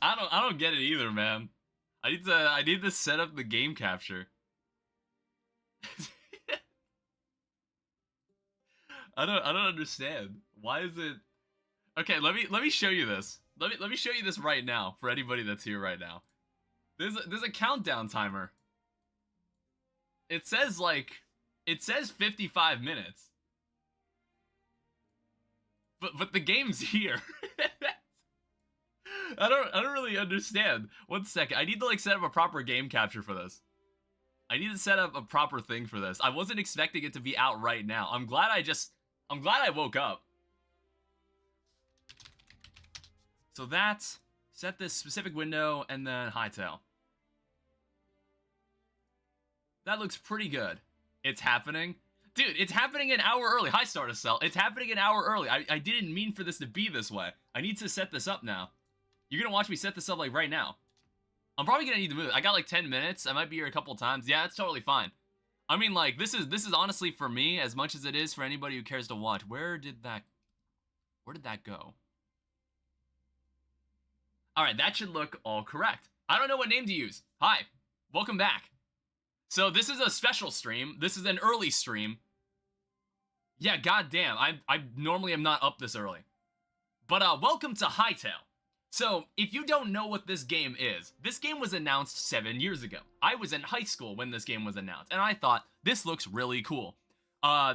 I don't get it either, man. I need to set up the game capture. I don't understand. Why is it? Okay, let me show you this. Let me show you this right now for anybody that's here right now. There's a countdown timer. It says 55 minutes. But the game's here. I don't really understand. 1 second. I need to like set up a proper game capture for this. I need to set up a proper thing for this. I wasn't expecting it to be out right now. I'm glad I woke up. So that's set this specific window and then Hytale. That looks pretty good. It's happening. Dude, it's happening an hour early. Hi, Stardust. It's happening an hour early. I didn't mean for this to be this way. I need to set this up now. You're gonna watch me set this up like right now. I'm probably gonna need to move. I got like 10 minutes. I might be here a couple times. Yeah, that's totally fine. I mean, like, this is honestly for me as much as it is for anybody who cares to watch. Where did that go? All right, that should look all correct. I don't know what name to use. Hi, welcome back. So this is a special stream. This is an early stream. Yeah, goddamn. I normally am not up this early. But welcome to Hytale. So, if you don't know what this game is, this game was announced 7 years ago. I was in high school when this game was announced, and I thought, this looks really cool.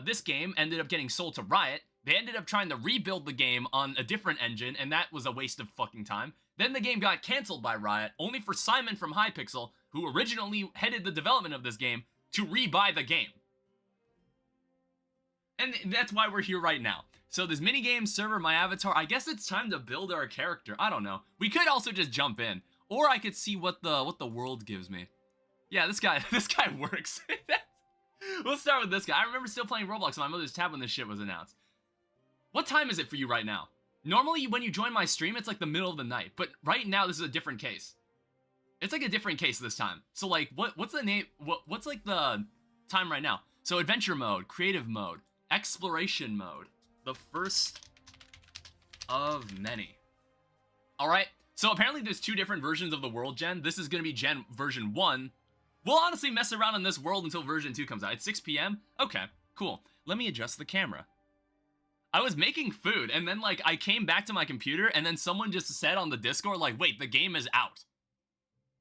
This game ended up getting sold to Riot. They ended up trying to rebuild the game on a different engine, and that was a waste of fucking time. Then the game got cancelled by Riot, only for Simon from Hypixel, who originally headed the development of this game, to rebuy the game. And that's why we're here right now. So this minigame server, my avatar, I guess it's time to build our character. I don't know. We could also just jump in. Or I could see what the world gives me. Yeah, this guy works. We'll start with this guy. I remember still playing Roblox on my mother's tab when this shit was announced. What time is it for you right now? Normally when you join my stream, it's like the middle of the night. But right now, this is a different case. It's like a different case this time. So like, what's the name? What's like the time right now? So adventure mode, creative mode, exploration mode. The first of many. Alright, so apparently there's 2 different versions of the world gen. This is going to be gen version 1. We'll honestly mess around in this world until version 2 comes out. It's 6 p.m? Okay, cool. Let me adjust the camera. I was making food, and then like I came back to my computer, and then someone just said on the Discord, like, wait, the game is out.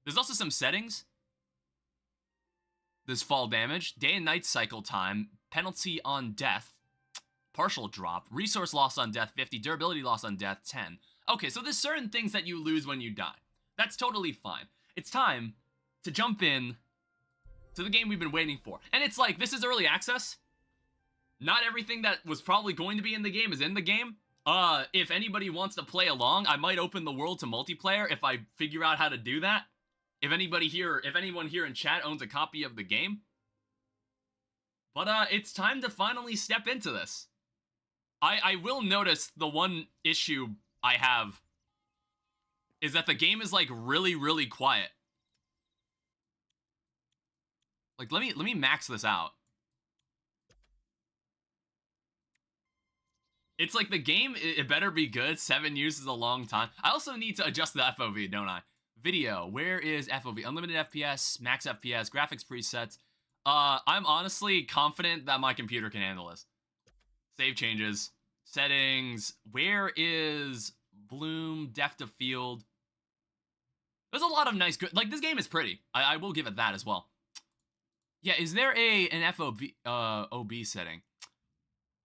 There's also some settings. There's fall damage, day and night cycle time, penalty on death, partial drop, resource loss on death 50, durability loss on death 10. Okay, so there's certain things that you lose when you die. That's totally fine. It's time to jump in to the game we've been waiting for. And it's like, this is early access. Not everything that was probably going to be in the game is in the game. If anybody wants to play along, I might open the world to multiplayer if I figure out how to do that. If anyone here in chat owns a copy of the game. But it's time to finally step into this. I will notice the one issue I have is that the game is like really, really quiet. Like let me max this out. It's like the game, it better be good. 7 years is a long time. I also need to adjust the FOV, don't I? Video, where is FOV? Unlimited FPS, max FPS, graphics presets. I'm honestly confident that my computer can handle this. Save changes, settings, where is bloom, depth of field? There's a lot of nice, good, like this game is pretty. I will give it that as well. Yeah, is there an FOV, OB setting?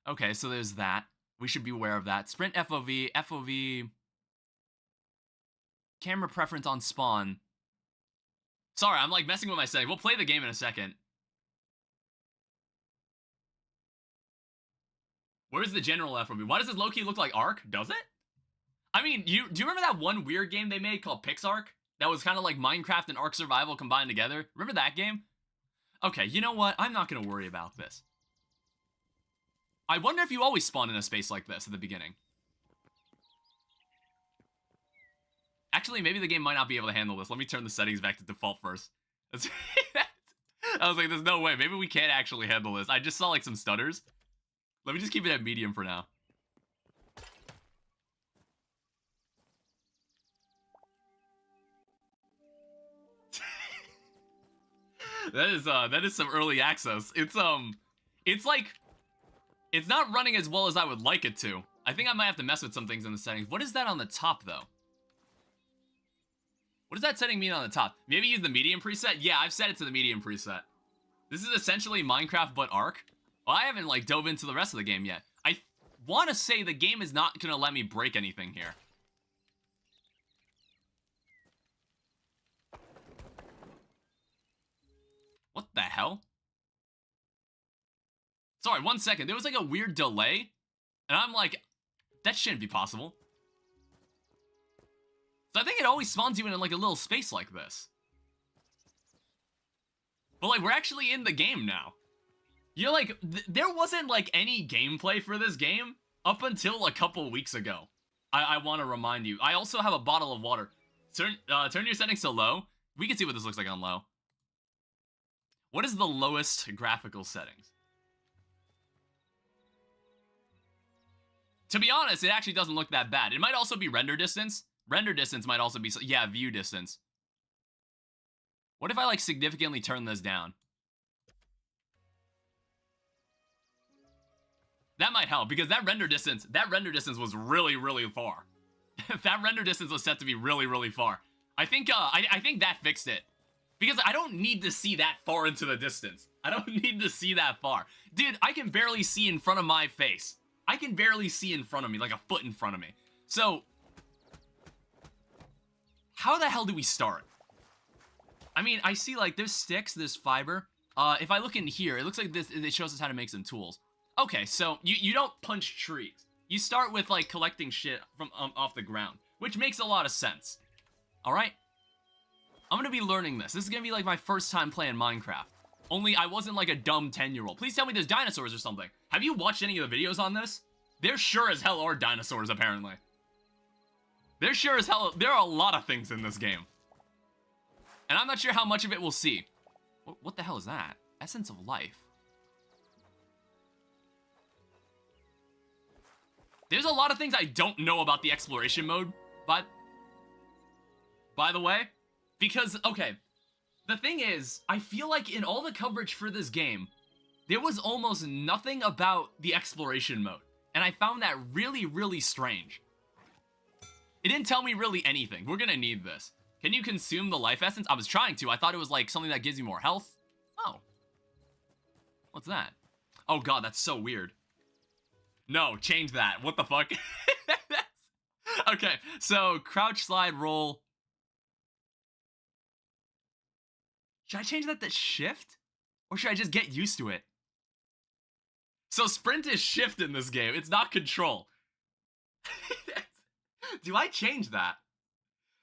Okay, so there's that. We should be aware of that. Sprint FOV, FOV, camera preference on spawn. Sorry, I'm like messing with my setting. We'll play the game in a second. Where's the general FOV? Why does this low-key look like Ark? Does it? I mean, do you remember that one weird game they made called PixArk? That was kind of like Minecraft and Ark Survival combined together? Remember that game? Okay, you know what? I'm not going to worry about this. I wonder if you always spawn in a space like this at the beginning. Actually, maybe the game might not be able to handle this. Let me turn the settings back to default first. I was like, there's no way. Maybe we can't actually handle this. I just saw like some stutters. Let me just keep it at medium for now. That is some early access. It's like, it's not running as well as I would like it to. I think I might have to mess with some things in the settings. What is that on the top, though? What does that setting mean on the top? Maybe use the medium preset? Yeah, I've set it to the medium preset. This is essentially Minecraft but Ark. Well, I haven't, like, dove into the rest of the game yet. I want to say the game is not going to let me break anything here. What the hell? Sorry, 1 second. There was, like, a weird delay. And I'm like, that shouldn't be possible. So I think it always spawns you in, like, a little space like this. But, like, we're actually in the game now. You're like, there wasn't, like, any gameplay for this game up until a couple weeks ago. I want to remind you. I also have a bottle of water. Turn your settings to low. We can see what this looks like on low. What is the lowest graphical settings? To be honest, it actually doesn't look that bad. It might also be render distance. Render distance might also be, yeah, view distance. What if I, like, significantly turn this down? That might help, because that render distance was really, really far. That render distance was set to be really, really far. I think that fixed it. Because I don't need to see that far into the distance. I don't need to see that far. Dude, I can barely see in front of my face. I can barely see in front of me, like a foot in front of me. So, how the hell do we start? I mean, I see, like, there's sticks, there's fiber. If I look in here, it looks like this, it shows us how to make some tools. Okay, so you don't punch trees. You start with, like, collecting shit from off the ground, which makes a lot of sense. All right? I'm gonna be learning this. This is gonna be, like, my first time playing Minecraft. Only I wasn't, like, a dumb 10-year-old. Please tell me there's dinosaurs or something. Have you watched any of the videos on this? There sure as hell are dinosaurs, apparently. There sure as hell, there are a lot of things in this game. And I'm not sure how much of it we'll see. What the hell is that? Essence of life. There's a lot of things I don't know about the exploration mode, but by the way, because, okay, the thing is, I feel like in all the coverage for this game, there was almost nothing about the exploration mode, and I found that really, really strange. It didn't tell me really anything. We're gonna need this. Can you consume the life essence? I was trying to. I thought it was like something that gives you more health. Oh. What's that? Oh god, that's so weird. No, change that. What the fuck? Okay, so crouch, slide, roll. Should I change that to shift? Or should I just get used to it? So sprint is shift in this game. It's not control. Do I change that?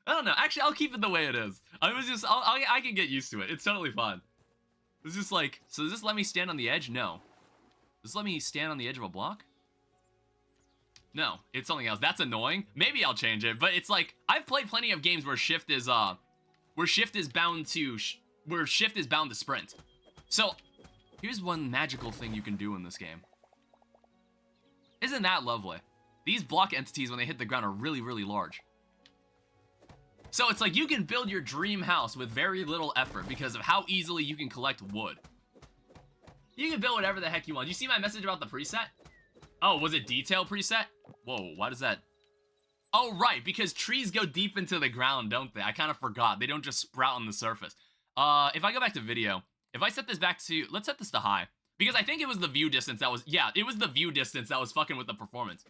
I don't know. Actually, I'll keep it the way it is. I can get used to it. It's totally fine. It's just like, so does this let me stand on the edge? No. Does this let me stand on the edge of a block? No, it's something else. That's annoying. Maybe I'll change it, but it's like, I've played plenty of games where shift is bound to sprint. So, here's one magical thing you can do in this game. Isn't that lovely? These block entities, when they hit the ground, are really, really large. So it's like you can build your dream house with very little effort because of how easily you can collect wood. You can build whatever the heck you want. You see my message about the preset? Oh, was it detail preset? Whoa, why does that... Oh, right, because trees go deep into the ground, don't they? I kind of forgot. They don't just sprout on the surface. If I go back to video, if I set this back to... Let's set this to high. Because I think it was the view distance that was... Yeah, it was the view distance that was fucking with the performance.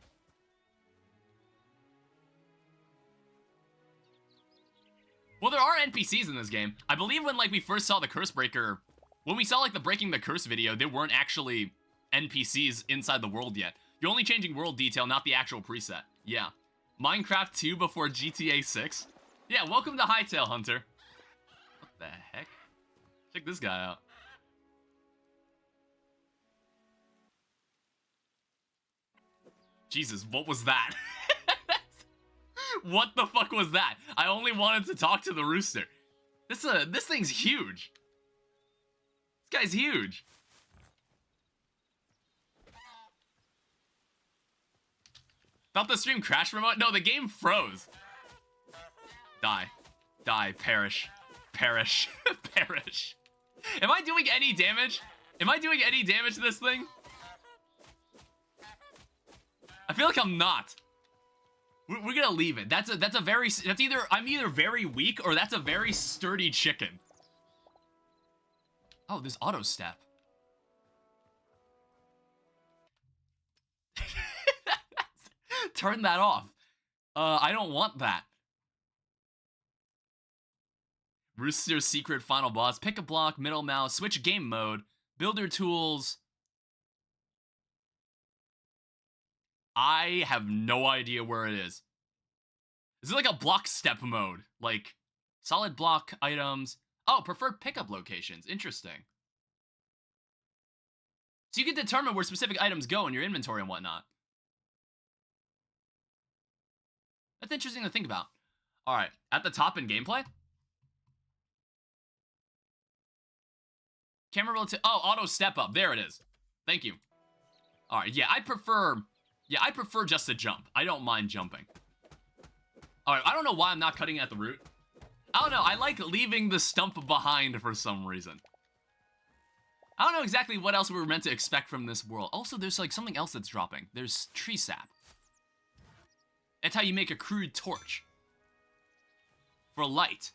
Well, there are NPCs in this game. I believe when, like, we first saw the Curse Breaker... When we saw, like, the Breaking the Curse video, there weren't actually NPCs inside the world yet. You're only changing world detail, not the actual preset. Yeah. Minecraft 2 before GTA 6? Yeah, welcome to Hytale, Hunter. What the heck? Check this guy out. Jesus, what was that? What the fuck was that? I only wanted to talk to the rooster. This thing's huge. This guy's huge. Thought the stream crashed remote? No, the game froze. Die. Die. Perish. Perish. Perish. Am I doing any damage? Am I doing any damage to this thing? I feel like I'm not. We're gonna leave it. That's either I'm either very weak or that's a very sturdy chicken. Oh, there's auto step. Turn that off. I don't want that. Rooster's secret final boss. Pick a block, middle mouse, switch game mode, builder tools. I have no idea where it is. Is it like a block step mode? Like, solid block items. Oh, preferred pickup locations. Interesting. So you can determine where specific items go in your inventory and whatnot. That's interesting to think about. All right, at the top in gameplay. Camera relative. Oh, auto step up. There it is. Thank you. All right, yeah, I prefer just to jump. I don't mind jumping. All right, I don't know why I'm not cutting at the root. I don't know. I like leaving the stump behind for some reason. I don't know exactly what else we were meant to expect from this world. Also, there's like something else that's dropping. There's tree sap. That's how you make a crude torch. For light.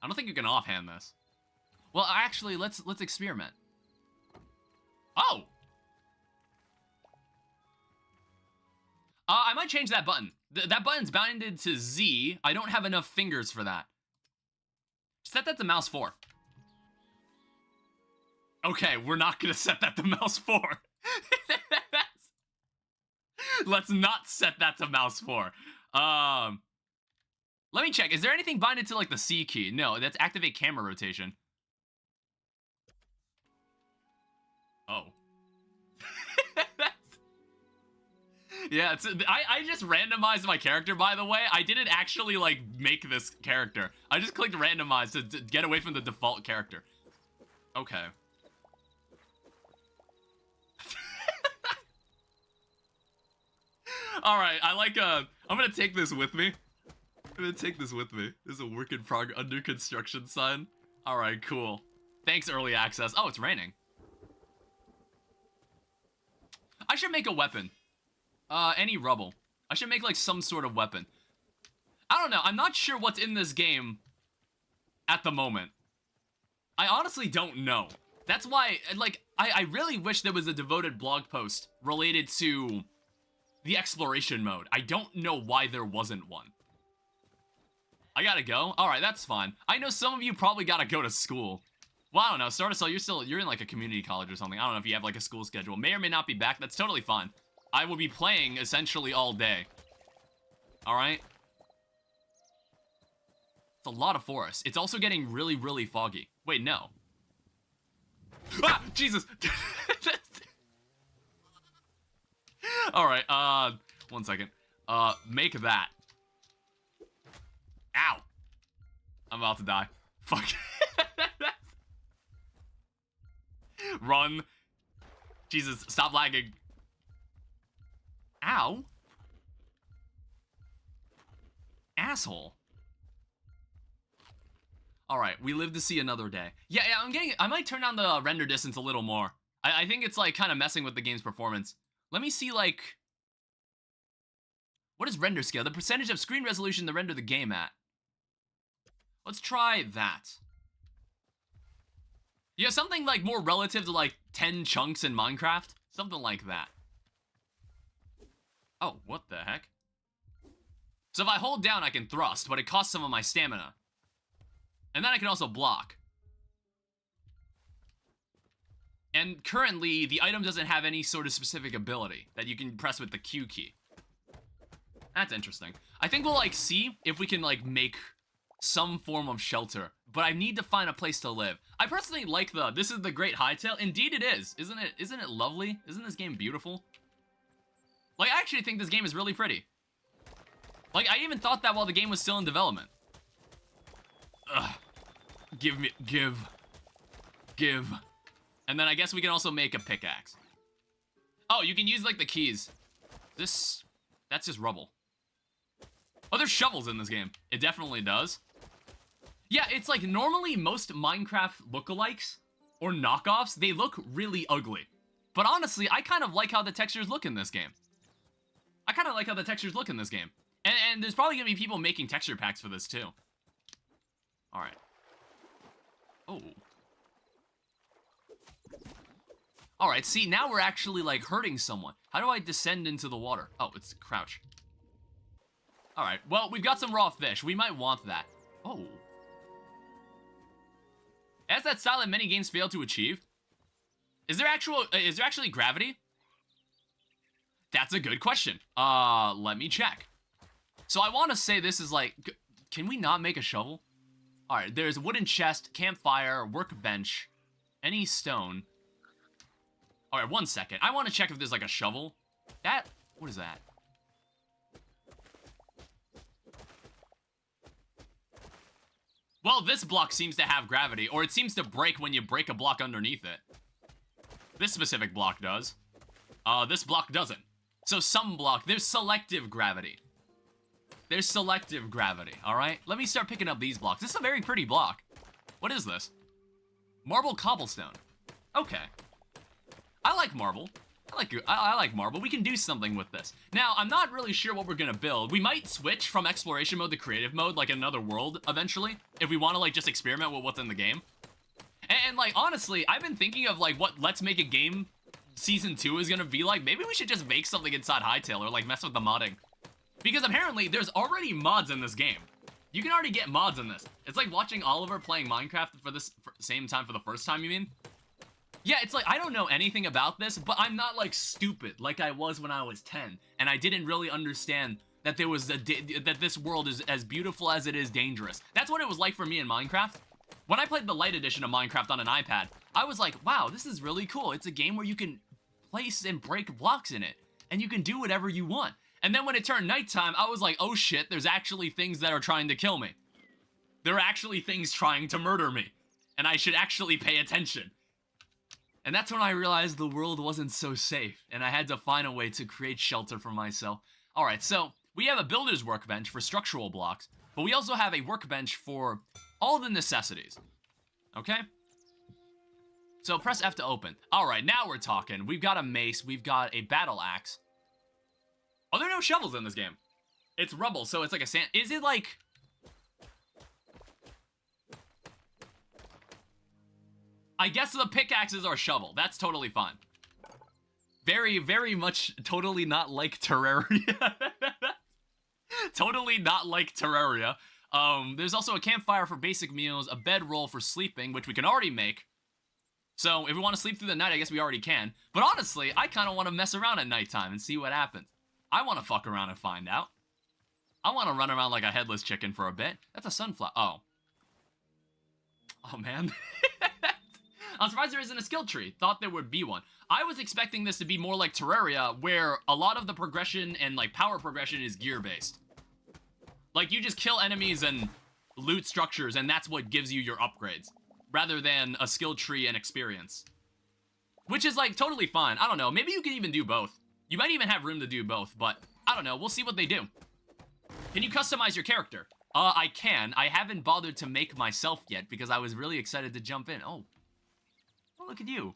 I don't think you can offhand this. Well, actually, let's experiment. Oh! I might change that button. That button's bounded to Z. I don't have enough fingers for that. Set that to mouse 4. Okay, we're not gonna set that to mouse 4. Let's not set that to mouse 4. Let me check. Is there anything binded to like the C key? No, that's activate camera rotation. Oh. Yeah, I just randomized my character, by the way. I didn't actually, like, make this character. I just clicked randomize to get away from the default character. Okay. Alright, I'm gonna take this with me. This is a work in progress, under construction sign. Alright, cool. Thanks, early access. Oh, it's raining. I should make a weapon. Any rubble. I should make, like, some sort of weapon. I don't know. I'm not sure what's in this game at the moment. I honestly don't know. That's why, like, I really wish there was a devoted blog post related to the exploration mode. I don't know why there wasn't one. I gotta go? Alright, that's fine. I know some of you probably gotta go to school. Well, I don't know. Stardust, you're in, like, a community college or something. I don't know if you have, like, a school schedule. May or may not be back. That's totally fine. I will be playing essentially all day. Alright? It's a lot of forest. It's also getting really, really foggy. Wait, no. Ah! Jesus! Alright, 1 second. Make that. Ow! I'm about to die. Fuck. Run. Jesus, stop lagging. Ow. Asshole. Alright, we live to see another day. Yeah, I might turn down the render distance a little more. I think it's, like, kind of messing with the game's performance. Let me see, like... What is render scale? The percentage of screen resolution to render the game at. Let's try that. Yeah, something, like, more relative to, like, 10 chunks in Minecraft. Something like that. Oh, what the heck? So if I hold down, I can thrust, but it costs some of my stamina. And then I can also block. And currently, the item doesn't have any sort of specific ability that you can press with the Q key. That's interesting. I think we'll, like, see if we can, like, make some form of shelter. But I need to find a place to live. I personally like this is the Great Hytale. Indeed it is. Isn't it lovely? Isn't this game beautiful? Like, I actually think this game is really pretty. Like, I even thought that while the game was still in development. Ugh. Give. And then I guess we can also make a pickaxe. Oh, you can use, like, the keys. That's just rubble. Oh, there's shovels in this game. It definitely does. Yeah, it's like normally most Minecraft lookalikes or knockoffs, they look really ugly. But honestly, I kind of like how the textures look in this game. And there's probably going to be people making texture packs for this too. Alright. Oh. Alright, see, now we're actually, like, hurting someone. How do I descend into the water? Oh, it's crouch. Alright, well, we've got some raw fish. We might want that. Oh. Has that style that many games fail to achieve? Is there actually gravity? That's a good question. Let me check. So I want to say this is like, can we not make a shovel? All right, there's wooden chest, campfire, workbench, any stone. All right, 1 second. I want to check if there's like a shovel. What is that? Well, this block seems to have gravity, or it seems to break when you break a block underneath it. This specific block does. This block doesn't. So some block, there's selective gravity. All right? Let me start picking up these blocks. This is a very pretty block. What is this? Marble cobblestone. Okay. I like marble. I like marble. We can do something with this. Now, I'm not really sure what we're gonna build. We might switch from exploration mode to creative mode, like another world, eventually, if we want to, like, just experiment with what's in the game. And, like, honestly, I've been thinking of, like, what Let's Make a Game Season 2 is gonna be like. Maybe we should just make something inside Hytale or, like, mess with the modding. Because apparently, there's already mods in this game. You can already get mods in this. It's like watching Oliver playing Minecraft for this same time for the first time, you mean? Yeah, it's like, I don't know anything about this, but I'm not, like, stupid like I was when I was 10. And I didn't really understand that there was that this world is as beautiful as it is dangerous. That's what it was like for me in Minecraft. When I played the light edition of Minecraft on an iPad, I was like, wow, this is really cool. It's a game where you can place and break blocks in it, and you can do whatever you want. And then when it turned nighttime, I was like, oh shit, there's actually things that are trying to kill me. There are actually things trying to murder me, and I should actually pay attention. And that's when I realized the world wasn't so safe, and I had to find a way to create shelter for myself. Alright, so we have a builder's workbench for structural blocks, but we also have a workbench for all the necessities. Okay? So press F to open. Alright, now we're talking. We've got a mace, we've got a battle axe. Oh, there are no shovels in this game. It's rubble, so it's like a sand... Is it like... I guess the pickaxes are shovel. That's totally fine. Very, very much totally not like Terraria. Totally not like Terraria. There's also a campfire for basic meals, a bedroll for sleeping, which we can already make. So if we want to sleep through the night, I guess we already can. But honestly, I kind of want to mess around at nighttime and see what happens. I want to fuck around and find out. I want to run around like a headless chicken for a bit. That's a sunflower. Oh. Oh, man. I'm surprised there isn't a skill tree. Thought there would be one. I was expecting this to be more like Terraria, where a lot of the progression and, like, power progression is gear-based. Like, you just kill enemies and loot structures, and that's what gives you your upgrades, rather than a skill tree and experience. Which is, like, totally fine. I don't know. Maybe you can even do both. You might even have room to do both, but I don't know. We'll see what they do. Can you customize your character? I can. I haven't bothered to make myself yet, because I was really excited to jump in. Oh, look at you.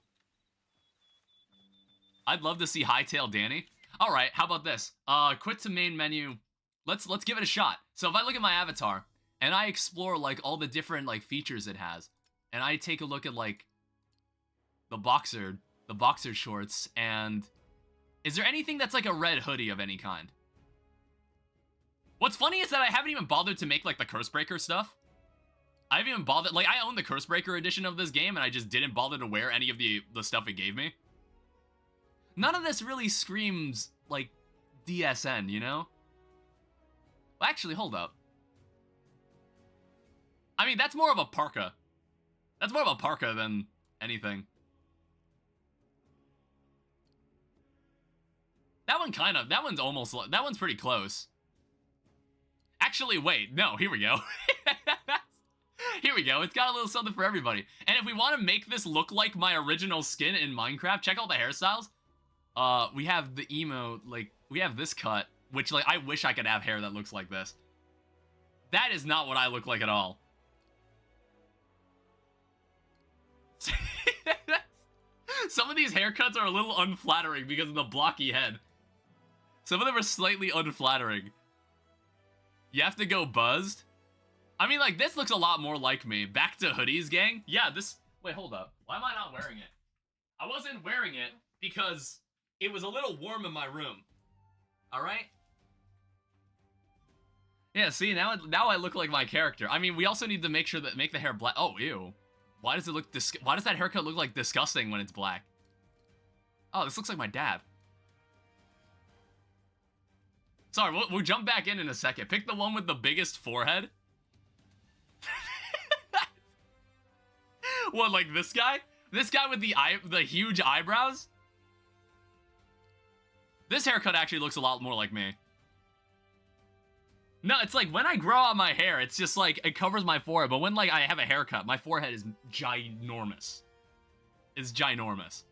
I'd love to see Hytale Danny. All right, how about this? Quit to main menu. Let's give it a shot. So if I look at my avatar and I explore like all the different like features it has, and I take a look at like the boxer shorts, and is there anything that's like a red hoodie of any kind? What's funny is that I haven't even bothered to make like the Cursebreaker stuff. I haven't even bothered, like, I own the Cursebreaker edition of this game, and I just didn't bother to wear any of the stuff it gave me. None of this really screams, like, DSN, you know? Well, actually, hold up. I mean, that's more of a parka. That's more of a parka than anything. That one's pretty close. Actually, wait, no, here we go. Here we go. It's got a little something for everybody. And if we want to make this look like my original skin in Minecraft, check out the hairstyles. We have the emo, like, we have this cut, which, like, I wish I could have hair that looks like this. That is not what I look like at all. Some of these haircuts are a little unflattering because of the blocky head. Some of them are slightly unflattering. You have to go buzzed. I mean, like, this looks a lot more like me. Back to hoodies, gang. Yeah, this... Wait, hold up. Why am I not wearing it? I wasn't wearing it because it was a little warm in my room. Alright? Yeah, see, now I look like my character. I mean, we also need to make sure that... Make the hair black... Oh, ew. Why does it look... Why does that haircut look like disgusting when it's black? Oh, this looks like my dad. Sorry, we'll jump back in a second. Pick the one with the biggest forehead. What, like this guy? This guy with the huge eyebrows? This haircut actually looks a lot more like me. No, it's like when I grow out my hair, it's just like it covers my forehead. But when like I have a haircut, my forehead is ginormous. It's ginormous.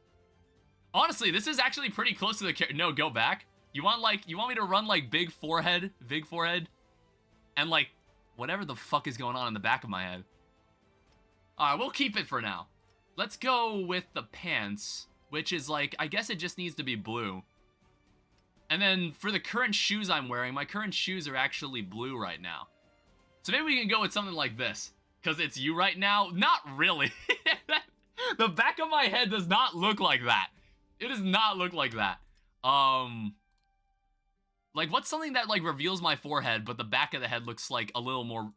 Honestly, this is actually pretty close to the no, go back. You want me to run like big forehead, and like whatever the fuck is going on in the back of my head. Alright, we'll keep it for now. Let's go with the pants, which is like, I guess it just needs to be blue. And then for the current shoes I'm wearing, my current shoes are actually blue right now. So maybe we can go with something like this, because it's you right now. Not really. The back of my head does not look like that. It does not look like that. Like, what's something that, like, reveals my forehead, but the back of the head looks, like, a little more...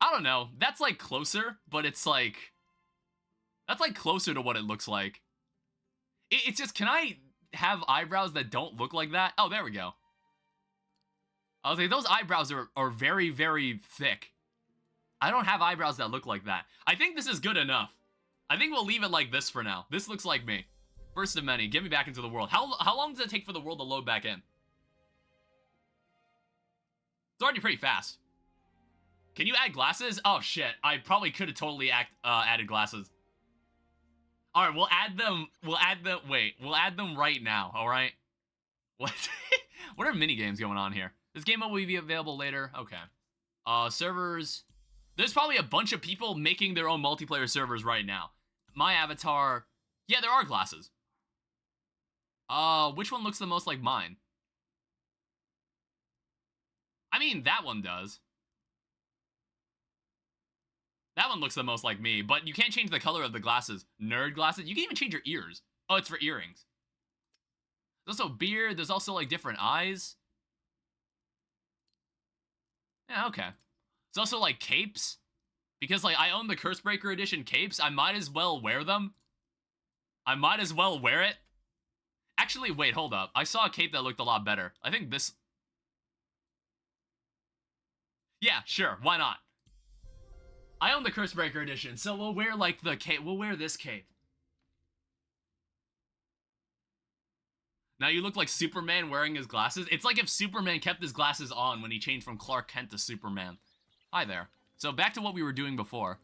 I don't know. That's, like, closer, but it's, like... That's, like, closer to what it looks like. It's just, can I have eyebrows that don't look like that? Oh, there we go. I was like, those eyebrows are very, very thick. I don't have eyebrows that look like that. I think this is good enough. I think we'll leave it like this for now. This looks like me. First of many. Get me back into the world. How long does it take for the world to load back in? It's already pretty fast. Can you add glasses? Oh, shit. I probably could have totally added glasses. All right, we'll add them. Wait, we'll add them right now, all right? What? What are mini games going on here? This game will be available later. Okay. Servers. There's probably a bunch of people making their own multiplayer servers right now. My avatar. Yeah, there are glasses. Which one looks the most like mine? I mean, that one does. That one looks the most like me, but you can't change the color of the glasses. Nerd glasses? You can even change your ears. Oh, it's for earrings. There's also beard. There's also, like, different eyes. Yeah, okay. There's also, like, capes. Because, like, I own the Cursebreaker Edition capes. I might as well wear them. I might as well wear it. Actually, wait, hold up. I saw a cape that looked a lot better. I think this... Yeah, sure. Why not? I own the Cursebreaker Edition, so we'll wear, like, the cape. We'll wear this cape. Now you look like Superman wearing his glasses. It's like if Superman kept his glasses on when he changed from Clark Kent to Superman. Hi there. So back to what we were doing before.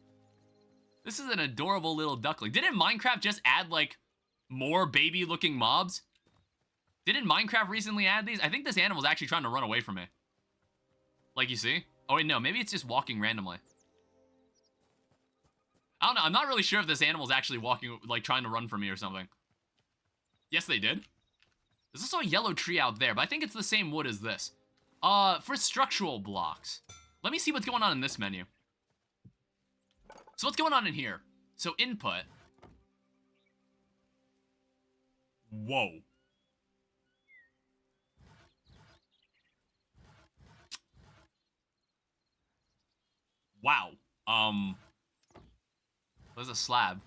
This is an adorable little duckling. Didn't Minecraft just add, like, more baby-looking mobs? Didn't Minecraft recently add these? I think this animal's actually trying to run away from me. Like, you see? Oh, wait, no. Maybe it's just walking randomly. I don't know. I'm not really sure if this animal's actually walking, like, trying to run from me or something. Yes, they did. There's also a yellow tree out there, but I think it's the same wood as this. For structural blocks. Let me see what's going on in this menu. So what's going on in here? So input. Whoa. Wow. There's a slab.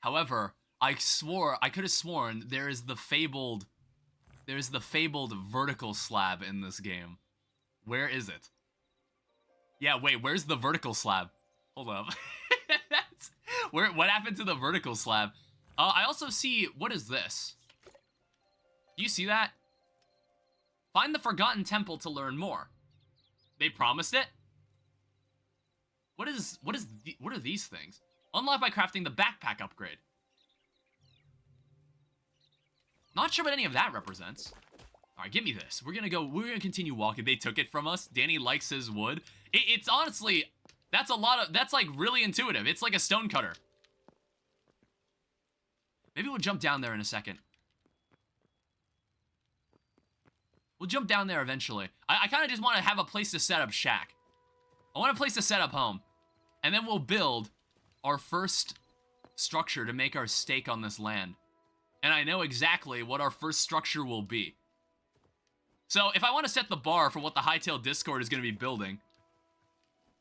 However, I could have sworn there's the fabled vertical slab in this game. Where is it? Yeah, wait, where's the vertical slab? Hold up. What happened to the vertical slab? I also see, what is this? Do you see that? Find the Forgotten Temple to learn more. They promised it? What are these things? Unlock by crafting the backpack upgrade. Not sure what any of that represents. All right, give me this. We're gonna continue walking. They took it from us. Danny likes his wood. It's honestly, that's like really intuitive. It's like a stone cutter. Maybe we'll jump down there in a second. We'll jump down there eventually. I kind of just want to have a place to set up shack. I want a place to set up home. And then we'll build our first structure to make our stake on this land. And I know exactly what our first structure will be. So if I want to set the bar for what the Hytale Discord is going to be building,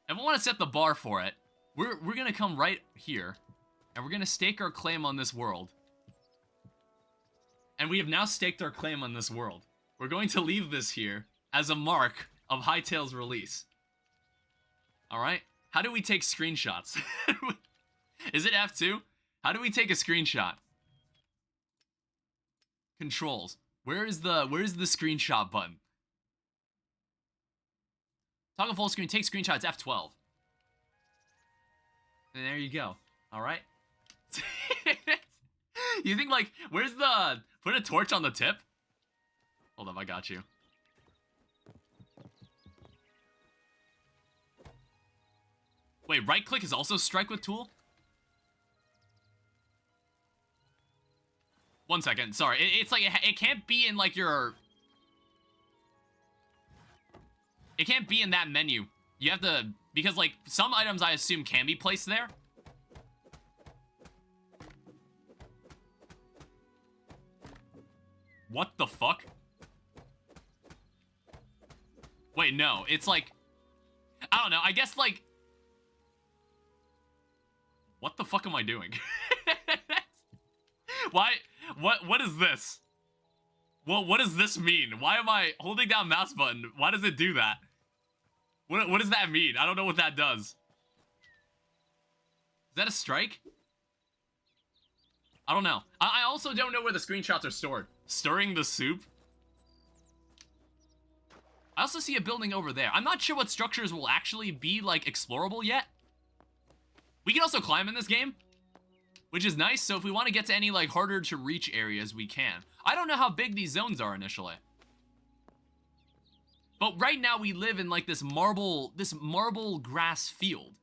if I want to set the bar for it, we're going to come right here, and we're going to stake our claim on this world. And we have now staked our claim on this world. We're going to leave this here as a mark of Hytale's release. Alright? How do we take screenshots? Is it F2? How do we take a screenshot? Controls. Where's the screenshot button? Toggle full screen, take screenshots, F12. And there you go. Alright? You think, like, where's the... Put a torch on the tip? Hold up, I got you. Wait, right click is also strike with tool? One second, sorry. It's like, it can't be in, like, your... It can't be in that menu. You have to... Because, like, some items I assume can be placed there. What the fuck? Wait, no. It's like... I don't know. I guess, like... What the fuck am I doing? Why? What is this? Well, what does this mean? Why am I holding down mouse button? Why does it do that? What does that mean? I don't know what that does. Is that a strike? I don't know. I also don't know where the screenshots are stored. Stirring the soup? I also see a building over there. I'm not sure what structures will actually be, like, explorable yet. We can also climb in this game, which is nice. So if we want to get to any, like, harder to reach areas, we can. I don't know how big these zones are initially. But right now we live in, like, this marble grass field.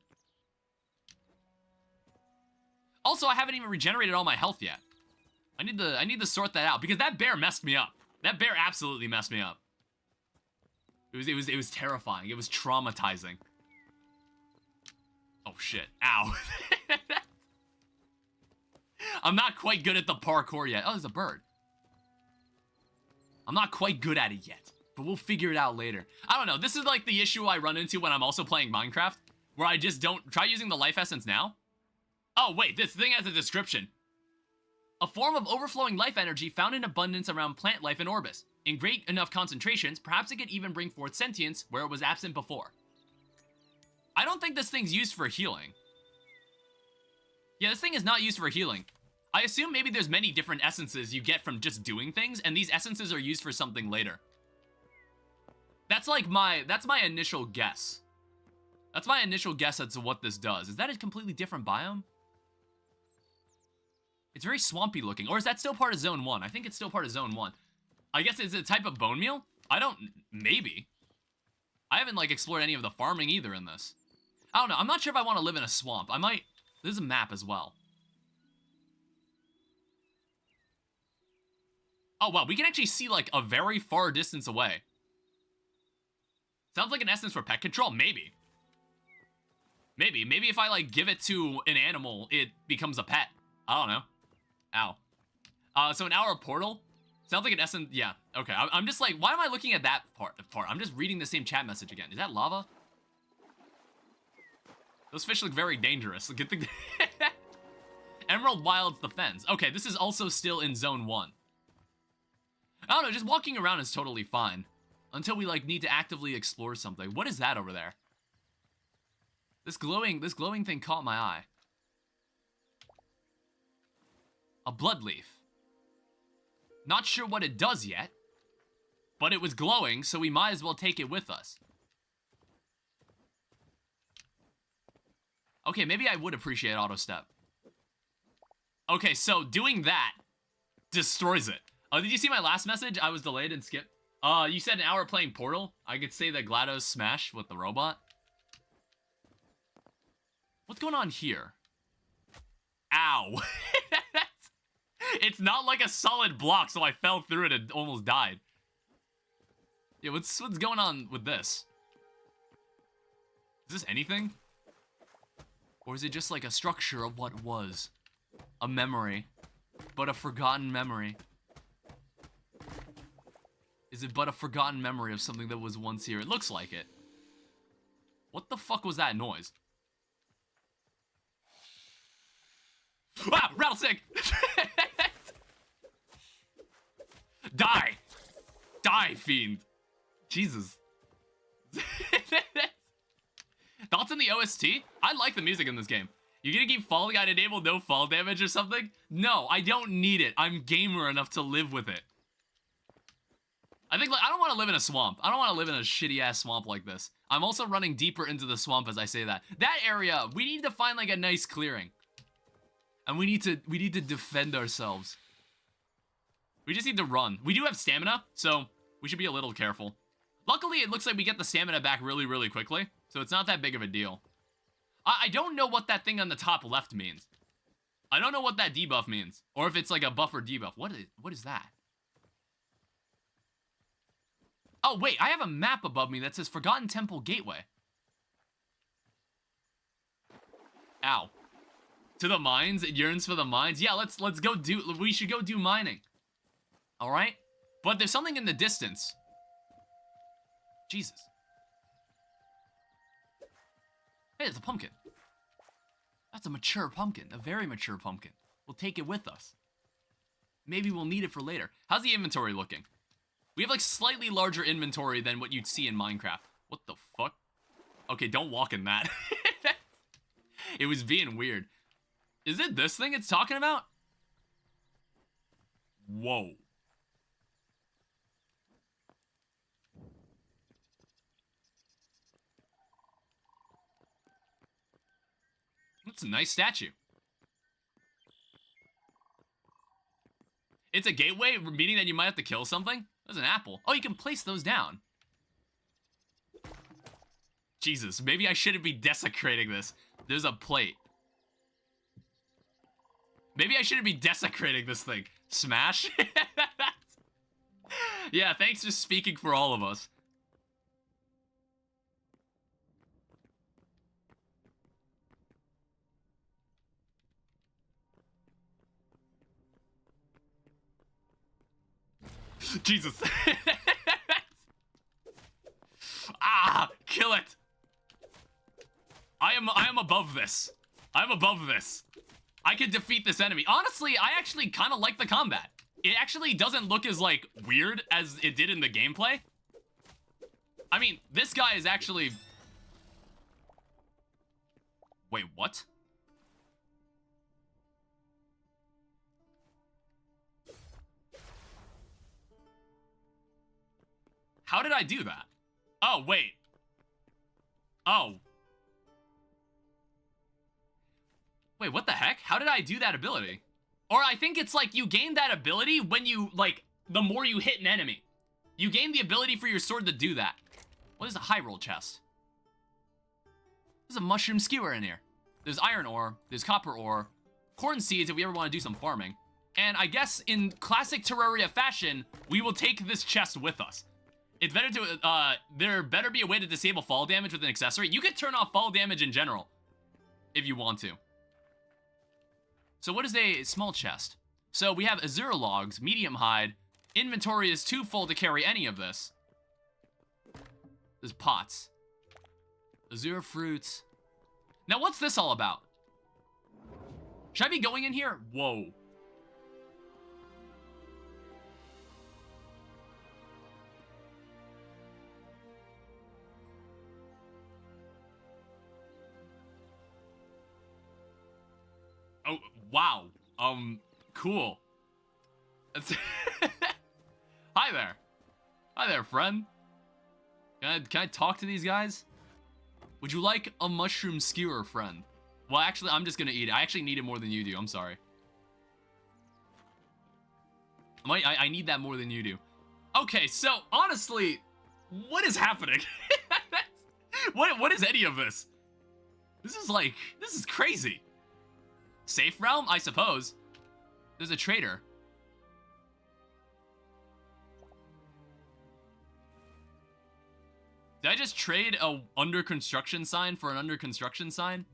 Also, I haven't even regenerated all my health yet. I need to sort that out because that bear messed me up. That bear absolutely messed me up. It was terrifying. It was traumatizing. Oh shit. Ow. I'm not quite good at the parkour yet. Oh, there's a bird. I'm not quite good at it yet, but we'll figure it out later. I don't know. This is like the issue I run into when I'm also playing Minecraft, where I just don't try using the life essence now. Oh, wait, this thing has a description. A form of overflowing life energy found in abundance around plant life in Orbis. In great enough concentrations, perhaps it could even bring forth sentience where it was absent before. I don't think this thing's used for healing. Yeah, this thing is not used for healing. I assume maybe there's many different essences you get from just doing things, and these essences are used for something later. That's like that's my initial guess. That's my initial guess as to what this does. Is that a completely different biome? It's very swampy looking. Or is that still part of Zone 1? I think it's still part of Zone 1. I guess it's a type of bone meal? Maybe. I haven't, like, explored any of the farming either in this. I don't know. I'm not sure if I want to live in a swamp. I might... There's a map as well. Oh, wow. We can actually see, like, a very far distance away. Sounds like an essence for pet control. Maybe. Maybe if I, like, give it to an animal, it becomes a pet. I don't know. Ow. So an hour portal? Sounds like an essence. Yeah, okay. I'm just like, why am I looking at that part? I'm just reading the same chat message again. Is that lava? Those fish look very dangerous. Get the... Emerald Wild's the fence. Okay, this is also still in Zone 1. I don't know, just walking around is totally fine. Until we, like, need to actively explore something. What is that over there? This glowing thing caught my eye. A blood leaf. Not sure what it does yet, but it was glowing, so we might as well take it with us. Okay, maybe I would appreciate auto step. Okay, so doing that destroys it. Oh, did you see my last message? I was delayed and skipped. You said an hour playing Portal? I could say that GLaDOS smash with the robot. What's going on here? Ow. It's not like a solid block, so I fell through it and almost died. Yeah, what's going on with this? Is this anything? Or is it just like a structure of what was? A memory. But a forgotten memory. Is it but a forgotten memory of something that was once here? It looks like it. What the fuck was that noise? Ah! Rattlesnake! Die! Die, fiend! Jesus. Thoughts on the OST? I like the music in this game. You gonna keep falling at enable no fall damage or something? No, I don't need it. I'm gamer enough to live with it. I think, like, I don't want to live in a swamp. I don't want to live in a shitty-ass swamp like this. I'm also running deeper into the swamp as I say that. That area, we need to find, like, a nice clearing. And we need to defend ourselves. We just need to run. We do have stamina, so we should be a little careful. Luckily, it looks like we get the stamina back really, really quickly, so it's not that big of a deal. I don't know what that thing on the top left means. I don't know what that debuff means, or if it's like a buff or debuff. What is that? Oh, wait, I have a map above me that says Forgotten Temple Gateway. Ow. To the mines? It yearns for the mines? Yeah, let's go we should go do mining. Alright? But there's something in the distance. Jesus. Hey, it's a pumpkin. That's a mature pumpkin. A very mature pumpkin. We'll take it with us. Maybe we'll need it for later. How's the inventory looking? We have, like, slightly larger inventory than what you'd see in Minecraft. What the fuck? Okay, don't walk in that. It was being weird. Is it this thing it's talking about? Whoa. That's a nice statue. It's a gateway, meaning that you might have to kill something? There's an apple. Oh, you can place those down. Jesus, maybe I shouldn't be desecrating this. There's a plate. Maybe I shouldn't be desecrating this thing. Smash? Yeah, thanks for speaking for all of us. Jesus. Ah, kill it. I am above this. I'm above this. I can defeat this enemy. Honestly, I actually kind of like the combat. It actually doesn't look as, like, weird as it did in the gameplay. I mean, this guy is actually... Wait, what? How did I do that? Oh, wait. Oh. Wait, what the heck? How did I do that ability? Or I think it's like you gain that ability when you, like, the more you hit an enemy. You gain the ability for your sword to do that. What is a high roll chest? There's a mushroom skewer in here. There's iron ore, there's copper ore, corn seeds if we ever want to do some farming. And I guess in classic Terraria fashion, we will take this chest with us. It's better to, there better be a way to disable fall damage with an accessory. You could turn off fall damage in general, if you want to. So what is a small chest? So we have Azure logs, medium hide. Inventory is too full to carry any of this. There's pots. Azure fruits. Now what's this all about? Should I be going in here? Whoa. Oh, wow. Cool. Hi there. Hi there, friend. Can I talk to these guys? Would you like a mushroom skewer, friend? Well, actually, I'm just gonna eat it. I actually need it more than you do. I'm sorry. I need that more than you do. Okay, so honestly, what is happening? What is any of this? This is crazy. Safe realm, I suppose. There's a trader. Did I just trade a under construction sign for an under construction sign?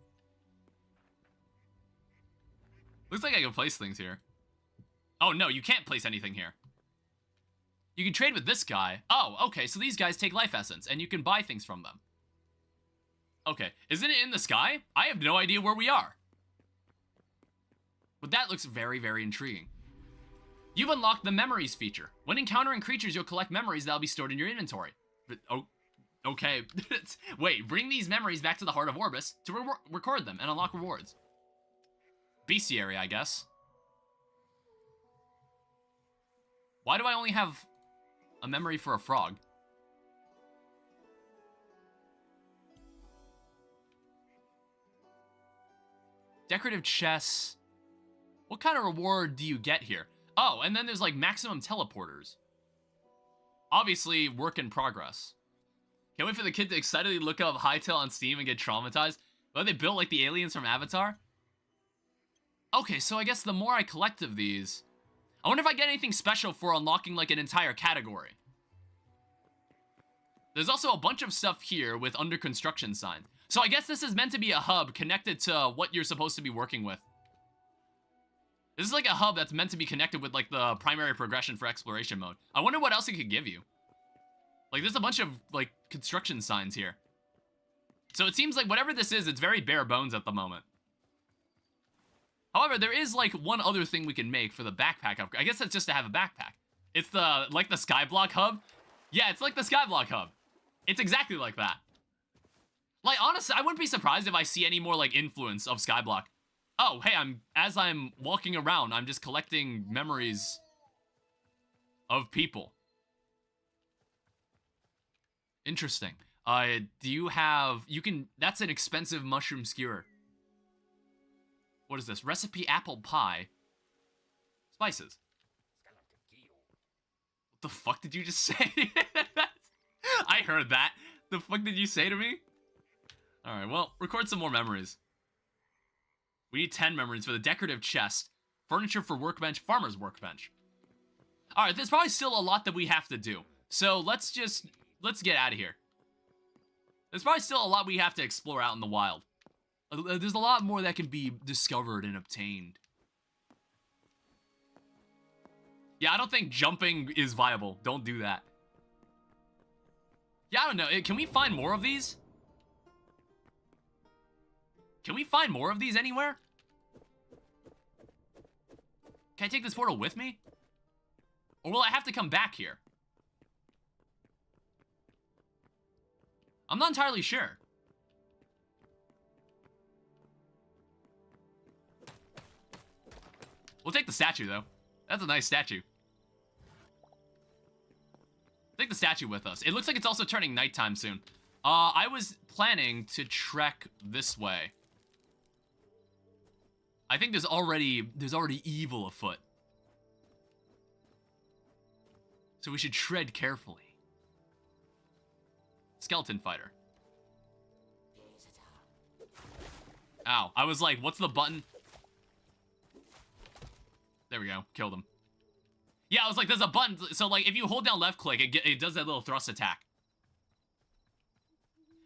Looks like I can place things here. Oh, no, you can't place anything here. You can trade with this guy. Oh, okay, so these guys take life essence, and you can buy things from them. Okay, isn't it in the sky? I have no idea where we are. But that looks very, very intriguing. You've unlocked the memories feature. When encountering creatures, you'll collect memories that'll be stored in your inventory. But, oh, okay. Wait, bring these memories back to the heart of Orbis to record them and unlock rewards. Bestiary, I guess. Why do I only have a memory for a frog? Decorative chests. What kind of reward do you get here? Oh, and then there's like maximum teleporters. Obviously, work in progress. Can't wait for the kid to excitedly look up Hytale on Steam and get traumatized. Oh, they built like the aliens from Avatar? Okay, so I guess the more I collect of these... I wonder if I get anything special for unlocking like an entire category. There's also a bunch of stuff here with under construction signs. So I guess this is meant to be a hub connected to what you're supposed to be working with. This is like a hub that's meant to be connected with like the primary progression for exploration mode. I wonder what else it could give you. Like there's a bunch of like construction signs here. So it seems like whatever this is, it's very bare bones at the moment. However, there is like one other thing we can make for the backpack upgrade. I guess that's just to have a backpack. It's the like the Skyblock hub. Yeah, it's like the Skyblock hub. It's exactly like that. Like, honestly, I wouldn't be surprised if I see any more, like, influence of Skyblock. Oh, hey, as I'm walking around, I'm just collecting memories of people. Interesting. Do you have, that's an expensive mushroom skewer. What is this? Recipe apple pie. Spices. What the fuck did you just say? I heard that. The fuck did you say to me? Alright, well, record some more memories. We need 10 memories for the decorative chest, furniture for workbench, farmer's workbench. Alright, there's probably still a lot that we have to do. So let's get out of here. There's probably still a lot we have to explore out in the wild. There's a lot more that can be discovered and obtained. Yeah, I don't think jumping is viable. Don't do that. Yeah, I don't know. Can we find more of these? Can we find more of these anywhere? Can I take this portal with me? Or will I have to come back here? I'm not entirely sure. We'll take the statue, though. That's a nice statue. Take the statue with us. It looks like it's also turning nighttime soon. I was planning to trek this way. I think there's already evil afoot. So we should tread carefully. Skeleton fighter. Ow. I was like, what's the button? There we go. Killed him. Yeah, I was like, there's a button. So, like, if you hold down left click, it does that little thrust attack.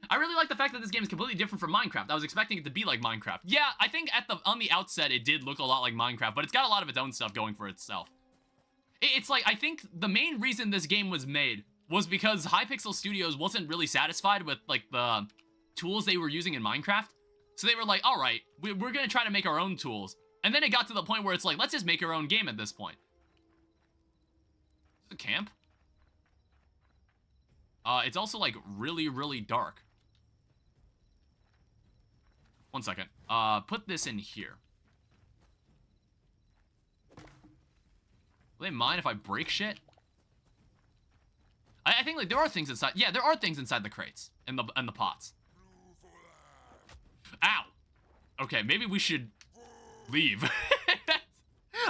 I really like the fact that this game is completely different from Minecraft. I was expecting it to be like Minecraft. Yeah, I think on the outset, it did look a lot like Minecraft, but it's got a lot of its own stuff going for itself. It's like, I think the main reason this game was made was because Hypixel Studios wasn't really satisfied with, like, the tools they were using in Minecraft. So they were like, all right, we're going to try to make our own tools. And then it got to the point where it's like, let's just make our own game at this point. Is this a camp? It's also, like, really, really dark. One second. Put this in here. Will they mind if I break shit? I think, like, there are things inside. Yeah, there are things inside the crates and the pots. Ow. Okay, maybe we should leave.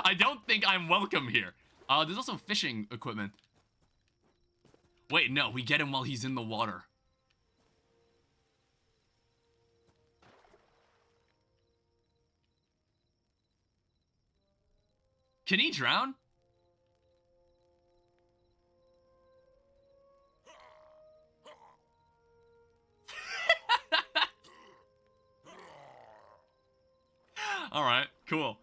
I don't think I'm welcome here. There's also fishing equipment. Wait, no, we get him while he's in the water. Can he drown? Alright, cool.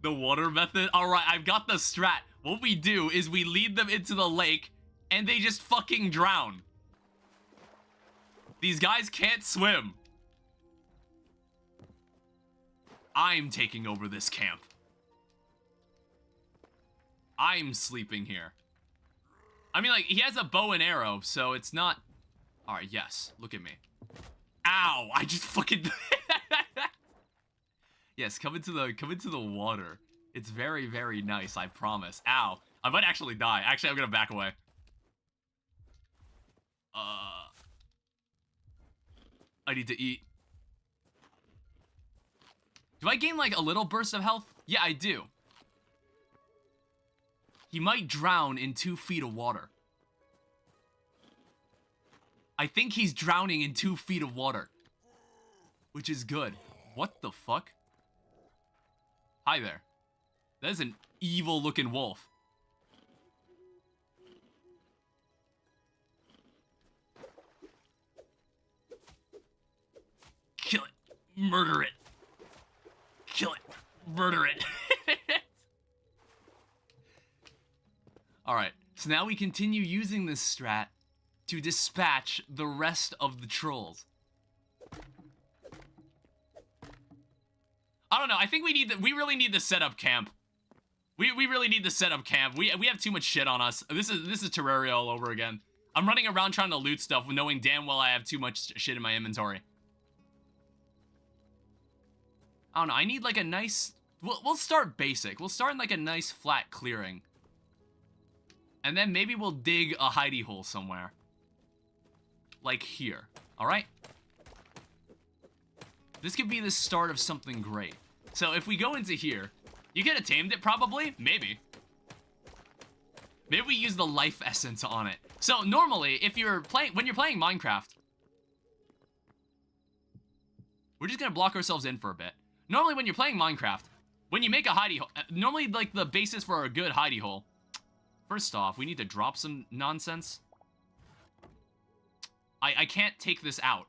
The water method? Alright, I've got the strat. What we do is we lead them into the lake, and they just fucking drown. These guys can't swim. I'm taking over this camp. I'm sleeping here. I mean, like, he has a bow and arrow, so it's not... Alright, yes. Look at me. Ow! I just fucking... Yes, come into the water. It's very, very nice, I promise. Ow. I might actually die. Actually, I'm gonna back away. I need to eat. Do I gain, like, a little burst of health? Yeah, I do. He might drown in 2 feet of water. I think he's drowning in 2 feet of water. Which is good. What the fuck? Hi there. That is an evil-looking wolf. Kill it. Murder it. Kill it. Murder it. Alright, so now we continue using this strat to dispatch the rest of the trolls. I don't know, I think we really need to set up camp. We really need to set up camp. We have too much shit on us. This is Terraria all over again. I'm running around trying to loot stuff knowing damn well I have too much shit in my inventory. I don't know, I need like a nice... We'll start basic. We'll start in like a nice flat clearing. And then maybe we'll dig a hidey hole somewhere. Like here, alright? This could be the start of something great. So if we go into here, you could have tamed it probably, maybe. Maybe we use the life essence on it. So normally, if you're playing, when you're playing Minecraft, we're just gonna block ourselves in for a bit. Normally when you're playing Minecraft, when you make a hidey hole, normally like the basis for a good hidey hole, first off, we need to drop some nonsense. I can't take this out.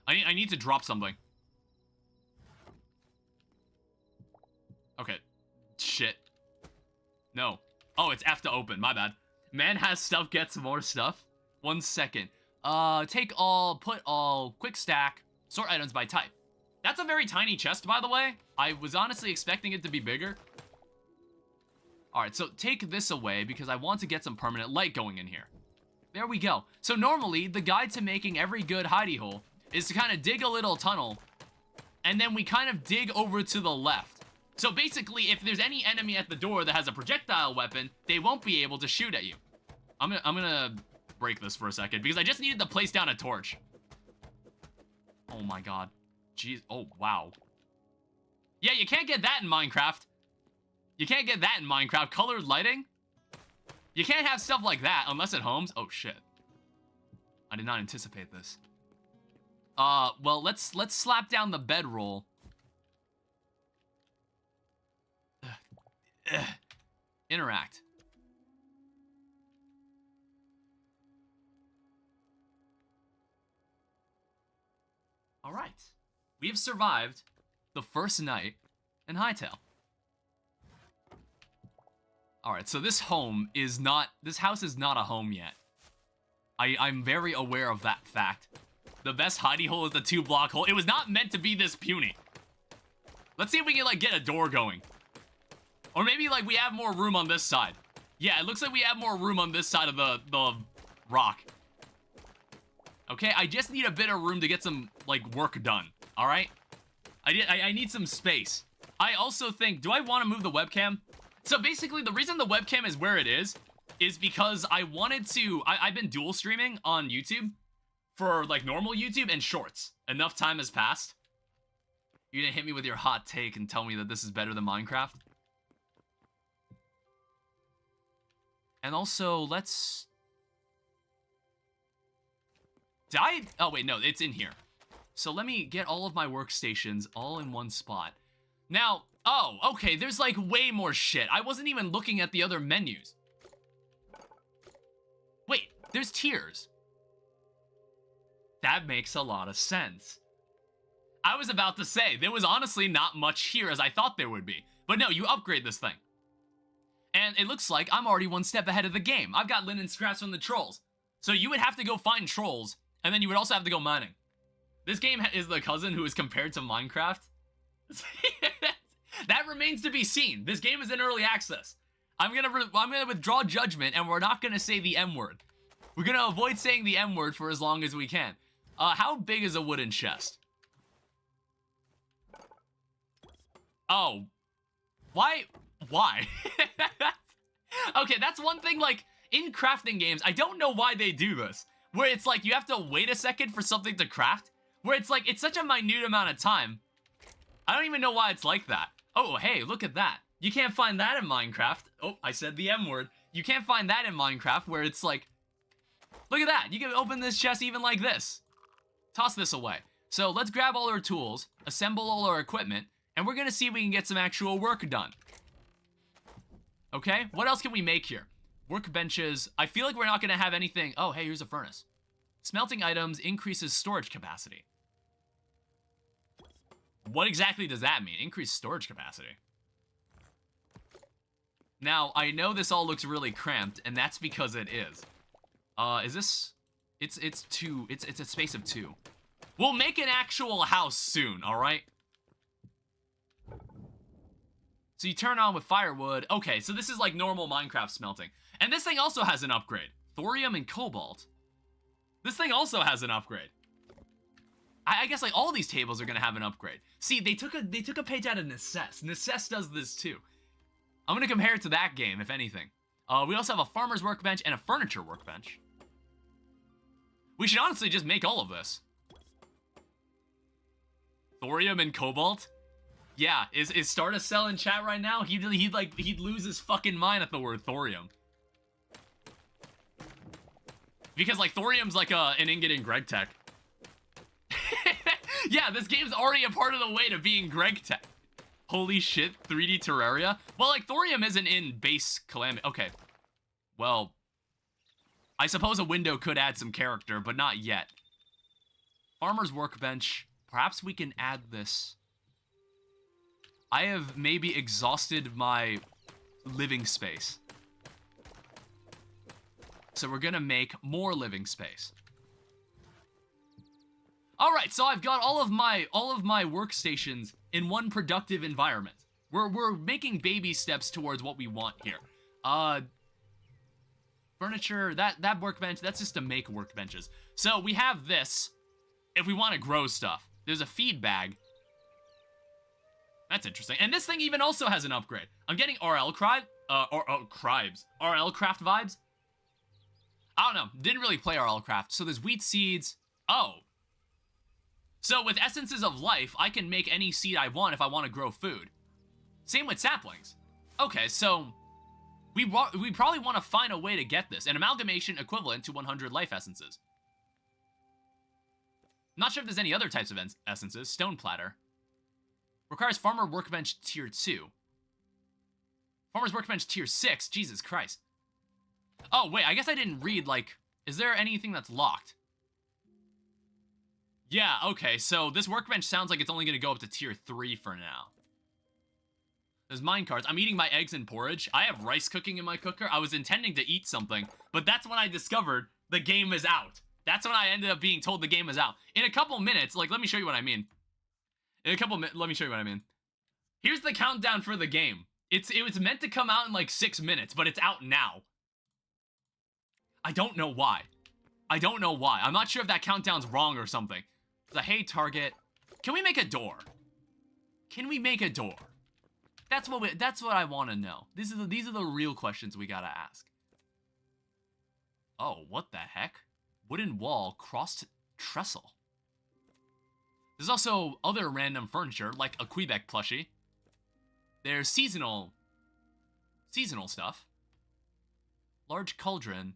I need to drop something. Okay. Shit. No. Oh, it's F to open. My bad. Man has stuff, gets more stuff. 1 second. Take all, put all, quick stack, sort items by type. That's a very tiny chest, by the way. I was honestly expecting it to be bigger. Alright, so take this away because I want to get some permanent light going in here. There we go. So normally, the guide to making every good hidey hole is to kind of dig a little tunnel, and then we kind of dig over to the left. So basically, if there's any enemy at the door that has a projectile weapon, they won't be able to shoot at you. I'm gonna break this for a second, because I just needed to place down a torch. Oh my god. Jeez. Oh, wow. Yeah, you can't get that in Minecraft. You can't get that in Minecraft. Colored lighting? You can't have stuff like that unless at homes. Oh, shit. I did not anticipate this. Well, let's slap down the bedroll. Interact. All right. We have survived the first night in Hytale. All right, so this house is not a home yet. I'm very aware of that fact. The best hidey hole is the 2-block hole. It was not meant to be this puny. Let's see if we can, like, get a door going. Or maybe, like, we have more room on this side. Yeah, it looks like we have more room on this side of the rock. Okay, I just need a bit of room to get some, like, work done. All right? I need some space. I also think, do I want to move the webcam? So basically, the reason the webcam is where it is because I wanted to... I've been dual streaming on YouTube for, like, normal YouTube and shorts. Enough time has passed. You're gonna hit me with your hot take and tell me that this is better than Minecraft? And also, let's... Oh, wait, no, it's in here. So let me get all of my workstations all in one spot. Now, oh, okay, there's like way more shit. I wasn't even looking at the other menus. Wait, there's tiers. That makes a lot of sense. I was about to say, there was honestly not much here as I thought there would be. But no, you upgrade this thing. And it looks like I'm already one step ahead of the game. I've got linen scraps from the trolls. So you would have to go find trolls, and then you would also have to go mining. This game is the cousin who is compared to Minecraft. That remains to be seen. This game is in early access. I'm gonna withdraw judgment, and we're not gonna say the M word. We're gonna avoid saying the M word for as long as we can. How big is a wooden chest? Oh. Why? Okay, that's one thing, like, in crafting games, I don't know why they do this. Where it's like, you have to wait a second for something to craft. Where it's like, it's such a minute amount of time. I don't even know why it's like that. Oh, hey, look at that. You can't find that in Minecraft. Oh, I said the M word. You can't find that in Minecraft where it's like, look at that. You can open this chest even like this. Toss this away. So let's grab all our tools, assemble all our equipment, and we're gonna see if we can get some actual work done. Okay, what else can we make here? Workbenches. I feel like we're not gonna have anything. Oh, hey, here's a furnace. Smelting items increases storage capacity. What exactly does that mean? Increase storage capacity. Now, I know this all looks really cramped, and that's because it is. Is this... It's a space of 2. We'll make an actual house soon, alright? So you turn on with firewood. Okay, so this is like normal Minecraft smelting. And this thing also has an upgrade. Thorium and cobalt. This thing also has an upgrade. I guess like all these tables are gonna have an upgrade. See, they took a page out of Necess. Necess does this too. I'm gonna compare it to that game, if anything. We also have a farmer's workbench and a furniture workbench. We should honestly just make all of this. Thorium and cobalt? Yeah, is Stardust Cell in chat right now? He'd lose his fucking mind at the word thorium. Because like thorium's like an ingot in Greg Tech. Yeah, this game's already a part of the way to being Greg Tech. Holy shit, 3D Terraria? Well, like thorium isn't in base Calamity. Okay. Well, I suppose a window could add some character, but not yet. Farmer's workbench. Perhaps we can add this. I have maybe exhausted my living space. So we're gonna make more living space. Alright, so I've got all of my workstations in one productive environment. We're making baby steps towards what we want here. Furniture, that workbench, that's just to make workbenches. So we have this if we want to grow stuff. There's a feed bag. That's interesting. And this thing even also has an upgrade. I'm getting RL Craft vibes. I don't know. Didn't really play RL Craft. So there's wheat seeds. Oh. So with Essences of Life, I can make any seed I want if I want to grow food. Same with saplings. Okay, so we probably want to find a way to get this. An amalgamation equivalent to 100 life essences. Not sure if there's any other types of essences. Stone platter. Requires farmer workbench tier 2. Farmer's workbench tier 6. Jesus Christ. Oh, wait, I guess I didn't read, like, is there anything that's locked? Yeah, okay, so this workbench sounds like it's only going to go up to tier 3 for now. There's minecarts. I'm eating my eggs and porridge. I have rice cooking in my cooker. I was intending to eat something, but that's when I discovered the game is out. That's when I ended up being told the game is out. In a couple minutes, like, let me show you what I mean. Let me show you what I mean. Here's the countdown for the game. It was meant to come out in like 6 minutes, but it's out now. I don't know why. I don't know why. I'm not sure if that countdown's wrong or something. The hey target. Can we make a door? Can we make a door? That's what I want to know. These are the real questions we gotta ask. Oh, what the heck? Wooden wall crossed trestle. There's also other random furniture, like a Quebec plushie. There's seasonal stuff. Large cauldron.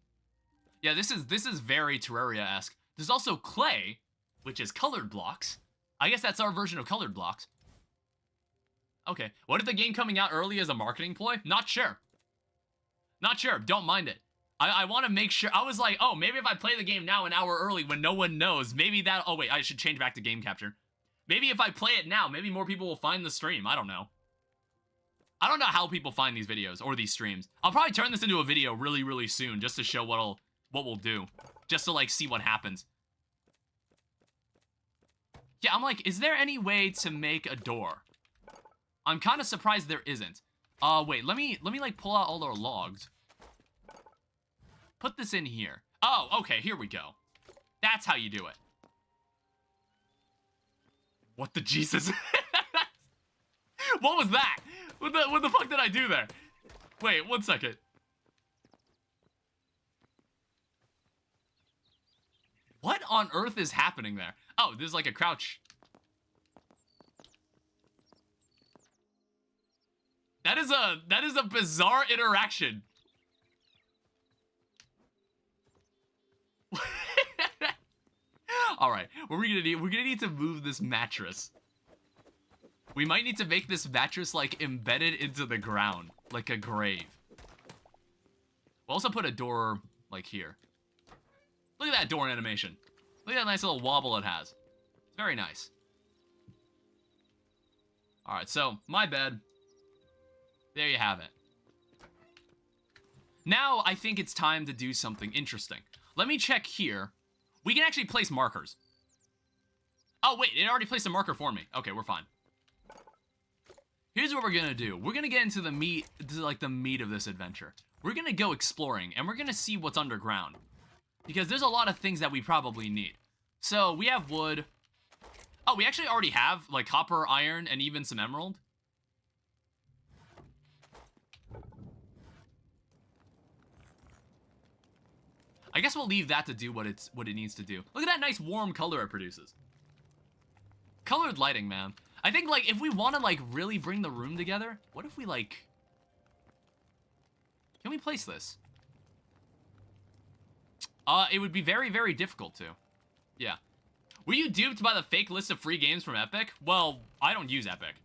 Yeah, this is very Terraria-esque. There's also clay, which is colored blocks. I guess that's our version of colored blocks. Okay, what if the game coming out early is a marketing ploy? Not sure. Not sure, don't mind it. I want to make sure. I was like, oh, maybe if I play the game now an hour early when no one knows, maybe that. Oh, wait, I should change back to game capture. Maybe if I play it now, maybe more people will find the stream. I don't know. I don't know how people find these videos or these streams. I'll probably turn this into a video really, really soon just to show what we'll do. Just to, like, see what happens. Yeah, I'm like, is there any way to make a door? I'm kind of surprised there isn't. Wait, let me, like, pull out all our logs. Put this in here. Oh, okay, here we go. That's how you do it. What the Jesus? What was that? What the fuck did I do there? Wait, 1 second. What on earth is happening there? Oh, there's like a crouch. That is a bizarre interaction. All right, what we're gonna need to move this mattress. We might need to make this mattress like embedded into the ground, like a grave. We'll also put a door like here. Look at that door animation. Look at that nice little wobble it has. It's very nice. All right, so my bed. There you have it. Now I think it's time to do something interesting. Let me check here. We can actually place markers. Oh, wait, it already placed a marker for me. Okay, we're fine. Here's what we're gonna do. We're gonna get into the meat of this adventure. We're gonna go exploring, and we're gonna see what's underground. Because there's a lot of things that we probably need. So, we have wood. Oh, we actually already have, like, copper, iron, and even some emerald. I guess we'll leave that to do what it needs to do. Look at that nice warm color it produces. Colored lighting, man. I think, like, if we want to, like, really bring the room together, what if we, like... Can we place this? It would be very, very difficult to. Yeah. Were you duped by the fake list of free games from Epic? Well, I don't use Epic.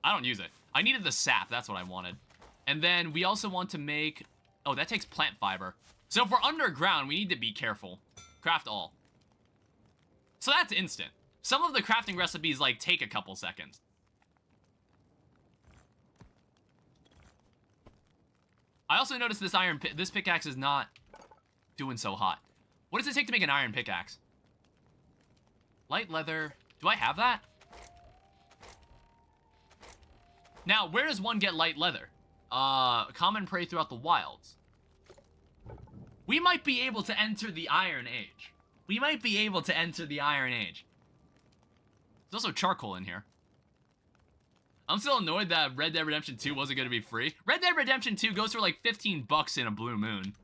I don't use it. I needed the sap, that's what I wanted. And then we also want to make... Oh, that takes plant fiber. So if we're underground, we need to be careful. Craft all. So that's instant. Some of the crafting recipes, like, take a couple seconds. I also noticed this pickaxe is not doing so hot. What does it take to make an iron pickaxe? Light leather. Do I have that? Now, where does one get light leather? Common prey throughout the wilds. We might be able to enter the Iron Age. We might be able to enter the Iron Age. There's also charcoal in here. I'm still annoyed that Red Dead Redemption 2 wasn't going to be free. Red Dead Redemption 2 goes for like 15 bucks in a blue moon.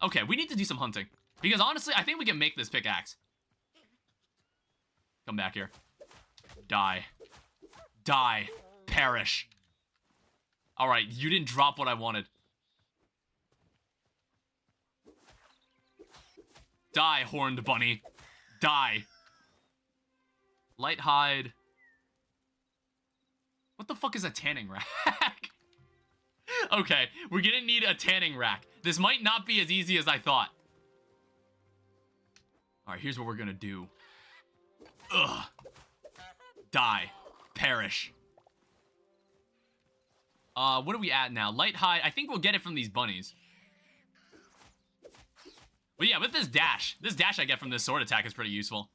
Okay, we need to do some hunting. Because honestly, I think we can make this pickaxe. Come back here. Die. Die. Perish. Alright, you didn't drop what I wanted. Die, horned bunny. Die. Light hide. What the fuck is a tanning rack? Okay, we're gonna need a tanning rack. This might not be as easy as I thought. Alright, here's what we're gonna do. Ugh. Die. Perish. What are we at now? Light hide. I think we'll get it from these bunnies. But yeah, with this dash I get from this sword attack is pretty useful.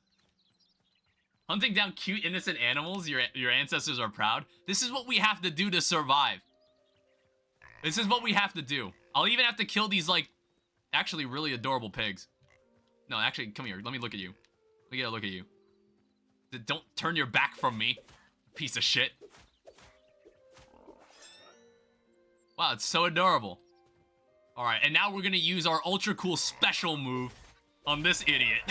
Hunting down cute, innocent animals, your ancestors are proud. This is what we have to do to survive. This is what we have to do. I'll even have to kill these, like, actually really adorable pigs. No, actually, come here. Let me look at you. Let me get a look at you. Don't turn your back from me, piece of shit. Wow, it's so adorable. Alright, and now we're gonna use our ultra cool special move on this idiot.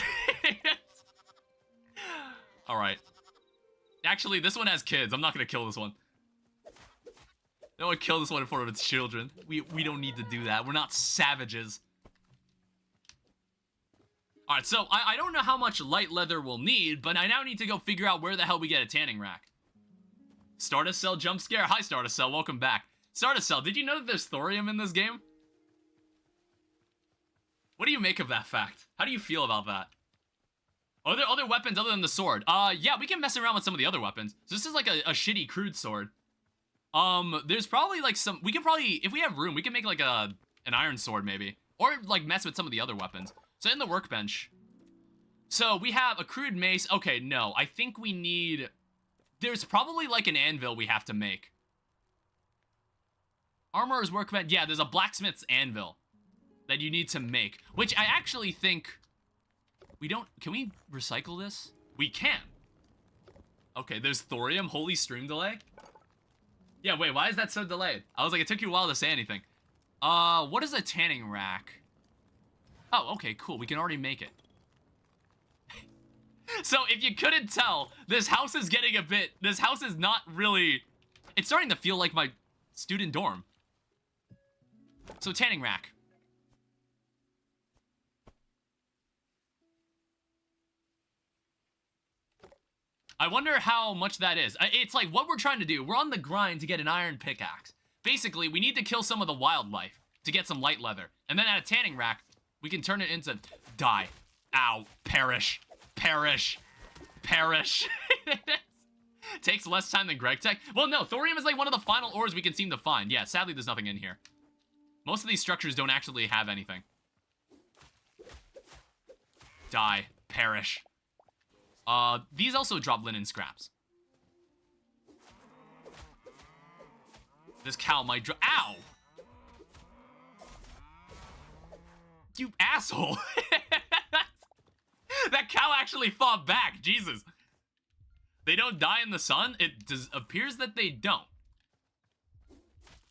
Alright. Actually, this one has kids. I'm not gonna kill this one. No one kill this one in front of its children. We don't need to do that. We're not savages. Alright, so I don't know how much light leather we'll need, but I now need to go figure out where the hell we get a tanning rack. Stardust Cell jump scare? Hi, Stardust Cell. Welcome back. Stardust Cell, did you know that there's thorium in this game? What do you make of that fact? How do you feel about that? Are there other weapons other than the sword? Yeah, we can mess around with some of the other weapons. So this is like a shitty crude sword. There's probably like some, we can probably, if we have room, we can make like an iron sword maybe. Or like mess with some of the other weapons. So in the workbench. So we have a crude mace. Okay, no, I think we need, there's probably like an anvil we have to make. Armorer's workbench, yeah, there's a blacksmith's anvil that you need to make. Which I actually think, we don't, can we recycle this? We can. Okay, there's thorium, holy stream delay. Yeah, wait, why is that so delayed? I was like, it took you a while to say anything. What is a tanning rack? Oh, okay, cool, we can already make it. So, if you couldn't tell, this house is getting a bit, this house is not really, it's starting to feel like my student dorm. So, tanning rack. I wonder how much that is. It's like what we're trying to do. We're on the grind to get an iron pickaxe. Basically, we need to kill some of the wildlife to get some light leather. And then at a tanning rack, we can turn it into die. Ow. Perish. Perish. Perish. Takes less time than Greg Tech. Well, no, thorium is like one of the final ores we can seem to find. Yeah, sadly, there's nothing in here. Most of these structures don't actually have anything. Die. Perish. These also drop linen scraps. This cow might drop. Ow! You asshole! That cow actually fought back. Jesus. They don't die in the sun? It appears that they don't.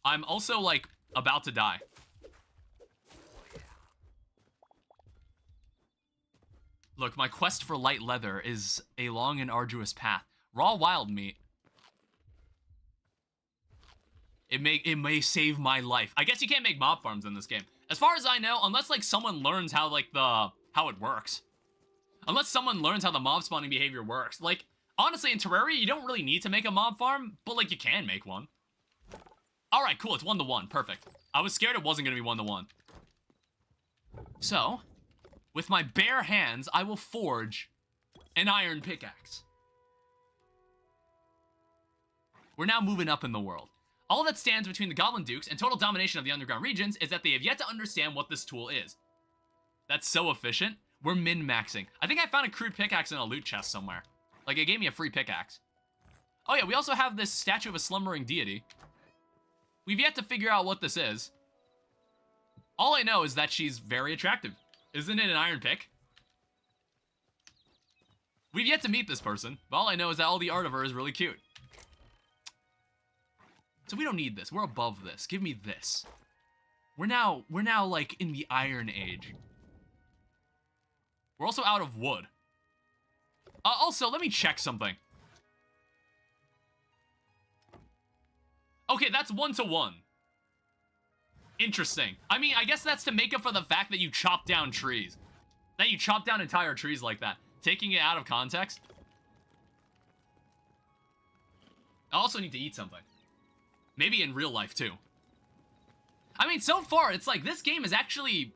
I'm also, like, about to die. Look, my quest for light leather is a long and arduous path. Raw wild meat. It may save my life. I guess you can't make mob farms in this game. As far as I know, unless like someone learns how like how it works. Unless someone learns how the mob spawning behavior works. Like, honestly, in Terraria, you don't really need to make a mob farm, but like you can make one. Alright, cool, it's 1-to-1, perfect. I was scared it wasn't gonna be 1-to-1. So, with my bare hands, I will forge an iron pickaxe. We're now moving up in the world. All that stands between the Goblin Dukes and total domination of the underground regions is that they have yet to understand what this tool is. That's so efficient. We're min-maxing. I think I found a crude pickaxe in a loot chest somewhere. Like, it gave me a free pickaxe. Oh yeah, we also have this statue of a slumbering deity. We've yet to figure out what this is. All I know is that she's very attractive. Isn't it an iron pick? We've yet to meet this person, but all I know is that all the art of her is really cute. So we don't need this. We're above this. Give me this. We're now like in the Iron Age. We're also out of wood. Also, let me check something. Okay, that's 1-to-1. Interesting. I mean, I guess that's to make up for the fact that you chop down trees. That you chop down entire trees like that. Taking it out of context. I also need to eat something. Maybe in real life, too. I mean, so far, it's like, this game is actually...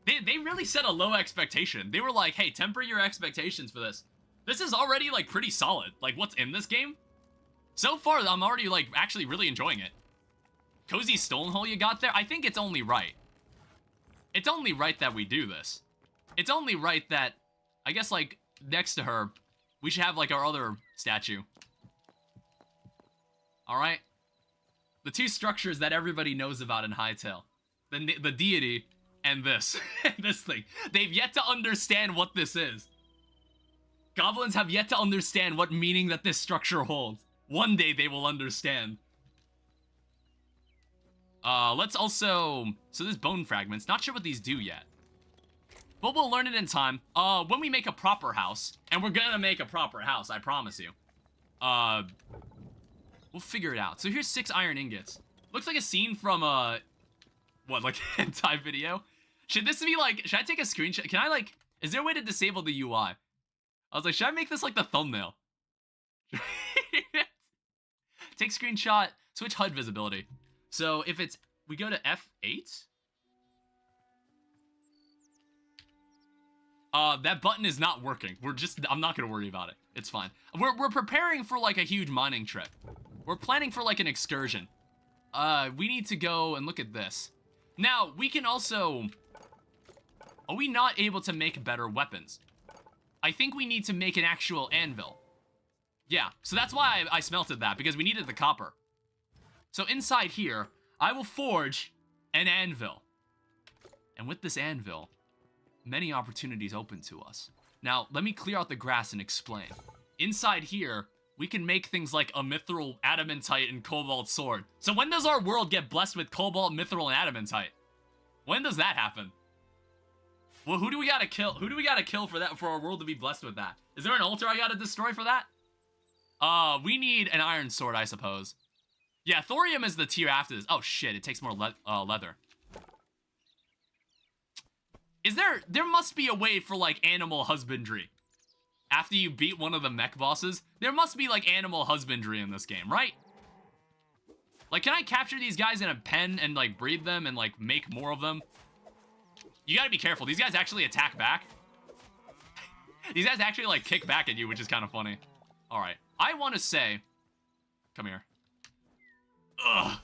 They really set a low expectation. They were like, hey, temper your expectations for this. This is already, like, pretty solid. Like, what's in this game? So far, I'm already, like, actually really enjoying it. Cozy stone hole you got there? I think it's only right. It's only right that we do this. It's only right that, I guess, like, next to her, we should have, like, our other statue. Alright? The two structures that everybody knows about in Hytale. The deity and this. This thing. They've yet to understand what this is. Goblins have yet to understand what meaning that this structure holds. One day they will understand. Let's also... So there's bone fragments. Not sure what these do yet. but we'll learn it in time. When we make a proper house, and we're gonna make a proper house, I promise you. We'll figure it out. So here's 6 iron ingots. Looks like a scene from, what, like, a hentai video? Should this be, like, should I take a screenshot? Can I, like, is there a way to disable the UI? I was like, should I make this, like, the thumbnail? Take screenshot, switch HUD visibility. So if it's, we go to F8? That button is not working. I'm not gonna worry about it. It's fine. We're preparing for, like, a huge mining trip. We're planning for, like, an excursion. We need to go and look at this. Now, we can also... Are we not able to make better weapons? I think we need to make an actual anvil. Yeah, so that's why I smelted that, because we needed the copper. So inside here, I will forge an anvil. And with this anvil, many opportunities open to us. Now, let me clear out the grass and explain. Inside here, we can make things like a mithril, adamantite, and cobalt sword. So when does our world get blessed with cobalt, mithril, and adamantite? When does that happen? Well, who do we gotta kill? Who do we gotta kill for that, for our world to be blessed with that? Is there an altar I gotta destroy for that? We need an iron sword, I suppose. Yeah, thorium is the tier after this. Oh shit, it takes more leather. Is there must be a way for, like, animal husbandry. After you beat one of the mech bosses, there must be, like, animal husbandry in this game, right? Like, can I capture these guys in a pen and, like, breed them and, like, make more of them? You gotta be careful. These guys actually attack back. These guys actually, like, kick back at you, which is kind of funny. Alright. I want to say... Come here. Ugh.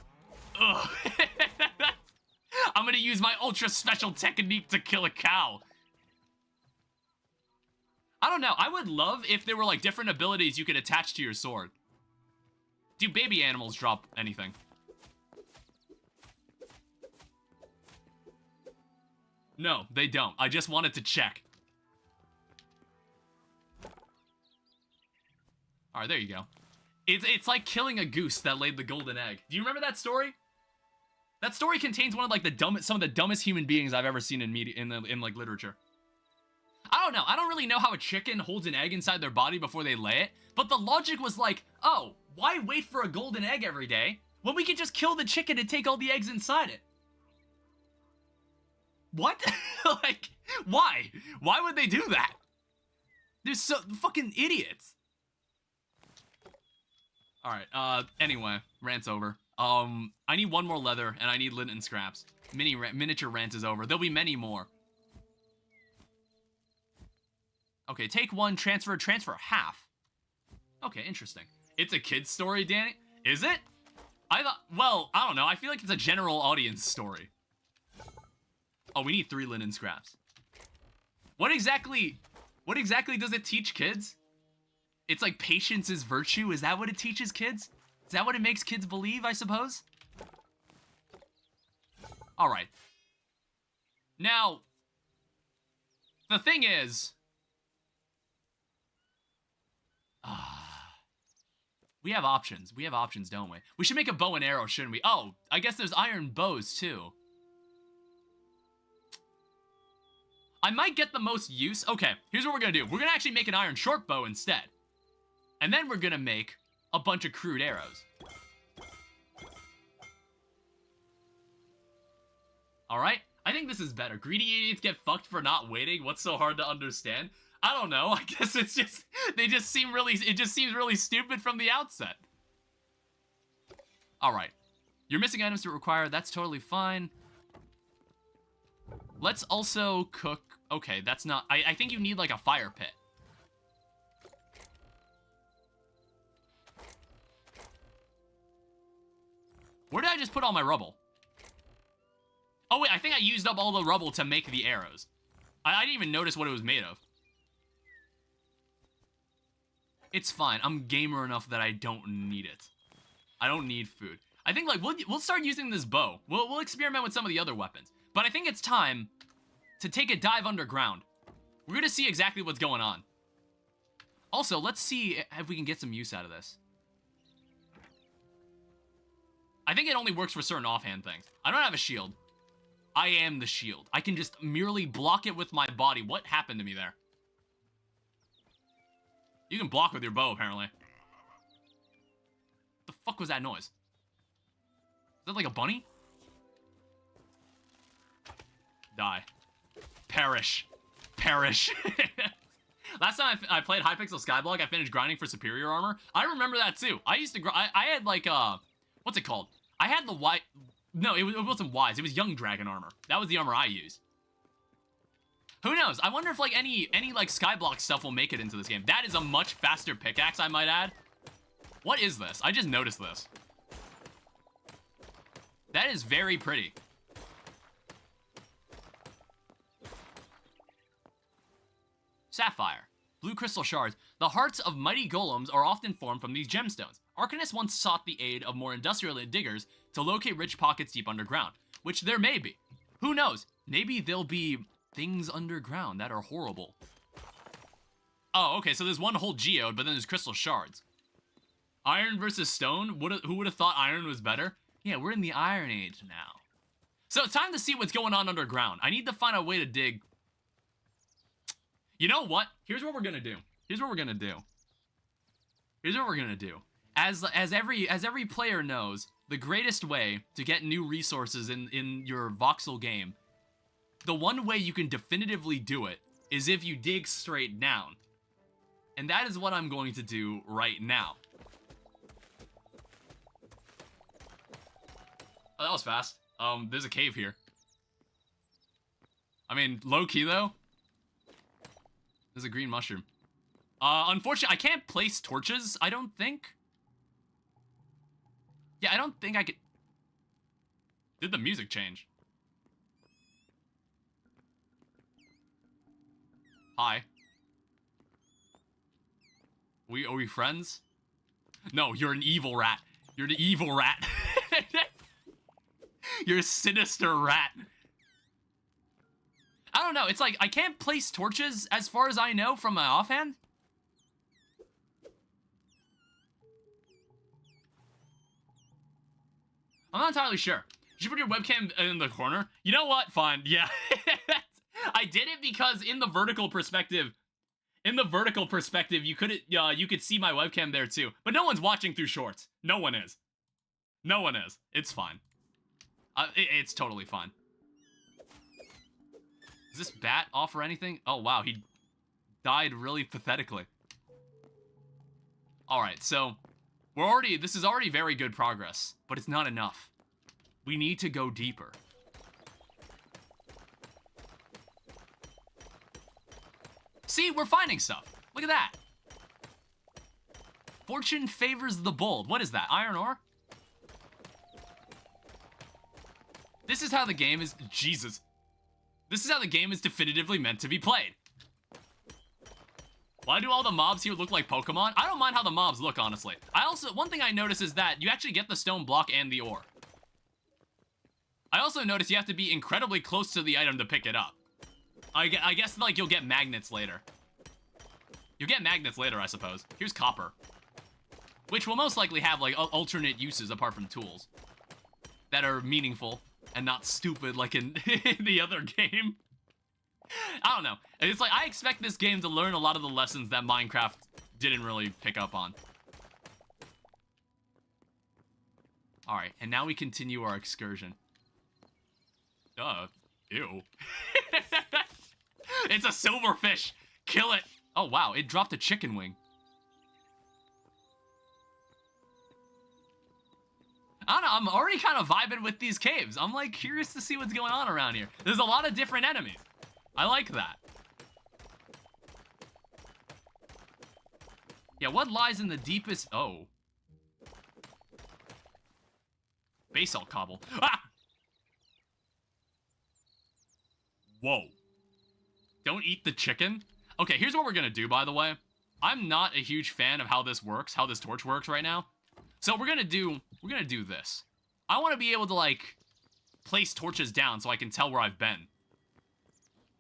Ugh. I'm gonna use my ultra special technique to kill a cow. I don't know. I would love if there were, like, different abilities you could attach to your sword. Do baby animals drop anything? No, they don't. I just wanted to check. Alright, there you go. It's like killing a goose that laid the golden egg. Do you remember that story? That story contains one of, like, some of the dumbest human beings I've ever seen in media, in like, literature. I don't know. I don't really know how a chicken holds an egg inside their body before they lay it, but the logic was like, oh, why wait for a golden egg every day when we could just kill the chicken and take all the eggs inside it? What? Like, why? Why would they do that? They're so fucking idiots. Alright, anyway, rant's over. I need one more leather, and I need lint and scraps. Miniature rant is over. There'll be many more. Okay, take one, transfer half. Okay, interesting. It's a kid's story, Danny? Is it? I thought, well, I don't know. I feel like it's a general audience story. Oh, we need 3 linen scraps. What exactly does it teach kids? It's like patience is virtue? Is that what it teaches kids? Is that what it makes kids believe, I suppose? Alright. Now, the thing is... we have options. We have options, don't we? We should make a bow and arrow, shouldn't we? Oh, I guess there's iron bows, too. I might get the most use. Okay, here's what we're gonna do. We're gonna actually make an iron short bow instead. And then we're gonna make a bunch of crude arrows. Alright? I think this is better. Greedy idiots get fucked for not waiting. What's so hard to understand? I don't know. I guess it's just... it just seems really stupid from the outset. Alright. You're missing items to require. That's totally fine. Let's also cook... Okay, that's not... I think you need, like, a fire pit. Where did I just put all my rubble? Oh, wait, I think I used up all the rubble to make the arrows. I didn't even notice what it was made of. It's fine. I'm gamer enough that I don't need it. I don't need food. I think, like, we'll start using this bow. We'll experiment with some of the other weapons. But I think it's time to take a dive underground. We're gonna see exactly what's going on. Also, let's see if we can get some use out of this. I think it only works for certain offhand things. I don't have a shield. I am the shield. I can just merely block it with my body. What happened to me there? You can block with your bow, apparently. The fuck was that noise? Is that like a bunny? Die. Perish. Perish. Last time I played Hypixel Skyblock, I finished grinding for superior armor. I remember that too. I used to I had like what's it called? I had the white. No, it wasn't wise. It was young dragon armor. That was the armor I used. Who knows? I wonder if like any like Skyblock stuff will make it into this game. That is a much faster pickaxe, I might add. What is this? I just noticed this. That is very pretty. Sapphire. Blue crystal shards. The hearts of mighty golems are often formed from these gemstones. Arcanists once sought the aid of more industrial diggers to locate rich pockets deep underground, which there may be. Who knows? Maybe there'll be things underground that are horrible. Oh, okay, so there's one whole geode, but then there's crystal shards. Iron versus stone? Who would have thought iron was better? Yeah, we're in the Iron Age now. So it's time to see what's going on underground. I need to find a way to dig. You know what? Here's what we're gonna do. Here's what we're gonna do. Here's what we're gonna do. As every player knows, the greatest way to get new resources in your voxel game, the one way you can definitively do it is if you dig straight down. And that is what I'm going to do right now. Oh, that was fast. There's a cave here. I mean, low-key, though. There's a green mushroom. Unfortunately, I can't place torches, I don't think. Yeah, I don't think I could... Did the music change? Hi. Are we friends? No, you're an evil rat. You're an evil rat. You're a sinister rat. I don't know, it's like, I can't place torches as far as I know from my offhand. I'm not entirely sure. You should put your webcam in the corner. You know what? Fine, yeah. I did it because in the vertical perspective, you could see my webcam there too. But no one's watching through shorts. No one is. No one is. It's fine. It's totally fine. Does this bat offer anything? Oh, wow, he died really pathetically. Alright, so this is already very good progress, but it's not enough. We need to go deeper. See, we're finding stuff. Look at that. Fortune favors the bold. What is that? Iron ore? This is how the game is... Jesus. This is how the game is definitively meant to be played. Why do all the mobs here look like Pokemon? I don't mind how the mobs look, honestly. One thing I notice is that you actually get the stone block and the ore. I also notice you have to be incredibly close to the item to pick it up. I guess, like, you'll get magnets later. You'll get magnets later, I suppose. Here's copper. Which will most likely have, like, alternate uses apart from tools. That are meaningful and not stupid like in the other game. I don't know. It's like, I expect this game to learn a lot of the lessons that Minecraft didn't really pick up on. Alright, and now we continue our excursion. Ew. It's a silverfish! Kill it! Oh wow, it dropped a chicken wing. I don't know, I'm already kind of vibing with these caves. I'm like curious to see what's going on around here. There's a lot of different enemies. I like that. Yeah, what lies in the deepest... Oh. Basalt cobble. Ah! Whoa. Don't eat the chicken? Okay, here's what we're gonna do, by the way. I'm not a huge fan of how this works, how this torch works right now. So we're gonna do this. I want to be able to, like, place torches down so I can tell where I've been.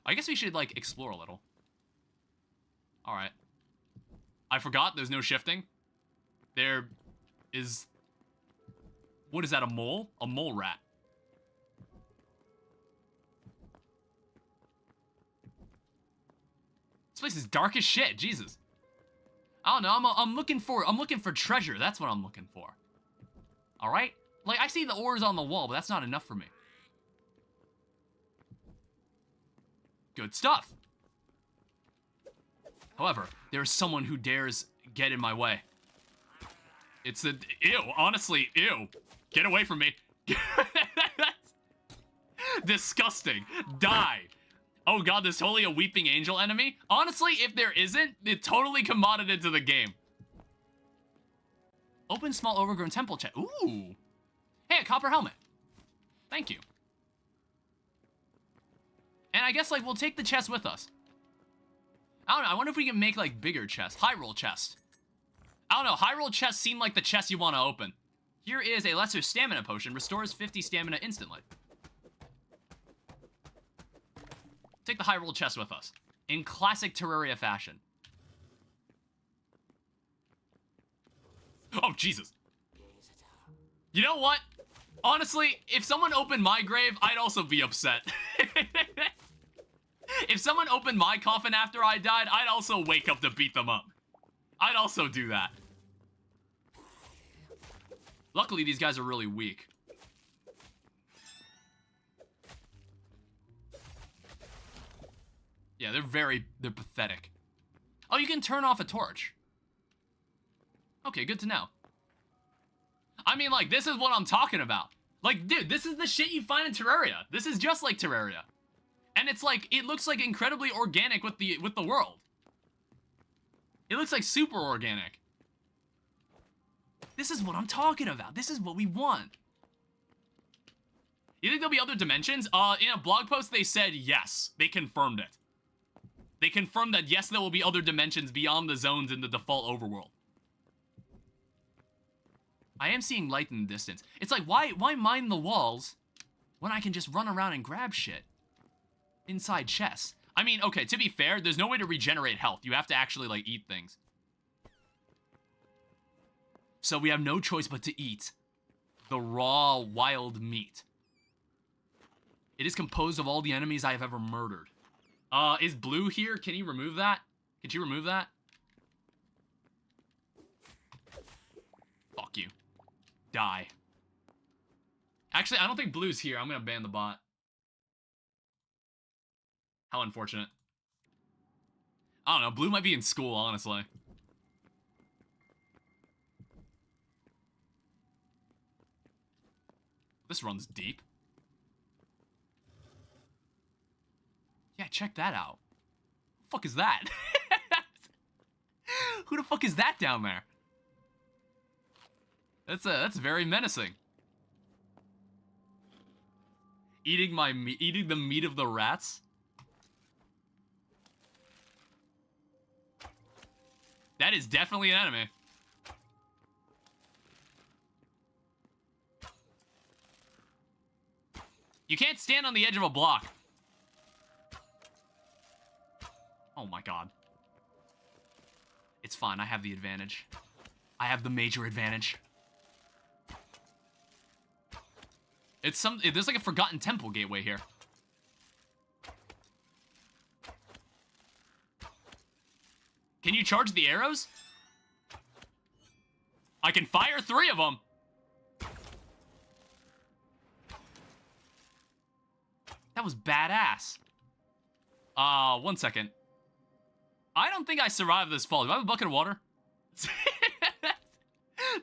I guess we should, like, explore a little. Alright. I forgot there's no shifting. There is... What is that, a mole? A mole rat. This place is dark as shit. Jesus. I don't know. I'm looking for treasure. That's what I'm looking for. All right. Like I see the ores on the wall, but that's not enough for me. Good stuff. However, there is someone who dares get in my way. It's a ew. Honestly, ew. Get away from me. Disgusting. Die. Oh god, there's totally a weeping angel enemy? Honestly, if there isn't, it totally commoded into the game. Open small overgrown temple chest. Ooh. Hey, a copper helmet. Thank you. And I guess, like, we'll take the chest with us. I don't know, I wonder if we can make, like, bigger chests. High roll chest. I don't know, high roll chests seem like the chest you want to open. Here is a lesser stamina potion. Restores 50 stamina instantly. Take the high roll chest with us. In classic Terraria fashion. Oh, Jesus. You know what? Honestly, if someone opened my grave, I'd also be upset. If someone opened my coffin after I died, I'd also wake up to beat them up. I'd also do that. Luckily, these guys are really weak. Yeah, they're pathetic. Oh, you can turn off a torch. Okay, good to know. I mean, like, this is what I'm talking about. Like, dude, this is the shit you find in Terraria. This is just like Terraria. And it's like, it looks like incredibly organic with the world. It looks like super organic. This is what I'm talking about. This is what we want. You think there'll be other dimensions? In a blog post, they said yes. They confirmed it. They confirmed that yes, there will be other dimensions beyond the zones in the default overworld. I am seeing light in the distance. It's like, why mine the walls when I can just run around and grab shit inside chests? I mean, okay, to be fair, there's no way to regenerate health. You have to actually, like, eat things. So we have no choice but to eat the raw, wild meat. It is composed of all the enemies I have ever murdered. Is Blue here? Can you remove that? Can you remove that? Fuck you. Die. Actually, I don't think Blue's here. I'm gonna ban the bot. How unfortunate. I don't know. Blue might be in school, honestly. This runs deep. Yeah, check that out. Who the fuck is that? Who the fuck is that down there? That's very menacing. Eating the meat of the rats? That is definitely an enemy. You can't stand on the edge of a block. Oh my god. It's fine, I have the advantage. I have the major advantage. There's like a forgotten temple gateway here. Can you charge the arrows? I can fire 3 of them. That was badass. 1 second. I don't think I survived this fall. Do I have a bucket of water? Do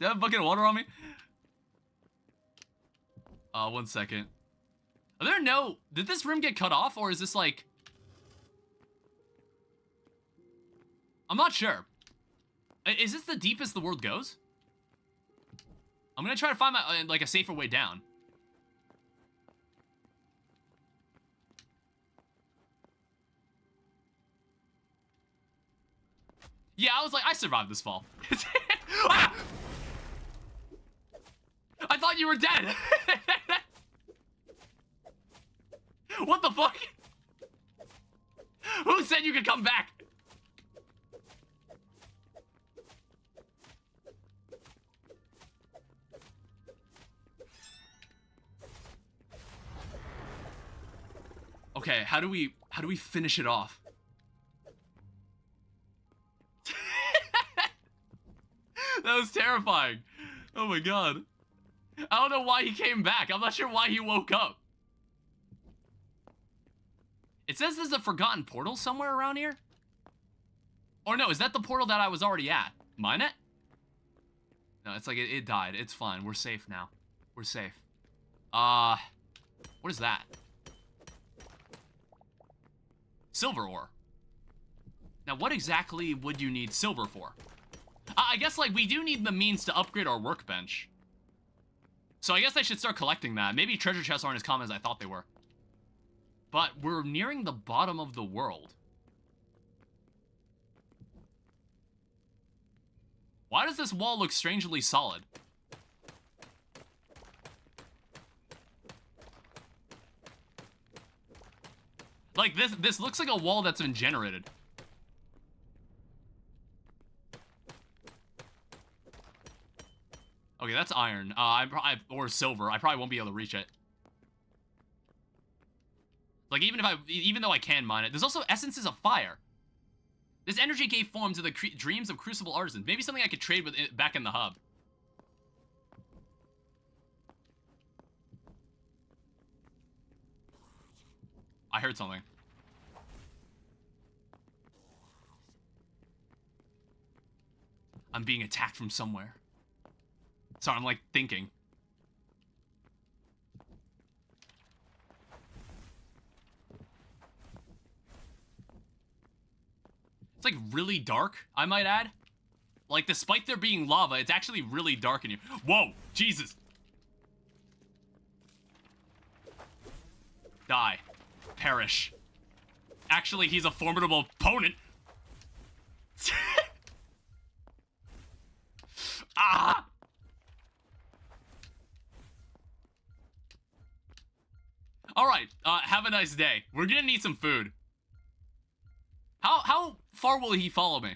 I have a bucket of water on me? 1 second. Are there no... Did this room get cut off, or is this like... I'm not sure. Is this the deepest the world goes? I'm gonna try to find my, like, a safer way down. Yeah, I was like, I survived this fall. Ah! I thought you were dead. What the fuck? Who said you could come back? Okay, how do we finish it off? That was terrifying. Oh my god. I don't know why he came back. I'm not sure why he woke up. It says there's a forgotten portal somewhere around here. Or no, is that the portal that I was already at? Mine it? No, it's like it died. It's fine. We're safe now. We're safe. What is that? Silver ore. Now, what exactly would you need silver for? I guess, like, we do need the means to upgrade our workbench. So I guess I should start collecting that. Maybe treasure chests aren't as common as I thought they were. But we're nearing the bottom of the world. Why does this wall look strangely solid? Like, this looks like a wall that's been generated. Okay, that's iron. Or silver. I probably won't be able to reach it. Like, even though I can mine it. There's also essences of fire. This energy gave form to the dreams of crucible artisans. Maybe something I could trade with back in the hub. I heard something. I'm being attacked from somewhere. Sorry, I'm like thinking. It's like really dark, I might add. Like, despite there being lava, it's actually really dark in here. Whoa, Jesus. Die. Perish. Actually, he's a formidable opponent. Ah! Alright, have a nice day. We're gonna need some food. How far will he follow me?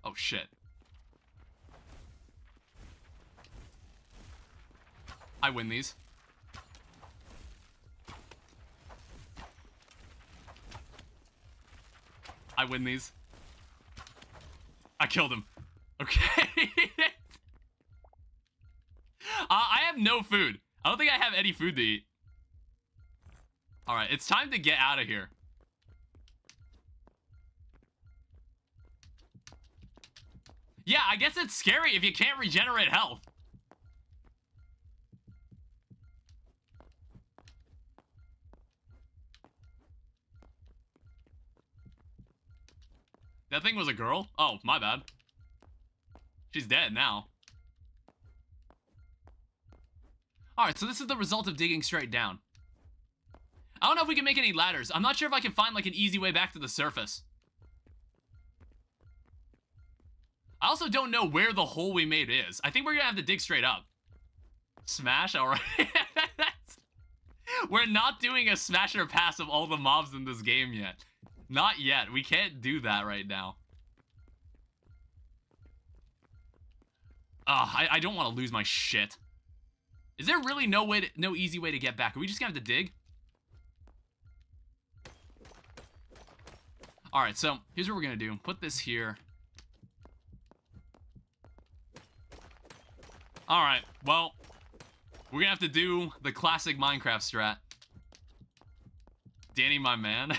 Oh, shit. I win these. I win these. I killed him. Okay. I have no food. I don't think I have any food to eat. Alright, it's time to get out of here. Yeah, I guess it's scary if you can't regenerate health. That thing was a girl? Oh, my bad. She's dead now. Alright, so this is the result of digging straight down. I don't know if we can make any ladders. I'm not sure if I can find, like, an easy way back to the surface. I also don't know where the hole we made is. I think we're gonna have to dig straight up. Smash? Alright. We're not doing a smash or pass of all the mobs in this game yet. Not yet. We can't do that right now. I don't want to lose my shit. Is there really no easy way to get back? Are we just gonna have to dig? Alright, so here's what we're gonna do. Put this here. Alright, well, we're gonna have to do the classic Minecraft strat. Danny, my man.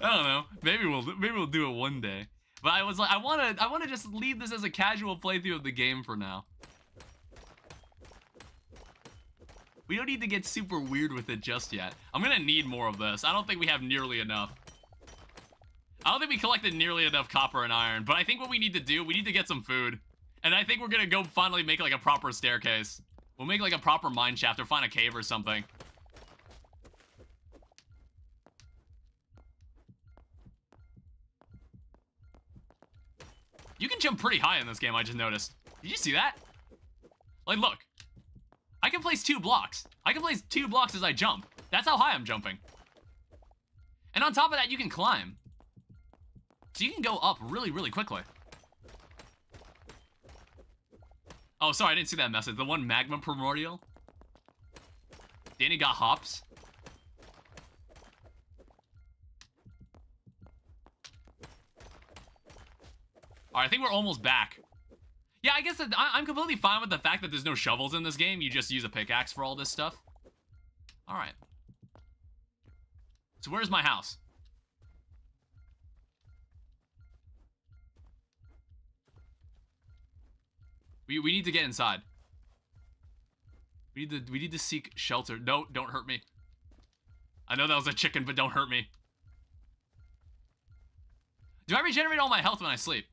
I don't know. Maybe we'll do it one day. But I was like, I wanna just leave this as a casual playthrough of the game for now. We don't need to get super weird with it just yet. I'm gonna need more of this. I don't think we have nearly enough. I don't think we collected nearly enough copper and iron, but I think what we need to do, we need to get some food. And I think we're gonna go finally make like a proper staircase. We'll make like a proper mine shaft or find a cave or something. You can jump pretty high in this game, I just noticed. Did you see that? Like, look. I can place 2 blocks. I can place 2 blocks as I jump. That's how high I'm jumping. And on top of that, you can climb. So you can go up really, really quickly. Oh, sorry, I didn't see that message. The one magma primordial. Danny got hops. All right, I think we're almost back. Yeah, I guess that I'm completely fine with the fact that there's no shovels in this game. You just use a pickaxe for all this stuff. All right. So where's my house? We need to get inside. We need to seek shelter. No, don't hurt me. I know that was a chicken, but don't hurt me. Do I regenerate all my health when I sleep?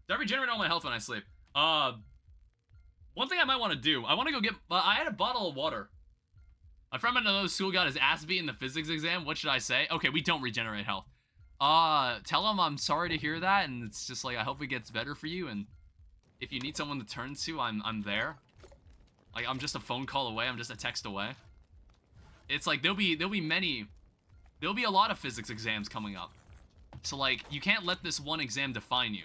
Do I regenerate all my health when I sleep? One thing I might want to do, I want to go get, I had a bottle of water. My friend at another school got his ass beat in the physics exam. What should I say? Okay, we don't regenerate health. Tell him I'm sorry to hear that, and it's just like, I hope it gets better for you, and if you need someone to turn to, I'm there. Like, I'm just a phone call away, I'm just a text away. It's like, there'll be a lot of physics exams coming up. So, like, you can't let this one exam define you.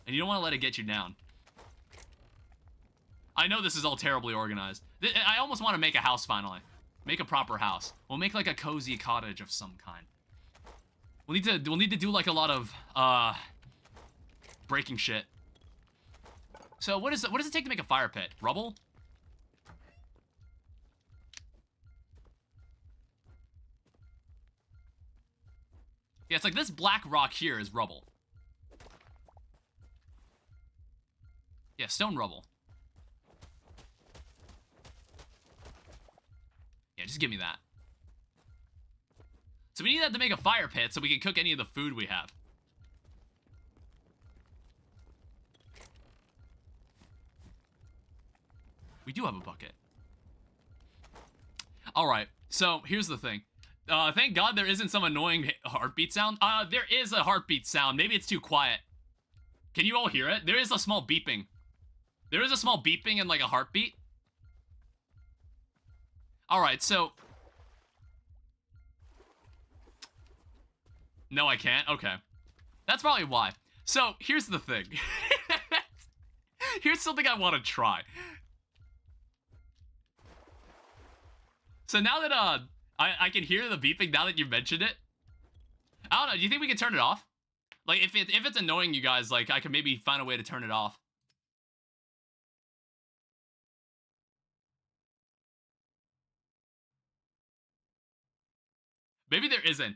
And you don't want to let it get you down. I know this is all terribly organized. I almost want to make a house, finally. Make a proper house. We'll make, like, a cozy cottage of some kind. We'll need to do, like, a lot of, breaking shit. So, what does it take to make a fire pit? Rubble? Yeah, it's like this black rock here is rubble. Yeah, stone rubble. Yeah, just give me that. So we need that to make a fire pit so we can cook any of the food we have. We do have a bucket. Alright, so here's the thing. Thank God there isn't some annoying heartbeat sound. There is a heartbeat sound. Maybe it's too quiet. Can you all hear it? There is a small beeping. There is a small beeping and like a heartbeat. Alright, so... No, I can't? Okay. That's probably why. So, here's the thing. Here's something I want to try. So now that, I can hear the beeping now that you mentioned it. I don't know, do you think we can turn it off? Like, if it's annoying you guys, like, I could maybe find a way to turn it off. Maybe there isn't.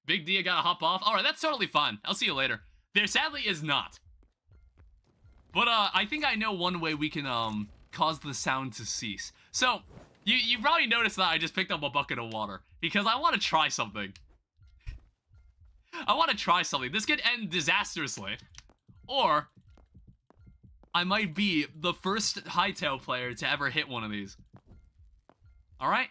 Big D, I gotta hop off. Alright, that's totally fine. I'll see you later. There sadly is not. But, I think I know one way we can, cause the sound to cease. So, you probably noticed that I just picked up a bucket of water. Because I want to try something. I want to try something. This could end disastrously. Or, I might be the first Hytale player to ever hit one of these. Alright?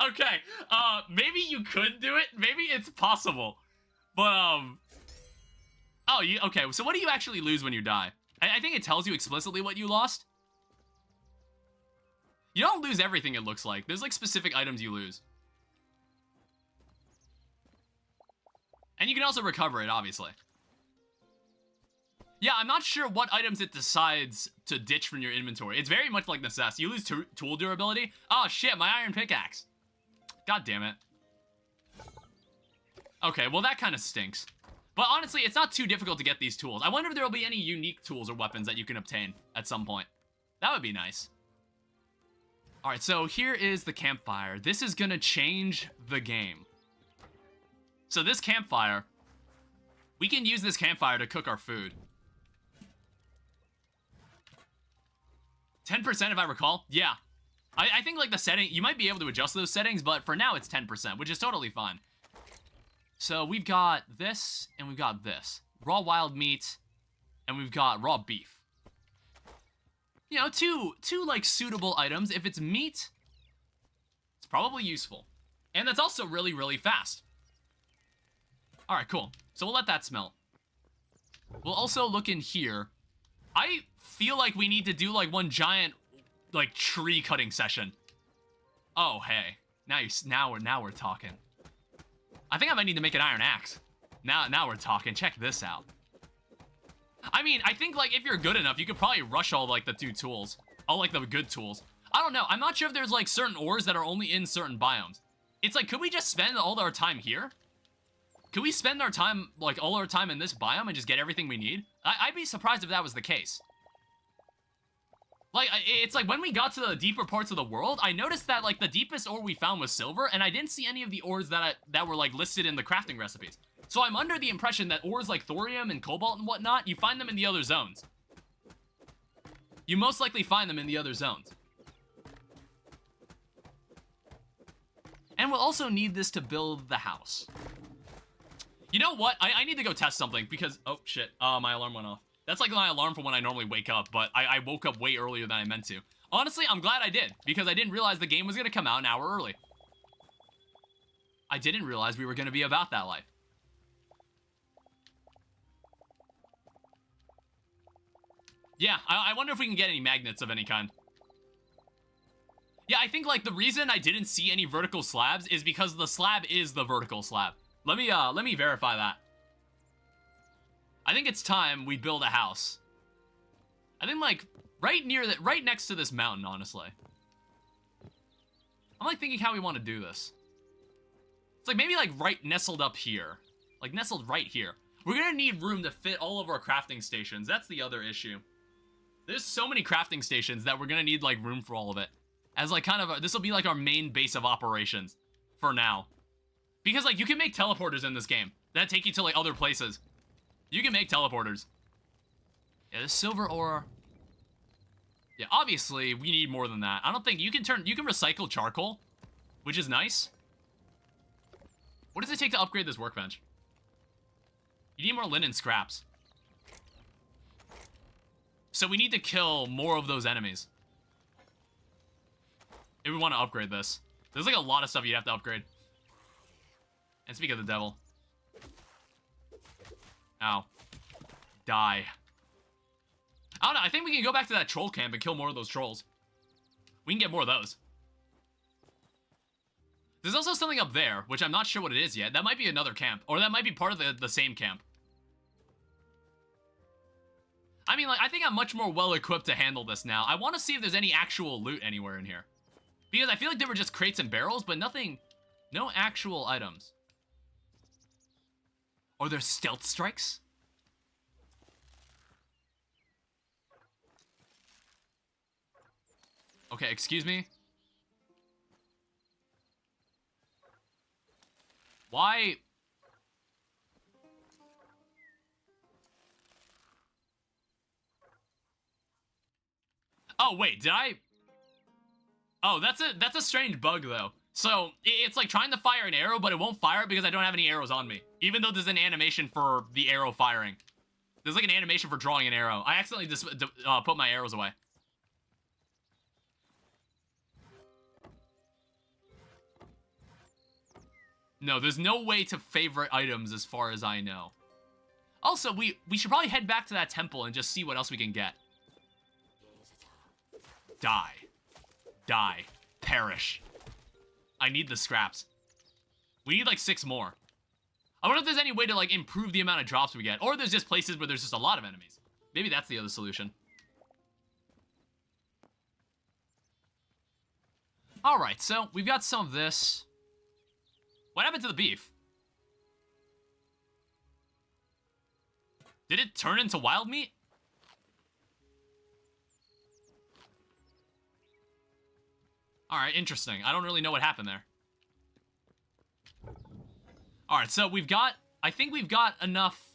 Okay, maybe you could do it. Maybe it's possible. But, oh, okay, so what do you actually lose when you die? I think it tells you explicitly what you lost. You don't lose everything, it looks like. There's, like, specific items you lose. And you can also recover it, obviously. Yeah, I'm not sure what items it decides to ditch from your inventory. It's very much like Necess. You lose tool durability. Oh, shit, my iron pickaxe. God damn it. Okay, well, that kind of stinks. But honestly, it's not too difficult to get these tools. I wonder if there will be any unique tools or weapons that you can obtain at some point. That would be nice. Alright, so here is the campfire. This is gonna change the game. So this campfire, we can use this campfire to cook our food. 10% if I recall? Yeah. I think like the setting, you might be able to adjust those settings, but for now it's 10%, which is totally fine. So we've got this, and we've got this. Raw wild meat, and we've got raw beef. You know, two like suitable items. If it's meat, it's probably useful. And that's also really, really fast. Alright, cool. So we'll let that smelt. We'll also look in here. I feel like we need to do like one giant like tree cutting session. Oh, hey. Now we're talking. I think I might need to make an iron axe. Now we're talking. Check this out. I mean, I think like if you're good enough, you could probably rush all like the 2 tools. All like the good tools. don't know. I'm not sure if there's, like, certain ores that are only in certain biomes. It's like, could we just spend all our time here? Could we spend our time, like, all our time in this biome and just get everything we need? I'd be surprised if that was the case. Like, it's like, when we got to the deeper parts of the world, I noticed that, like, the deepest ore we found was silver, and I didn't see any of the ores that were, like, listed in the crafting recipes. So I'm under the impression that ores like thorium and cobalt and whatnot, you find them in the other zones. You most likely find them in the other zones. And we'll also need this to build the house. You know what? I need to go test something because... Oh, shit. My alarm went off. That's like my alarm for when I normally wake up, but I woke up way earlier than I meant to. Honestly, I'm glad I did, because I didn't realize the game was going to come out an hour early. I didn't realize we were going to be about that life. Yeah, I wonder if we can get any magnets of any kind. Yeah, I think, like, the reason I didn't see any vertical slabs is because the slab is the vertical slab. Let me verify that. I think it's time we build a house. I think, like, right next to this mountain, honestly. I'm, like, thinking how we want to do this. It's, like, maybe, like, right nestled up here. Like, nestled right here. We're gonna need room to fit all of our crafting stations. That's the other issue. There's so many crafting stations that we're gonna need, like, room for all of it. As, like, kind of this will be, like, our main base of operations. For now. Because, like, you can make teleporters in this game. That take you to, like, other places. You can make teleporters. Yeah, the silver ore. Yeah, obviously, we need more than that. I don't think you can recycle charcoal, which is nice. What does it take to upgrade this workbench? You need more linen scraps. So we need to kill more of those enemies. If we want to upgrade this. There's like a lot of stuff you have to upgrade. And speak of the devil. Ow. Die. I don't know, I think we can go back to that troll camp and kill more of those trolls. We can get more of those. There's also something up there, which I'm not sure what it is yet. That might be another camp. Or that might be part of the same camp. I mean, like, I think I'm much more well-equipped to handle this now. I want to see if there's any actual loot anywhere in here. Because I feel like there were just crates and barrels, but nothing... No actual items. Or there's stealth strikes? Okay, excuse me? Why... Oh, wait, did I... Oh, that's a strange bug, though. So, it's like trying to fire an arrow, but it won't fire because I don't have any arrows on me. Even though there's an animation for the arrow firing. There's like an animation for drawing an arrow. I accidentally just put my arrows away. No, there's no way to favorite items as far as I know. Also, we should probably head back to that temple and just see what else we can get. Die. Die. Perish. I need the scraps. We need like 6 more. I wonder if there's any way to like improve the amount of drops we get. Or there's just places where there's just a lot of enemies. Maybe that's the other solution. Alright, so we've got some of this. What happened to the beef? Did it turn into wild meat? Alright, interesting. I don't really know what happened there. Alright, so we've got... I think we've got enough...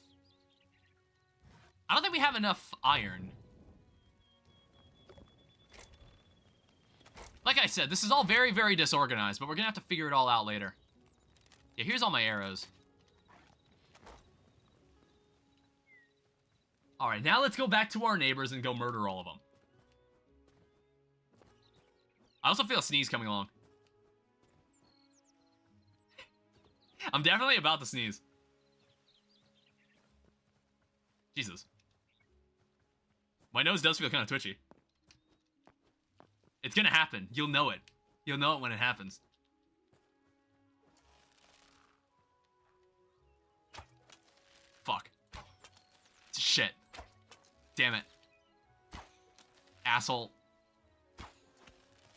I don't think we have enough iron. Like I said, this is all very, very disorganized, but we're gonna have to figure it all out later. Yeah, here's all my arrows. Alright, now let's go back to our neighbors and go murder all of them. I also feel a sneeze coming along. I'm definitely about to sneeze. Jesus. My nose does feel kind of twitchy. It's gonna happen. You'll know it. You'll know it when it happens. Fuck. Shit. Damn it. Asshole.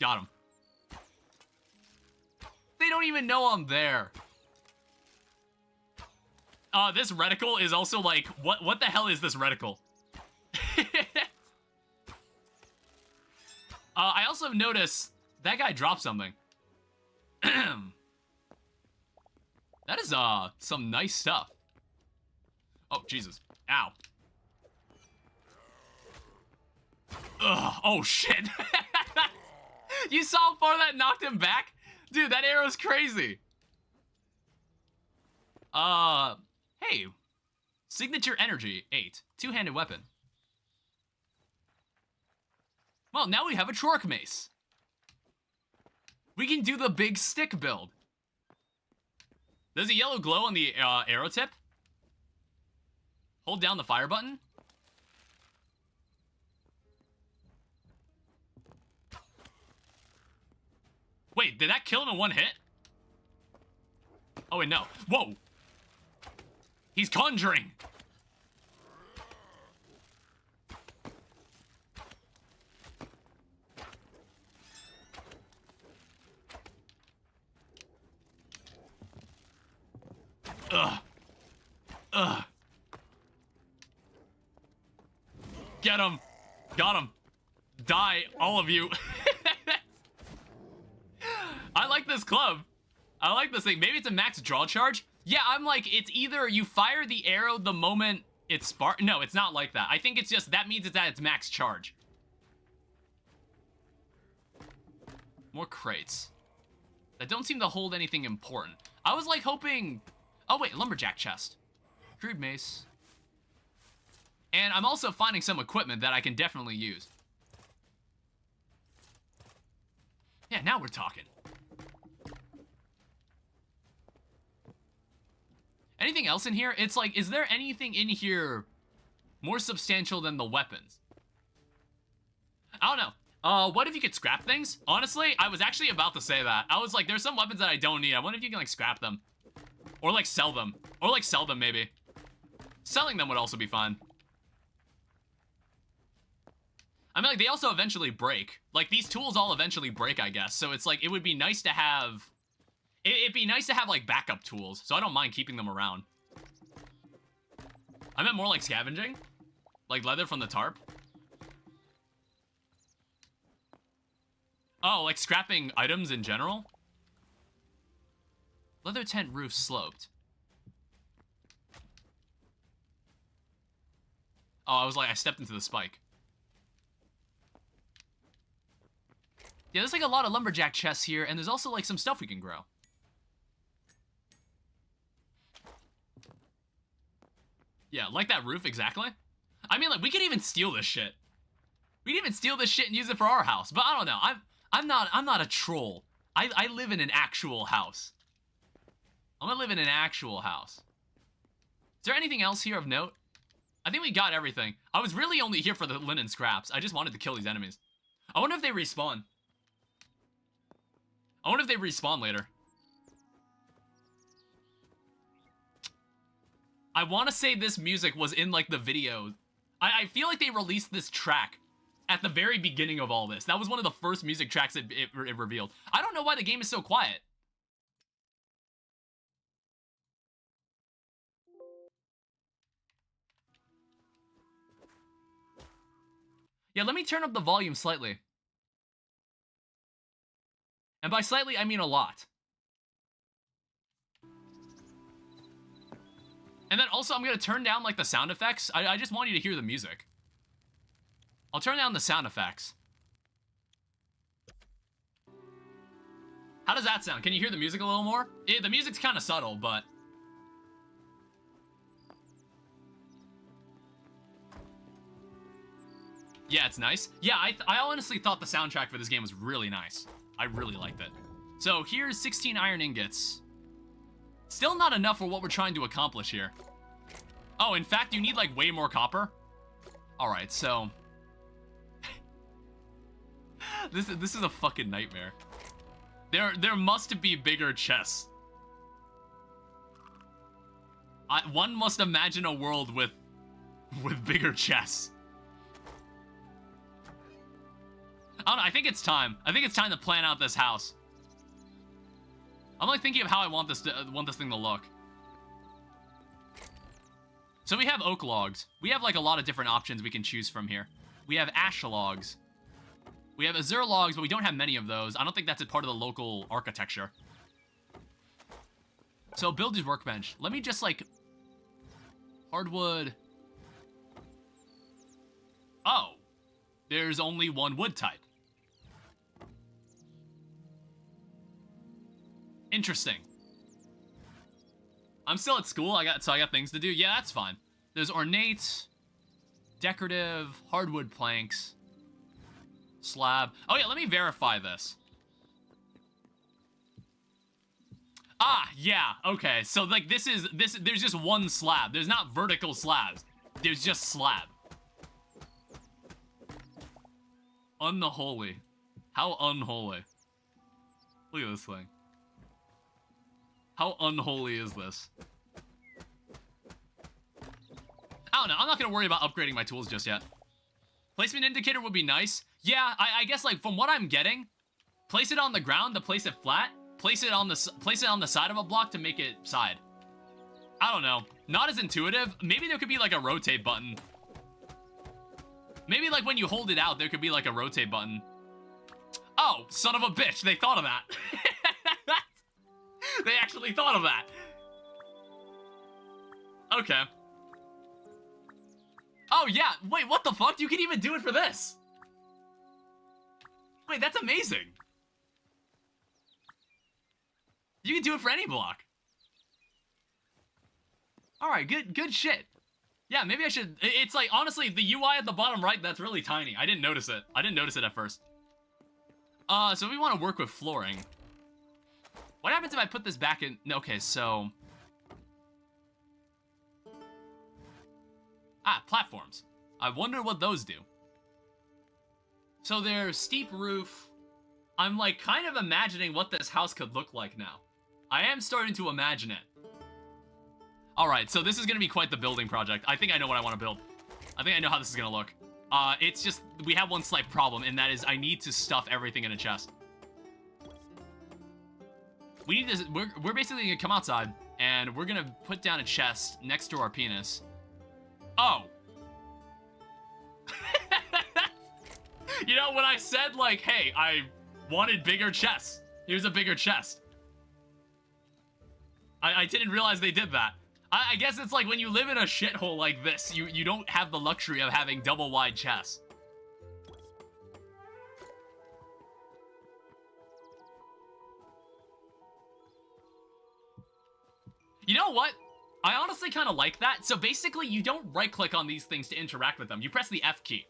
Got him. They don't even know I'm there. This reticle is also like, what the hell is this reticle? I also noticed that guy dropped something. That is, some nice stuff. Oh, Jesus. Ow. Ugh. Oh, shit. You saw how far that knocked him back? Dude, that arrow's crazy. Hey. Signature energy, 8. Two-handed weapon. Well, now we have a Trork mace. We can do the big stick build. There's a yellow glow on the arrow tip. Hold down the fire button. Wait, did that kill him in one hit? Oh, wait, no. Whoa. He's conjuring. Ugh. Ugh. Get him. Got him. Die, all of you. I like this club. I like this thing. Maybe it's a max draw charge. Yeah, I'm like, it's either you fire the arrow the moment it's spark. No, it's not like that. I think it's just, that means it's at its max charge. More crates. That don't seem to hold anything important. I was like hoping... Oh wait, lumberjack chest. Crude mace. And I'm also finding some equipment that I can definitely use. Yeah, now we're talking. Anything else in here? It's like, is there anything in here more substantial than the weapons? I don't know. What if you could scrap things? Honestly, I was actually about to say that. I was like, there's some weapons that I don't need. I wonder if you can, like, scrap them. Or, like, sell them. Or, like, sell them, maybe. Selling them would also be fun. I mean, like, they also eventually break. Like, these tools all eventually break, I guess. So it's like, it would be nice to have... It'd be nice to have, like, backup tools. So I don't mind keeping them around. I meant more like scavenging. Like leather from the tarp. Oh, like scrapping items in general? Leather tent roof sloped. Oh, I was like, I stepped into the spike. Yeah, there's like a lot of lumberjack chests here, and there's also like some stuff we can grow. Yeah, like that roof, exactly. I mean, like, we could even steal this shit. We could even steal this shit and use it for our house. But I don't know. I'm not a troll. I live in an actual house. I'm gonna live in an actual house. Is there anything else here of note? I think we got everything. I was really only here for the linen scraps. I just wanted to kill these enemies. I wonder if they respawn. I wonder if they respawn later. I want to say this music was in, like, the video. I feel like they released this track at the very beginning of all this. That was one of the first music tracks it revealed. I don't know why the game is so quiet. Yeah, let me turn up the volume slightly. And by slightly, I mean a lot. And then also, I'm going to turn down, like, the sound effects. I just want you to hear the music. I'll turn down the sound effects. How does that sound? Can you hear the music a little more? The music's kind of subtle, but... Yeah, it's nice. Yeah, I honestly thought the soundtrack for this game was really nice. I really liked it. So, here's 16 iron ingots. Still not enough for what we're trying to accomplish here. Oh, in fact, you need, like, way more copper? Alright, so... This is a fucking nightmare. There must be bigger chests. One must imagine a world with bigger chests. I don't know, I think it's time. I think it's time to plan out this house. I'm like thinking of how I want this thing to look. So we have oak logs. We have like a lot of different options we can choose from here. We have ash logs. We have azure logs, but we don't have many of those. I don't think that's a part of the local architecture. So build his workbench. Let me just like... Hardwood. Oh. There's only one wood type. Interesting. I'm still at school, so I got things to do. Yeah, that's fine. There's ornate, decorative, hardwood planks, slab. Oh yeah, let me verify this. Ah, yeah, okay. So like this, there's just one slab. There's not vertical slabs. There's just slab. Unholy. How unholy. Look at this thing. How unholy is this? I don't know. I'm not going to worry about upgrading my tools just yet. Placement indicator would be nice. Yeah, I guess like from what I'm getting, place it on the ground to place it flat. Place it on the side of a block to make it side. I don't know. Not as intuitive. Maybe there could be like a rotate button. Maybe like when you hold it out, there could be like a rotate button. Oh, son of a bitch. They thought of that. They actually thought of that. Okay. Oh, yeah. Wait, what the fuck? You can even do it for this. Wait, that's amazing. You can do it for any block. Alright, good shit. Yeah, maybe I should... It's like, honestly, the UI at the bottom right, that's really tiny. I didn't notice it. I didn't notice it at first. So we want to work with flooring. What happens if I put this back in... Okay, so... Ah, platforms. I wonder what those do. So they're steep roof. I'm like kind of imagining what this house could look like now. I am starting to imagine it. Alright, so this is going to be quite the building project. I think I know what I want to build. I think I know how this is going to look. It's just, we have one slight problem, and that is I need to stuff everything in a chest. We need to, we're basically going to come outside, and we're going to put down a chest next to our penis. Oh. You know, when I said, like, hey, I wanted bigger chests. Here's a bigger chest. I didn't realize they did that. I guess it's like when you live in a shithole like this, you don't have the luxury of having double wide chests. You know what? I honestly kind of like that. So basically, you don't right-click on these things to interact with them. You press the F key.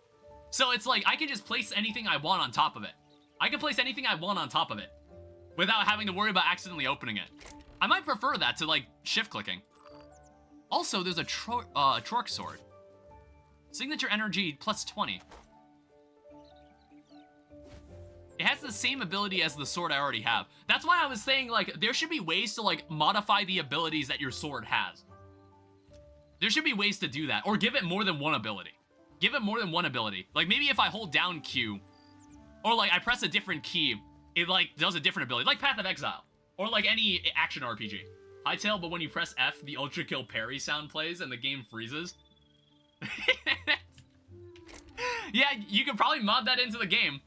So it's like, I can just place anything I want on top of it. I can place anything I want on top of it without having to worry about accidentally opening it. I might prefer that to, like, shift-clicking. Also, there's a Torque Sword. Signature energy plus 20. It has the same ability as the sword I already have. That's why I was saying, like, there should be ways to, like, modify the abilities that your sword has. There should be ways to do that. Or give it more than one ability. Give it more than one ability. Like, maybe if I hold down Q, or, like, I press a different key, it, like, does a different ability. Like Path of Exile. Or, like, any action RPG. Hytale, but when you press F, the Ultra Kill parry sound plays and the game freezes. Yeah, you could probably mod that into the game.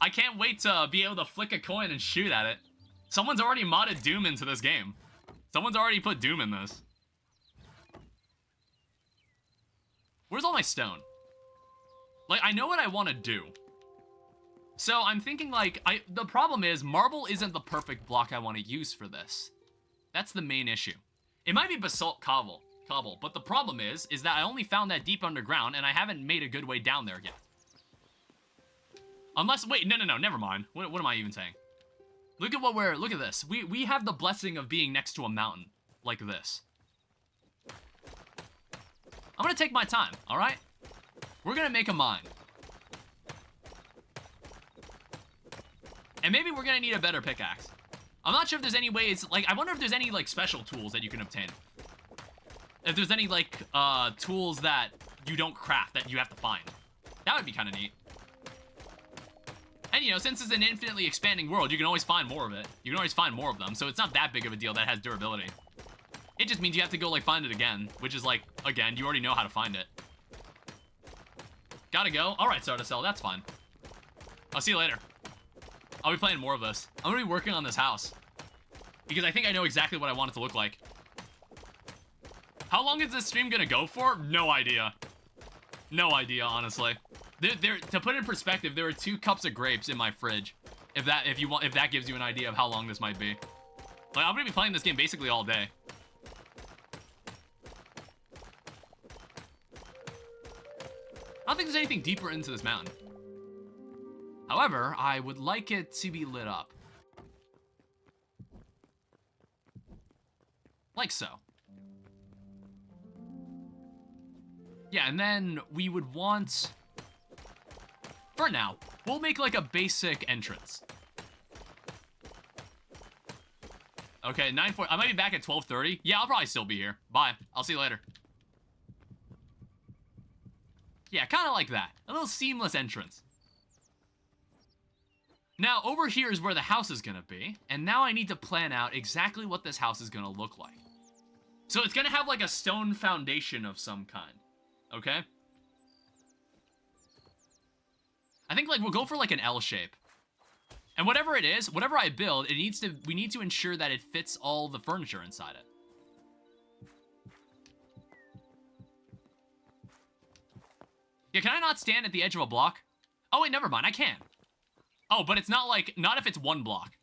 I can't wait to be able to flick a coin and shoot at it. Someone's already modded Doom into this game. Someone's already put Doom in this. Where's all my stone? Like, I know what I want to do. So I'm thinking, like, the problem is marble isn't the perfect block I want to use for this. That's the main issue. It might be basalt cobble, but the problem is that I only found that deep underground and I haven't made a good way down there yet. Unless, wait, no, never mind. What am I even saying? Look at this. We have the blessing of being next to a mountain, like this. I'm gonna take my time, all right? We're gonna make a mine. And maybe we're gonna need a better pickaxe. I'm not sure if there's any ways, like, I wonder if there's any, like, special tools that you can obtain. If there's any, like, tools that you don't craft that you have to find. That would be kind of neat. And, you know, since it's an infinitely expanding world, you can always find more of it. You can always find more of them, so it's not that big of a deal that it has durability. It just means you have to go, like, find it again, which is, like, again, you already know how to find it. Gotta go. All right, Stardust, that's fine. I'll see you later. I'll be playing more of this. I'm gonna be working on this house because I think I know exactly what I want it to look like. How long is this stream gonna go for? No idea. No idea, honestly. To put it in perspective, there are 2 cups of grapes in my fridge. If that gives you an idea of how long this might be. Like, I'm gonna be playing this game basically all day. I don't think there's anything deeper into this mountain. However, I would like it to be lit up. Like so. Yeah, and then we would want... For now, we'll make like a basic entrance. Okay, 9:40. I might be back at 12:30. Yeah, I'll probably still be here. Bye. I'll see you later. Yeah, kind of like that. A little seamless entrance. Now, over here is where the house is gonna be, and now I need to plan out exactly what this house is gonna look like. So it's gonna have like a stone foundation of some kind, okay? I think like we'll go for like an L shape. And whatever it is, whatever I build, we need to ensure that it fits all the furniture inside it. Yeah, can I not stand at the edge of a block? Oh wait, never mind, I can. Oh, but it's not like, not if it's 1 block.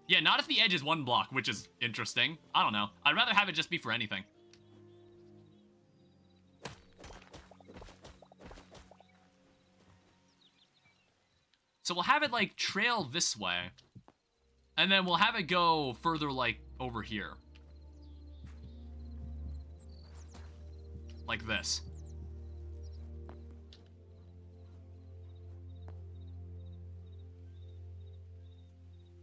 Yeah, not if the edge is 1 block, which is interesting. I don't know. I'd rather have it just be for anything. So we'll have it, like, trail this way. And then we'll have it go further, like, over here. Like this.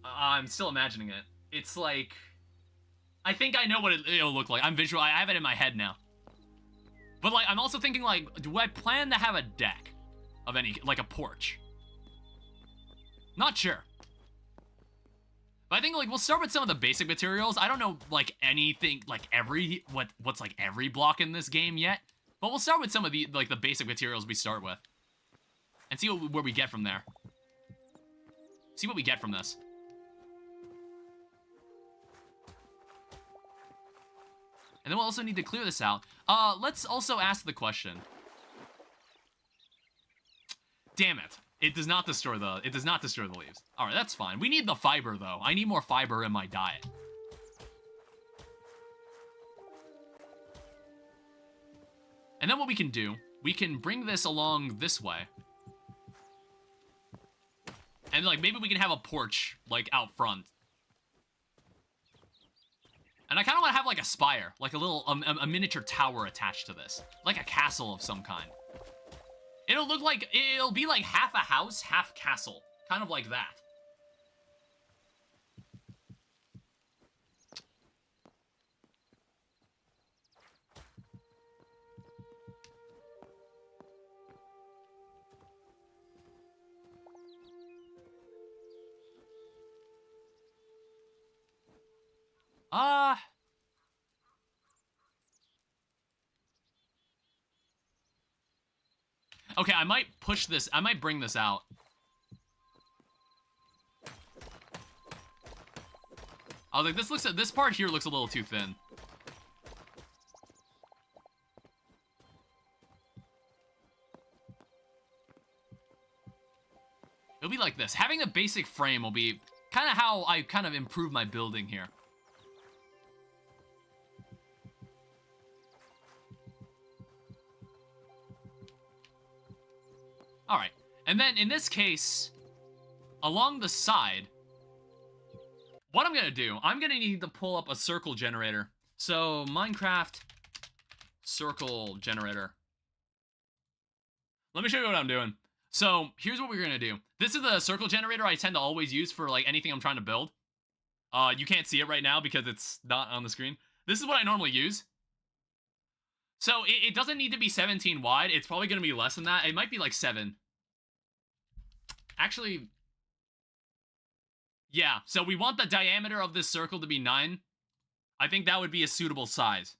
I'm still imagining it. It's like... I think I know what it'll look like. I have it in my head now. But, like, I'm also thinking, like, do I plan to have a deck of any... like, a porch? Not sure. But I think, like, we'll start with some of the basic materials. I don't know, like, anything... like, what's, like, every block in this game yet. But we'll start with some of the, like, the basic materials we start with. And see where we get from there. See what we get from this. And then we'll also need to clear this out. Let's also ask the question. Damn it. It does not destroy the leaves. Alright, that's fine. We need the fiber, though. I need more fiber in my diet. And then what we can do, we can bring this along this way. And, like, maybe we can have a porch, like, out front. And I kind of want to have, like, a spire. Like a little, a miniature tower attached to this. Like a castle of some kind. It'll be like half a house, half castle. Kind of like that. Okay, I might push this. I might bring this out. I was like, this part here looks a little too thin. It'll be like this. Having a basic frame will be kind of how I kind of improve my building here. Alright, and then in this case, along the side, what I'm gonna do, I'm gonna need to pull up a circle generator. So, Minecraft circle generator. Let me show you what I'm doing. So, here's what we're gonna do. This is the circle generator I tend to always use for, like, anything I'm trying to build. You can't see it right now because it's not on the screen. This is what I normally use. So, it doesn't need to be 17 wide. It's probably going to be less than that. It might be like 7. Actually, yeah, so we want the diameter of this circle to be 9. I think that would be a suitable size.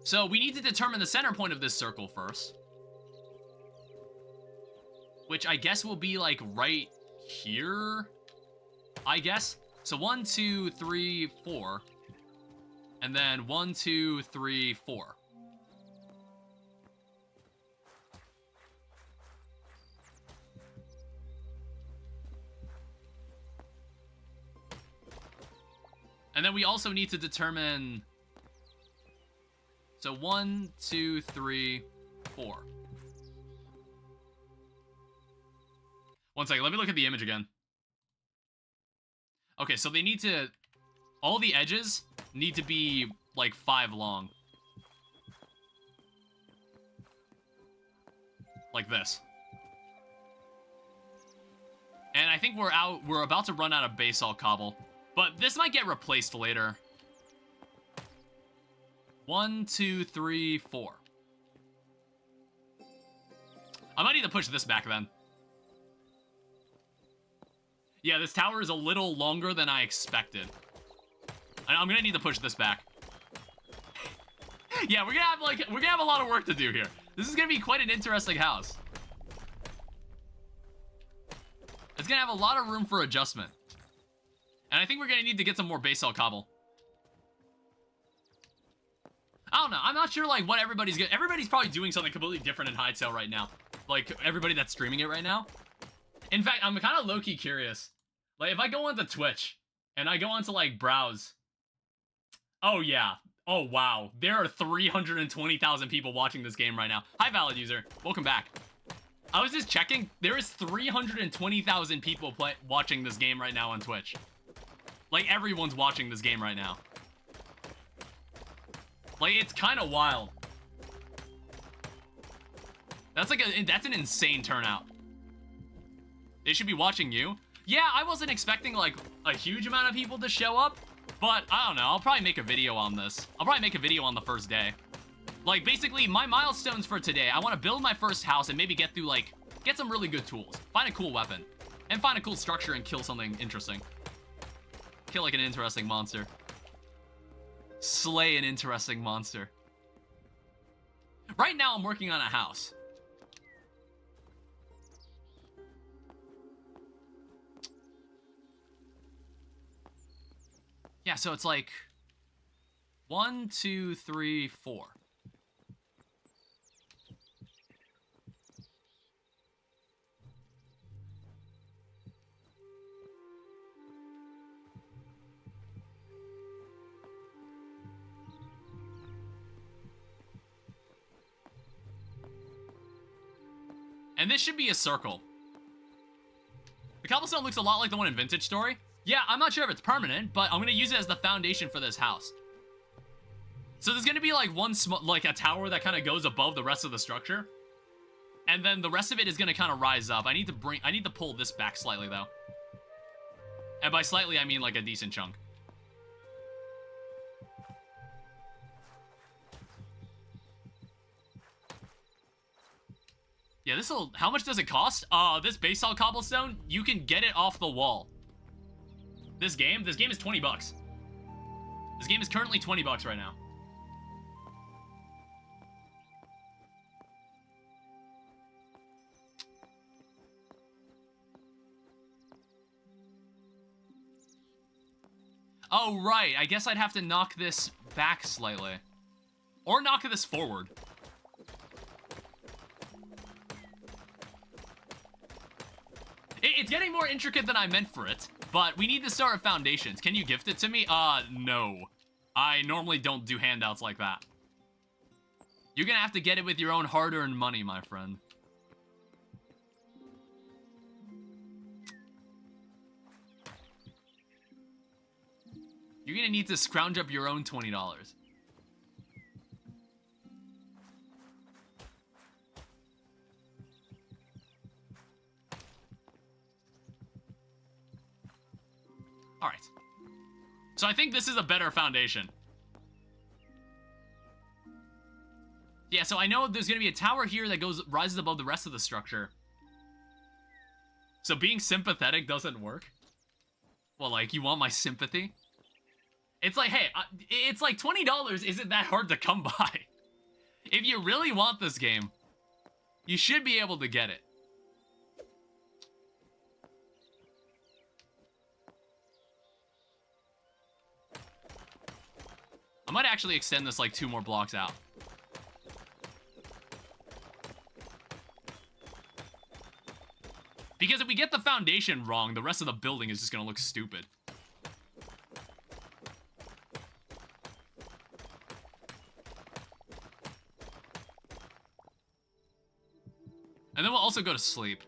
So we need to determine the center point of this circle first. Which I guess will be like right here, I guess. So 1, 2, 3, 4. And then 1, 2, 3, 4. And then we also need to determine... So 1, 2, 3, 4. One second, let me look at the image again. Okay, so they need to... All the edges need to be, like, 5 long. Like this. And I think we're about to run out of basalt cobble. But this might get replaced later. 1, 2, 3, 4. I might need to push this back then. Yeah, this tower is a little longer than I expected. I'm gonna need to push this back. Yeah, we're gonna have a lot of work to do here. This is gonna be quite an interesting house. It's gonna have a lot of room for adjustment. And I think we're gonna need to get some more basalt cobble. I don't know, I'm not sure like what everybody's probably doing something completely different in Hytale right now. Like everybody that's streaming it right now. In fact, I'm kind of low-key curious. Like if I go onto Twitch and I go onto like browse. Oh yeah. Oh wow. There are 320,000 people watching this game right now. Hi valid user. Welcome back. I was just checking. There is 320,000 people watching this game right now on Twitch. Like everyone's watching this game right now. Like it's kind of wild. That's an insane turnout. They should be watching you. Yeah, I wasn't expecting like a huge amount of people to show up, but I don't know. I'll probably make a video on this. I'll probably make a video on the first day. Like basically my milestones for today, I want to build my first house and maybe get some really good tools, find a cool weapon, and find a cool structure and kill something interesting. Kill like an interesting monster. Slay an interesting monster. Right now I'm working on a house. Yeah, so it's like 1, 2, 3, 4. And this should be a circle. The cobblestone looks a lot like the one in Vintage Story. Yeah, I'm not sure if it's permanent, but I'm gonna use it as the foundation for this house. So there's gonna be like like a tower that kind of goes above the rest of the structure. And then the rest of it is gonna kind of rise up. I need to pull this back slightly though. And by slightly, I mean like a decent chunk. Yeah, how much does it cost? This basalt cobblestone, you can get it off the wall. This game is 20 bucks. This game is currently 20 bucks right now. Oh, right. I guess I'd have to knock this back slightly. Or knock this forward. It's getting more intricate than I meant for it, but we need to start with foundations. Can you gift it to me? No. I normally don't do handouts like that. You're gonna have to get it with your own hard-earned money, my friend. You're gonna need to scrounge up your own $20. All right. So I think this is a better foundation. Yeah, so I know there's going to be a tower here that rises above the rest of the structure. So being sympathetic doesn't work? Well, like, you want my sympathy? It's like, hey, it's like $20 isn't that hard to come by. If you really want this game, you should be able to get it. I might actually extend this like 2 more blocks out. Because if we get the foundation wrong, the rest of the building is just gonna look stupid. And then we'll also go to sleep.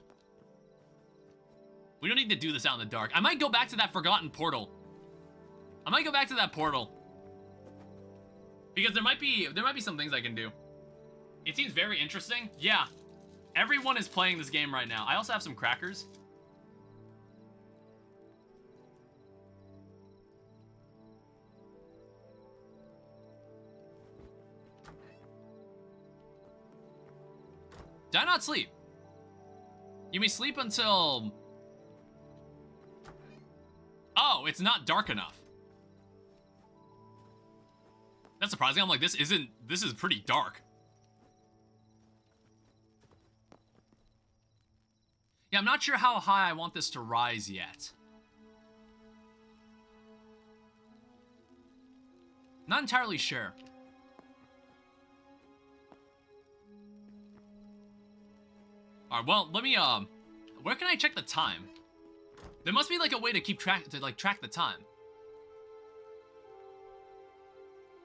We don't need to do this out in the dark. I might go back to that forgotten portal. I might go back to that portal. Because there might be some things I can do. It seems very interesting. Yeah. Everyone is playing this game right now. I also have some crackers. Did I not sleep? You may sleep until... Oh, it's not dark enough. That's surprising. I'm like, this is pretty dark. Yeah, I'm not sure how high I want this to rise yet. Not entirely sure. Alright, well, let me, where can I check the time? There must be, like, a way to keep track, to, like, track the time.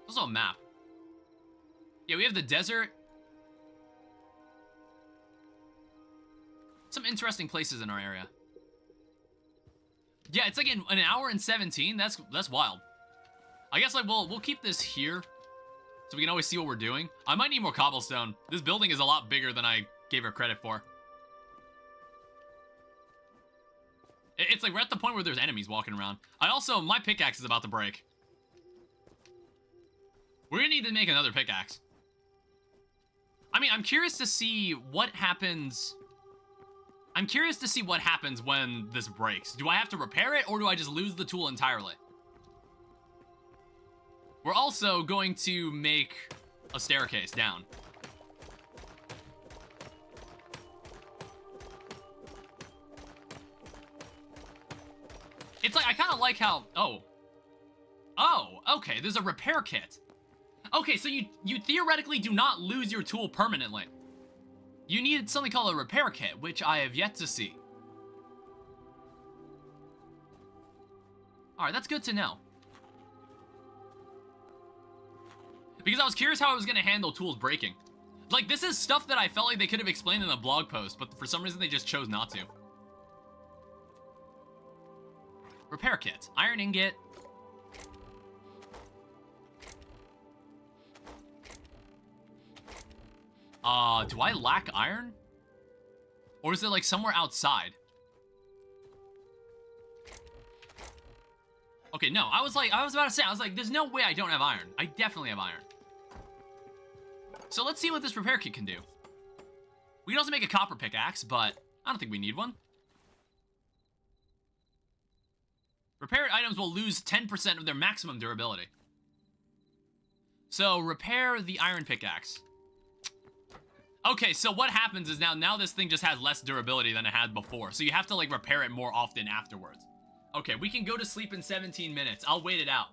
There's also a map. Yeah, we have the desert. Some interesting places in our area. Yeah, it's like in an hour and 17. That's wild. I guess like we'll keep this here so we can always see what we're doing. I might need more cobblestone. This building is a lot bigger than I gave her credit for. It's like we're at the point where there's enemies walking around. My pickaxe is about to break. We're gonna need to make another pickaxe. I mean, I'm curious to see what happens. I'm curious to see what happens when this breaks. Do I have to repair it, or do I just lose the tool entirely? We're also going to make a staircase down. It's like, I kind of like how... Oh, okay, there's a repair kit. Okay, so you theoretically do not lose your tool permanently. You need something called a repair kit, which I have yet to see. Alright, that's good to know. Because I was curious how I was going to handle tools breaking. Like, this is stuff that I felt like they could have explained in a blog post, but for some reason they just chose not to. Repair kit. Iron ingot. Do I lack iron? Or is it like somewhere outside? Okay, no, I was about to say, there's no way I don't have iron. I definitely have iron. So let's see what this repair kit can do. We can also make a copper pickaxe, but I don't think we need one. Repaired items will lose 10% of their maximum durability. So, repair the iron pickaxe. Okay, so what happens is now this thing just has less durability than it had before. So you have to, like, repair it more often afterwards. Okay, we can go to sleep in 17 minutes. I'll wait it out.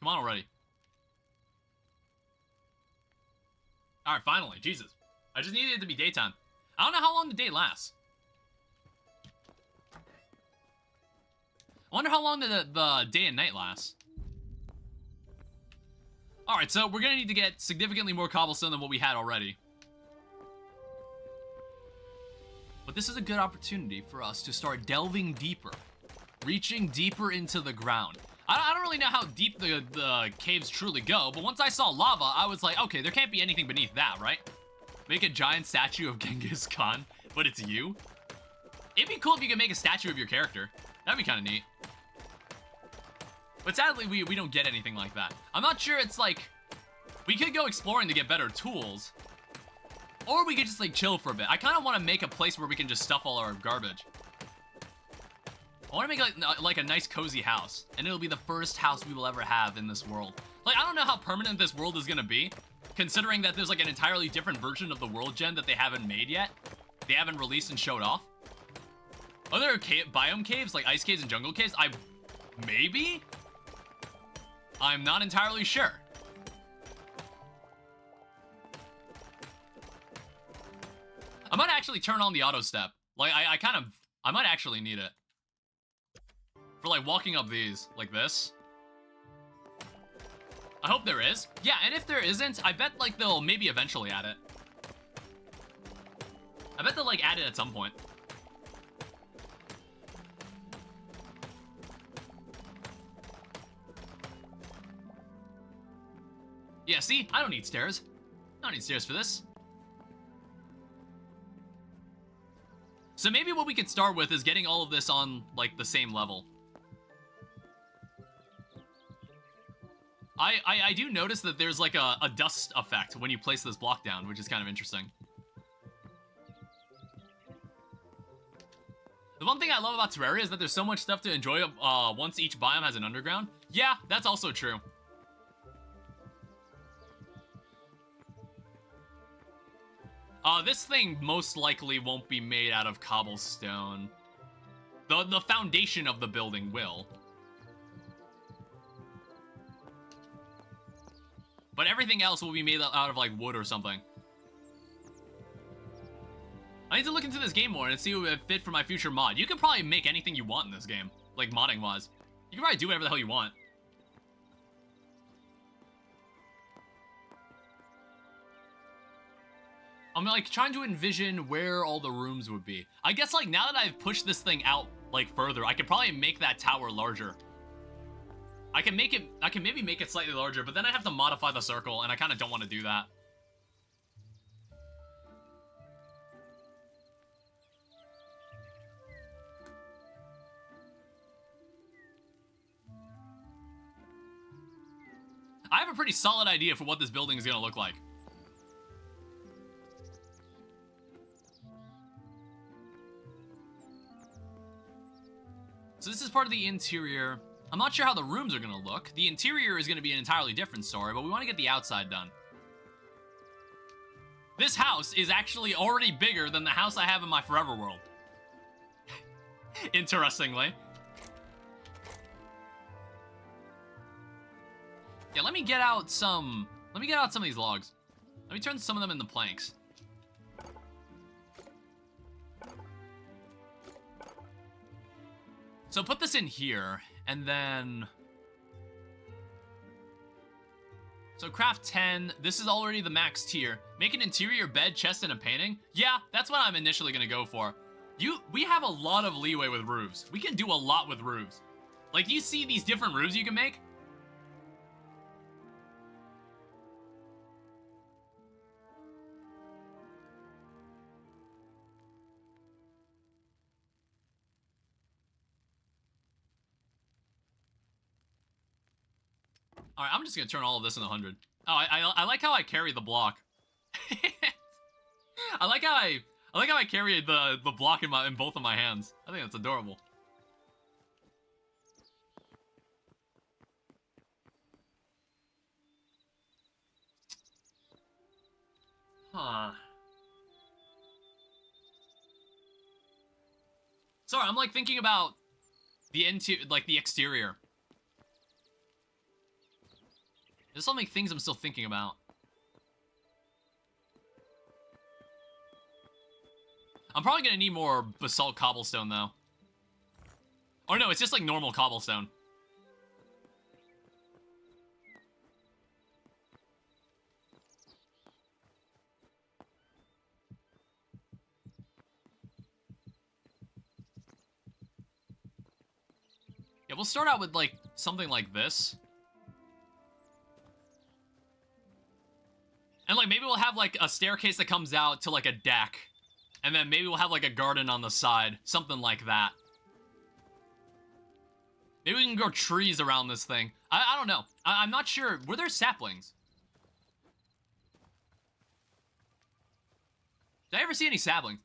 Come on already. Alright, finally. Jesus. I just needed it to be daytime. I don't know how long the day lasts. I wonder how long the day and night lasts. Alright, so we're gonna need to get significantly more cobblestone than what we had already. But this is a good opportunity for us to start delving deeper. Reaching deeper into the ground. I don't really know how deep the caves truly go, but once I saw lava, I was like, okay, there can't be anything beneath that, right? Make a giant statue of Genghis Khan, but it's you? It'd be cool if you could make a statue of your character. That'd be kind of neat. But sadly, we don't get anything like that. I'm not sure it's like... We could go exploring to get better tools. Or we could just, like, chill for a bit. I kind of want to make a place where we can just stuff all our garbage. I want to make, like, a nice, cozy house. And it'll be the first house we will ever have in this world. Like, I don't know how permanent this world is going to be. Considering that there's, like, an entirely different version of the world gen that they haven't made yet. They haven't released and showed off. Are there biome caves, like ice caves and jungle caves? Maybe? I'm not entirely sure. I might actually turn on the auto step. Like, I might actually need it. For, like, walking up these, like this. I hope there is. Yeah, and if there isn't, I bet, like, they'll maybe eventually add it. I bet they'll, like, add it at some point. Yeah, see? I don't need stairs. I don't need stairs for this. So maybe what we could start with is getting all of this on, like, the same level. I do notice that there's, like, a dust effect when you place this block down, which is kind of interesting. The one thing I love about Terraria is that there's so much stuff to enjoy once each biome has an underground. Yeah, that's also true. This thing most likely won't be made out of cobblestone. The foundation of the building will. But everything else will be made out of, like, wood or something. I need to look into this game more and see what would fit for my future mod. You can probably make anything you want in this game, like, modding-wise. You can probably do whatever the hell you want. I'm, like, trying to envision where all the rooms would be. I guess, like, now that I've pushed this thing out, like, further, I could probably make that tower larger. I can maybe make it slightly larger, but then I have to modify the circle, and I kind of don't want to do that. I have a pretty solid idea for what this building is going to look like. So this is part of the interior. I'm not sure how the rooms are going to look. The interior is going to be an entirely different story, but we want to get the outside done. This house is actually already bigger than the house I have in my Forever world. Interestingly. Yeah, let me get out some of these logs. Let me turn some of them into planks. So put this in here, and then... So craft 10. This is already the max tier. Make an interior bed, chest, and a painting. Yeah, that's what I'm initially going to go for. We have a lot of leeway with roofs. We can do a lot with roofs. Like, do you see these different roofs you can make? All right, I'm just gonna turn all of this into 100. Oh, I like how I carry the block. I like how I carry the block in both of my hands. I think that's adorable. Huh. Sorry, I'm like thinking about the exterior. There's so many things I'm still thinking about. I'm probably gonna need more basalt cobblestone, though. Or no, it's just like normal cobblestone. Yeah, we'll start out with, like, something like this. And like maybe we'll have like a staircase that comes out to like a deck. And then maybe we'll have like a garden on the side. Something like that. Maybe we can grow trees around this thing. I don't know. I'm not sure. Were there saplings? Did I ever see any saplings?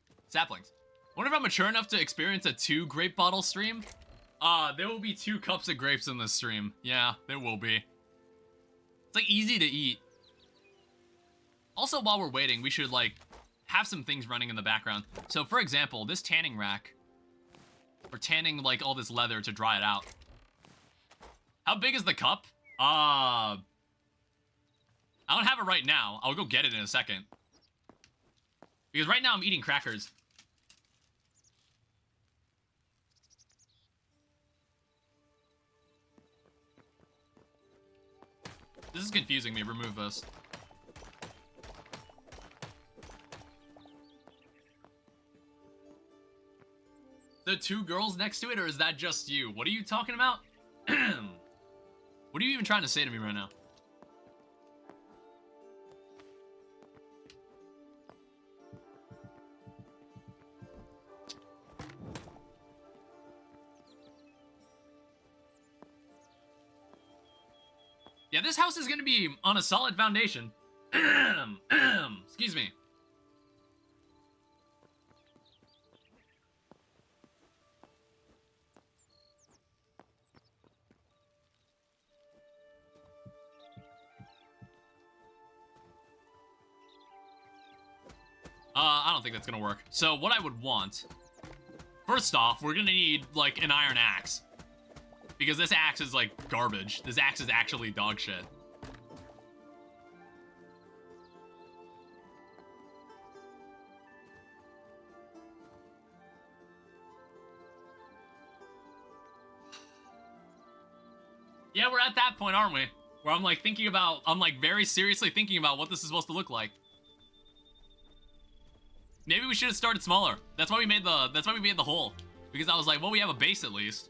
Wonder if I'm mature enough to experience a 2 grape bottle stream? There will be 2 cups of grapes in this stream. Yeah, there will be. It's like easy to eat. Also, while we're waiting, we should like have some things running in the background. So for example, this tanning rack. We're tanning like all this leather to dry it out. How big is the cup? I don't have it right now. I'll go get it in a second. Because right now I'm eating crackers. This is confusing me. Remove this. The 2 girls next to it, or is that just you? What are you talking about? What are you even trying to say to me right now? Yeah, this house is gonna be on a solid foundation. Excuse me. I don't think that's gonna work. So what I would want, first off, we're gonna need like an iron axe. Because this axe is like garbage. This axe is actually dog shit. Yeah, we're at that point, aren't we? Where I'm like thinking about, I'm like very seriously thinking about what this is supposed to look like. Maybe we should have started smaller. That's why we made the hole. Because I was like, well, we have a base at least.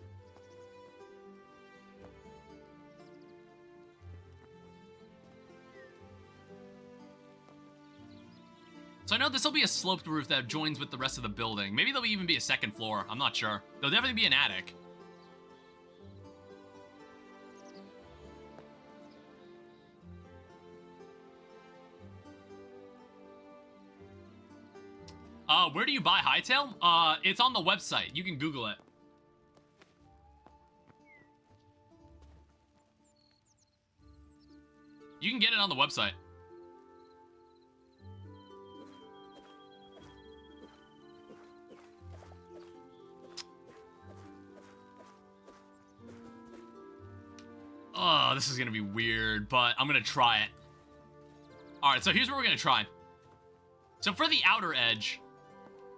So I know this will be a sloped roof that joins with the rest of the building. Maybe there'll even be a second floor. I'm not sure. There'll definitely be an attic. Where do you buy Hytale? It's on the website. You can Google it. You can get it on the website. Oh, this is gonna be weird, but I'm gonna try it. Alright, so here's what we're gonna try. So for the outer edge,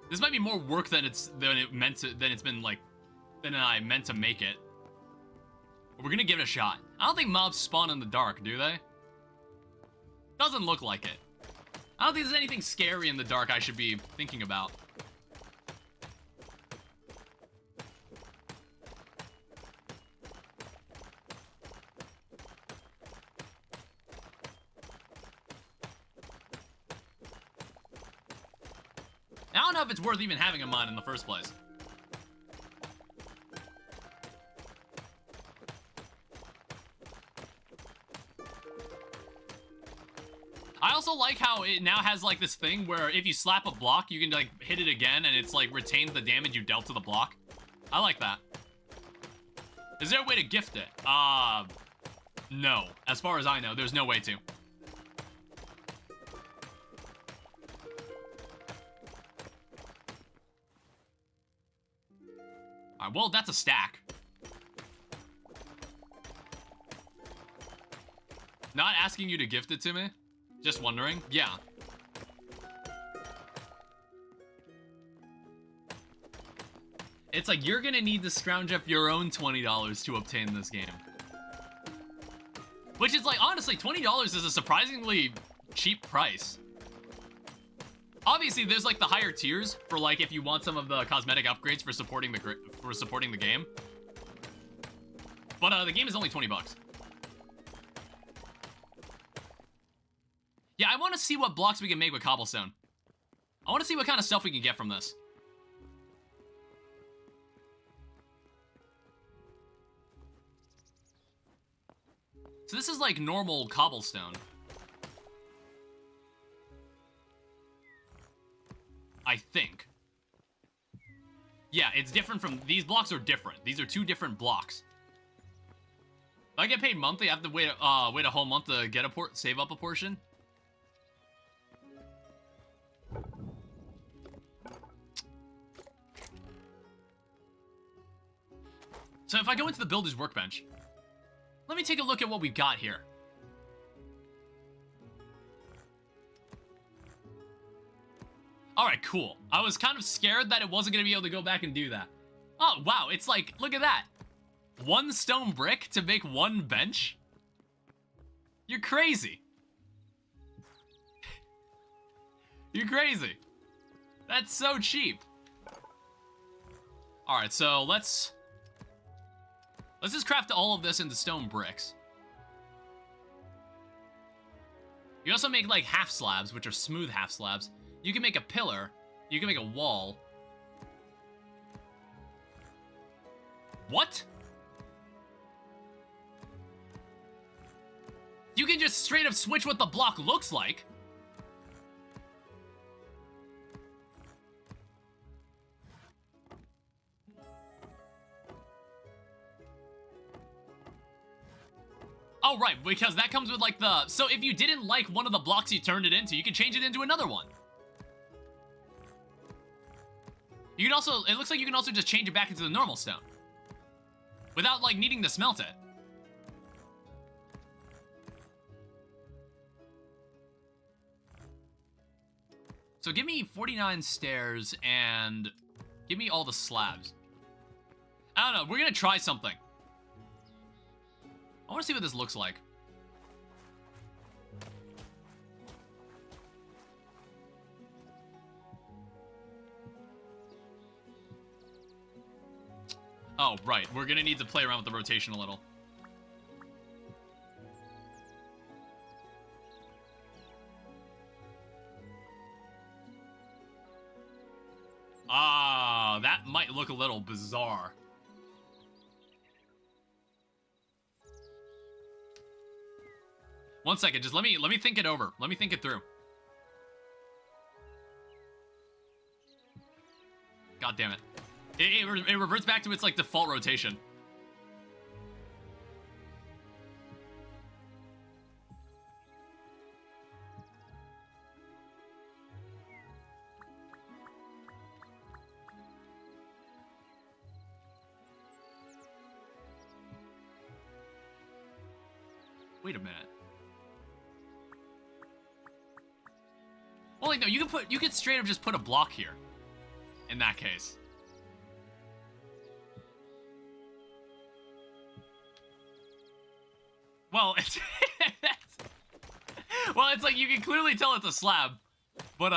this might be more work than I meant to make it. But we're gonna give it a shot. I don't think mobs spawn in the dark, do they? Doesn't look like it. I don't think there's anything scary in the dark I should be thinking about. I don't know if it's worth even having a mine in the first place. I also like how it now has like this thing where if you slap a block, you can like hit it again and it's like retains the damage you dealt to the block. I like that. Is there a way to gift it? No. As far as I know, there's no way to. Alright, well, that's a stack. Not asking you to gift it to me? Just wondering? Yeah. It's like, you're gonna need to scrounge up your own $20 to obtain this game. Which is like, honestly, $20 is a surprisingly cheap price. Obviously, there's like the higher tiers for like if you want some of the cosmetic upgrades for supporting the game. But the game is only 20 bucks. Yeah, I want to see what blocks we can make with cobblestone. I want to see what kind of stuff we can get from this. So this is like normal cobblestone. I think. Yeah, it's different from... These blocks are different. These are two different blocks. If I get paid monthly, I have to wait a whole month to get save up a portion. So if I go into the builder's workbench, let me take a look at what we've got here. Alright, cool. I was kind of scared that it wasn't going to be able to go back and do that. Oh, wow, it's like, look at that. One stone brick to make one bench? You're crazy. You're crazy. That's so cheap. Alright, so let's just craft all of this into stone bricks. You also make, like, half slabs, which are smooth half slabs. You can make a pillar. You can make a wall. What? You can just straight up switch what the block looks like. Oh, right, because that comes with, like, the... So if you didn't like one of the blocks you turned it into, you can change it into another one. You can also... It looks like you can also just change it back into the normal stone. Without, like, needing to smelt it. So give me 49 stairs and give me all the slabs. I don't know, we're gonna try something. I want to see what this looks like. Oh, right. We're gonna need to play around with the rotation a little. Ah, that might look a little bizarre. One second, just let me think it over. Let me think it through. God damn it. It reverts back to its, like, default rotation. Wait a minute. Well, like, no, you could straight up just put a block here. In that case. Well, it's... well, it's like, you can clearly tell it's a slab. But,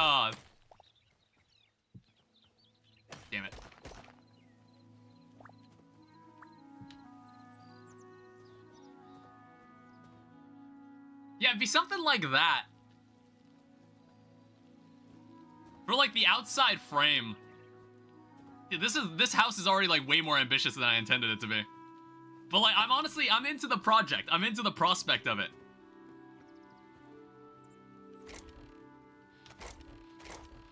damn it. Yeah, it'd be something like that. For, like, the outside frame. Yeah, this house is already, like, way more ambitious than I intended it to be. But, like, I'm into the project. I'm into the prospect of it.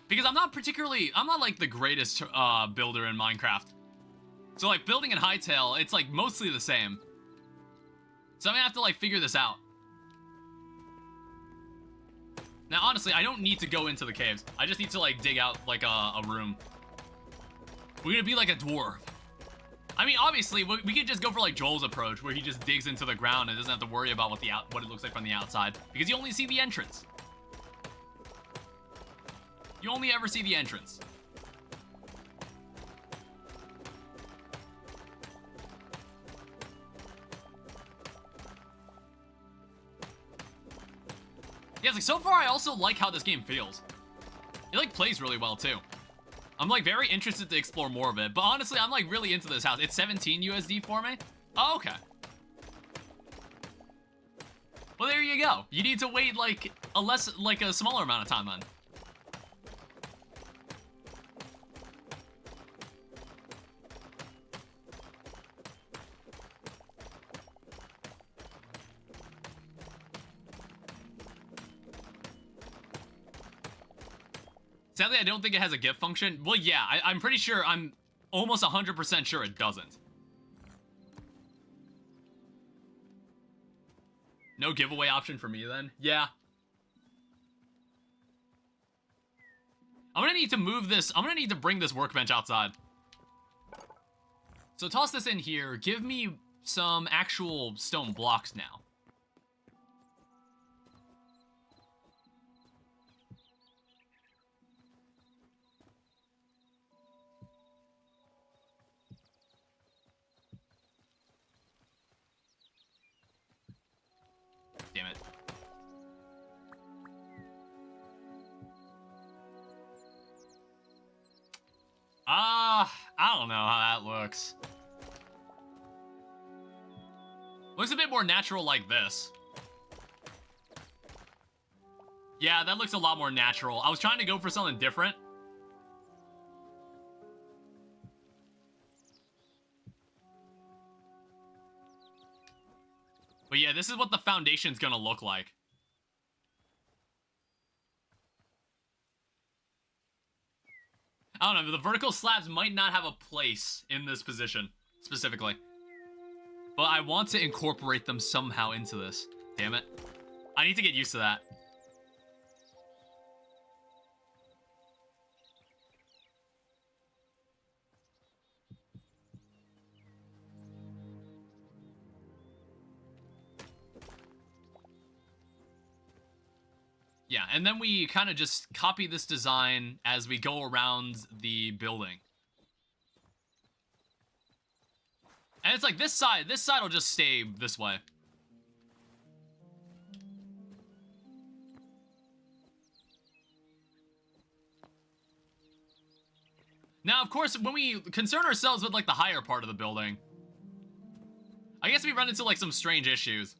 Because I'm not, like, the greatest, builder in Minecraft. So, like, building in Hytale, it's, like, mostly the same. So I'm gonna have to, like, figure this out. Now, honestly, I don't need to go into the caves. I just need to, like, dig out, like, a room. We're gonna be like a dwarf. I mean, obviously, we could just go for, like, Joel's approach, where he just digs into the ground and doesn't have to worry about what it looks like from the outside, because you only see the entrance. You only ever see the entrance. Yeah, it's like, so far, I also like how this game feels. It, like, plays really well, too. I'm, like, very interested to explore more of it. But honestly, I'm, like, really into this house. It's 17 USD for me. Oh, okay. Well, there you go. You need to wait like a smaller amount of time then. Sadly, I don't think it has a gift function. Well, yeah, I'm pretty sure, I'm almost 100% sure it doesn't. No giveaway option for me then? Yeah. I'm gonna need to move this, I'm gonna need to bring this workbench outside. So toss this in here, give me some actual stone blocks now. Damn it. I don't know how that looks. Looks a bit more natural like this. Yeah, that looks a lot more natural. I was trying to go for something different. But yeah, this is what the foundation's gonna look like. I don't know, the vertical slabs might not have a place in this position, specifically. But I want to incorporate them somehow into this. Damn it. I need to get used to that. Yeah, and then we kind of just copy this design as we go around the building. And it's like this side will just stay this way. Now, of course, when we concern ourselves with like the higher part of the building, I guess we run into like some strange issues.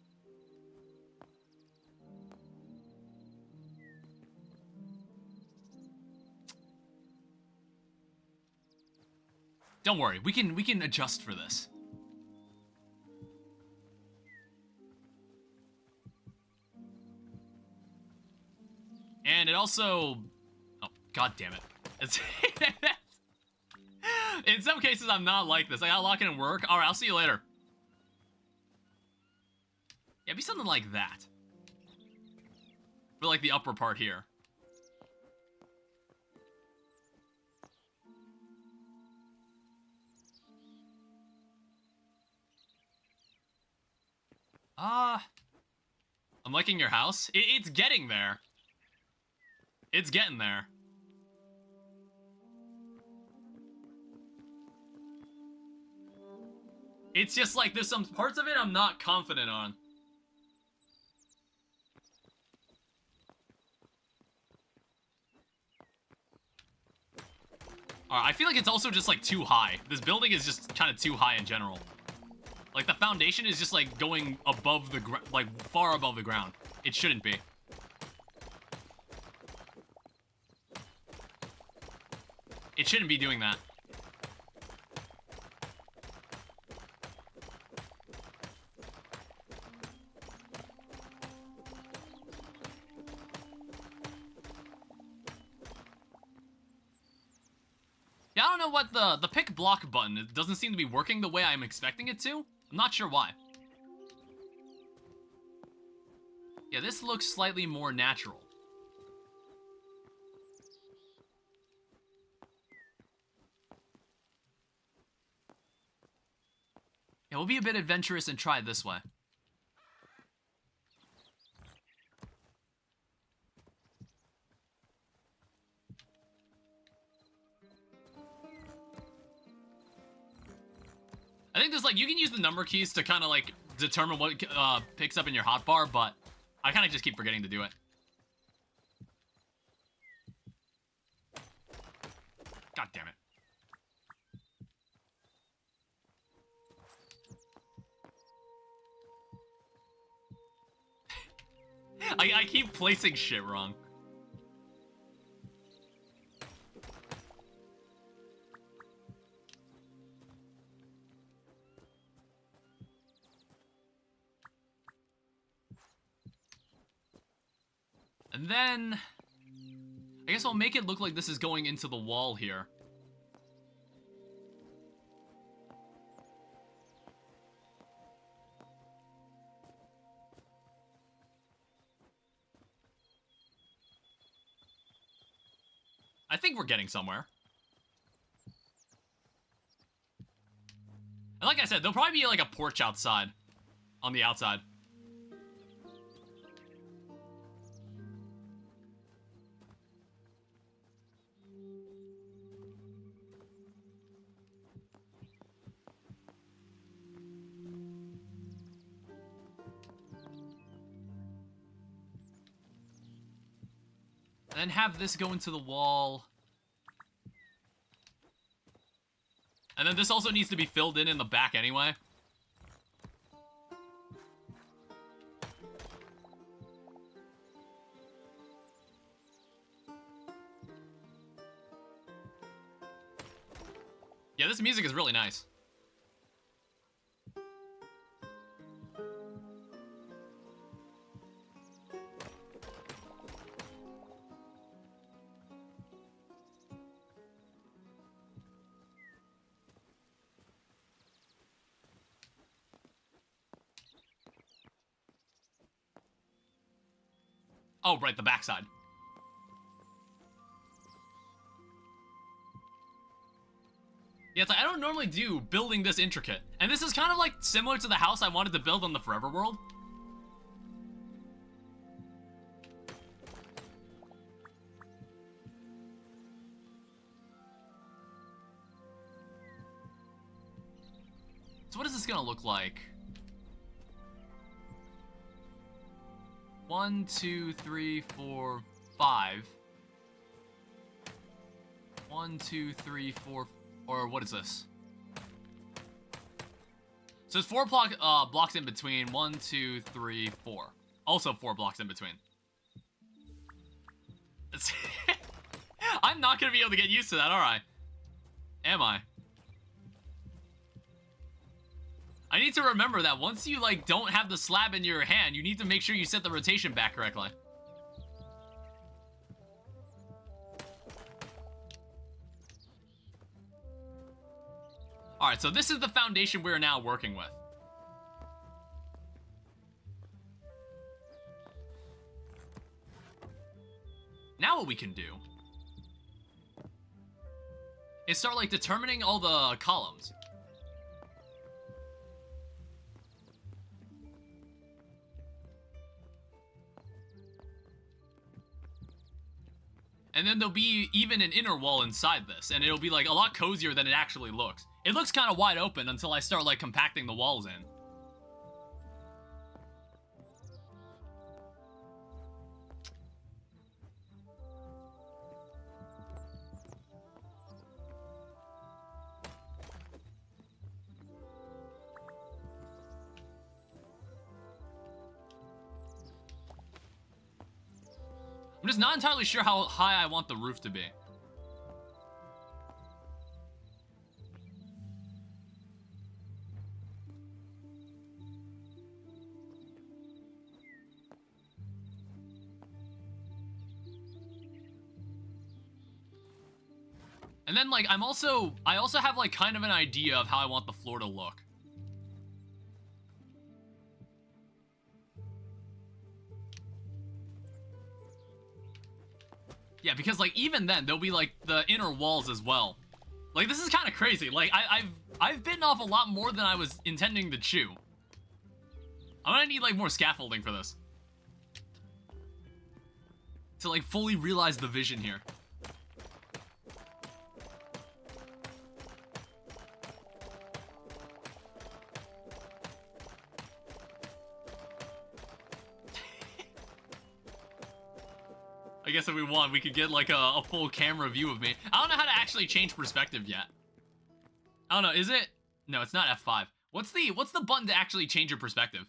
Don't worry, we can adjust for this. And it also, oh god damn it! It's in some cases I'm not like this. I gotta lock in and work. All right, I'll see you later. Yeah, be something like that. For like the upper part here. I'm liking your house. It's getting there. It's getting there. It's just like there's some parts of it I'm not confident on. Alright, I feel like it's also just like too high. This building is just kind of too high in general. Like the foundation is just like going above the like far above the ground. It shouldn't be. It shouldn't be doing that. Yeah, I don't know what the pick block button, it doesn't seem to be working the way I'm expecting it to. I'm not sure why. Yeah, this looks slightly more natural. Yeah, we'll be a bit adventurous and try it this way. I think there's like, you can use the number keys to kind of like determine what picks up in your hotbar, but I kind of just keep forgetting to do it. God damn it. I keep placing shit wrong. And then, I guess I'll make it look like this is going into the wall here. I think we're getting somewhere. And like I said, there'll probably be like a porch outside, on the outside. And then have this go into the wall. And then this also needs to be filled in the back anyway. Yeah, this music is really nice. Oh, right, the backside. Yeah, it's like, I don't normally do building this intricate. And this is kind of like similar to the house I wanted to build on the Forever World. So what is this gonna look like? 1, 2, 3, 4, 5. 1, 2, 3, 4, or what is this? So it's 4 blocks in between. 1, 2, 3, 4. Also 4 blocks in between. I'm not gonna be able to get used to that, are I? Am I? I need to remember that once you, like, don't have the slab in your hand, you need to make sure you set the rotation back correctly. Alright, so this is the foundation we're now working with. Now what we can do is start, like, determining all the columns. And then there'll be even an inner wall inside this, and it'll be, like, a lot cozier than it actually looks. It looks kind of wide open until I start, like, compacting the walls in. I'm just not entirely sure how high I want the roof to be. And then, like, I also have, like, kind of an idea of how I want the floor to look. Yeah, because, like, even then, there'll be, like, the inner walls as well. Like, this is kind of crazy. Like, I've bitten off a lot more than I was intending to chew. I'm gonna need, like, more scaffolding for this. To, like, fully realize the vision here. I guess if we want, we could get, like, a full camera view of me. I don't know how to actually change perspective yet. I don't know, is it? No, it's not F5. What's the button to actually change your perspective?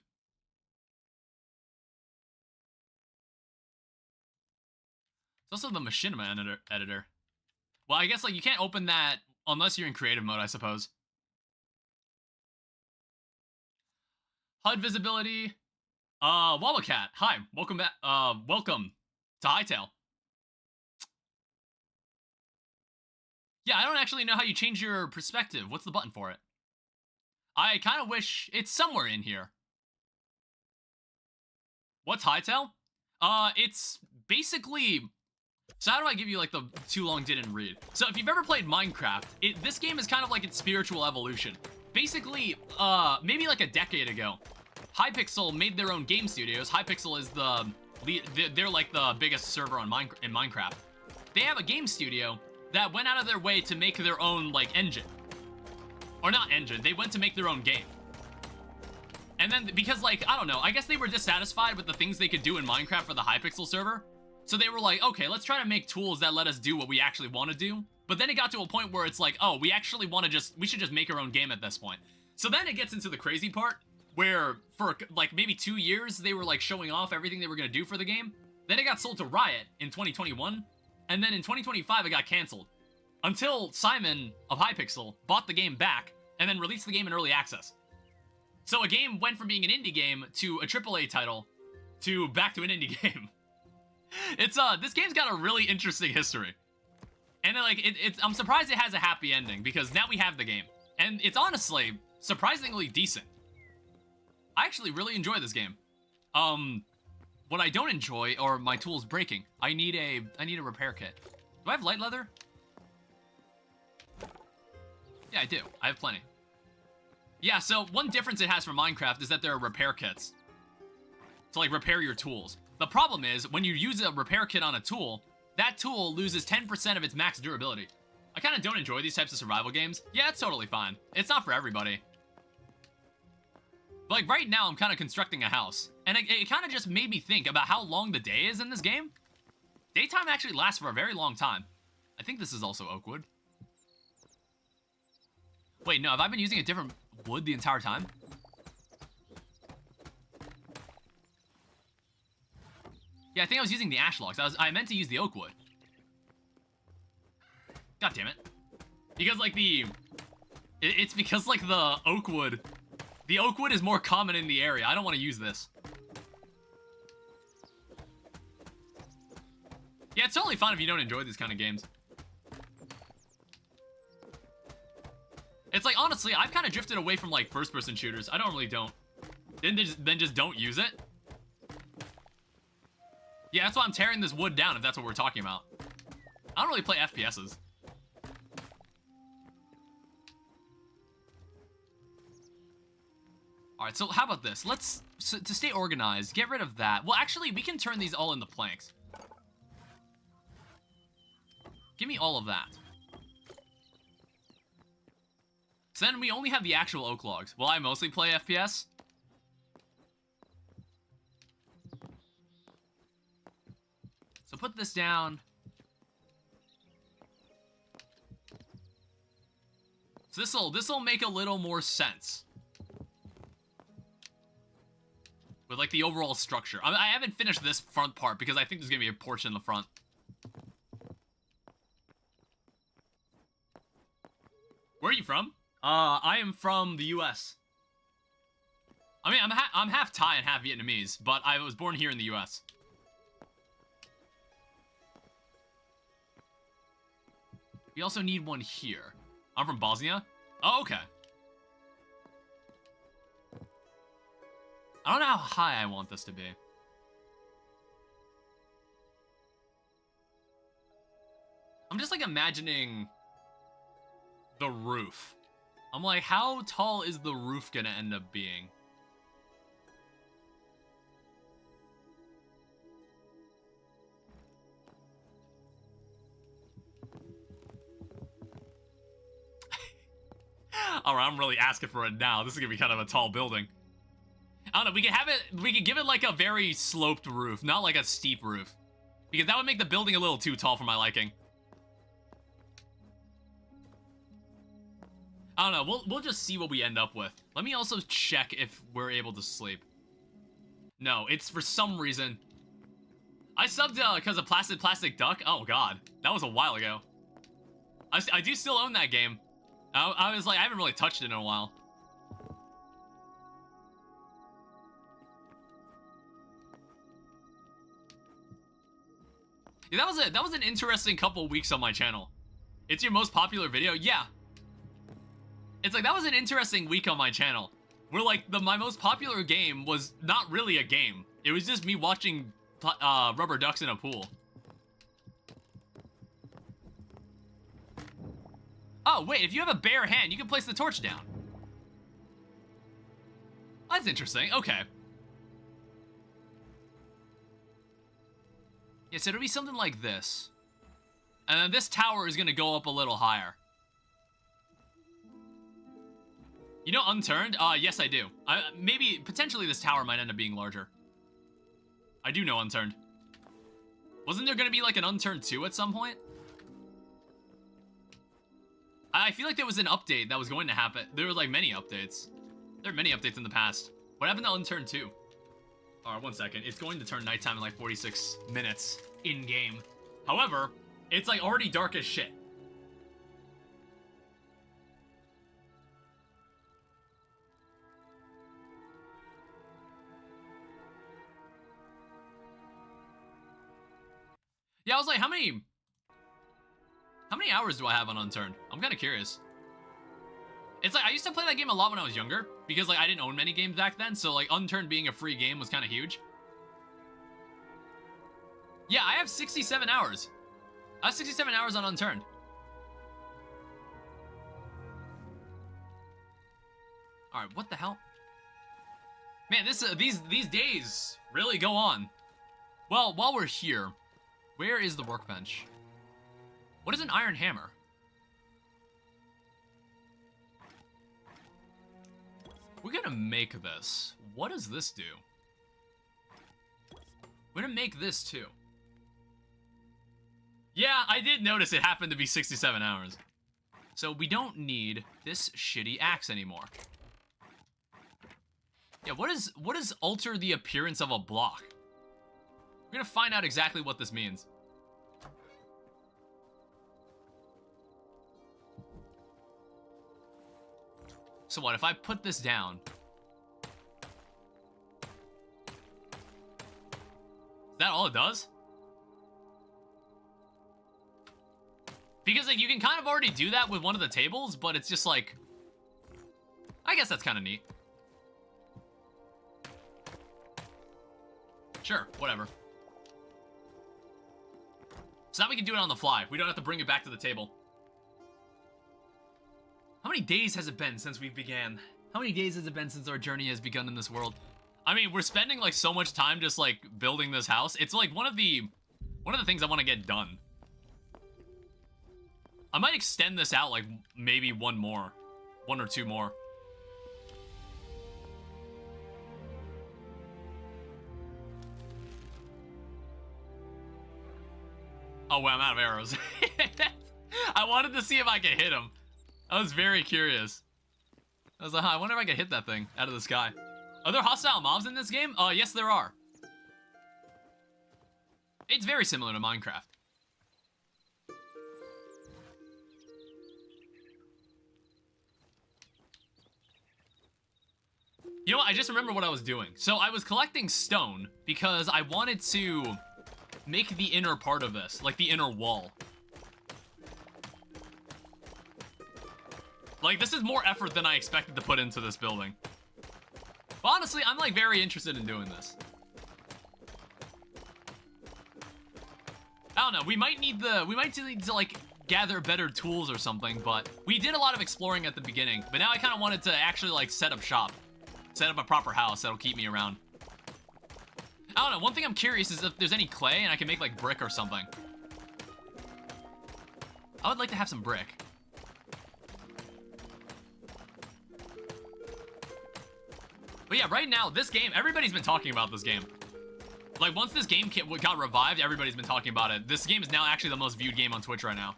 It's also the machinima editor. Well, I guess like you can't open that unless you're in creative mode, I suppose. HUD visibility. Wawacat. Hi, welcome back. Welcome to Hytale. Yeah, I don't actually know how you change your perspective. What's the button for it? I kind of wish it's somewhere in here. What's Hytale? It's basically... So how do I give you, like, the too long didn't read? So if you've ever played Minecraft, this game is kind of like its spiritual evolution. Basically, maybe like a decade ago, Hypixel made their own game studios. Hypixel is they're like the biggest server in Minecraft. They have a game studio that went out of their way to make their own, like, engine. Or not engine, they went to make their own game. And then, because, like, I don't know, I guess they were dissatisfied with the things they could do in Minecraft for the Hypixel server. So they were like, okay, let's try to make tools that let us do what we actually want to do. But then it got to a point where it's like, oh, we actually want to we should just make our own game at this point. So then it gets into the crazy part, where for, like, maybe 2 years, they were, like, showing off everything they were going to do for the game. Then it got sold to Riot in 2021, and then in 2025, it got canceled. Until Simon of Hypixel bought the game back, and then released the game in early access. So a game went from being an indie game to a AAA title, to back to an indie game. It's, this game's got a really interesting history. And, like, I'm surprised it has a happy ending, because now we have the game. And it's honestly surprisingly decent. I actually really enjoy this game. What I don't enjoy are my tools breaking. I need a repair kit. Do I have light leather? Yeah, I do. I have plenty. Yeah, so one difference it has from Minecraft is that there are repair kits to, like, repair your tools. The problem is, when you use a repair kit on a tool, that tool loses 10% of its max durability. I kind of don't enjoy these types of survival games. Yeah, it's totally fine. It's not for everybody. But, like, right now, I'm kind of constructing a house. And it kind of just made me think about how long the day is in this game. Daytime actually lasts for a very long time. I think this is also oak wood. Wait, no, have I been using a different wood the entire time? Yeah, I think I was using the ash logs. I meant to use the oak wood. God damn it. Because, like, it's because, like, the oak wood is more common in the area. I don't want to use this. Yeah, it's totally fine if you don't enjoy these kind of games. It's like, honestly, I've kind of drifted away from, like, first-person shooters. I normally don't. Then just don't use it. Yeah, that's why I'm tearing this wood down, if that's what we're talking about. I don't really play FPSs. Alright, so how about this? To stay organized, get rid of that. Well, actually, we can turn these all into planks. Give me all of that. So then we only have the actual oak logs. Will I mostly play FPS? So put this down. So this'll make a little more sense. With, like, the overall structure. I haven't finished this front part because I think there's gonna be a porch in the front. Where are you from? I am from the US. I mean, I'm half Thai and half Vietnamese, but I was born here in the US. We also need one here. I'm from Bosnia? Oh, okay. I don't know how high I want this to be. I'm just, like, imagining the roof. I'm like, how tall is the roof gonna end up being? Alright, I'm really asking for it now. This is gonna be kind of a tall building. I don't know, we could give it like a very sloped roof, not like a steep roof. Because that would make the building a little too tall for my liking. I don't know, we'll just see what we end up with. Let me also check if we're able to sleep. No, it's for some reason. I subbed because of Plastic Duck. Oh god, that was a while ago. I do still own that game. I was like, I haven't really touched it in a while. Yeah, that was an interesting couple weeks on my channel. It's your most popular video? Yeah. It's like, that was an interesting week on my channel. Where like, my most popular game was not really a game. It was just me watching rubber ducks in a pool. Oh, wait, if you have a bare hand, you can place the torch down. That's interesting, okay. Yeah, so it'll be something like this. And then this tower is gonna go up a little higher. You know Unturned? Yes I do. Maybe, potentially this tower might end up being larger. I do know Unturned. Wasn't there gonna be like an Unturned 2 at some point? I feel like there was an update that was going to happen. There were like many updates. There were many updates in the past. What happened to Unturned 2? Alright, 1 second. It's going to turn nighttime in like 46 minutes in-game. However, it's like already dark as shit. Yeah, I was like, how many hours do I have on Unturned? I'm kind of curious. It's like, I used to play that game a lot when I was younger, because like I didn't own many games back then, so like Unturned being a free game was kind of huge. Yeah, I have 67 hours. I have 67 hours on Unturned. Alright, what the hell? Man, these days really go on. Well, while we're here, where is the workbench? What is an iron hammer? We're gonna make this. What does this do? We're gonna make this too. Yeah, I did notice it happened to be 67 hours. So we don't need this shitty axe anymore. Yeah, what does alter the appearance of a block? We're gonna find out exactly what this means. So what, if I put this down? Is that all it does? Because like you can kind of already do that with one of the tables, but it's just like, I guess that's kind of neat. Sure, whatever. So now we can do it on the fly. We don't have to bring it back to the table. How many days has it been since we began? How many days has it been since our journey has begun in this world? I mean, we're spending like so much time just like building this house. It's like one of the things I want to get done. I might extend this out like maybe one or two more. Oh, well, I'm out of arrows. I wanted to see if I could hit him. I was very curious. I was like, huh, I wonder if I could hit that thing out of the sky. Are there hostile mobs in this game? Yes, there are. It's very similar to Minecraft. You know what? I just remember what I was doing. So I was collecting stone because I wanted to make the inner part of this, like the inner wall. Like, this is more effort than I expected to put into this building. But honestly, I'm like very interested in doing this. I don't know, we might need to like gather better tools or something, but we did a lot of exploring at the beginning, but now I kind of wanted to actually like set up shop. Set up a proper house that'll keep me around. I don't know, one thing I'm curious is if there's any clay and I can make like brick or something. I would like to have some brick. But yeah, right now, this game, everybody's been talking about this game. Like, once this game got revived, everybody's been talking about it. This game is now actually the most viewed game on Twitch right now.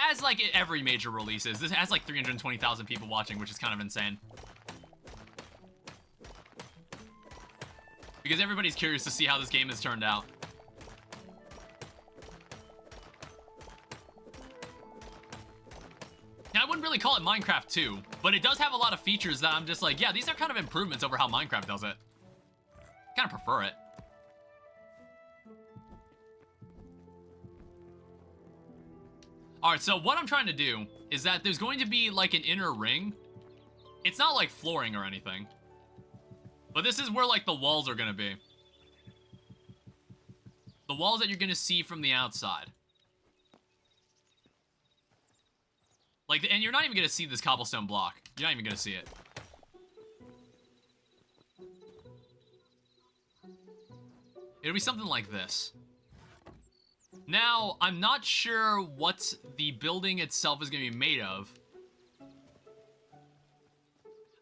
As, like, every major release is. This has, like, 320,000 people watching, which is kind of insane. Because everybody's curious to see how this game has turned out. really call it Minecraft 2, but it does have a lot of features that I'm just like, yeah, these are kind of improvements over how Minecraft does it. Kind of prefer it. Alright, so what I'm trying to do is that there's going to be like an inner ring. It's not like flooring or anything. But this is where like the walls are going to be. The walls that you're going to see from the outside. Like, and you're not even going to see this cobblestone block. You're not even going to see it. It'll be something like this. Now, I'm not sure what the building itself is going to be made of.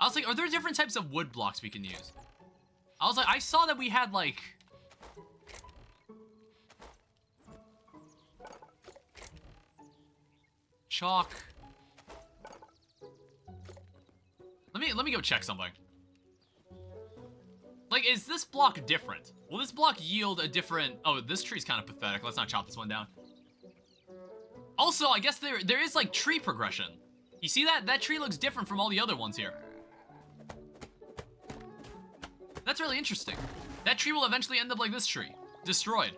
I was like, are there different types of wood blocks we can use? I was like, I saw that we had, like... chalk. Let me go check something. Like, is this block different? Will this block yield a different... Oh, this tree's kind of pathetic. Let's not chop this one down. Also, I guess there is, like, tree progression. You see that? That tree looks different from all the other ones here. That's really interesting. That tree will eventually end up like this tree. Destroyed.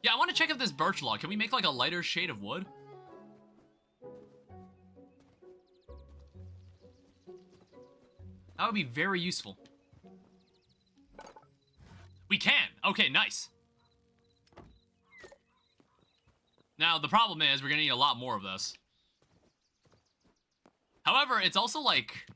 Yeah, I want to check if this birch log... Can we make, like, a lighter shade of wood? That would be very useful. We can! Okay, nice. Now, the problem is we're gonna need a lot more of this. However, it's also, like...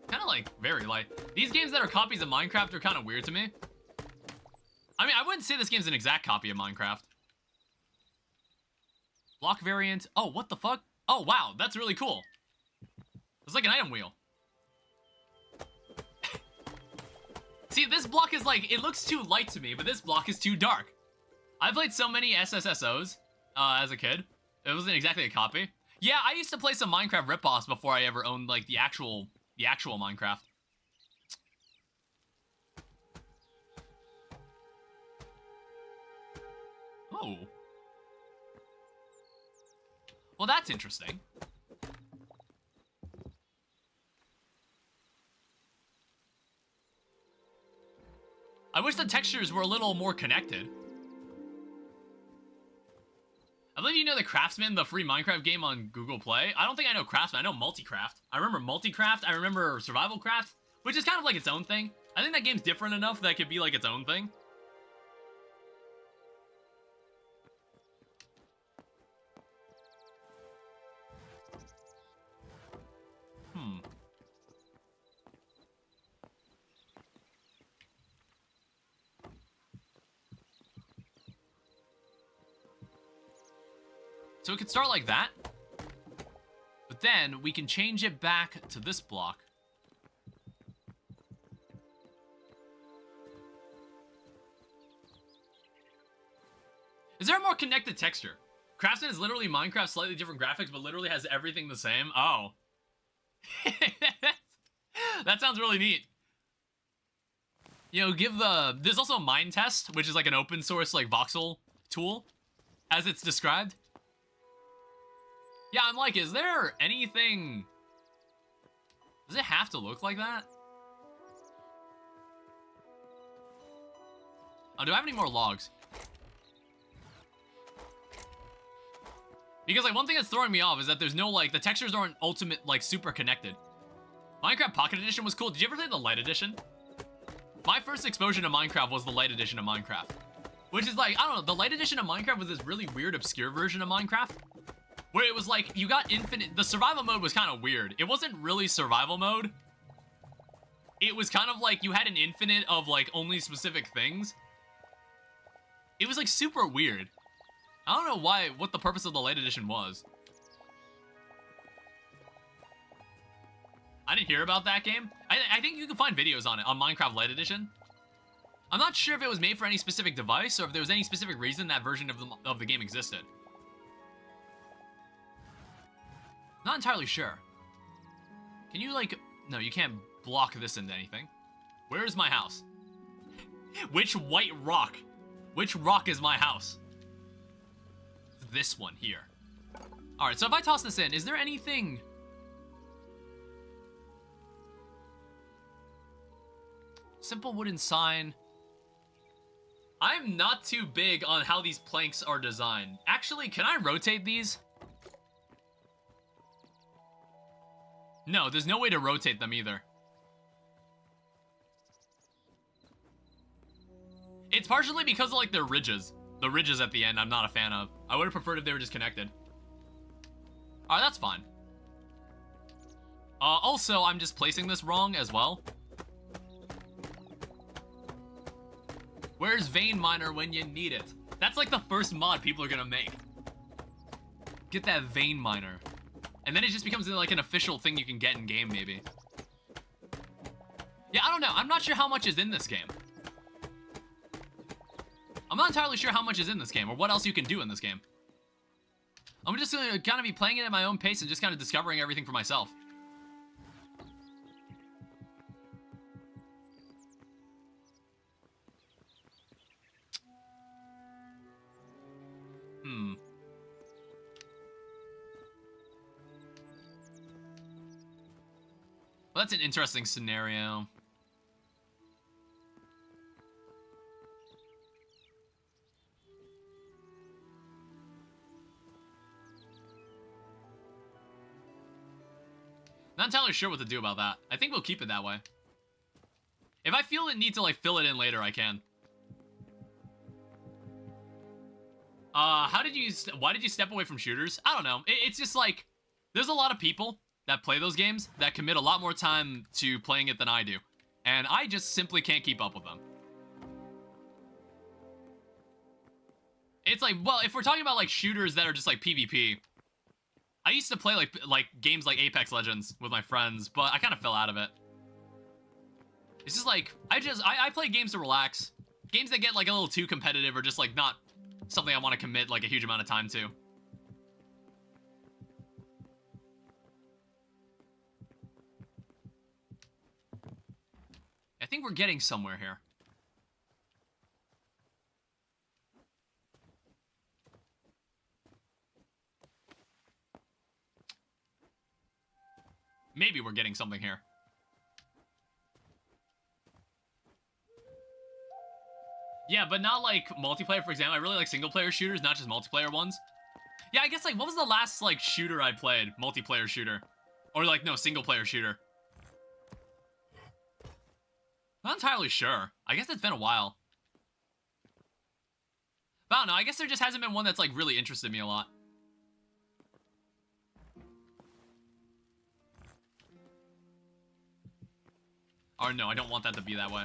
kind of, like, very light. These games that are copies of Minecraft are kind of weird to me. I mean, I wouldn't say this game's an exact copy of Minecraft. Block variant. Oh, what the fuck? Oh, wow, that's really cool. It's like an item wheel. See, this block is like, it looks too light to me, but this block is too dark. I played so many SSSOs as a kid. It wasn't exactly a copy. Yeah, I used to play some Minecraft rip-offs before I ever owned, like, the actual Minecraft. Oh. Well, that's interesting. I wish the textures were a little more connected. I believe you know the Craftsman, the free Minecraft game on Google Play. I don't think I know Craftsman, I know Multicraft. I remember Multicraft, I remember Survival Craft, which is kind of like its own thing. I think that game's different enough that it could be like its own thing. So it could start like that, but then we can change it back to this block. Is there a more connected texture? Craftsman is literally Minecraft, slightly different graphics, but literally has everything the same. Oh. That sounds really neat. You know, there's also a mine test, which is like an open source like voxel tool, as it's described. Yeah, I'm like, is there anything... Does it have to look like that? Oh, do I have any more logs? Because, like, one thing that's throwing me off is that there's no, like, the textures aren't ultimate, like, super connected. Minecraft Pocket Edition was cool. Did you ever play the Light Edition? My first exposure to Minecraft was the Light Edition of Minecraft. Which is, like, I don't know, the Light Edition of Minecraft was this really weird, obscure version of Minecraft. Where it was like, you got infinite... The survival mode was kind of weird. It wasn't really survival mode. It was kind of like you had an infinite of, like, only specific things. It was, like, super weird. I don't know what the purpose of the Light Edition was. I didn't hear about that game. I think you can find videos on it, on Minecraft Light Edition. I'm not sure if it was made for any specific device, or if there was any specific reason that version of the game existed. Not entirely sure. Can you, like... No, you can't block this into anything. Where is my house? Which white rock? Which rock is my house? This one here. Alright, so if I toss this in, is there anything... Simple wooden sign. I'm not too big on how these planks are designed. Actually, can I rotate these? No, there's no way to rotate them either. It's partially because of, like, their ridges. The ridges at the end, I'm not a fan of. I would have preferred if they were just connected. Alright, that's fine. Also, I'm just placing this wrong as well. Where's Vein Miner when you need it? That's like the first mod people are gonna make. Get that Vein Miner. And then it just becomes like an official thing you can get in game, maybe. Yeah, I don't know. I'm not sure how much is in this game. I'm not entirely sure how much is in this game or what else you can do in this game. I'm just gonna kind of be playing it at my own pace and just kind of discovering everything for myself. Well, that's an interesting scenario. Not entirely sure what to do about that. I think we'll keep it that way. If I feel the need to, like, fill it in later, I can. Why did you step away from shooters? I don't know. It's just, like, there's a lot of people that play those games that commit a lot more time to playing it than I do. And I just simply can't keep up with them. It's like, well, if we're talking about, like, shooters that are just, like, PvP, I used to play, like games like Apex Legends with my friends, but I kind of fell out of it. It's just, like, I play games to relax. Games that get, like, a little too competitive or just, like, not something I want to commit, like, a huge amount of time to. I think we're getting somewhere here. Maybe we're getting something here. Yeah, but not like multiplayer, for example. I really like single-player shooters, not just multiplayer ones. Yeah, I guess, like, what was the last, like, shooter I played? Multiplayer shooter. Or, like, no, single-player shooter. Not entirely sure. I guess it's been a while. But I don't know, I guess there just hasn't been one that's, like, really interested me a lot. Or no, I don't want that to be that way.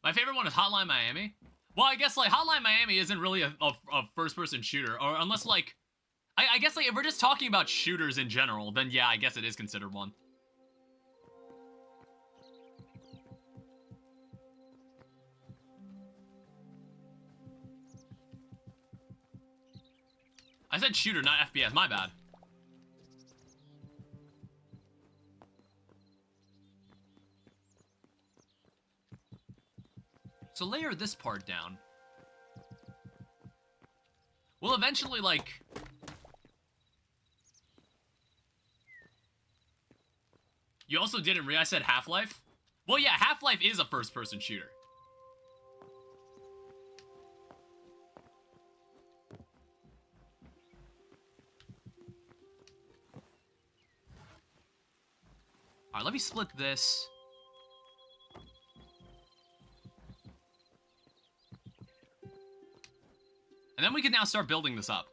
My favorite one is Hotline Miami. Well, I guess, like, Hotline Miami isn't really a first-person shooter, or unless, like... I guess, like, if we're just talking about shooters in general, then yeah, I guess it is considered one. I said shooter, not FPS, my bad. So layer this part down. We'll eventually, like... You also didn't realize I said Half-Life? Well, yeah, Half-Life is a first-person shooter. Alright, let me split this. And then we can now start building this up.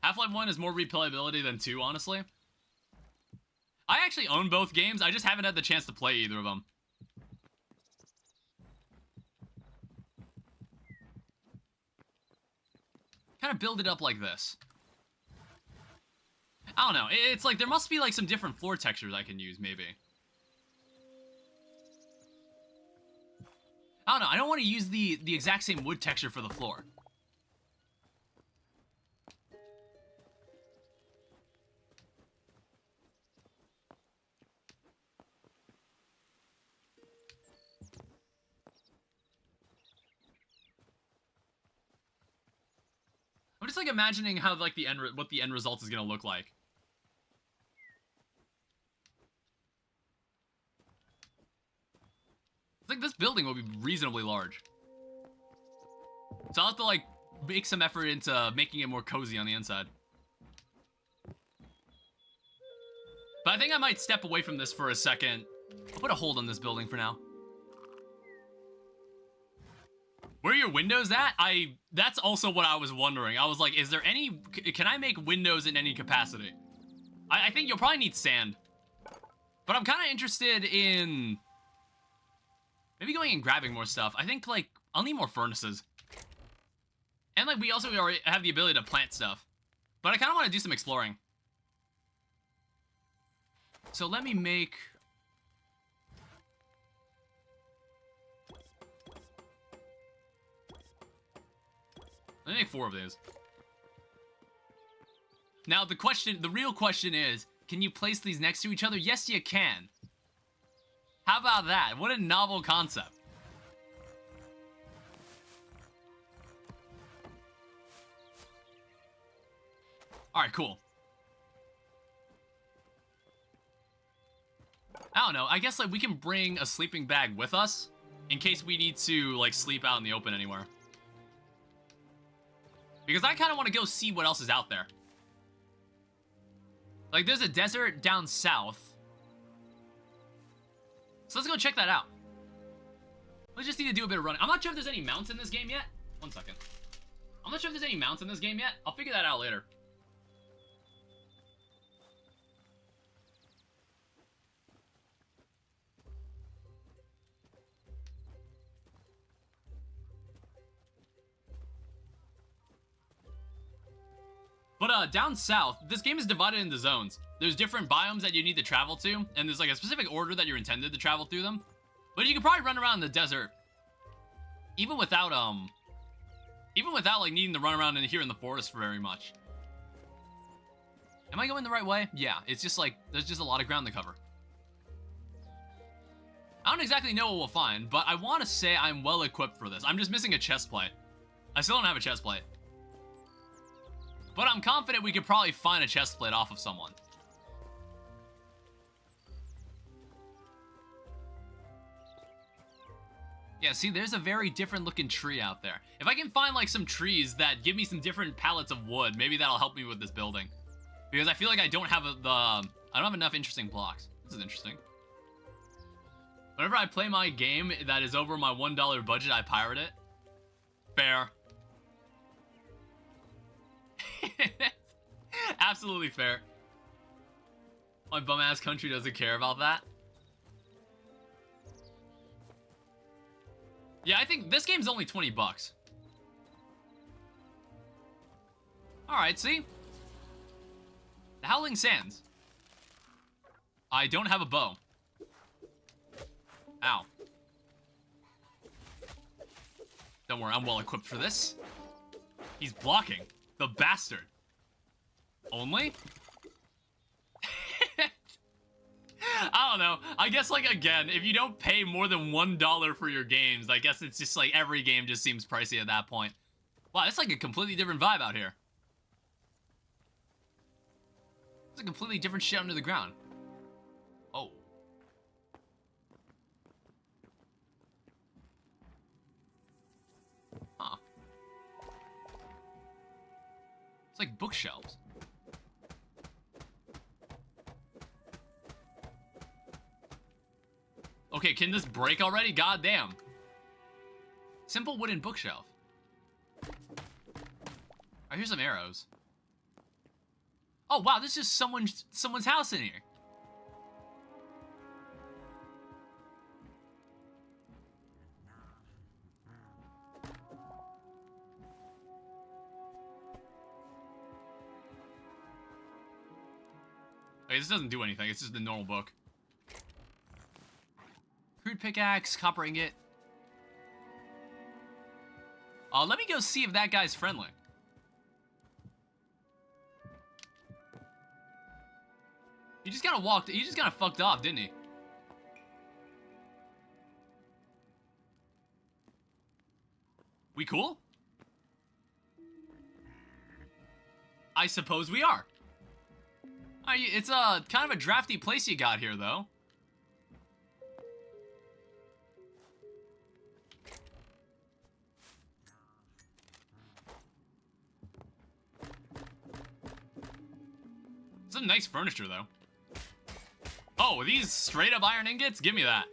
Half-Life 1 is more replayability than 2, honestly. I actually own both games, I just haven't had the chance to play either of them. Kind of build it up like this. I don't know, it's like there must be like some different floor textures I can use, maybe. I don't know. I don't want to use the exact same wood texture for the floor. I'm just like imagining how like what the end result is gonna look like. I think this building will be reasonably large. So I'll have to like make some effort into making it more cozy on the inside. But I think I might step away from this for a second. I'll put a hold on this building for now. Where are your windows at? That's also what I was wondering. I was like, is there any, can I make windows in any capacity? I think you'll probably need sand. But I'm kind of interested in maybe going and grabbing more stuff. I think, like, I'll need more furnaces. And, like, we already have the ability to plant stuff. But I kind of want to do some exploring. So let me make... Let me make 4 of these. Now, the real question is, can you place these next to each other? Yes, you can. How about that? What a novel concept. Alright, cool. I don't know, I guess like we can bring a sleeping bag with us in case we need to like sleep out in the open anywhere. Because I kind of want to go see what else is out there. Like there's a desert down south. So let's go check that out. We just need to do a bit of running. I'm not sure if there's any mounts in this game yet. One second. I'm not sure if there's any mounts in this game yet. I'll figure that out later. But down south, this game is divided into zones. There's different biomes that you need to travel to, and there's like a specific order that you're intended to travel through them. But you can probably run around in the desert, even without like needing to run around in here in the forest for very much. Am I going the right way? Yeah, it's just like, there's just a lot of ground to cover. I don't exactly know what we'll find, but I want to say I'm well equipped for this. I'm just missing a chest plate. I still don't have a chest plate. But I'm confident we could probably find a chest plate off of someone. Yeah, see, there's a very different looking tree out there. If I can find like some trees that give me some different pallets of wood, maybe that'll help me with this building. Because I feel like I don't have I don't have enough interesting blocks. This is interesting. Whenever I play my game that is over my $1 budget, I pirate it. Fair. Absolutely fair. My bum-ass country doesn't care about that. Yeah, I think this game's only 20 bucks. Alright, see? The Howling Sands. I don't have a bow. Ow. Don't worry, I'm well equipped for this. He's blocking. The bastard. Only? I don't know. I guess, like, again, if you don't pay more than $1 for your games, I guess it's just, like, every game just seems pricey at that point. Wow, it's, like, a completely different vibe out here. It's a completely different shit under the ground. Oh. Huh. It's like bookshelves. Okay, can this break already? God damn. Simple wooden bookshelf. Alright, here's some arrows. Oh wow, this is someone's house in here. Okay, this doesn't do anything, it's just a normal book. Crude pickaxe, copper ingot. Let me go see if that guy's friendly. He just kind of walked, he just kind of fucked off, didn't he? We cool? I suppose we are. It's a kind of a drafty place you got here, though. Some nice furniture, though. Oh, are these straight up iron ingots? Give me that.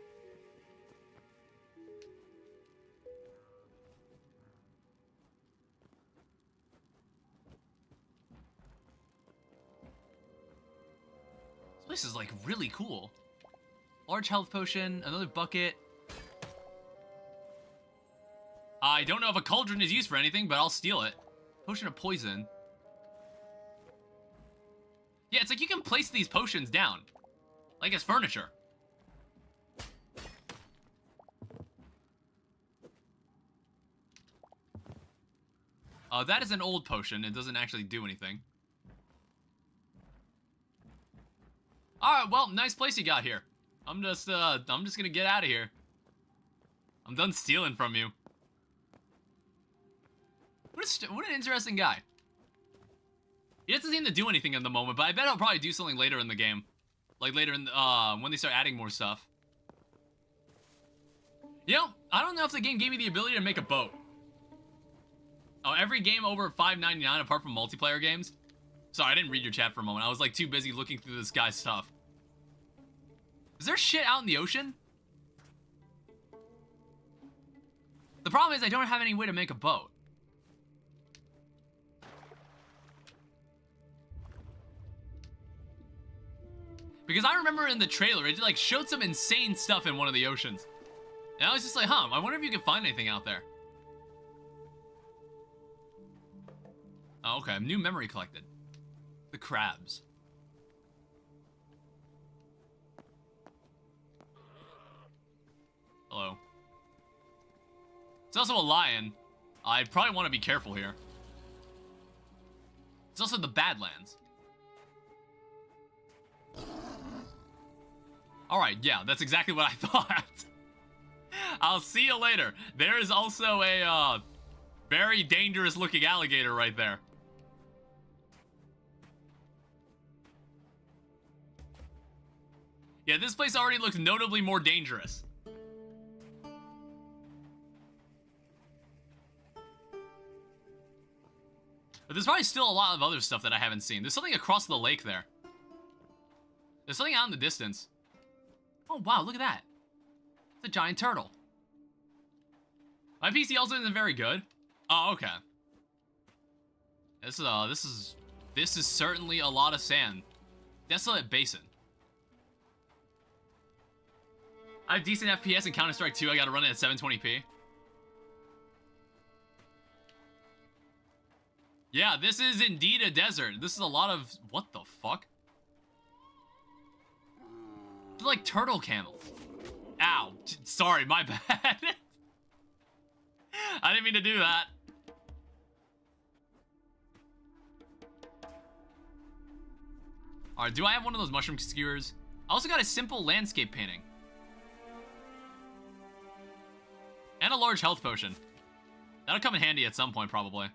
This place is like really cool. Large health potion, another bucket. I don't know if a cauldron is used for anything, but I'll steal it. Potion of poison. Yeah, it's like you can place these potions down. Like it's furniture. That is an old potion. It doesn't actually do anything. Alright, well, nice place you got here. I'm just gonna get out of here. I'm done stealing from you. What an interesting guy. He doesn't seem to do anything in the moment, but I bet he'll probably do something later in the game. Like later in the, when they start adding more stuff. You know, I don't know if the game gave me the ability to make a boat. Oh, every game over $5.99 apart from multiplayer games? Sorry, I didn't read your chat for a moment. I was like too busy looking through this guy's stuff. Is there shit out in the ocean? The problem is I don't have any way to make a boat. Because I remember in the trailer, it like showed some insane stuff in one of the oceans. And I was just like, huh, I wonder if you can find anything out there. Oh, okay, new memory collected. The crabs. Hello. It's also a lion. I'd probably want to be careful here. It's also the Badlands. Alright, yeah, that's exactly what I thought. I'll see you later. There is also a, very dangerous looking alligator right there. Yeah, this place already looks notably more dangerous. But there's probably still a lot of other stuff that I haven't seen. There's something across the lake there. There's something out in the distance. Oh, wow, look at that. It's a giant turtle. My PC also isn't very good. Oh, okay. This is certainly a lot of sand. Desolate Basin. I have decent FPS in Counter-Strike 2. I gotta run it at 720p. Yeah, this is indeed a desert. This is a lot of... What the fuck? They're like turtle camels. Ow. Sorry, my bad. I didn't mean to do that. Alright, do I have one of those mushroom skewers? I also got a simple landscape painting. And a large health potion. That'll come in handy at some point, probably.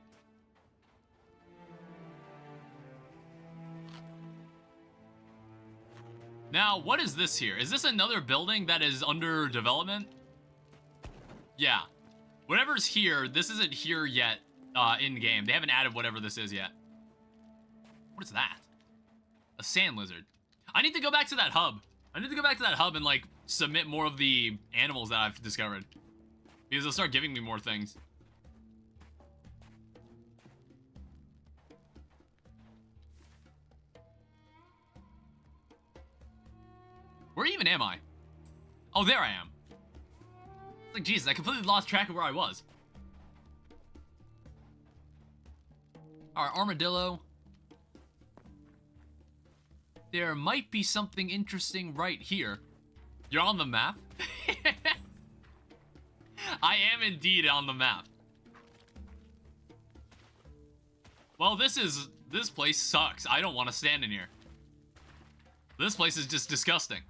Now, what is this here? Is this another building that is under development? Yeah. Whatever's here, this isn't here yet, in-game. They haven't added whatever this is yet. What is that? A sand lizard. I need to go back to that hub. I need to go back to that hub and, like, submit more of the animals that I've discovered. Because they'll start giving me more things. Where even am I? Oh, there I am. It's like, Jesus, I completely lost track of where I was. Alright, armadillo. There might be something interesting right here. You're on the map? I am indeed on the map. Well, this place sucks. I don't want to stand in here. This place is just disgusting.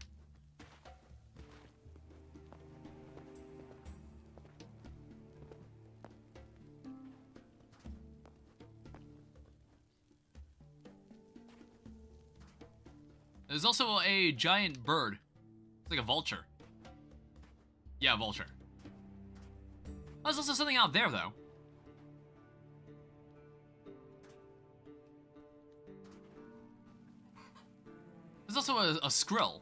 There's also a giant bird. It's like a vulture. Yeah, vulture. There's also something out there, though. There's also a skrill,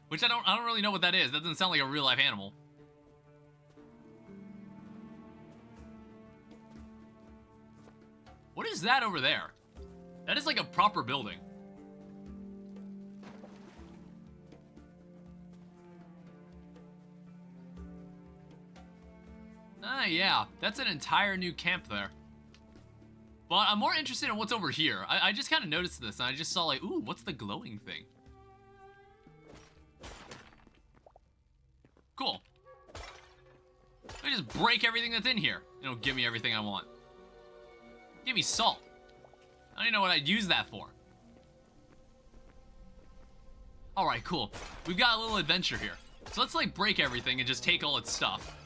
which I don't really know what that is. That doesn't sound like a real life animal. What is that over there? That is like a proper building. Ah, yeah, that's an entire new camp there. But I'm more interested in what's over here. I just kind of noticed this, and I just saw like, ooh, what's the glowing thing? Cool. Let me just break everything that's in here. It'll give me everything I want. Give me salt. I don't even know what I'd use that for. Alright, cool. We've got a little adventure here. So let's like break everything and just take all its stuff.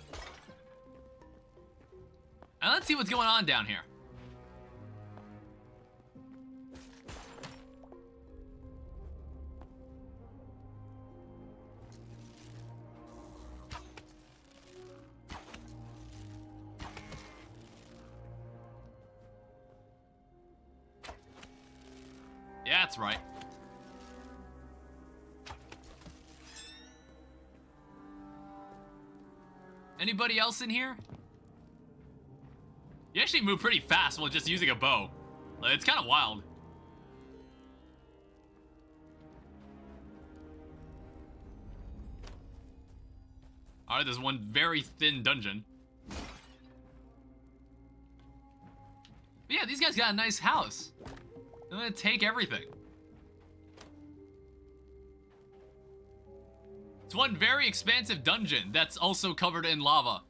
And let's see what's going on down here. Yeah, that's right. Anybody else in here? You actually move pretty fast while just using a bow. Like, it's kind of wild. Alright, there's one very thin dungeon. But yeah, these guys got a nice house. I'm gonna take everything. It's one very expansive dungeon that's also covered in lava.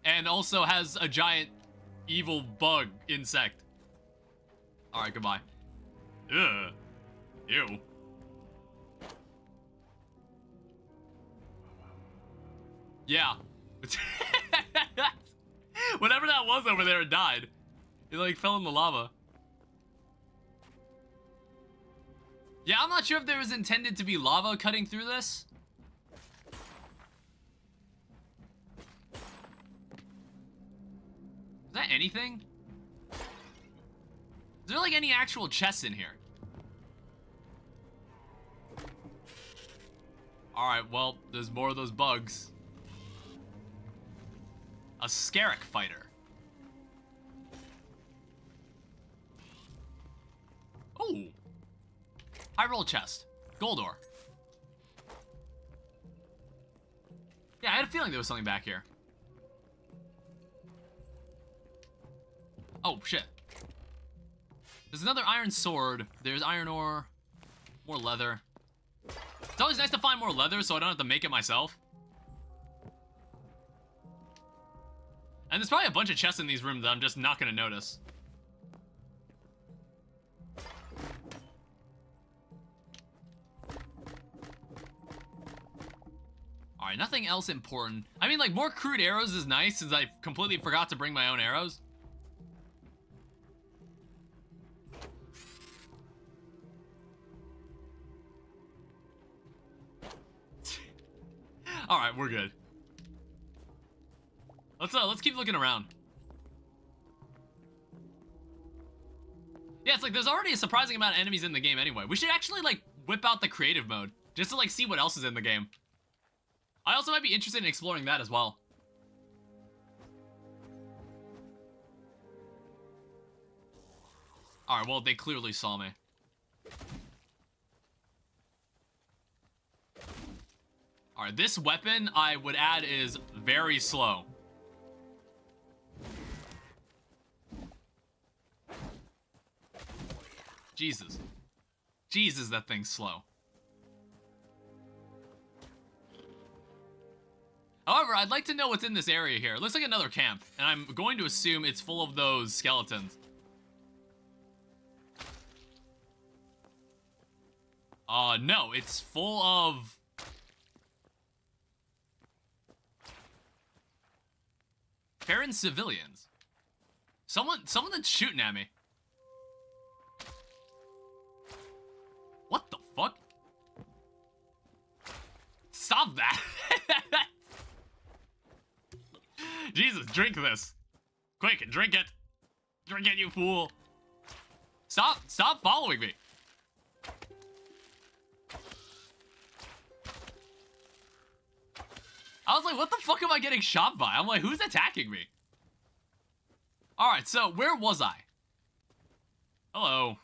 And also has a giant evil bug insect. Alright, goodbye. Ugh. Ew. Yeah. Whatever that was over there, it died. It like fell in the lava. Yeah, I'm not sure if there was intended to be lava cutting through this. Is that anything? Is there like any actual chests in here? Alright, well, there's more of those bugs. A Scarrick fighter. Oh! High roll chest. Gold ore. Yeah, I had a feeling there was something back here. Oh, shit. There's another iron sword. There's iron ore. More leather. It's always nice to find more leather so I don't have to make it myself. And there's probably a bunch of chests in these rooms that I'm just not going to notice. Alright, nothing else important. I mean, like, more crude arrows is nice since I completely forgot to bring my own arrows. Alright, we're good. Let's keep looking around. Yeah, it's like there's already a surprising amount of enemies in the game anyway. We should actually, like, whip out the creative mode just to, like, see what else is in the game. I also might be interested in exploring that as well. Alright, well, they clearly saw me. Alright, this weapon, I would add, is very slow. Jesus. Jesus, that thing's slow. However, I'd like to know what's in this area here. It looks like another camp, and I'm going to assume it's full of those skeletons. No, it's full of... Farron civilians. Someone that's shooting at me. What the fuck? Stop that. Jesus, drink this. Quick, drink it. Drink it, you fool. Stop following me. I was like, what the fuck am I getting shot by? I'm like, who's attacking me? Alright, so where was I? Hello.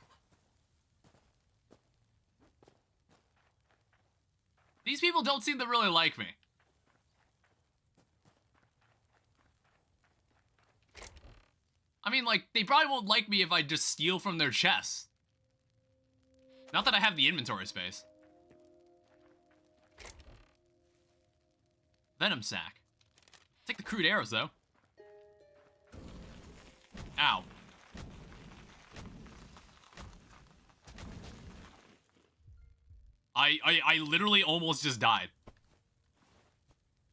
These people don't seem to really like me. I mean, like, they probably won't like me if I just steal from their chests. Not that I have the inventory space. Venom sack. Take the crude arrows, though. Ow. I literally almost just died.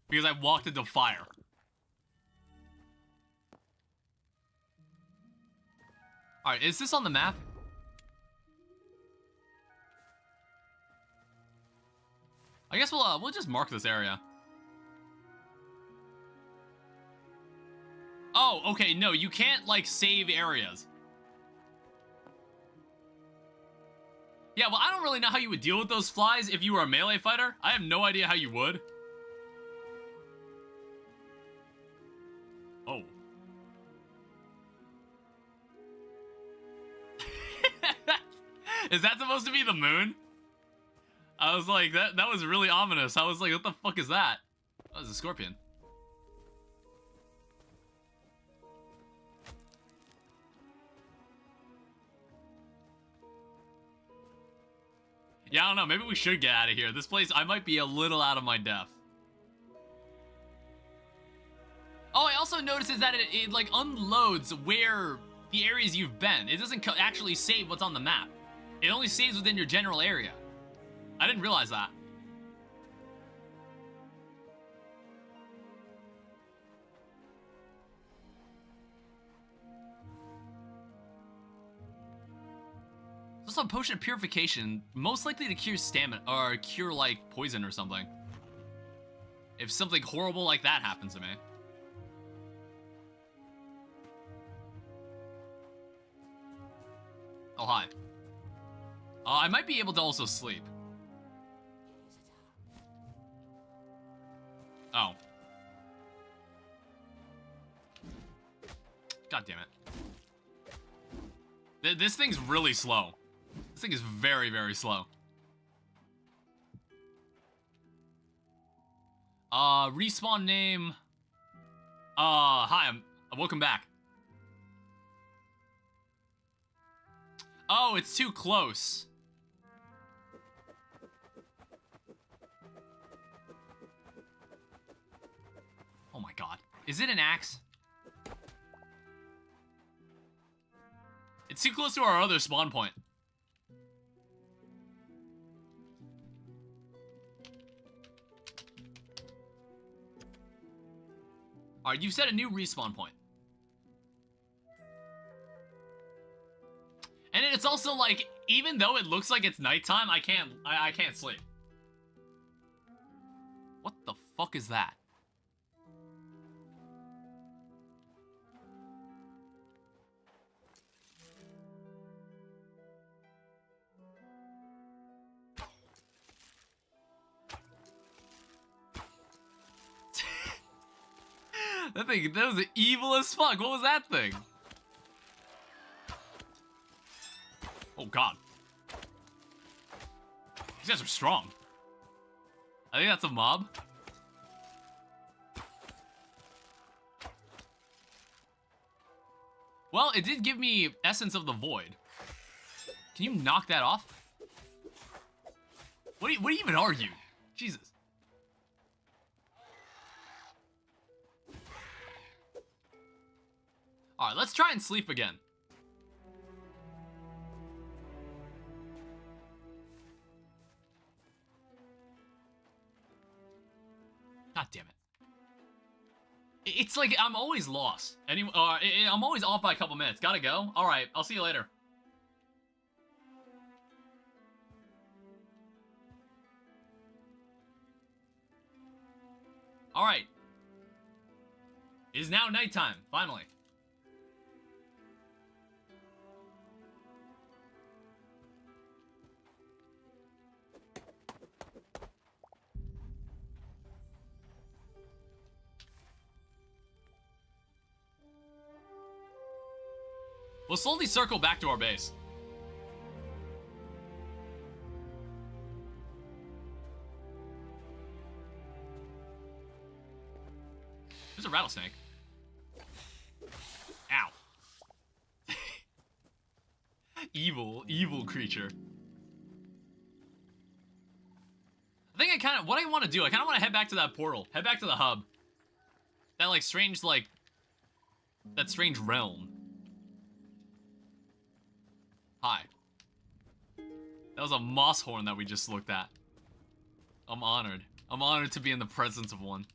Because I walked into fire. Alright, is this on the map? I guess we'll just mark this area. Oh, okay, no, you can't, like, save areas. Yeah, well, I don't really know how you would deal with those flies if you were a melee fighter. I have no idea how you would. Oh. Is that supposed to be the moon? I was like, that was really ominous. I was like, what the fuck is that? That was a scorpion. Yeah, I don't know. Maybe we should get out of here. This place, I might be a little out of my depth. Oh, I also noticed that it like unloads where the areas you've been. It doesn't actually save what's on the map. It only saves within your general area. I didn't realize that. Also, a potion of purification, most likely to cure stamina, or cure, like, poison or something. If something horrible like that happens to me. Oh, hi. I might be able to also sleep. Oh. God damn it. This thing's really slow. This thing is very, very slow. Respawn name. Hi, welcome back. Oh, it's too close. Oh my god. Is it an axe? It's too close to our other spawn point. Alright, you've set a new respawn point. And it's also like, even though it looks like it's nighttime, I can't sleep. What the fuck is that? That was evil as fuck. What was that thing? Oh god. These guys are strong. I think that's a mob. Well, it did give me Essence of the Void. Can you knock that off? What even are you? Jesus. Alright, let's try and sleep again. God damn it. It's like I'm always lost. Anyway, I'm always off by a couple minutes. Gotta go. All right, I'll see you later. All right. It is now nighttime, finally. We'll slowly circle back to our base. There's a rattlesnake. Ow. Evil creature. I think what I want to do, I kind of want to head back to that portal. Head back to the hub. That, like, strange, like, that strange realm. Hi. That was a moss horn that we just looked at. I'm honored. I'm honored to be in the presence of one.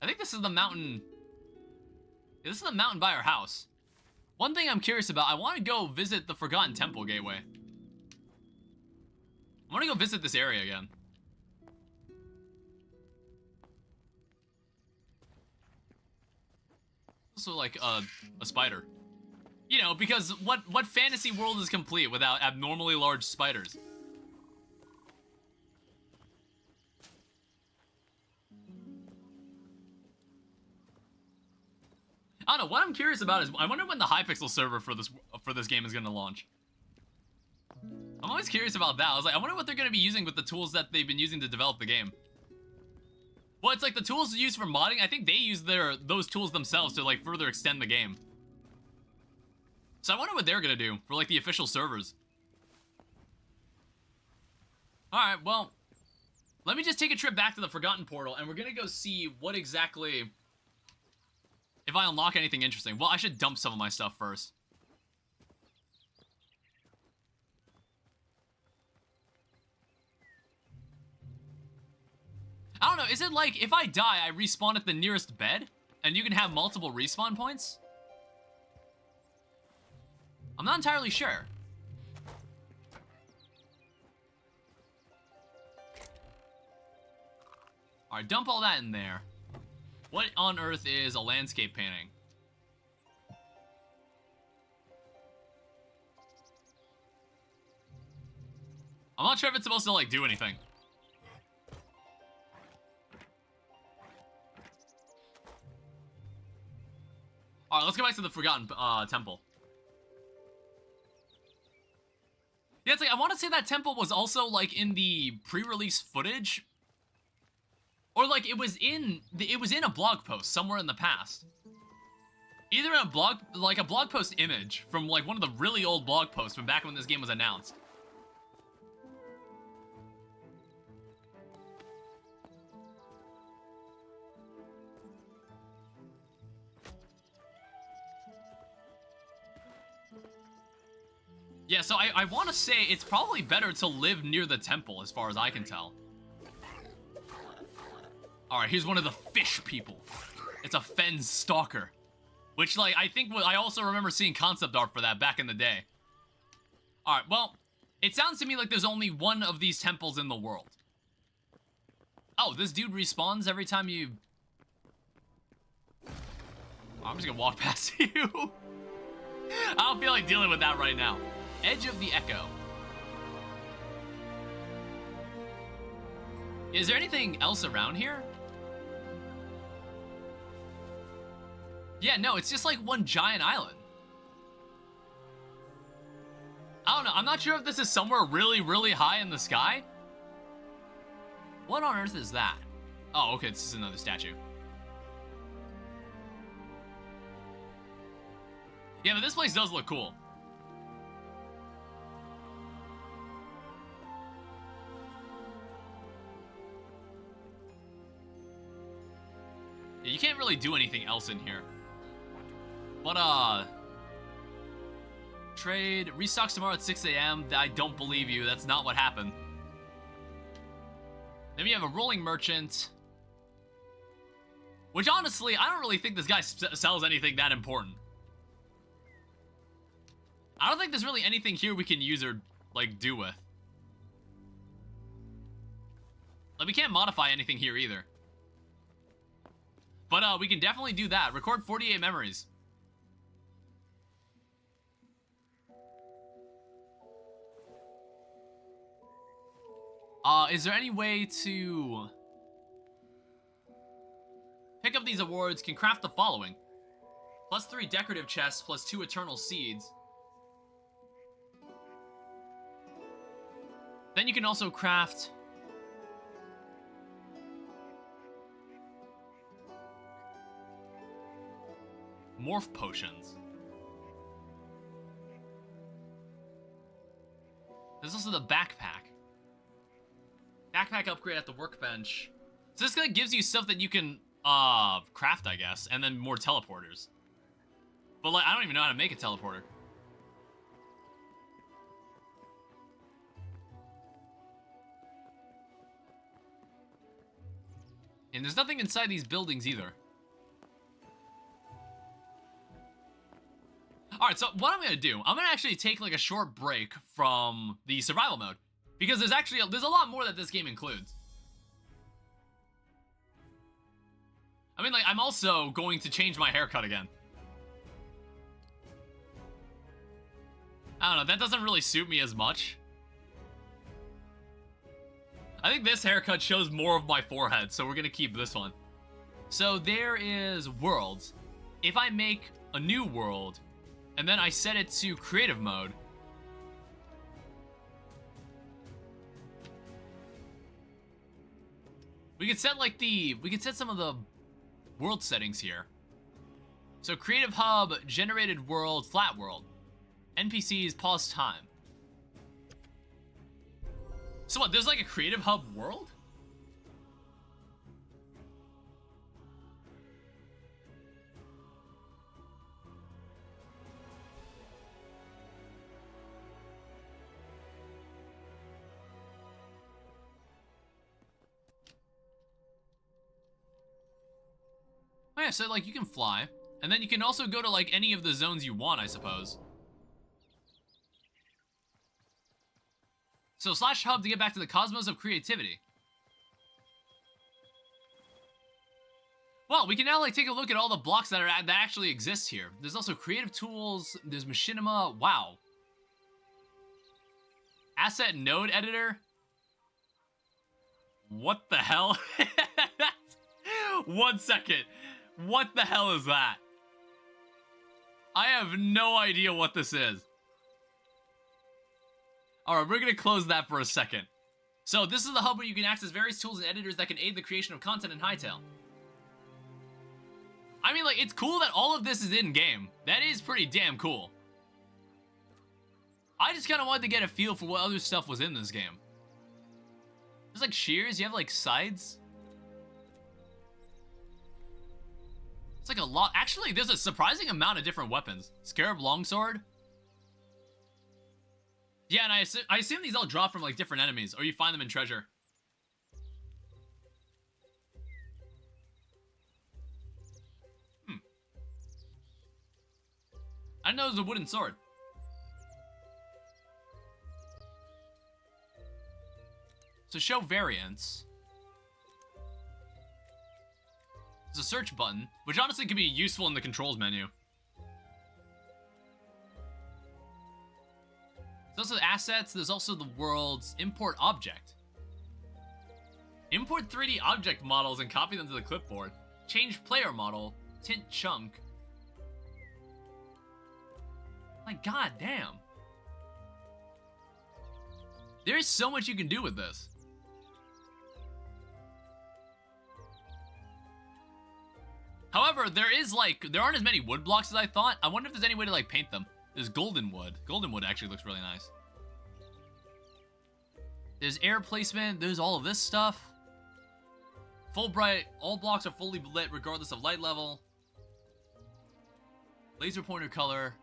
I think this is the mountain. Yeah, this is the mountain by our house. One thing I'm curious about, I want to go visit the Forgotten Temple Gateway. I want to go visit this area again. Also, like, a spider. You know, because what fantasy world is complete without abnormally large spiders? I don't know, what I'm curious about is, I wonder when the Hypixel server for this game is going to launch. I'm always curious about that. I was like, I wonder what they're going to be using with the tools that they've been using to develop the game. Well, it's like the tools used for modding, I think they use those tools themselves to, like, further extend the game. So I wonder what they're gonna do for, like, the official servers. Alright, well, let me just take a trip back to the Forgotten Portal, and we're gonna go see what exactly... if I unlock anything interesting. Well, I should dump some of my stuff first. I don't know, is it like, if I die, I respawn at the nearest bed? And you can have multiple respawn points? I'm not entirely sure. Alright, dump all that in there. What on earth is a landscape painting? I'm not sure if it's supposed to, like, do anything. Alright, let's go back to the Forgotten Temple. Yeah, it's like, I want to say that temple was also, like, in the pre-release footage. Or, like, it was in a blog post somewhere in the past. Either in a blog post image from, like, one of the really old blog posts from back when this game was announced. Yeah, so I want to say it's probably better to live near the temple, as far as I can tell. Alright, here's one of the fish people. It's a fen stalker. Which, like, I think I also remember seeing concept art for that back in the day. Alright, well, it sounds to me like there's only one of these temples in the world. Oh, this dude respawns every time you... Oh, I'm just gonna walk past you. I don't feel like dealing with that right now. Edge of the Echo. Is there anything else around here? Yeah, no, it's just like one giant island. I don't know, I'm not sure if this is somewhere really, really high in the sky. What on earth is that? Oh, okay, this is another statue. Yeah, but this place does look cool. Yeah, you can't really do anything else in here. But, Trade. Restocks tomorrow at 6 a.m. I don't believe you. That's not what happened. Then we have a rolling merchant. Which, honestly, I don't really think this guy sells anything that important. I don't think there's really anything here we can use or, like, do with. Like, we can't modify anything here either. But, we can definitely do that. Record 48 memories. Is there any way to pick up these awards? Can craft the following. +3 decorative chests, +2 eternal seeds. Then you can also craft morph potions. There's also the backpack. Backpack upgrade at the workbench. So this guy gives you stuff that you can craft, I guess, and then more teleporters. But like, I don't even know how to make a teleporter. And there's nothing inside these buildings either. Alright, so what I'm gonna do, I'm gonna actually take like a short break from the survival mode. Because there's a lot more that this game includes. I mean, like, I'm also going to change my haircut again. I don't know, that doesn't really suit me as much. I think this haircut shows more of my forehead, so we're gonna keep this one. So there is worlds. If I make a new world, and then I set it to creative mode, we could set like we could set some of the world settings here. So creative hub, generated world, flat world. NPCs, pause time. So what, there's like a creative hub world? Oh yeah, so like you can fly, and then you can also go to like any of the zones you want, I suppose. So /hub to get back to the cosmos of creativity. Well, we can now like take a look at all the blocks that actually exist here. There's also creative tools, there's machinima, wow. Asset node editor? What the hell? 1 second. What the hell is that? I have no idea what this is. Alright, we're gonna close that for a second. So this is the hub where you can access various tools and editors that can aid the creation of content in Hytale. I mean, like, it's cool that all of this is in-game. That is pretty damn cool. I just kind of wanted to get a feel for what other stuff was in this game. There's like shears, you have like sides. It's like a lot. Actually, there's a surprising amount of different weapons. Scarab longsword. Yeah, and I assume these all drop from like different enemies, or you find them in treasure. I didn't know it was a wooden sword. So show variants. There's a search button, which honestly could be useful in the controls menu. There's also assets, there's also the world's import object. Import 3D object models and copy them to the clipboard. Change player model, tint chunk. Like, god damn. There is so much you can do with this. However, there aren't as many wood blocks as I thought. I wonder if there's any way to like paint them. There's golden wood. Golden wood actually looks really nice. There's air placement. There's all of this stuff. Full bright. All blocks are fully lit regardless of light level. Laser pointer color.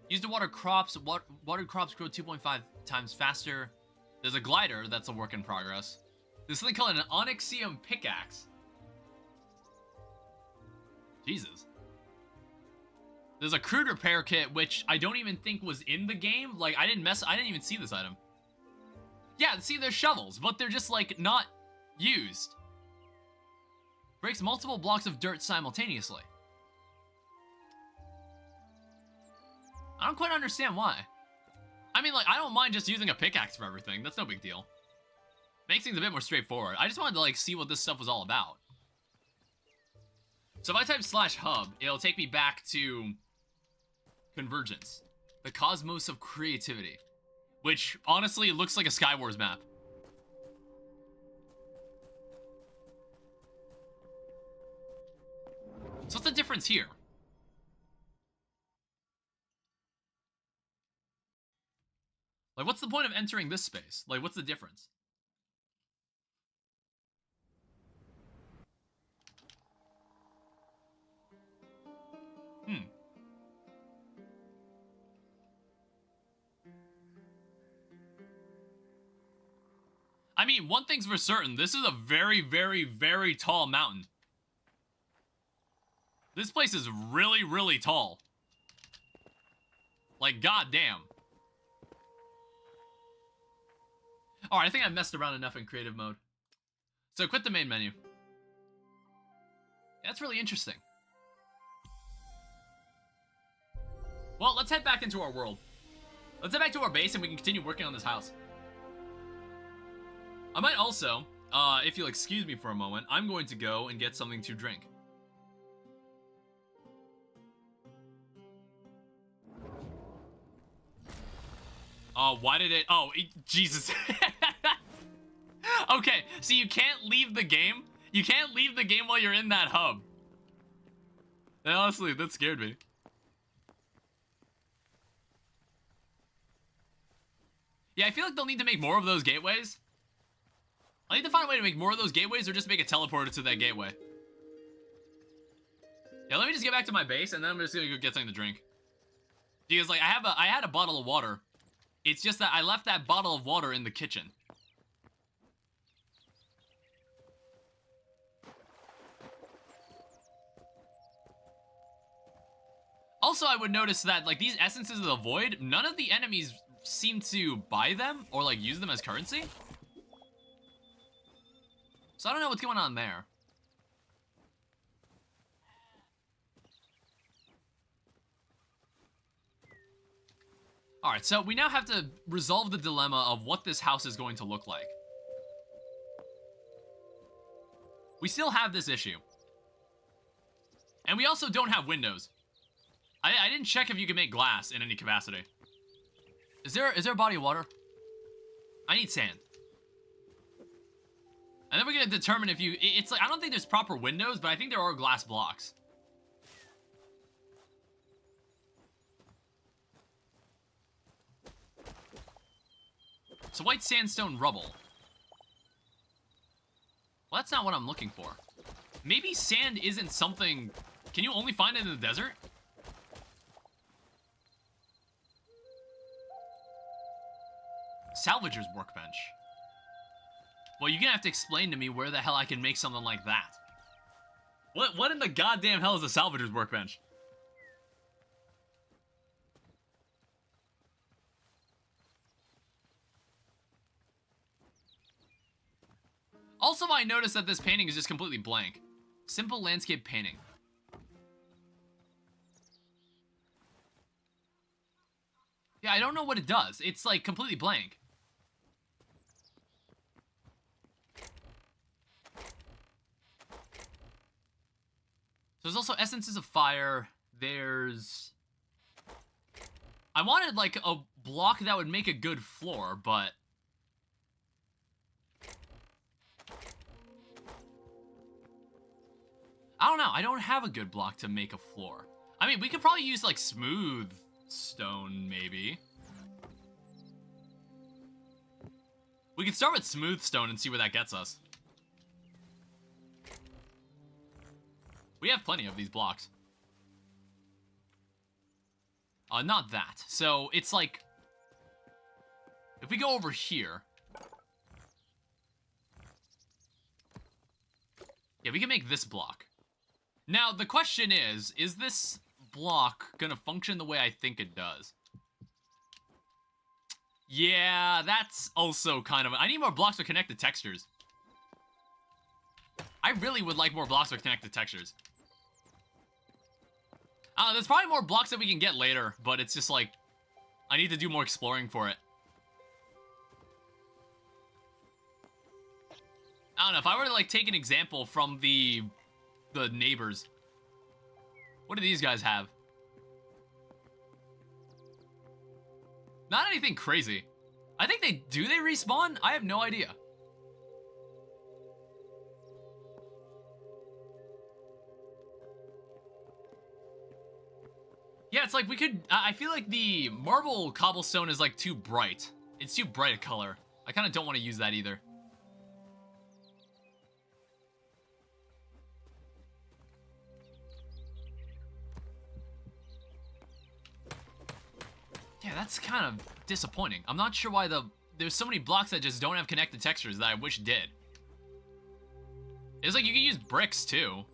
Use to water crops. Watered crops grow 2.5 times faster. There's a glider that's a work in progress. There's something called an onyxium pickaxe. Jesus. There's a crude repair kit, which I don't even think was in the game. Like, I didn't even see this item. Yeah, see, there's shovels, but they're just, like, not used. Breaks multiple blocks of dirt simultaneously. I don't quite understand why. I mean, like, I don't mind just using a pickaxe for everything. That's no big deal. Makes things a bit more straightforward. I just wanted to, like, see what this stuff was all about. So if I type /hub, it'll take me back to Convergence, the cosmos of creativity, which honestly looks like a Skywars map. So what's the difference here? Like, what's the point of entering this space? Like, what's the difference? I mean, one thing's for certain. This is a very, very, very tall mountain. This place is really, really tall. Like, goddamn. Alright, I think I messed around enough in creative mode. So quit the main menu. That's really interesting. Well, let's head back into our world. Let's head back to our base and we can continue working on this house. I might also, if you'll excuse me for a moment, I'm going to go and get something to drink. Why did it? Oh, Jesus. Okay, so you can't leave the game? You can't leave the game while you're in that hub. And honestly, that scared me. Yeah, I feel like they'll need to make more of those gateways. I need to find a way to make more of those gateways or just make a teleporter to that gateway. Yeah, let me just get back to my base and then I'm just gonna go get something to drink. Because, like, I had a bottle of water. It's just that I left that bottle of water in the kitchen. Also, I would notice that, like, these Essences of the Void, none of the enemies seem to buy them or, like, use them as currency. So I don't know what's going on there. Alright, so we now have to resolve the dilemma of what this house is going to look like. We still have this issue. And we also don't have windows. I didn't check if you can make glass in any capacity. Is there a body of water? I need sand. And then we're gonna determine if you... It's like, I don't think there's proper windows, but I think there are glass blocks. So white sandstone rubble. Well, that's not what I'm looking for. Maybe sand isn't something... Can you only find it in the desert? Salvager's workbench. Well, you're gonna have to explain to me where the hell I can make something like that. What in the goddamn hell is a salvager's workbench? Also, I noticed that this painting is just completely blank. Simple landscape painting. Yeah, I don't know what it does. It's like completely blank. There's also Essences of Fire. There's... I wanted, like, a block that would make a good floor, but... I don't know. I don't have a good block to make a floor. I mean, we could probably use, like, smooth stone, maybe. We could start with smooth stone and see where that gets us. We have plenty of these blocks. Not that. So it's like, if we go over here, yeah, we can make this block. Now, the question is this block gonna function the way I think it does? Yeah, that's also kind of... I need more blocks with connected textures. I really would like more blocks with connected textures. There's probably more blocks that we can get later, but it's just like, I need to do more exploring for it. I don't know, if I were to like take an example from the neighbors. What do these guys have? Not anything crazy. I think they respawn? I have no idea. Yeah, it's like we could... I feel like the marble cobblestone is like too bright. It's too bright a color. I kind of don't want to use that either. Yeah, that's kind of disappointing. I'm not sure why there's so many blocks that just don't have connected textures that I wish did. It's like you can use bricks too.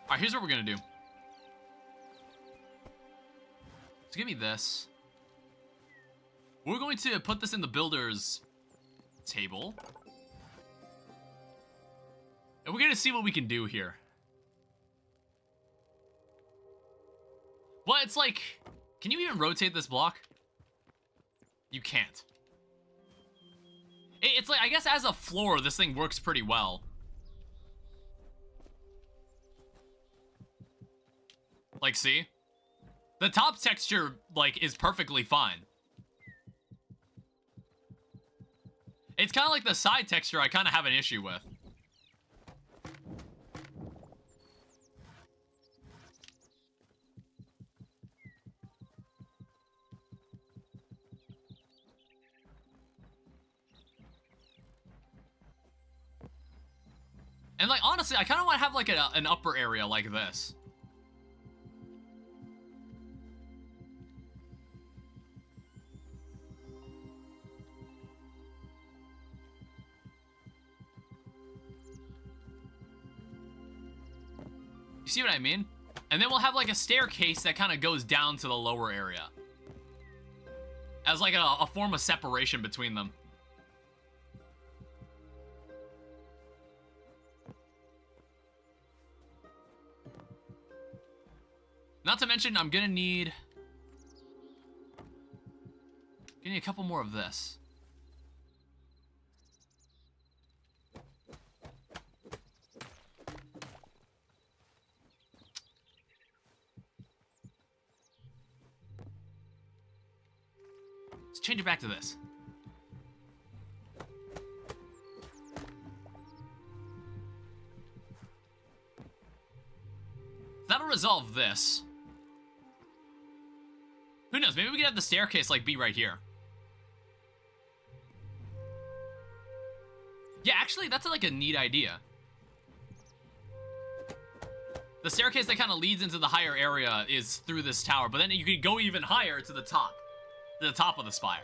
Alright, here's what we're gonna do. So give me this. We're going to put this in the builder's table. And we're going to see what we can do here. Well, it's like... Can you even rotate this block? You can't. It's like, I guess as a floor, this thing works pretty well. Like, see? The top texture, like, is perfectly fine. It's kind of like the side texture I kind of have an issue with. And like, honestly, I kind of want to have like an upper area like this. You see what I mean? And then we'll have like a staircase that kind of goes down to the lower area. As like a form of separation between them. Not to mention, I'm gonna need a couple more of this. Let's change it back to this. That'll resolve this. Who knows? Maybe we could have the staircase, like, be right here. Yeah, actually, that's, like, a neat idea. The staircase that kind of leads into the higher area is through this tower, but then you could go even higher to the top of the spire.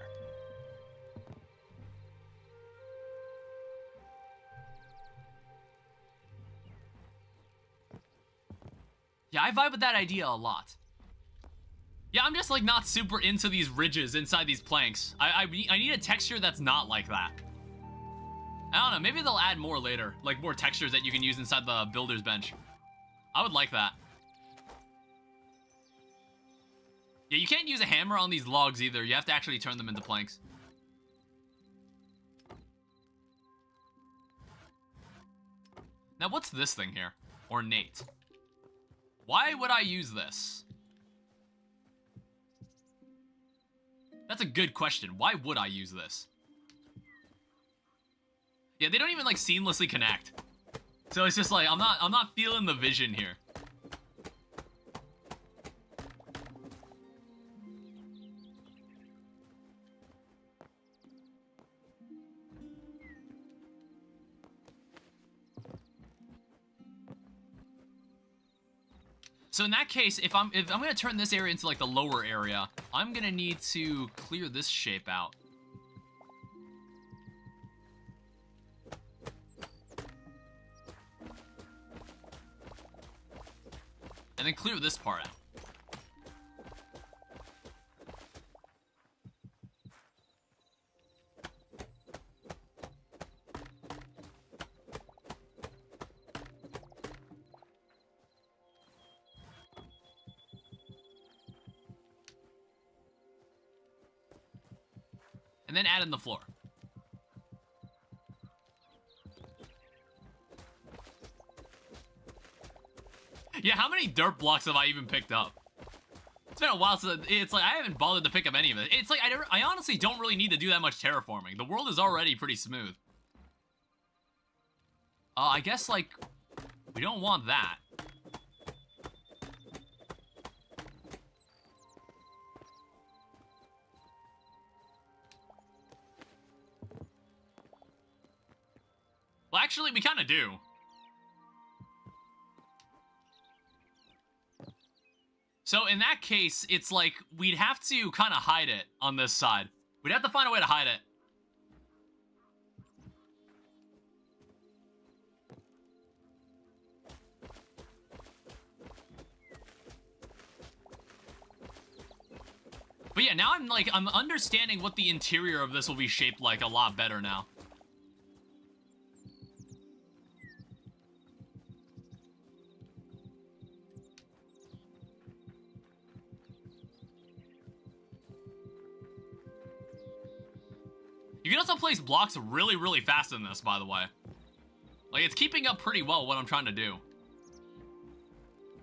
Yeah, I vibe with that idea a lot. Yeah, I'm just like not super into these ridges inside these planks. I need a texture that's not like that. I don't know, maybe they'll add more later, like more textures that you can use inside the builder's bench. I would like that. Yeah, you can't use a hammer on these logs either. You have to actually turn them into planks. Now, what's this thing here? Ornate. Why would I use this? That's a good question. Why would I use this? Yeah, they don't even like seamlessly connect. So it's just like I'm not feeling the vision here. So in that case, if I'm gonna turn this area into like the lower area, I'm gonna need to clear this shape out. And then clear this part out. And then add in the floor. Yeah, how many dirt blocks have I even picked up? It's been a while since it's like I haven't bothered to pick up any of it. It's like I honestly don't really need to do that much terraforming. The world is already pretty smooth. I guess like we don't want that. Well, actually, we kind of do. So in that case, it's like we'd have to kind of hide it on this side. We'd have to find a way to hide it. But yeah, now I'm understanding what the interior of this will be shaped like a lot better now. You can also place blocks really, really fast in this, by the way. Like, it's keeping up pretty well what I'm trying to do.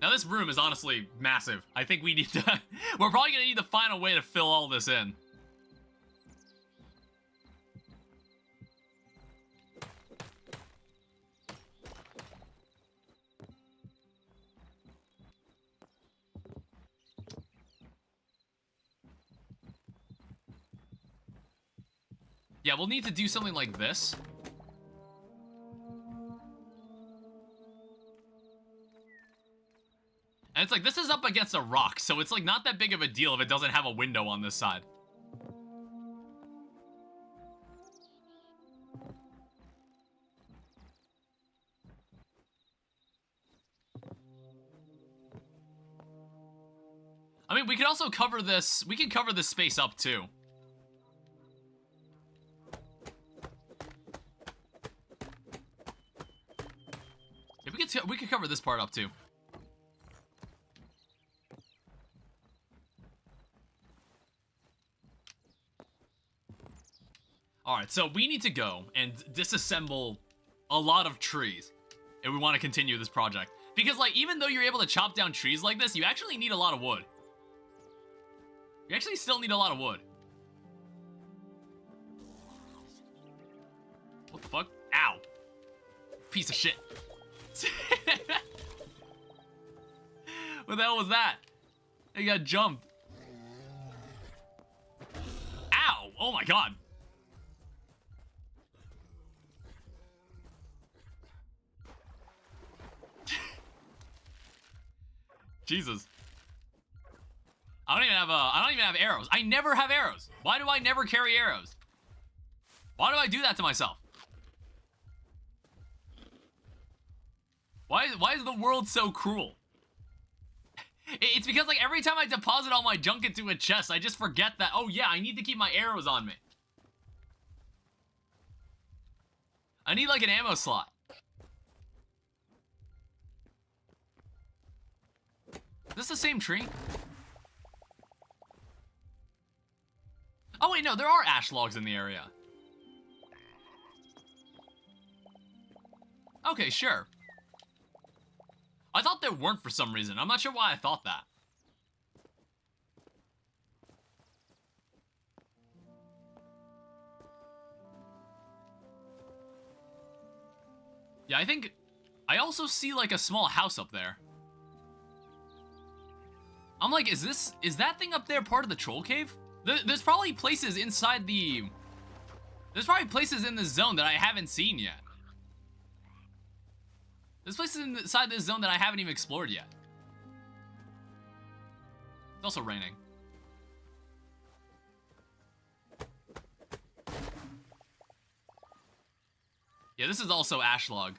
Now, this room is honestly massive. I think we need to... we're probably going to need to find a way to fill all this in. Yeah, we'll need to do something like this. And it's like, this is up against a rock, so it's like not that big of a deal if it doesn't have a window on this side. I mean, we could also cover this, we can cover this space up too. We could cover this part up too. Alright, so we need to go and disassemble a lot of trees if we want to continue this project. Because, like, even though you're able to chop down trees like this, you actually need a lot of wood. You actually still need a lot of wood. What the fuck? Ow. Piece of shit. What the hell was that? I got jumped. Ow! Oh my god. Jesus. I don't even have arrows. I never have arrows. Why do I never carry arrows? Why do I do that to myself? Why is the world so cruel? It's because, like, every time I deposit all my junk into a chest, I just forget that, oh yeah, I need to keep my arrows on me. I need, like, an ammo slot. Is this the same tree? Oh wait, no, there are ash logs in the area. Okay, sure. I thought there weren't for some reason. I'm not sure why I thought that. Yeah, I think... I also see, like, a small house up there. I'm like, is that thing up there part of the troll cave? There's probably places inside the... There's probably places in this zone that I haven't seen yet. There's places inside this zone that I haven't even explored yet. It's also raining. Yeah, this is also ashlog.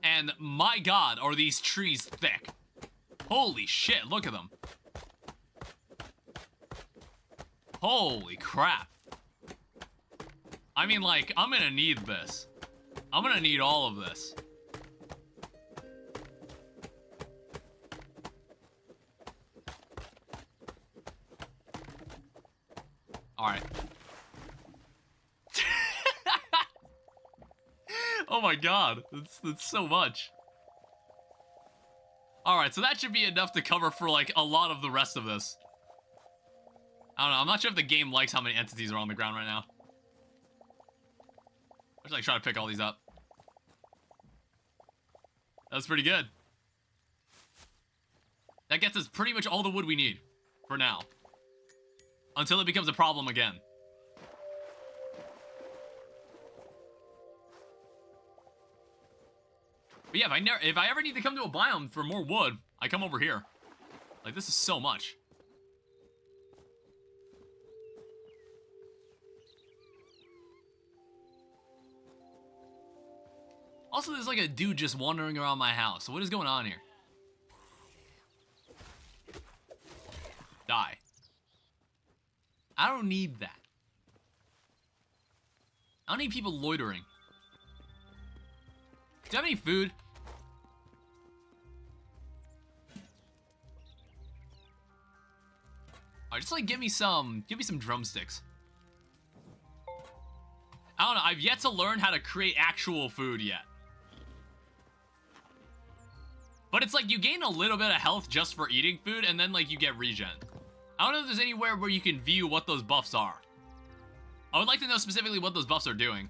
And my god, are these trees thick. Holy shit, look at them. Holy crap. I mean, like, I'm gonna need this. I'm gonna need all of this. Alright. Oh my god, that's so much. Alright, so that should be enough to cover for, like, a lot of the rest of this. I don't know, I'm not sure if the game likes how many entities are on the ground right now. I just, like, try to pick all these up. That's pretty good. That gets us pretty much all the wood we need, for now. Until it becomes a problem again. But yeah, if I ever need to come to a biome for more wood, I come over here. Like, this is so much. Also, there's like a dude just wandering around my house. So what is going on here? Die. I don't need that. I don't need people loitering. Do you have any food? Alright, just like give me some drumsticks. I don't know, I've yet to learn how to create actual food yet. But it's like you gain a little bit of health just for eating food, and then like you get regen. I don't know if there's anywhere where you can view what those buffs are. I would like to know specifically what those buffs are doing.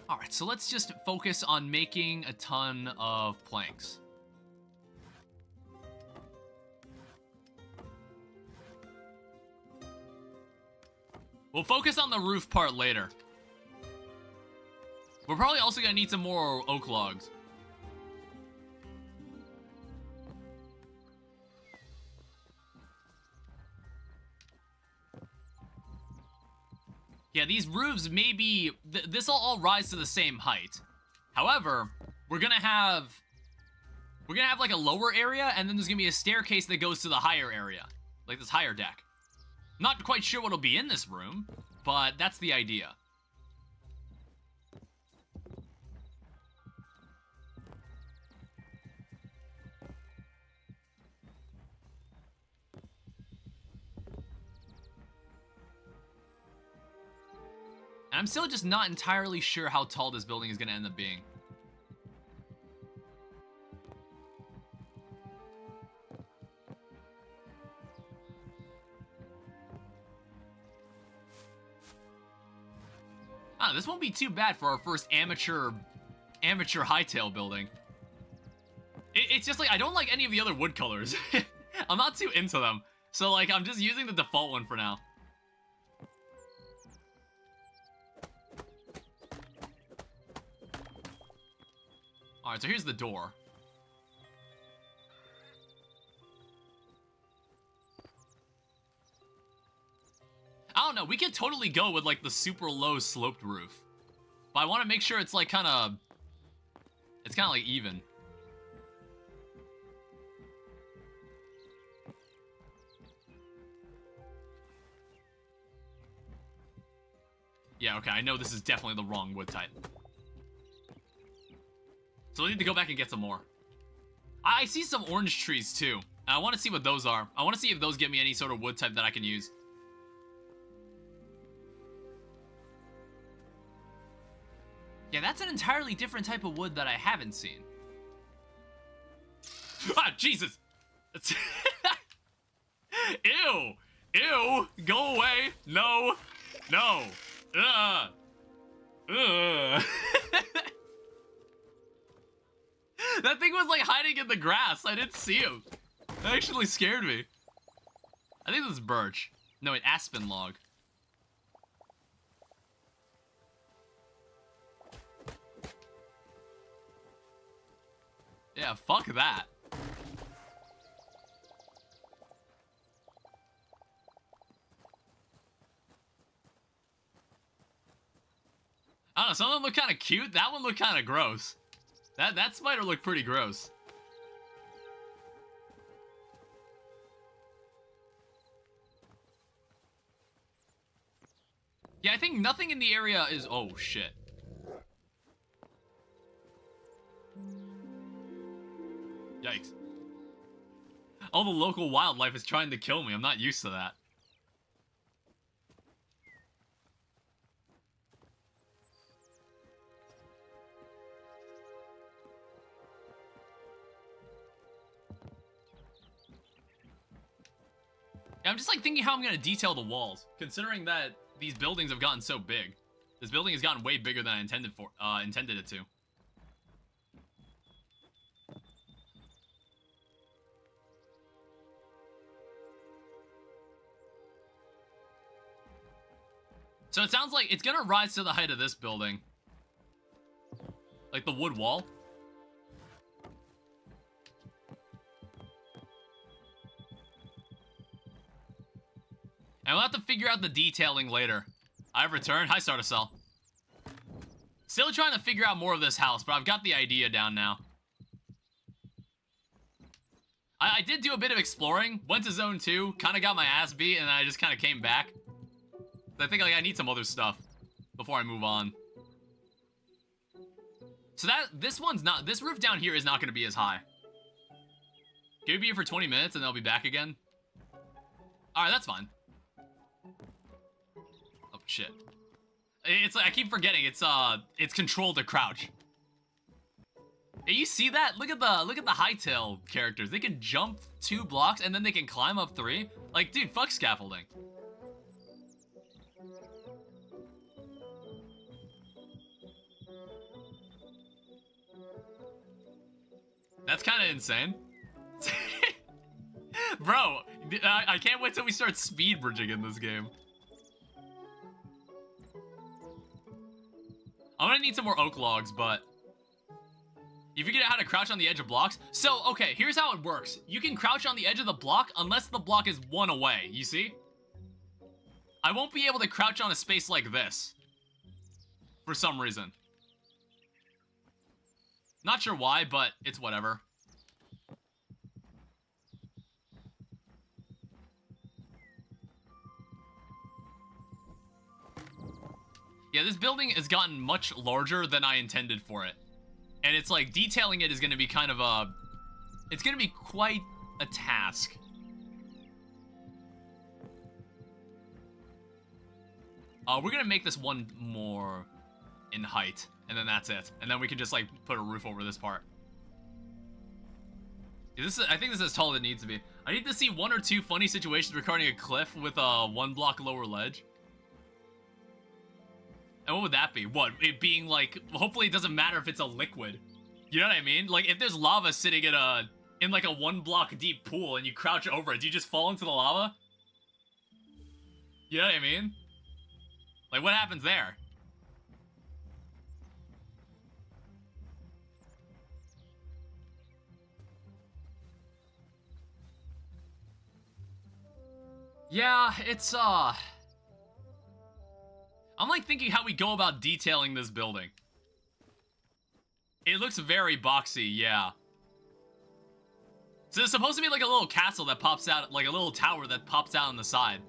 Alright, so let's just focus on making a ton of planks. We'll focus on the roof part later. We're probably also gonna need some more oak logs. Yeah, these roofs may be... this will all rise to the same height. However, we're gonna have like a lower area, and then there's gonna be a staircase that goes to the higher area. Like this higher deck. Not quite sure what'll be in this room, but that's the idea. And I'm still just not entirely sure how tall this building is going to end up being. This won't be too bad for our first amateur Hytale building. It's just like, I don't like any of the other wood colors. I'm not too into them. So like, I'm just using the default one for now. Alright, so here's the door. I don't know, we could totally go with like the super low sloped roof. But I want to make sure it's like kind of like even. Yeah, okay, I know this is definitely the wrong wood type. So we need to go back and get some more. I see some orange trees too. And I want to see what those are. I want to see if those give me any sort of wood type that I can use. Yeah, that's an entirely different type of wood that I haven't seen. Ah, Jesus! Ew! Ew! Go away! No! No! Ugh! Ugh! That thing was like hiding in the grass. I didn't see him. That actually scared me. I think this is birch. No, wait, aspen log. Yeah, fuck that. I don't know, some of them look kind of cute. That one looked kind of gross. That spider looked pretty gross. Yeah, I think nothing in the area is... Oh, shit. Yikes. All the local wildlife is trying to kill me. I'm not used to that. Yeah, I'm just like thinking how I'm gonna detail the walls, considering that these buildings have gotten so big. This building has gotten way bigger than I intended it to. So it sounds like it's gonna rise to the height of this building. Like the wood wall. And we'll have to figure out the detailing later. I've returned. Hi, Startacell. Still trying to figure out more of this house, but I've got the idea down now. I did do a bit of exploring. Went to Zone 2, kind of got my ass beat, and then I just kind of came back. I think like I need some other stuff before I move on. So this roof down here is not going to be as high. Can we be here for 20 minutes and then I'll be back again? Alright, that's fine. Oh, shit. It's like, I keep forgetting, it's controlled to crouch. Hey, you see that? Look at the Hytale characters. They can jump 2 blocks and then they can climb up 3. Like, dude, fuck scaffolding. That's kind of insane. Bro, I can't wait till we start speed bridging in this game. I'm gonna need some more oak logs, but... You figured out how to crouch on the edge of blocks? So, okay, here's how it works. You can crouch on the edge of the block unless the block is 1 away, you see? I won't be able to crouch on a space like this. For some reason. Not sure why, but it's whatever. Yeah, this building has gotten much larger than I intended for it. And it's like, detailing it is going to be kind of a... It's going to be quite a task. We're going to make this one more in height. And then that's it. And then we can just, like, put a roof over this part. Yeah, I think this is as tall as it needs to be. I need to see 1 or 2 funny situations regarding a cliff with a 1 block lower ledge. And what would that be? What? It being, like, hopefully it doesn't matter if it's a liquid. You know what I mean? Like, if there's lava sitting in like, a 1 block deep pool and you crouch over it, do you just fall into the lava? You know what I mean? Like, what happens there? Yeah, it's, I'm like thinking how we go about detailing this building. It looks very boxy, yeah. So it's supposed to be like a little castle that pops out, like a little tower that pops out on the side.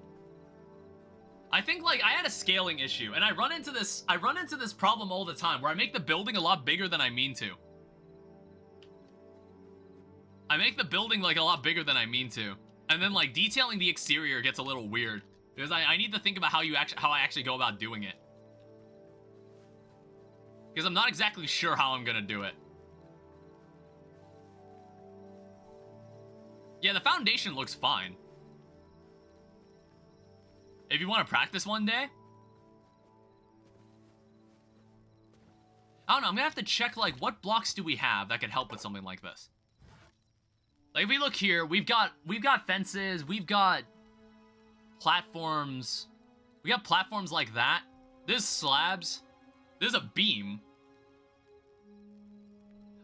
I think like I had a scaling issue, and I run into this problem all the time where I make the building a lot bigger than I mean to. I make the building like a lot bigger than I mean to. And then like detailing the exterior gets a little weird. Because I need to think about how I actually go about doing it. Because I'm not exactly sure how I'm gonna do it. Yeah, the foundation looks fine. If you want to practice one day. I don't know, I'm gonna have to check like what blocks do we have that could help with something like this. Like if we look here, we've got fences, we've got platforms. We got platforms like that. There's slabs. There's a beam.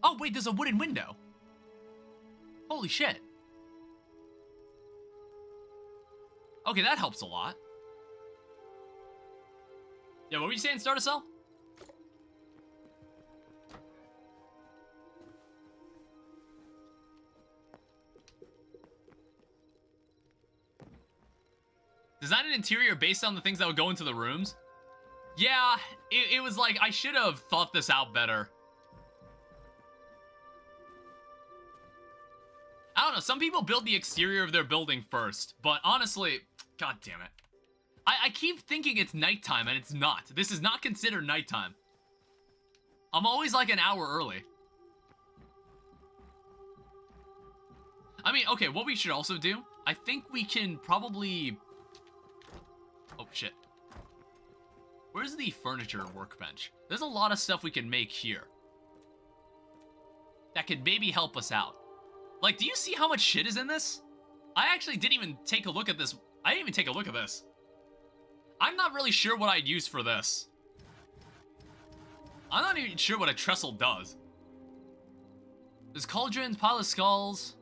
Oh, wait, there's a wooden window. Holy shit. Okay, that helps a lot. Yeah, what were you saying, Startacell? Design an interior based on the things that would go into the rooms? Yeah, it was like, I should have thought this out better. I don't know, some people build the exterior of their building first, but honestly, god damn it. I keep thinking it's nighttime, and it's not. This is not considered nighttime. I'm always like an hour early. I mean, okay, what we should also do, I think we can probably... Oh, shit. Where's the furniture workbench? There's a lot of stuff we can make here that could maybe help us out. Like, do you see how much shit is in this? I actually didn't even take a look at this. I didn't even take a look at this. I'm not really sure what I'd use for this. I'm not even sure what a trestle does. There's cauldrons, pile of skulls.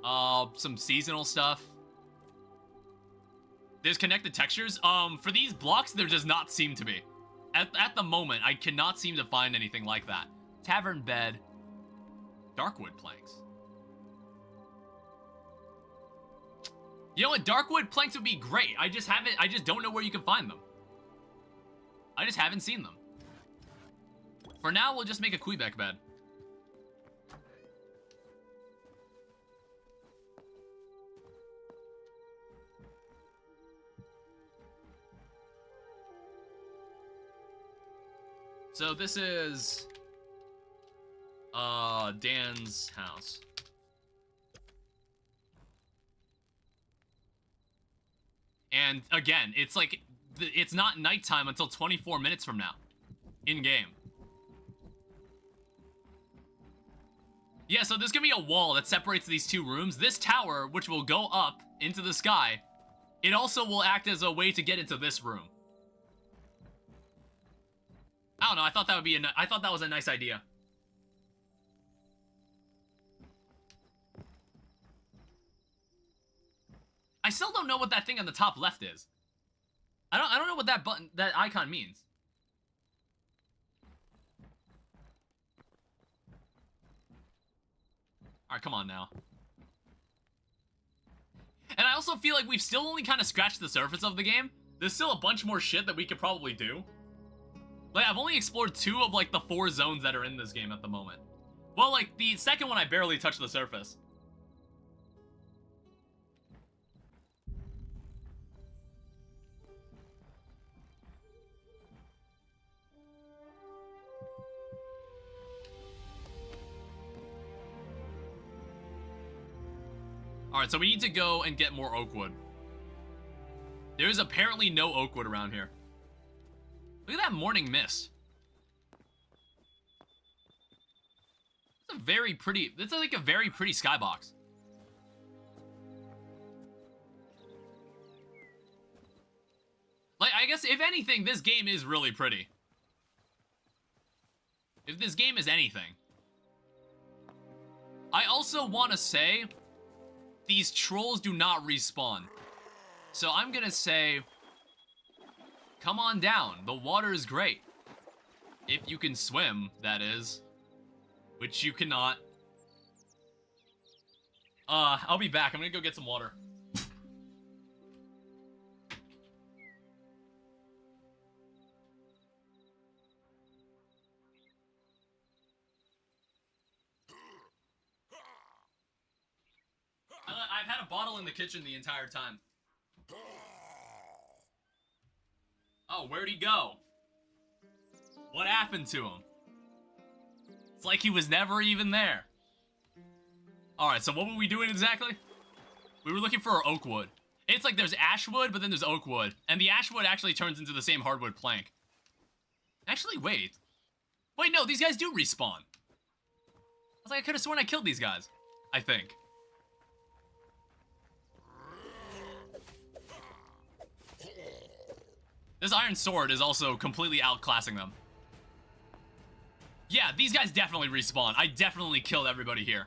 Some seasonal stuff. There's connected textures. For these blocks, there does not seem to be. At the moment, I cannot seem to find anything like that. Tavern bed. Darkwood planks. You know what? Darkwood planks would be great. I just don't know where you can find them. I just haven't seen them. For now, we'll just make a Quebec bed. So this is Dan's house. And again, it's like it's not nighttime until 24 minutes from now in game. Yeah, so there's gonna be a wall that separates these two rooms. This tower, which will go up into the sky, it also will act as a way to get into this room. I don't know, I thought that was a nice idea. I still don't know what that thing on the top left is. I don't know what that icon means. Alright, come on now. And I also feel like we've still only kind of scratched the surface of the game. There's still a bunch more shit that we could probably do. Like, I've only explored 2 of, like, the 4 zones that are in this game at the moment. Well, like, the second one I barely touched the surface. Alright, so we need to go and get more oak wood. There is apparently no oak wood around here. Look at that morning mist. It's a very pretty... It's like a very pretty skybox. Like, I guess, if anything, this game is really pretty. If this game is anything. I also want to say... These trolls do not respawn. So I'm gonna say... Come on down. The water is great. If you can swim, that is. Which you cannot. I'll be back. I'm gonna go get some water. I've had a bottle in the kitchen the entire time. Oh, where'd he go? What happened to him? It's like he was never even there. Alright, so what were we doing exactly? We were looking for oak wood. It's like there's ash wood, but then there's oak wood. And the ash wood actually turns into the same hardwood plank. Actually, wait. Wait, no, these guys do respawn. I was like, I could have sworn I killed these guys. I think. This iron sword is also completely outclassing them. Yeah, these guys definitely respawn. I definitely killed everybody here.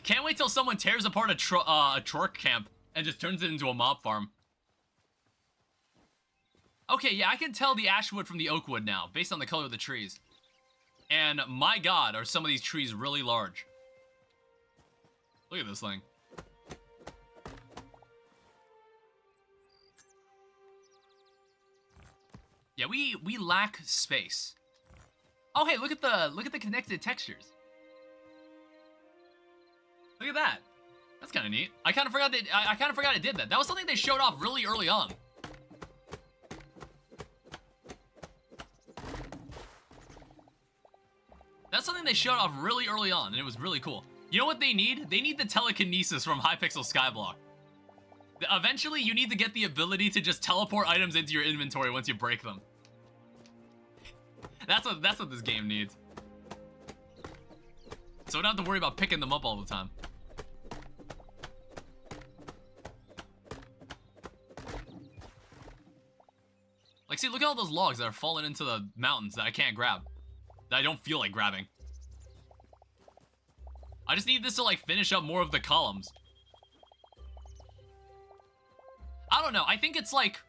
Can't wait till someone tears apart a Trork camp and just turns it into a mob farm. Okay, yeah, I can tell the ashwood from the oakwood now, based on the color of the trees. And my god, are some of these trees really large. Look at this thing. Yeah, we lack space. Oh, hey, look at the connected textures. Look at that. That's kind of neat. I kind of forgot it did that. That was something they showed off really early on. That's something they showed off really early on, and it was really cool. You know what they need? They need the telekinesis from Hypixel Skyblock. Eventually, you need to get the ability to just teleport items into your inventory once you break them. That's what this game needs. So we don't have to worry about picking them up all the time. Like, see, look at all those logs that are falling into the mountains that I can't grab. That I don't feel like grabbing. I just need this to, like, finish up more of the columns. I don't know. I think it's like...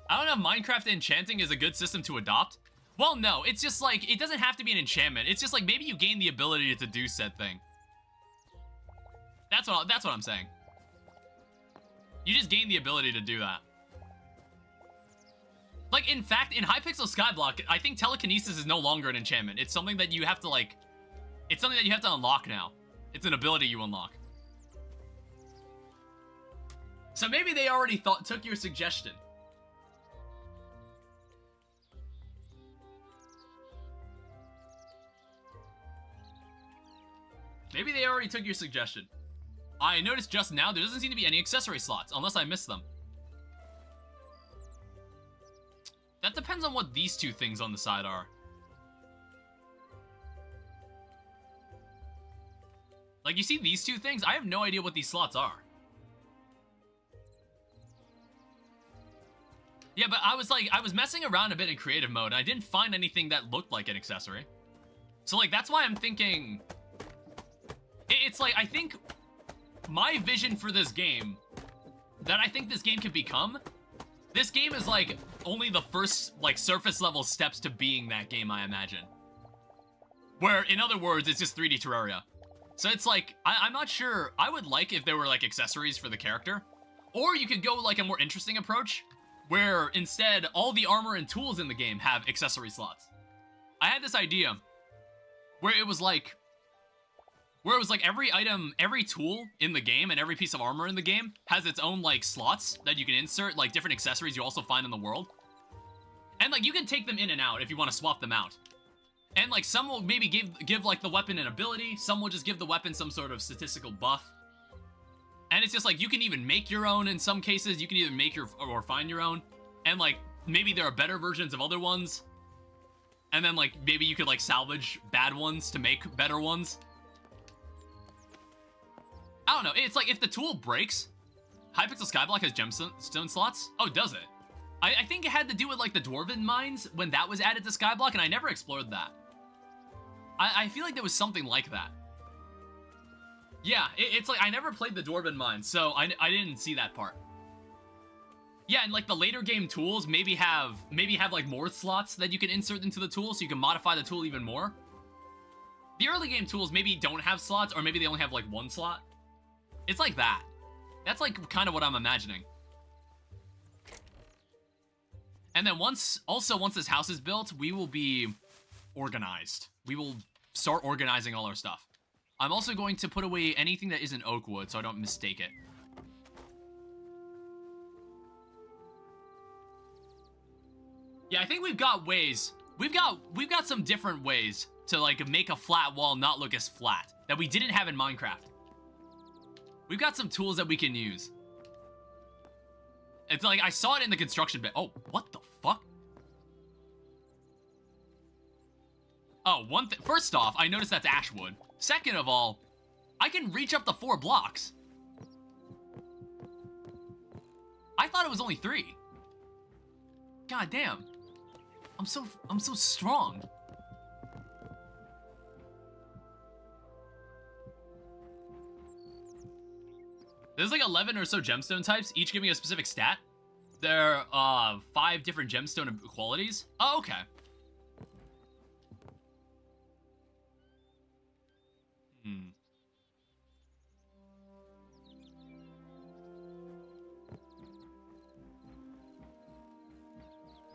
I don't know if Minecraft enchanting is a good system to adopt. Well, no. It's just like... It doesn't have to be an enchantment. It's just like maybe you gain the ability to do said thing. That's what I'm saying. You just gain the ability to do that. Like, in fact, in Hypixel Skyblock, I think telekinesis is no longer an enchantment. It's something that you have to, like... It's something that you have to unlock now. It's an ability you unlock. So maybe they already took your suggestion. Maybe they already took your suggestion. I noticed just now there doesn't seem to be any accessory slots, unless I missed them. That depends on what these two things on the side are. Like, you see these two things? I have no idea what these slots are. Yeah, but I was messing around a bit in creative mode, and I didn't find anything that looked like an accessory. So, like, that's why I'm thinking... It's like, I think my vision for this game, that I think this game can become... This game is, like, only the first, like, surface level steps to being that game, I imagine. Where, in other words, it's just 3D Terraria. So it's like, I'm not sure. I would like if there were, like, accessories for the character. Or you could go, like, a more interesting approach, where instead, all the armor and tools in the game have accessory slots. I had this idea, where it was like every item, every tool in the game, and every piece of armor in the game has its own, like, slots that you can insert, like, different accessories you also find in the world. And, like, you can take them in and out if you want to swap them out. And, like, some will maybe give like, the weapon an ability. Some will just give the weapon some sort of statistical buff. And it's just, like, you can even make your own in some cases. You can either make or find your own. And, like, maybe there are better versions of other ones. And then, like, maybe you could, like, salvage bad ones to make better ones. I don't know. It's like, if the tool breaks, Hypixel Skyblock has gemstone slots. Oh, does it? I think it had to do with, like, the Dwarven Mines when that was added to Skyblock, and I never explored that. I feel like there was something like that. Yeah, it's like, I never played the Dwarven Mines, so I didn't see that part. Yeah, and, like, the later game tools maybe have, like, more slots that you can insert into the tool, so you can modify the tool even more. The early game tools maybe don't have slots, or maybe they only have, like, one slot. It's like that. That's, like, kind of what I'm imagining. And then once this house is built, we will be organized. We will start organizing all our stuff. I'm also going to put away anything that isn't oak wood, so I don't mistake it. Yeah, I think we've got ways. We've got some different ways to, like, make a flat wall not look as flat that we didn't have in Minecraft. We've got some tools that we can use. It's like, I saw it in the construction bit. Oh, what the fuck? Oh, first off, I noticed that's ashwood. Second of all, I can reach up to 4 blocks. I thought it was only 3. God damn. I'm so strong. There's like 11 or so gemstone types, each giving a specific stat. There are 5 different gemstone qualities. Oh, okay.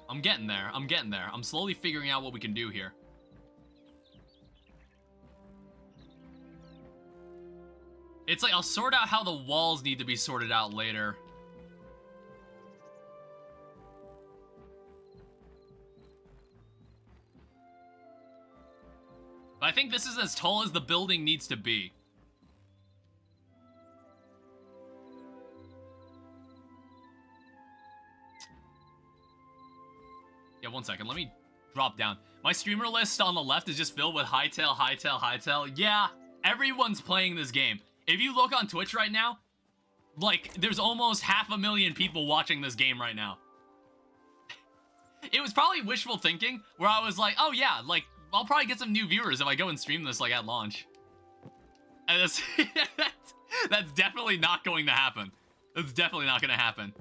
I'm getting there. I'm getting there. I'm slowly figuring out what we can do here. It's like I'll sort out how the walls need to be sorted out later. But I think this is as tall as the building needs to be. Yeah, 1 second. Let me drop down. My streamer list on the left is just filled with Hytale, Hytale, Hytale. Yeah, everyone's playing this game. If you look on Twitch right now, like, there's almost 500,000 people watching this game right now. It was probably wishful thinking, where I was like, oh yeah, like, I'll probably get some new viewers if I go and stream this, like, at launch. And that's definitely not going to happen. That's definitely not going to happen.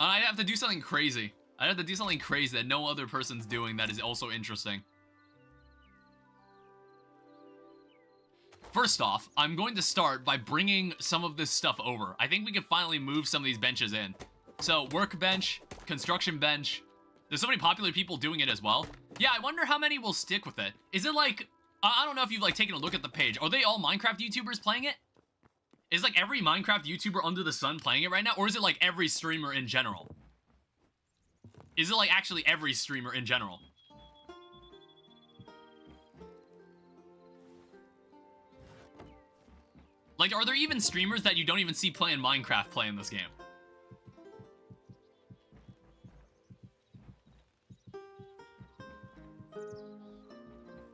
I'd have to do something crazy. I'd have to do something crazy that no other person's doing that is also interesting. First off, I'm going to start by bringing some of this stuff over. I think we can finally move some of these benches in. So, workbench, construction bench. There's so many popular people doing it as well. Yeah, I wonder how many will stick with it. Is it like... I don't know if you've, like, taken a look at the page. Are they all Minecraft YouTubers playing it? Is, like, every Minecraft YouTuber under the sun playing it right now? Or is it, like, every streamer in general? Is it, like, actually every streamer in general? Like, are there even streamers that you don't even see playing Minecraft playing this game?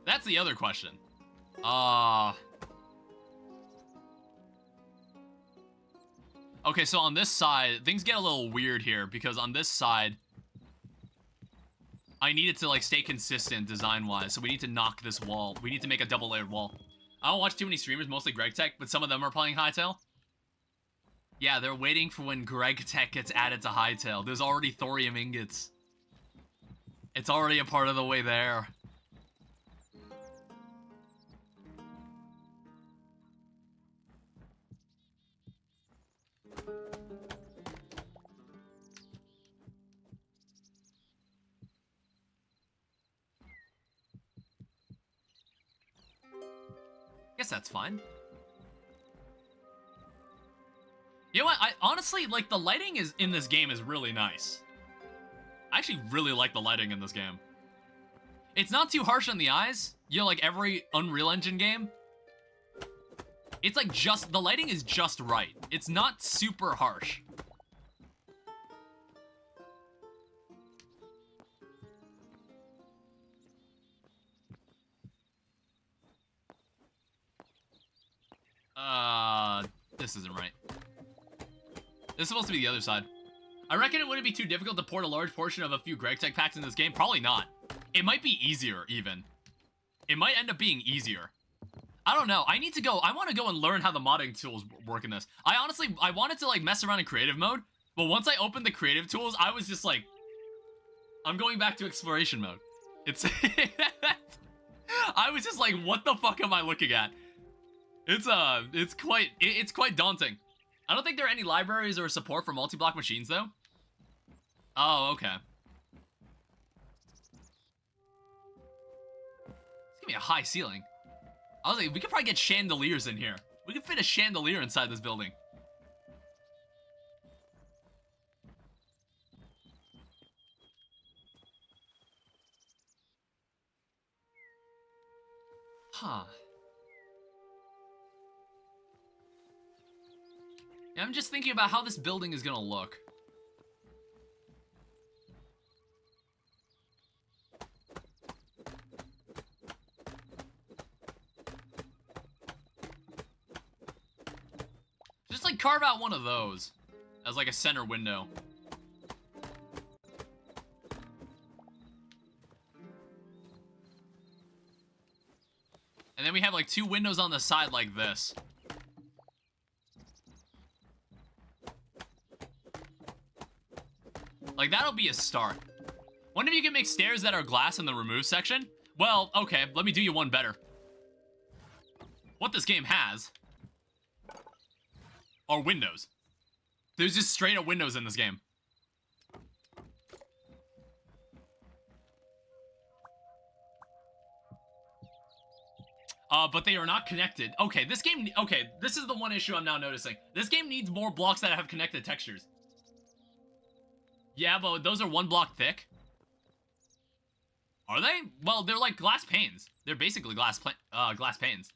That's the other question. Okay, so on this side, things get a little weird here, because on this side, I need it to, like, stay consistent design-wise, so we need to knock this wall. We need to make a double-layered wall. I don't watch too many streamers, mostly Greg Tech, but some of them are playing Hytale. Yeah, they're waiting for when Greg Tech gets added to Hytale. There's already thorium ingots. It's already a part of the way there. Guess that's fine. You know what? I honestly, like, the lighting in this game is really nice. I actually really like the lighting in this game. It's not too harsh on the eyes. You know, like every Unreal Engine game. It's like the lighting is just right. It's not super harsh. This isn't right. This is supposed to be the other side. I reckon it wouldn't be too difficult to port a large portion of a few Greg Tech packs in this game. Probably not. It might be easier, even. It might end up being easier. I don't know. I need to go. I want to go and learn how the modding tools work in this. I wanted to, like, mess around in creative mode, but once I opened the creative tools, I was just like, I'm going back to exploration mode. It's... I was just like, what the fuck am I looking at? It's quite daunting. I don't think there are any libraries or support for multi-block machines, though. Oh, okay. It's gonna be a high ceiling. I was like, we could probably get chandeliers in here. We could fit a chandelier inside this building. Huh. Yeah, I'm just thinking about how this building is gonna look. Just like carve out one of those. as like a center window. And then we have like 2 windows on the side like this. Like, that'll be a start. Wonder if you can make stairs that are glass in the remove section? Well, okay, let me do you one better. What this game has are windows. There's just straight up windows in this game. But they are not connected. Okay, this game, okay, this is the one issue I'm now noticing. This game needs more blocks that have connected textures. Yeah, but those are 1 block thick. Are they? Well, they're like glass panes. They're basically glass panes.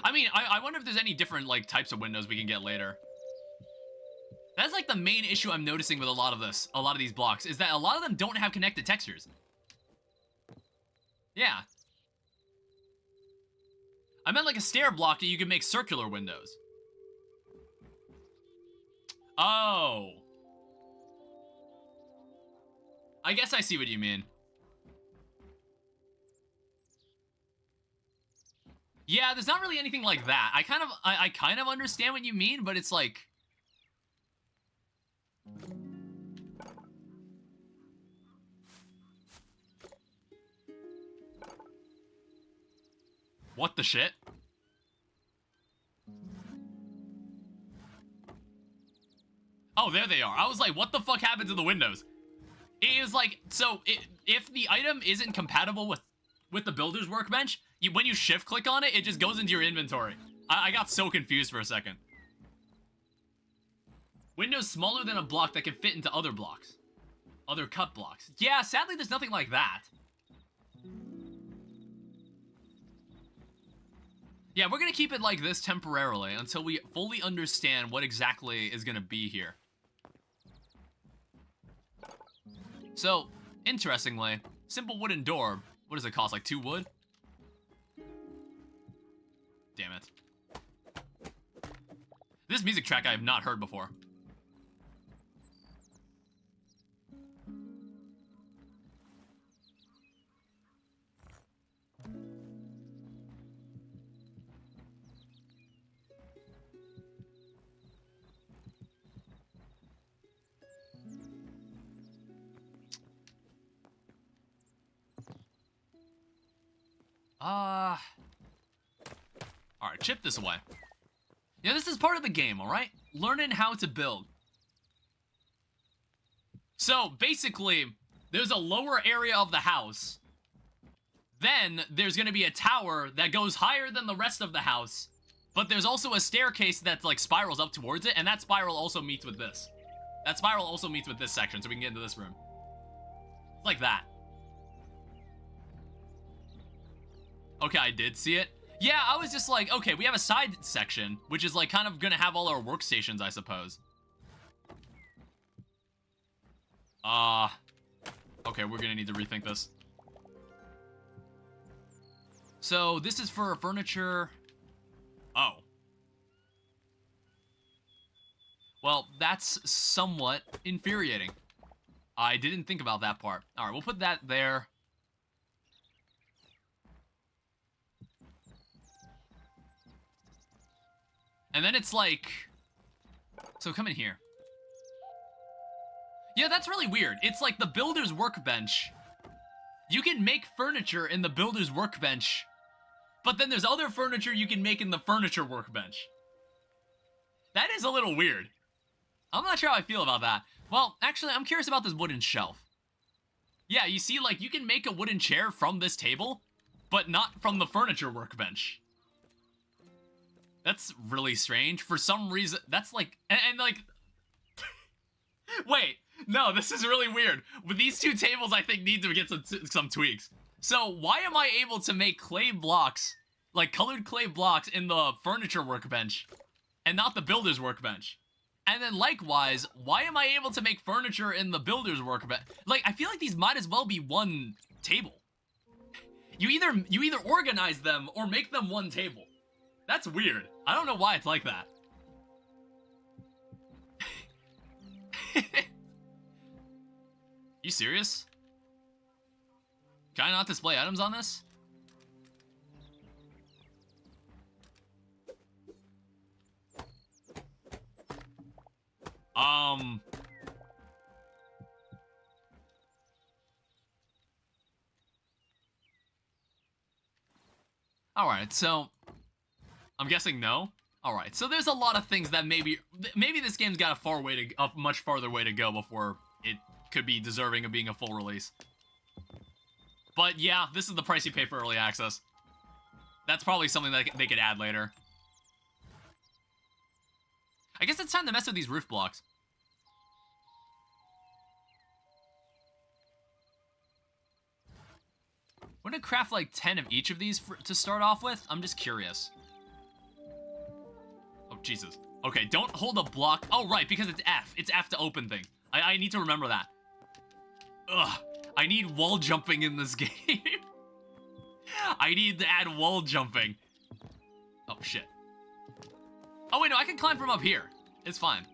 I mean, I wonder if there's any different, like, types of windows we can get later. That's, like, the main issue I'm noticing with a lot of these blocks, is that a lot of them don't have connected textures. Yeah. I meant, like, a stair block that you can make circular windows. Oh. I guess I see what you mean. Yeah, there's not really anything like that. I kind of understand what you mean, but it's like... What the shit? Oh, there they are. I was like, what the fuck happened to the windows? It is like, so if the item isn't compatible with the builder's workbench, when you shift click on it, it just goes into your inventory. I got so confused for a second. Windows smaller than a block that can fit into other blocks. Other cut blocks. Yeah, sadly there's nothing like that. Yeah, we're gonna keep it like this temporarily until we fully understand what exactly is gonna be here. So, interestingly, simple wooden door, what does it cost, like 2 wood? Damn it. This music track I have not heard before. Alright, chip this away. Yeah, this is part of the game, alright? Learning how to build. So, basically, there's a lower area of the house. Then, there's gonna be a tower that goes higher than the rest of the house. But there's also a staircase that, like, spirals up towards it, and that spiral also meets with this. That spiral also meets with this section, so we can get into this room. Like that. Okay, I did see it. Yeah, I was just like, okay, we have a side section, which is like kind of gonna have all our workstations, I suppose. Okay, we're gonna need to rethink this. So, this is for furniture. Oh. Well, that's somewhat infuriating. I didn't think about that part. Alright, we'll put that there. And then it's like... So come in here. Yeah, that's really weird. It's like the builder's workbench. You can make furniture in the builder's workbench, but then there's other furniture you can make in the furniture workbench. That is a little weird. I'm not sure how I feel about that. Well, actually, I'm curious about this wooden shelf. Yeah, you see, like, you can make a wooden chair from this table, but not from the furniture workbench. That's really strange. For some reason, that's like, and like, wait, no, this is really weird. With these 2 tables, I think need to get some tweaks. So why am I able to make clay blocks, like colored clay blocks in the furniture workbench and not the builder's workbench? And then likewise, why am I able to make furniture in the builder's workbench? Like, I feel like these might as well be one table. You either organize them or make them one table. That's weird. I don't know why it's like that. You serious? Can I not display items on this? Alright, so I'm guessing no. Alright, so there's a lot of things that maybe this game's got a much farther way to go before it could be deserving of being a full release. But yeah, this is the price you pay for early access. That's probably something that they could add later. I guess it's time to mess with these roof blocks. Wouldn't it craft like 10 of each of these to start off with? I'm just curious. Oh, Jesus. Okay, don't hold a block. Oh, right, because it's F. It's F to open thing. I need to remember that. Ugh. I need wall jumping in this game. I need to add wall jumping. Oh, shit. Oh, wait, no, I can climb from up here. It's fine.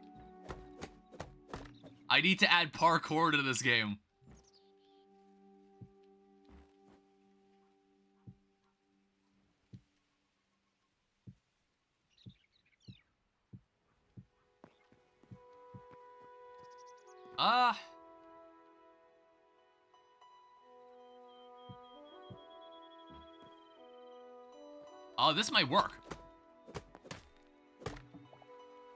I need to add parkour to this game. Oh, this might work.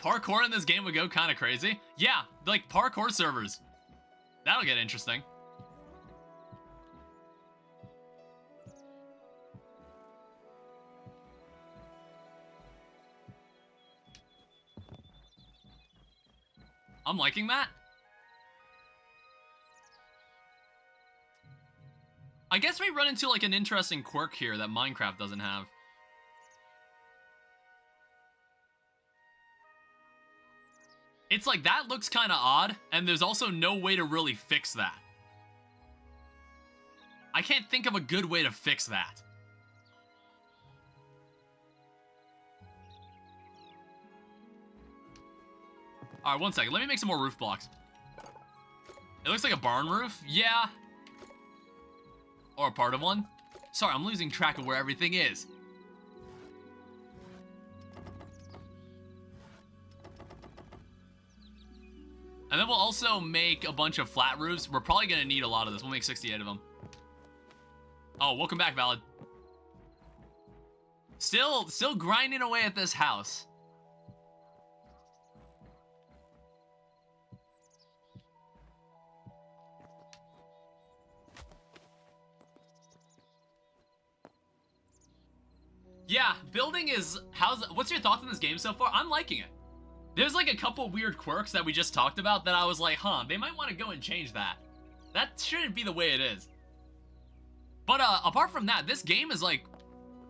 Parkour in this game would go kind of crazy. Yeah, like parkour servers. That'll get interesting. I'm liking that. I guess we run into like an interesting quirk here that Minecraft doesn't have. It's like, that looks kind of odd, and there's also no way to really fix that. I can't think of a good way to fix that. Alright, one second. Let me make some more roof blocks. It looks like a barn roof. Yeah. Or a part of one. Sorry, I'm losing track of where everything is. And then we'll also make a bunch of flat roofs. We're probably going to need a lot of this. We'll make 68 of them. Oh, welcome back, Valid. Still grinding away at this house. Yeah, building is... What's your thoughts on this game so far? I'm liking it. There's like a couple weird quirks that we just talked about that I was like, huh, they might want to go and change that. That shouldn't be the way it is. But apart from that, this game is like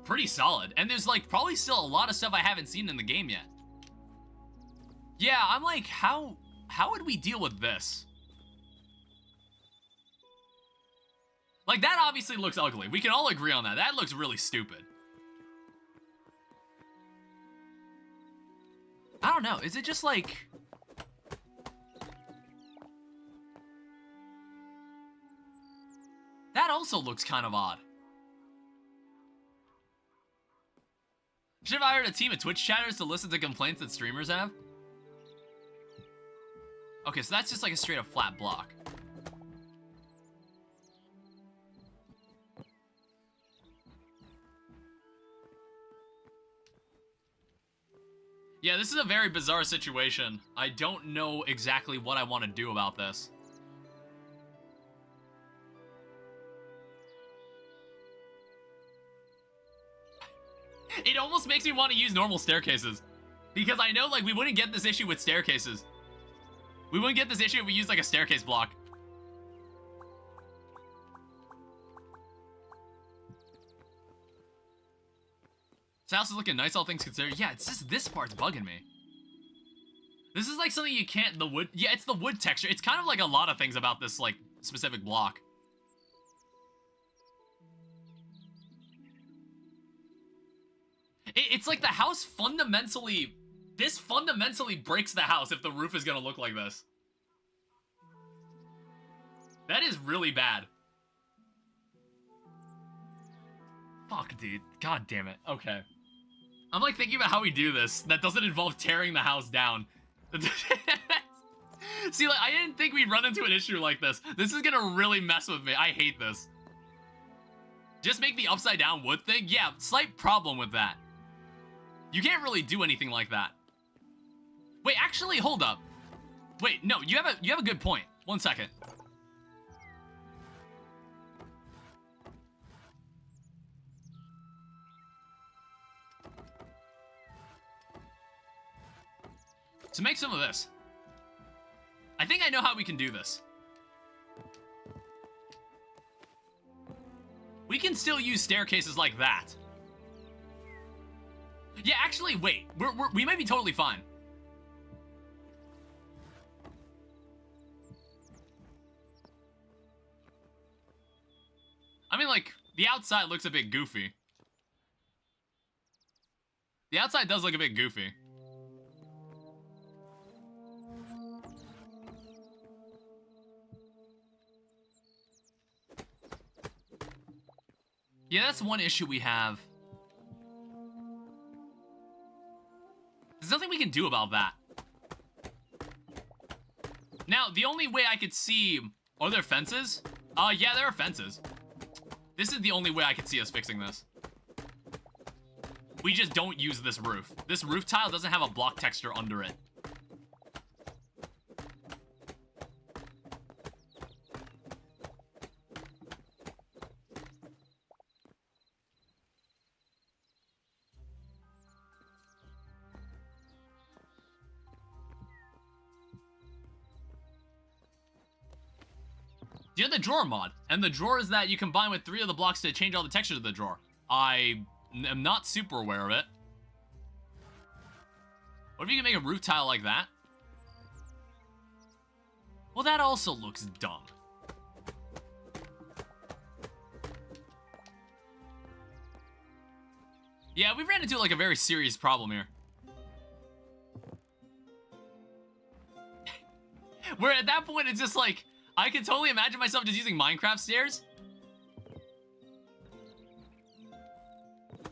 pretty solid. And there's like probably still a lot of stuff I haven't seen in the game yet. Yeah, I'm like, how would we deal with this? Like, that obviously looks ugly. We can all agree on that. That looks really stupid. I don't know, is it just like... That also looks kind of odd. Should have hired a team of Twitch chatters to listen to complaints that streamers have? Okay, so that's just like a straight up flat block. Yeah, this is a very bizarre situation. I don't know exactly what I want to do about this. It almost makes me want to use normal staircases. Because I know, like, we wouldn't get this issue with staircases. We wouldn't get this issue if we used, like, a staircase block. This house is looking nice, all things considered. Yeah, it's just this part's bugging me. This is like something you can't, the wood, yeah, it's the wood texture. It's kind of like a lot of things about this, like, specific block. It's like the house fundamentally, this fundamentally breaks the house if the roof is gonna look like this. That is really bad. Fuck, dude. God damn it. Okay. I'm like thinking about how we do this. That doesn't involve tearing the house down. See, like, I didn't think we'd run into an issue like this. This is gonna really mess with me. I hate this. Just make the upside down wood thing? Yeah, slight problem with that. You can't really do anything like that. Wait, actually, hold up. Wait, no, you have a good point. 1 second. So make some of this. I think I know how we can do this. We can still use staircases like that. Yeah, actually, wait. We might be totally fine. I mean, like, the outside looks a bit goofy. The outside does look a bit goofy. Yeah, that's one issue we have. There's nothing we can do about that. Now, the only way I could see... Are there fences? Yeah, there are fences. This is the only way I could see us fixing this. We just don't use this roof. This roof tile doesn't have a block texture under it. You have the drawer mod, and the drawer is that you combine with 3 of the blocks to change all the textures of the drawer. I am not super aware of it. What if you can make a roof tile like that? Well, that also looks dumb. Yeah, we ran into like a very serious problem here. Where at that point, it's just like, I can totally imagine myself just using Minecraft stairs.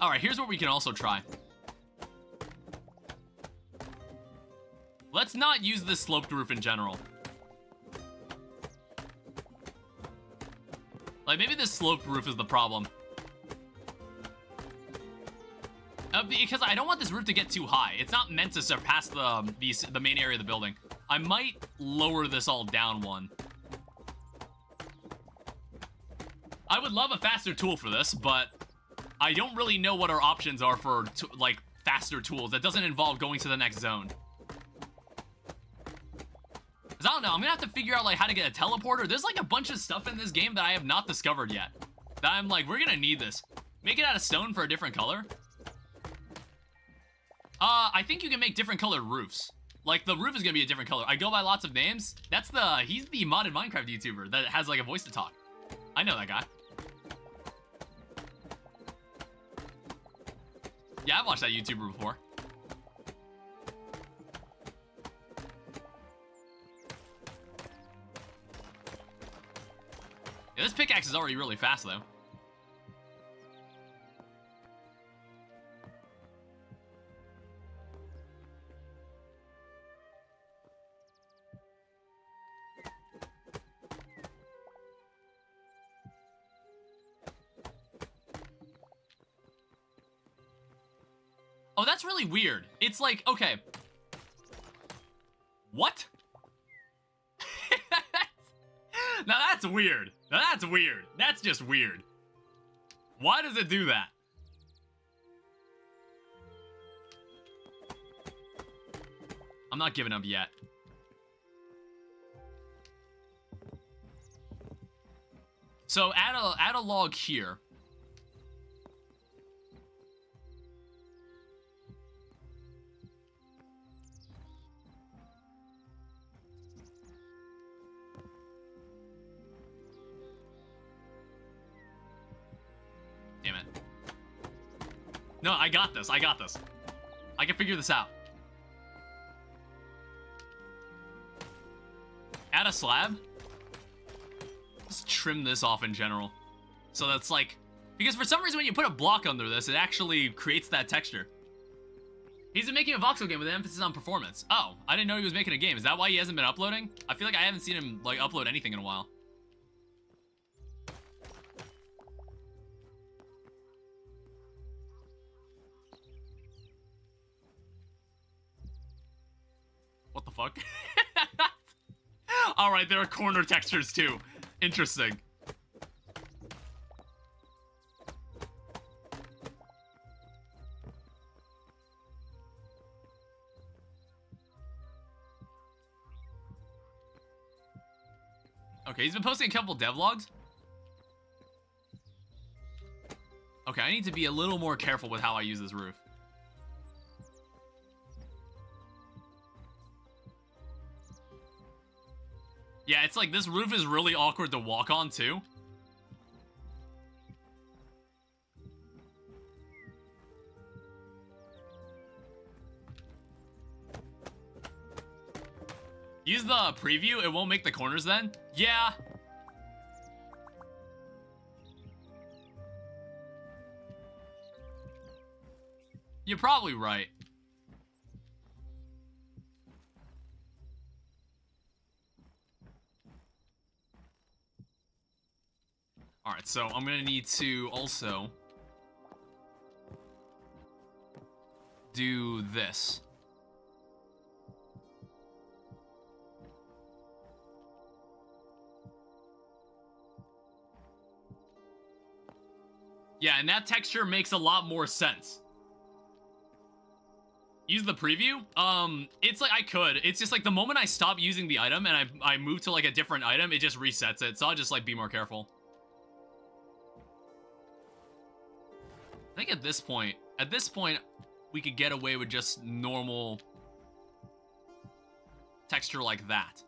Alright, here's what we can also try. Let's not use this sloped roof in general. Like, maybe this sloped roof is the problem. Because I don't want this roof to get too high. It's not meant to surpass the main area of the building. I might lower this all down one. I would love a faster tool for this, but I don't really know what our options are for, like, faster tools. That doesn't involve going to the next zone. Because I don't know, I'm gonna have to figure out, like, how to get a teleporter. There's, like, a bunch of stuff in this game that I have not discovered yet. That I'm like, we're gonna need this. Make it out of stone for a different color. I think you can make different colored roofs. Like, the roof is gonna be a different color. I go by lots of names. He's the modded Minecraft YouTuber that has, like, a voice to talk. I know that guy. Yeah, I've watched that YouTuber before. Yeah, this pickaxe is already really fast, though. Oh, that's really weird. It's like, okay. What? Now that's weird. Now that's weird. That's just weird. Why does it do that? I'm not giving up yet. So add a log here. Damn it. No, I got this. I got this. I can figure this out. Add a slab. just trim this off in general. So that's like, because for some reason when you put a block under this, it actually creates that texture. He's been making a voxel game with an emphasis on performance. Oh, I didn't know he was making a game. Is that why he hasn't been uploading? I feel like I haven't seen him like upload anything in a while. What the fuck? Alright, there are corner textures too. Interesting. Okay, he's been posting a couple devlogs. Okay, I need to be a little more careful with how I use this roof. Yeah, it's like this roof is really awkward to walk on too. Use the preview, it won't make the corners then? Yeah. You're probably right. Alright, so I'm gonna need to also do this. Yeah, and that texture makes a lot more sense. Use the preview? It's like I could. It's just like the moment I stop using the item and I move to like a different item, it just resets it. So I'll just like be more careful. I think at this point, we could get away with just normal texture like that.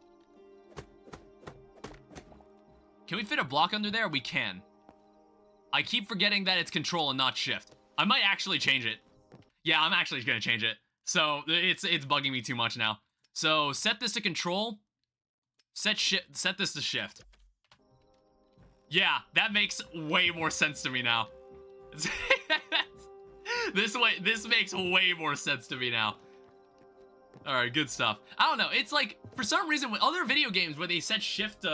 Can we fit a block under there? We can. I keep forgetting that it's control and not shift. I might actually change it. Yeah, I'm actually gonna change it. So it's bugging me too much now. So set this to control. Set this to shift. Yeah, that makes way more sense to me now. This makes way more sense to me now. Alright, good stuff. I don't know, it's like, for some reason, with other video games where they set shift,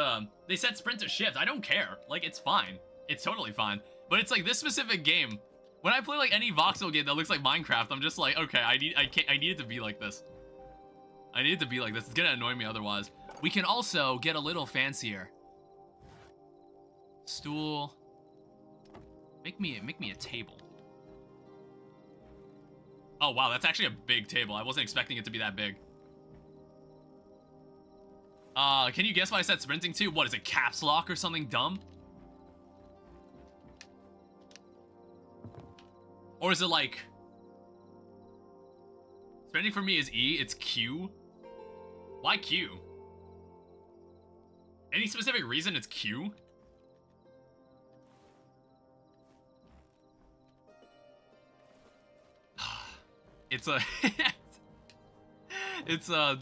they set sprint to shift, I don't care. Like, it's fine. It's totally fine. But it's like this specific game, when I play like any voxel game that looks like Minecraft, I'm just like, okay, I need it to be like this. I need it to be like this. It's gonna annoy me otherwise. We can also get a little fancier. Stool. Make me a table. Oh wow, that's actually a big table. I wasn't expecting it to be that big. Can you guess what I said sprinting to? What is it, caps lock or something dumb? Or is it like... Sprinting for me is E, it's Q? Why Q? Any specific reason it's Q? It's a... it's a...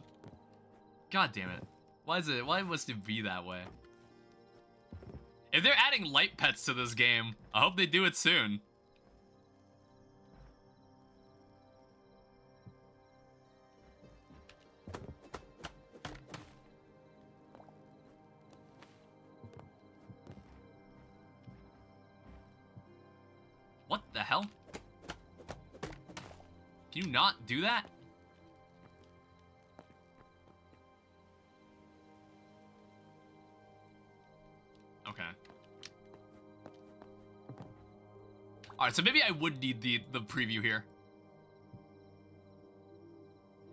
God damn it. Why must it be that way? If they're adding light pets to this game, I hope they do it soon. What the hell? Can you not do that? Okay. Alright, so maybe I would need the preview here.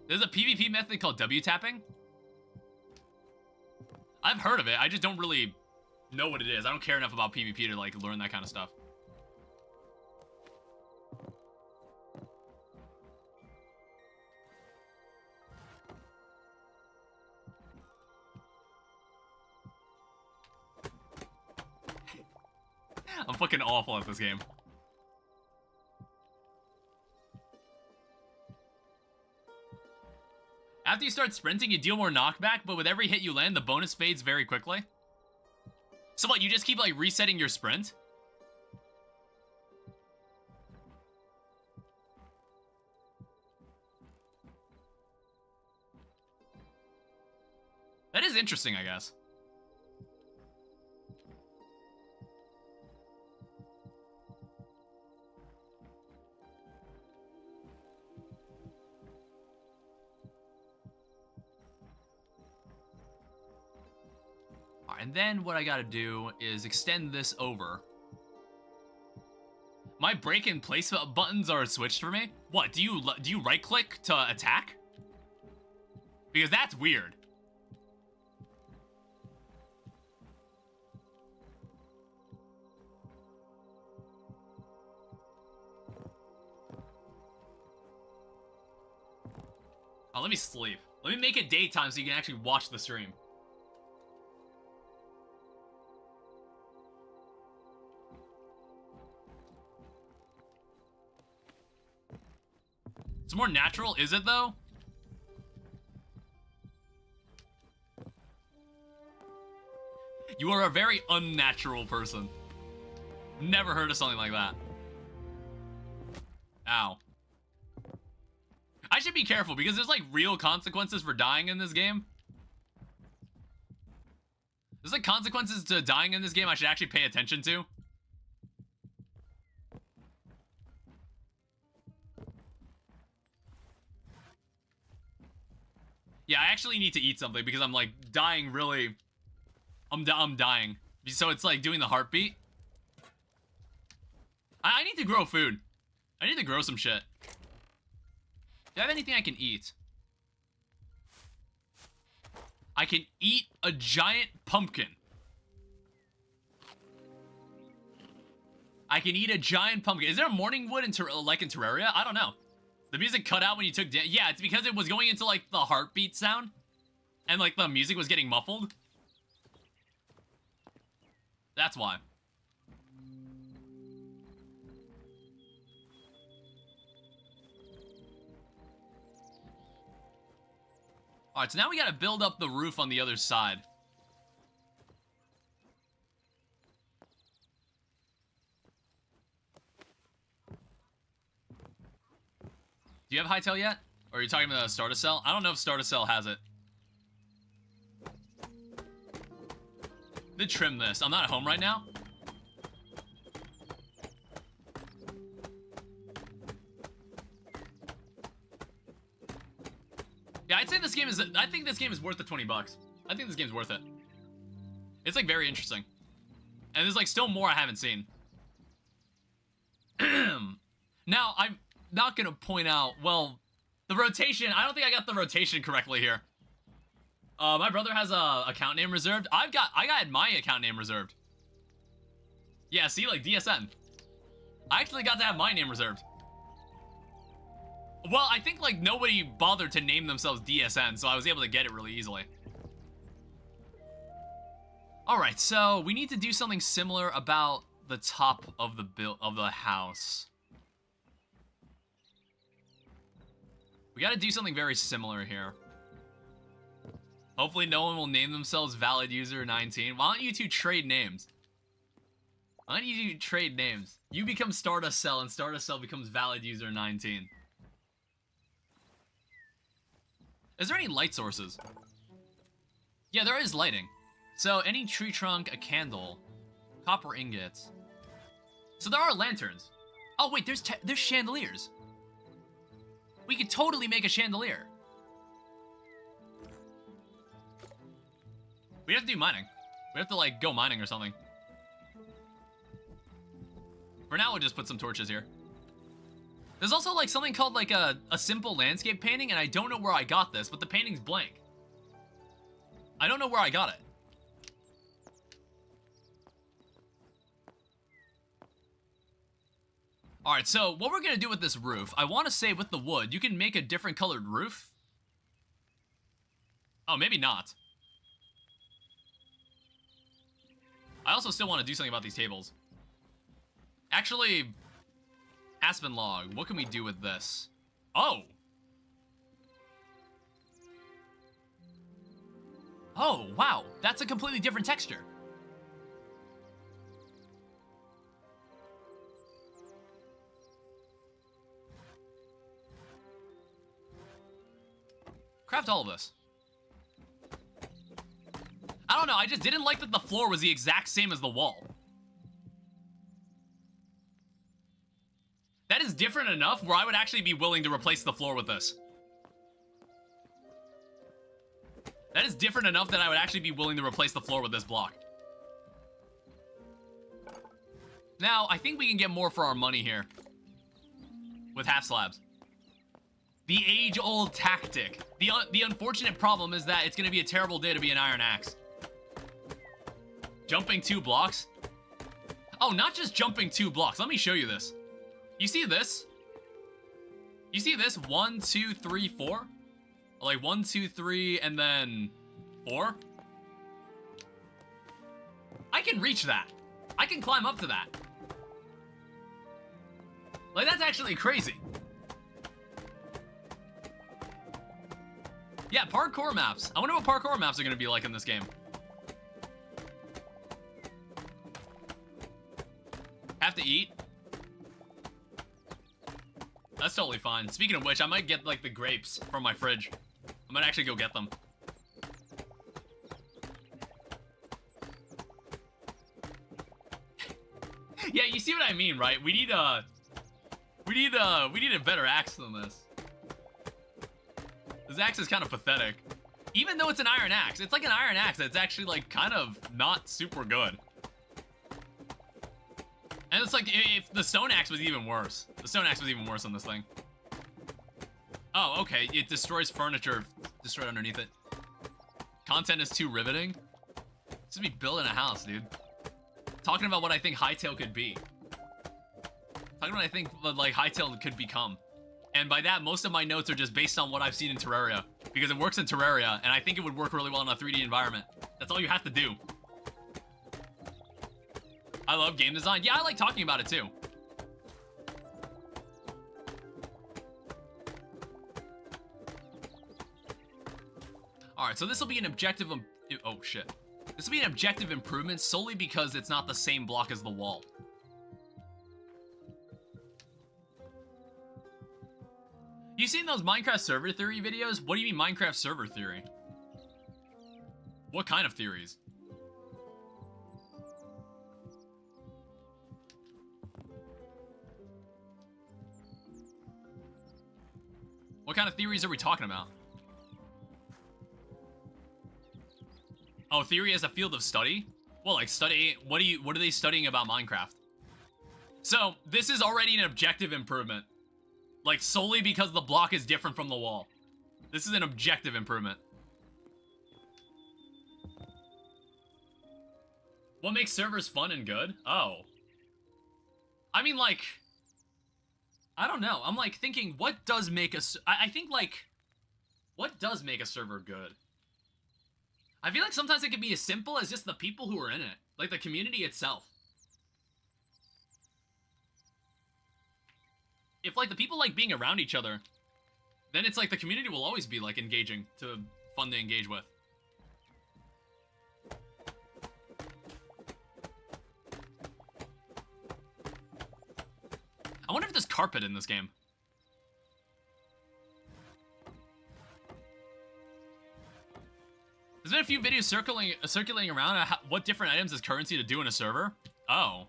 There's a PvP method called W tapping. I've heard of it, I just don't really know what it is. I don't care enough about PvP to like learn that kind of stuff. I'm fucking awful at this game. After you start sprinting, you deal more knockback, but with every hit you land, the bonus fades very quickly. So what, you just keep, like, resetting your sprint? That is interesting, I guess. And then what I gotta do is extend this over. My break and place buttons are switched for me. What, do you right click to attack? Because that's weird. Oh, let me sleep. Let me make it daytime so you can actually watch the stream. It's more natural, is it though? You are a very unnatural person. Never heard of something like that. Ow. I should be careful because there's like real consequences for dying in this game. There's like consequences to dying in this game I should actually pay attention to. Yeah, I actually need to eat something because I'm like dying really. I'm dying. So it's like doing the heartbeat. I need to grow food. I need to grow some shit. Do I have anything I can eat? I can eat a giant pumpkin. I can eat a giant pumpkin. Is there a morning wood in like in Terraria? I don't know. The music cut out when you took yeah, it's because it was going into like the heartbeat sound. And like the music was getting muffled. That's why. Alright, so now we gotta build up the roof on the other side. Do you have Hytale yet? Or are you talking about Starter Cell? I don't know if Starter Cell has it. They trim this. I'm not at home right now. Yeah, I'd say this game is. I think this game is worth the 20 bucks. I think this game's worth it. It's like very interesting, and there's like still more I haven't seen. Now I'm not gonna point out. Well, the rotation. I don't think I got the rotation correctly here. My brother has a account name reserved. I got my account name reserved. Yeah, see, like DSN. I actually got to have my name reserved. Well, I think like nobody bothered to name themselves DSN, so I was able to get it really easily. All right, so we need to do something similar about the top of the house. We got to do something very similar here. Hopefully no one will name themselves Valid User 19. Why don't you two trade names? Why don't you two trade names? You become Stardust Cell, and Stardust Cell becomes Valid User 19. Is there any light sources? Yeah, there is lighting. So any tree trunk, a candle, copper ingots. So there are lanterns. Oh wait, there's chandeliers. We could totally make a chandelier. We have to do mining. We have to, like, go mining or something. For now, we'll just put some torches here. There's also, like, something called, like, a simple landscape painting, and I don't know where I got this, but the painting's blank. I don't know where I got it. Alright, so what we're gonna do with this roof, I want to say with the wood, you can make a different colored roof. Oh, maybe not. I also still want to do something about these tables. Actually, Aspen log, what can we do with this? Oh! Oh, wow, that's a completely different texture. Craft all of this. I don't know, I just didn't like that the floor was the exact same as the wall. That is different enough where I would actually be willing to replace the floor with this. That is different enough that I would actually be willing to replace the floor with this block. Now, I think we can get more for our money here. With half slabs. The age-old tactic. The unfortunate problem is that it's going to be a terrible day to be an iron axe. Jumping 2 blocks? Oh, not just jumping 2 blocks. Let me show you this. You see this? You see this? 1, 2, 3, 4? Like 1, 2, 3, and then 4? I can reach that. I can climb up to that. Like, that's actually crazy. Yeah, parkour maps. I wonder what parkour maps are going to be like in this game. Have to eat. That's totally fine. Speaking of which, I might get, like, the grapes from my fridge. I might actually go get them. Yeah, you see what I mean, right? We need a better axe than this. This axe is kind of pathetic. Even though it's an iron axe, it's like an iron axe that's actually, like, kind of not super good. And it's like, if the stone axe was even worse. The stone axe was even worse on this thing. Oh, okay. It destroys furniture destroyed underneath it. Content is too riveting. This is me building a house, dude. Talking about what I think Hytale could be. Talking about what I think, like, Hytale could become. And by that, most of my notes are just based on what I've seen in Terraria. Because it works in Terraria, and I think it would work really well in a 3D environment. That's all you have to do. I love game design. Yeah, I like talking about it too. Alright, so this will be an objective... oh, shit. This will be an objective improvement solely because it's not the same block as the wall. You seen those Minecraft server theory videos? What do you mean Minecraft server theory? What kind of theories? What kind of theories are we talking about? Oh, theory as a field of study? Well, like study, what are they studying about Minecraft? So, this is already an objective improvement. Like, solely because the block is different from the wall. This is an objective improvement. What makes servers fun and good? Oh. I mean, like... I don't know. I'm, like, thinking, what does make a... I think, like... What does make a server good? I feel like sometimes it can be as simple as just the people who are in it. Like, the community itself. If, like, the people like being around each other, then it's like the community will always be, like, engaging, fun to engage with. I wonder if there's carpet in this game. There's been a few videos circulating around what different items is currency to do in a server. Oh.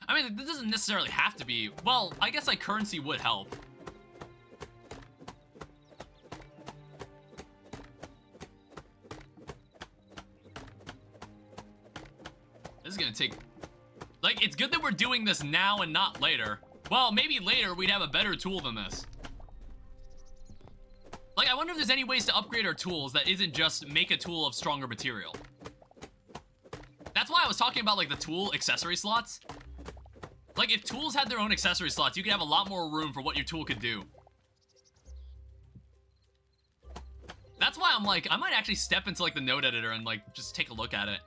I mean, this doesn't necessarily have to be... Well, I guess, like, currency would help. This is gonna take... Like, it's good that we're doing this now and not later. Well, maybe later we'd have a better tool than this. Like, I wonder if there's any ways to upgrade our tools that isn't just make a tool of stronger material. That's why I was talking about, like, the tool accessory slots. Like, if tools had their own accessory slots, you could have a lot more room for what your tool could do. That's why I'm like, I might actually step into, like, the node editor and, like, just take a look at it.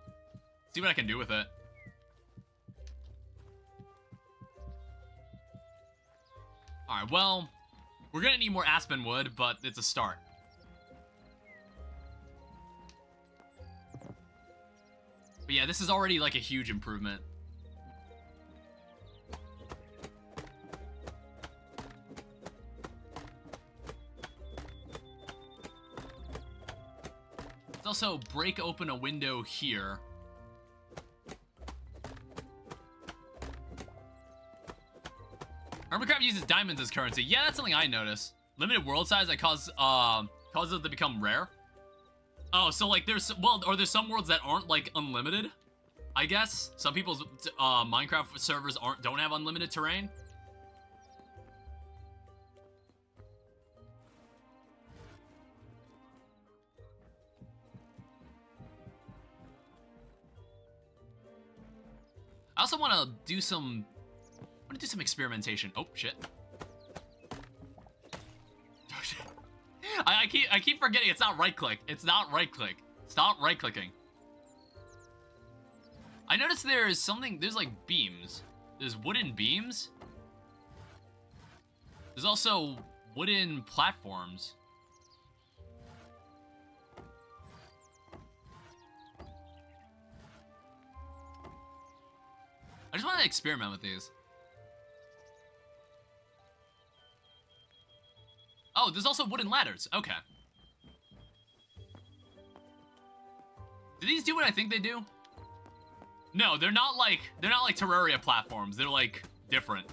See what I can do with it. Alright, well, we're gonna need more aspen wood, but it's a start. But yeah, this is already, like, a huge improvement. also break open a window here. Hermitcraft uses diamonds as currency. Yeah, that's something I noticed. Limited world size that causes it to become rare. Oh, so like there's some worlds that aren't like unlimited. I guess some people's Minecraft servers don't have unlimited terrain. I also want to do some experimentation. Oh shit. Oh, shit. I keep forgetting it's not right click. It's not right click. Stop right clicking. I noticed there's like beams. There's wooden beams. There's also wooden platforms. I just want to experiment with these. Oh, there's also wooden ladders. Okay. Do these do what I think they do? No, they're not like Terraria platforms. They're like different.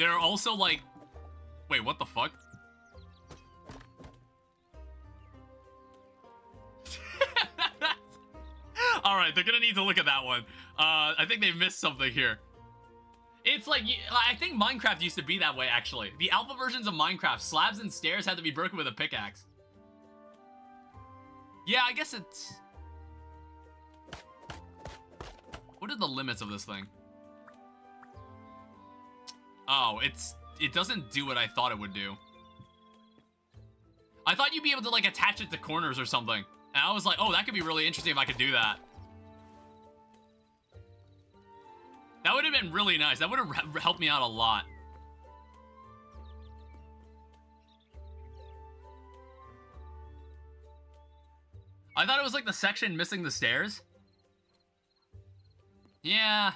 They're also like, wait, what the fuck? All right, they're gonna need to look at that one. I think they missed something here. It's like, I think Minecraft used to be that way, actually. The alpha versions of Minecraft, slabs and stairs had to be broken with a pickaxe. Yeah, I guess it's... What are the limits of this thing? Oh, it doesn't do what I thought it would do. I thought you'd be able to, like, attach it to corners or something. And I was like, oh, that could be really interesting if I could do that. That would have been really nice. That would have helped me out a lot. I thought it was like the section missing the stairs. Yeah.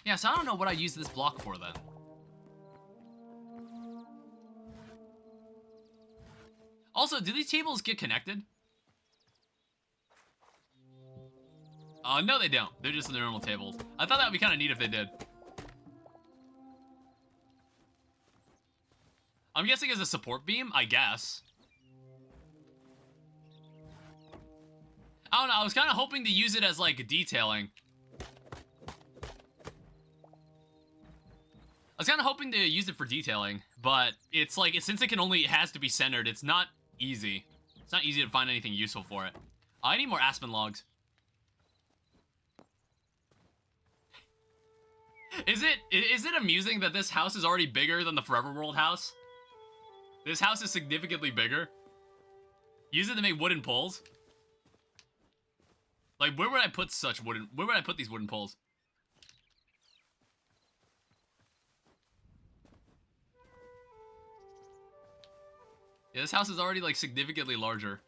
Yeah, so I don't know what I use this block for then. Also, do these tables get connected? No, they don't. They're just the normal tables. I thought that would be kind of neat if they did. I'm guessing as a support beam, I guess. I don't know, I was kind of hoping to use it as, like, detailing. I was kind of hoping to use it for detailing, but it's like, since it has to be centered, it's not easy. It's not easy to find anything useful for it. I need more aspen logs. Is it amusing that this house is already bigger than the Forever World house? This house is significantly bigger. Use it to make wooden poles. Like, where would I put these wooden poles? Yeah, this house is already, like, significantly larger.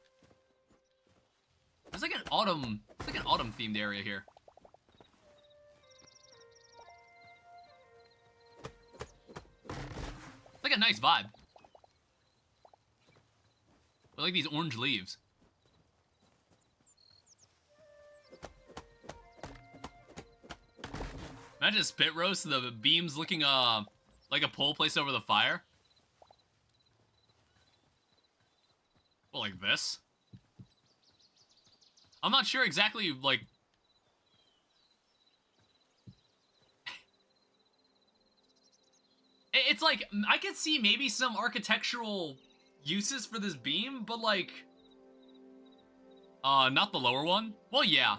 There's like an autumn themed area here. It's like a nice vibe. I like these orange leaves. Imagine a spit roast, the beams looking like a pole placed over the fire. Well, like this. I'm not sure exactly, like... It's like, I could see maybe some architectural uses for this beam, but like... not the lower one? Well, yeah.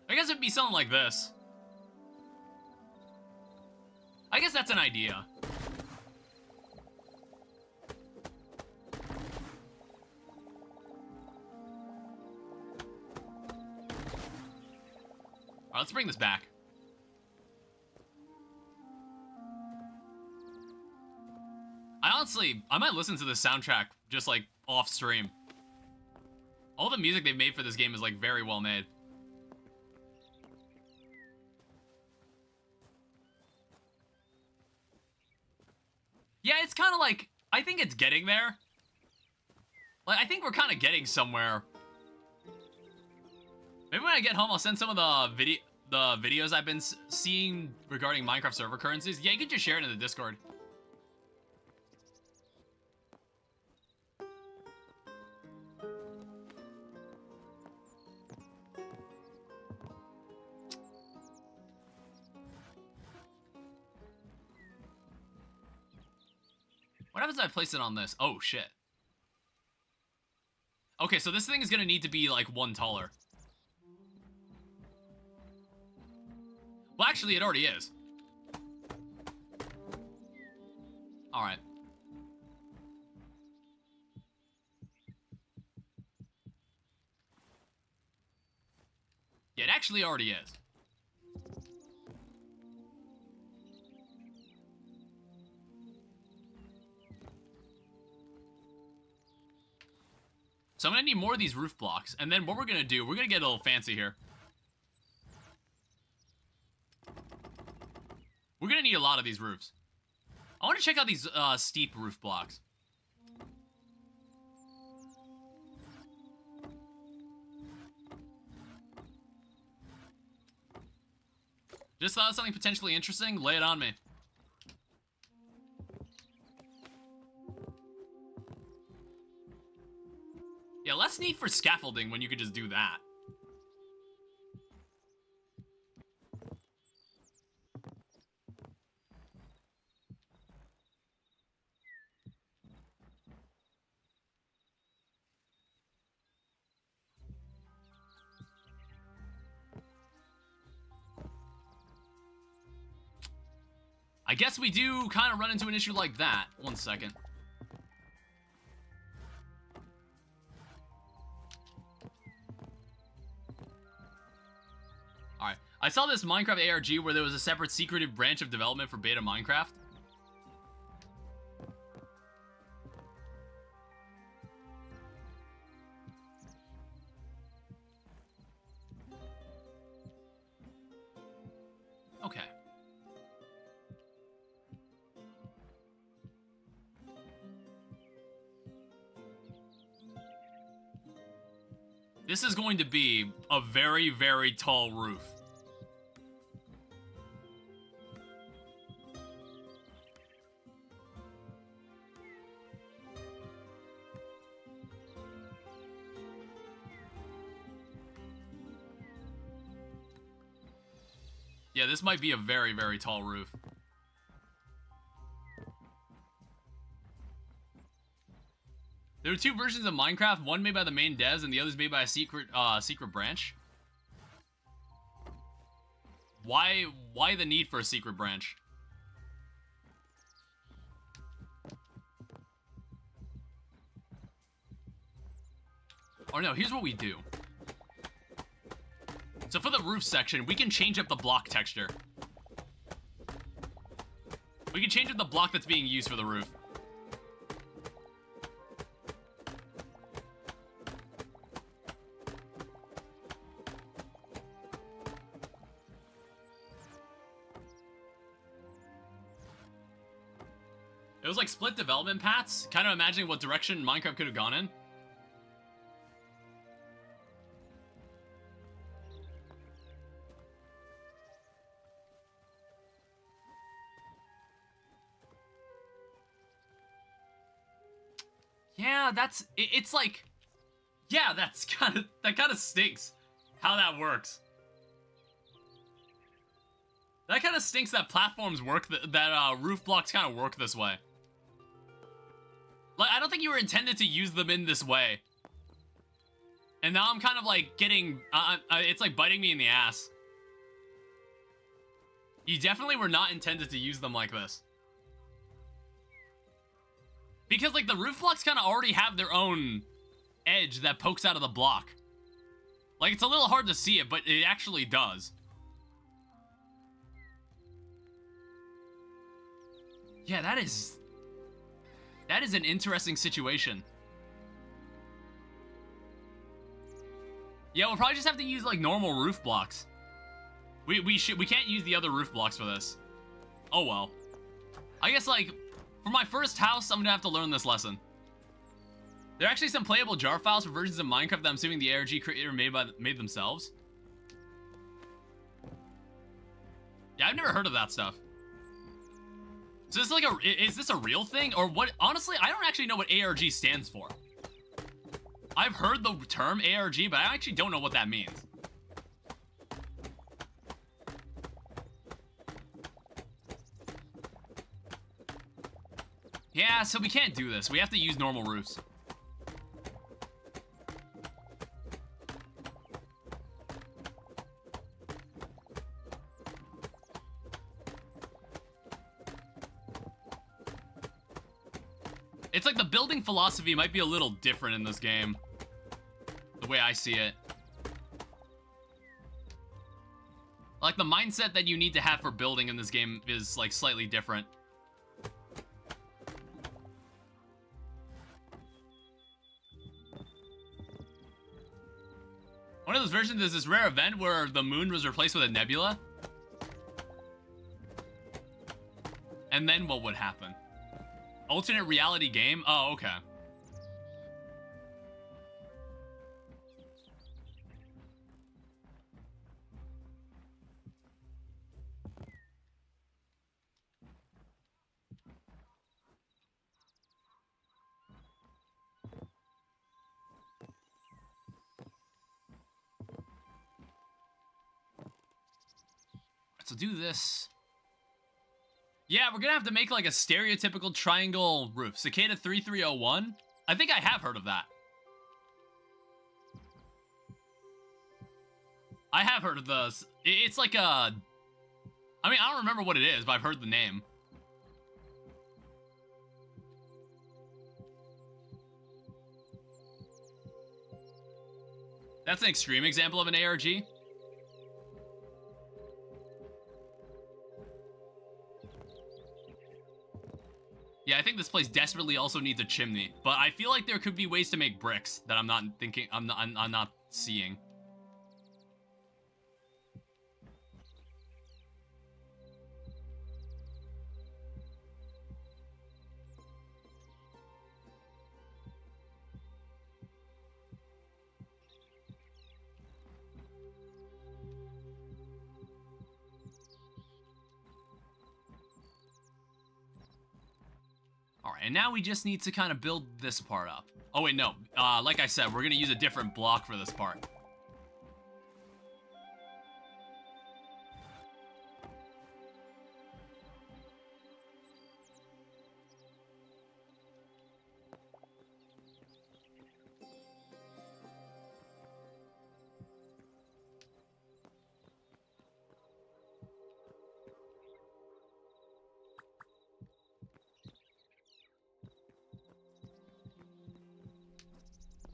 I guess it'd be something like this. I guess that's an idea. Alright, let's bring this back. I might listen to this soundtrack just like off stream. All the music they've made for this game is like very well made. kind of like, I think it's getting there. Like, I think we're kind of getting somewhere. Maybe when I get home, I'll send some of the videos I've been seeing regarding Minecraft server currencies. Yeah, you can just share it in the Discord. What happens if I place it on this? Oh, shit. Okay, so this thing is gonna need to be, like, one taller. Well, actually, it already is. Alright. Yeah, it actually already is. So I'm gonna need more of these roof blocks, and then what we're gonna do, we're gonna get a little fancy here. We're gonna need a lot of these roofs. I want to check out these steep roof blocks. Just thought of something potentially interesting? Lay it on me. Yeah, less need for scaffolding when you could just do that. I guess we do kind of run into an issue like that. One second. Alright. I saw this Minecraft ARG where there was a separate secretive branch of development for beta Minecraft. Okay. This is going to be a very, very tall roof. Yeah, this might be a very, very tall roof. There were two versions of Minecraft, one made by the main devs and the other's made by a secret branch. Why the need for a secret branch? Or no, here's what we do. So for the roof section, we can change up the block texture. We can change up the block that's being used for the roof. It was like split development paths, kind of imagining what direction Minecraft could have gone in. Yeah, it's like, yeah, that kind of stinks how that works. That kind of stinks that platforms work, that roof blocks kind of work this way. Like, I don't think you were intended to use them in this way. And now I'm kind of like getting, it's like biting me in the ass. You definitely were not intended to use them like this. Because, like, the roof blocks kind of already have their own edge that pokes out of the block. Like, it's a little hard to see it, but it actually does. Yeah, that is an interesting situation. Yeah, we'll probably just have to use, like, normal roof blocks. We can't use the other roof blocks for this. Oh, well. I guess, like, For my first house, I'm gonna have to learn this lesson. There are actually some playable jar files for versions of Minecraft that I'm assuming the ARG creator made themselves. Yeah, I've never heard of that stuff. So is this like is this a real thing? Or what? Honestly, I don't actually know what ARG stands for. I've heard the term ARG, but I actually don't know what that means. Yeah, so we can't do this. We have to use normal roofs. It's like the building philosophy might be a little different in this game. The way I see it. Like the mindset that you need to have for building in this game is like slightly different. One of those versions is this rare event where the moon was replaced with a nebula. And then what would happen? Alternate reality game? Oh, okay. So do this. Yeah, we're gonna have to make like a stereotypical triangle roof. Cicada 3301? I think I have heard of that. I have heard of this. It's like a... I mean, I don't remember what it is, but I've heard the name. That's an extreme example of an ARG. Yeah, I think this place desperately also needs a chimney, but I feel like there could be ways to make bricks that I'm not seeing. All right, and now we just need to kind of build this part up. Oh wait, no. Like I said, we're gonna use a different block for this part.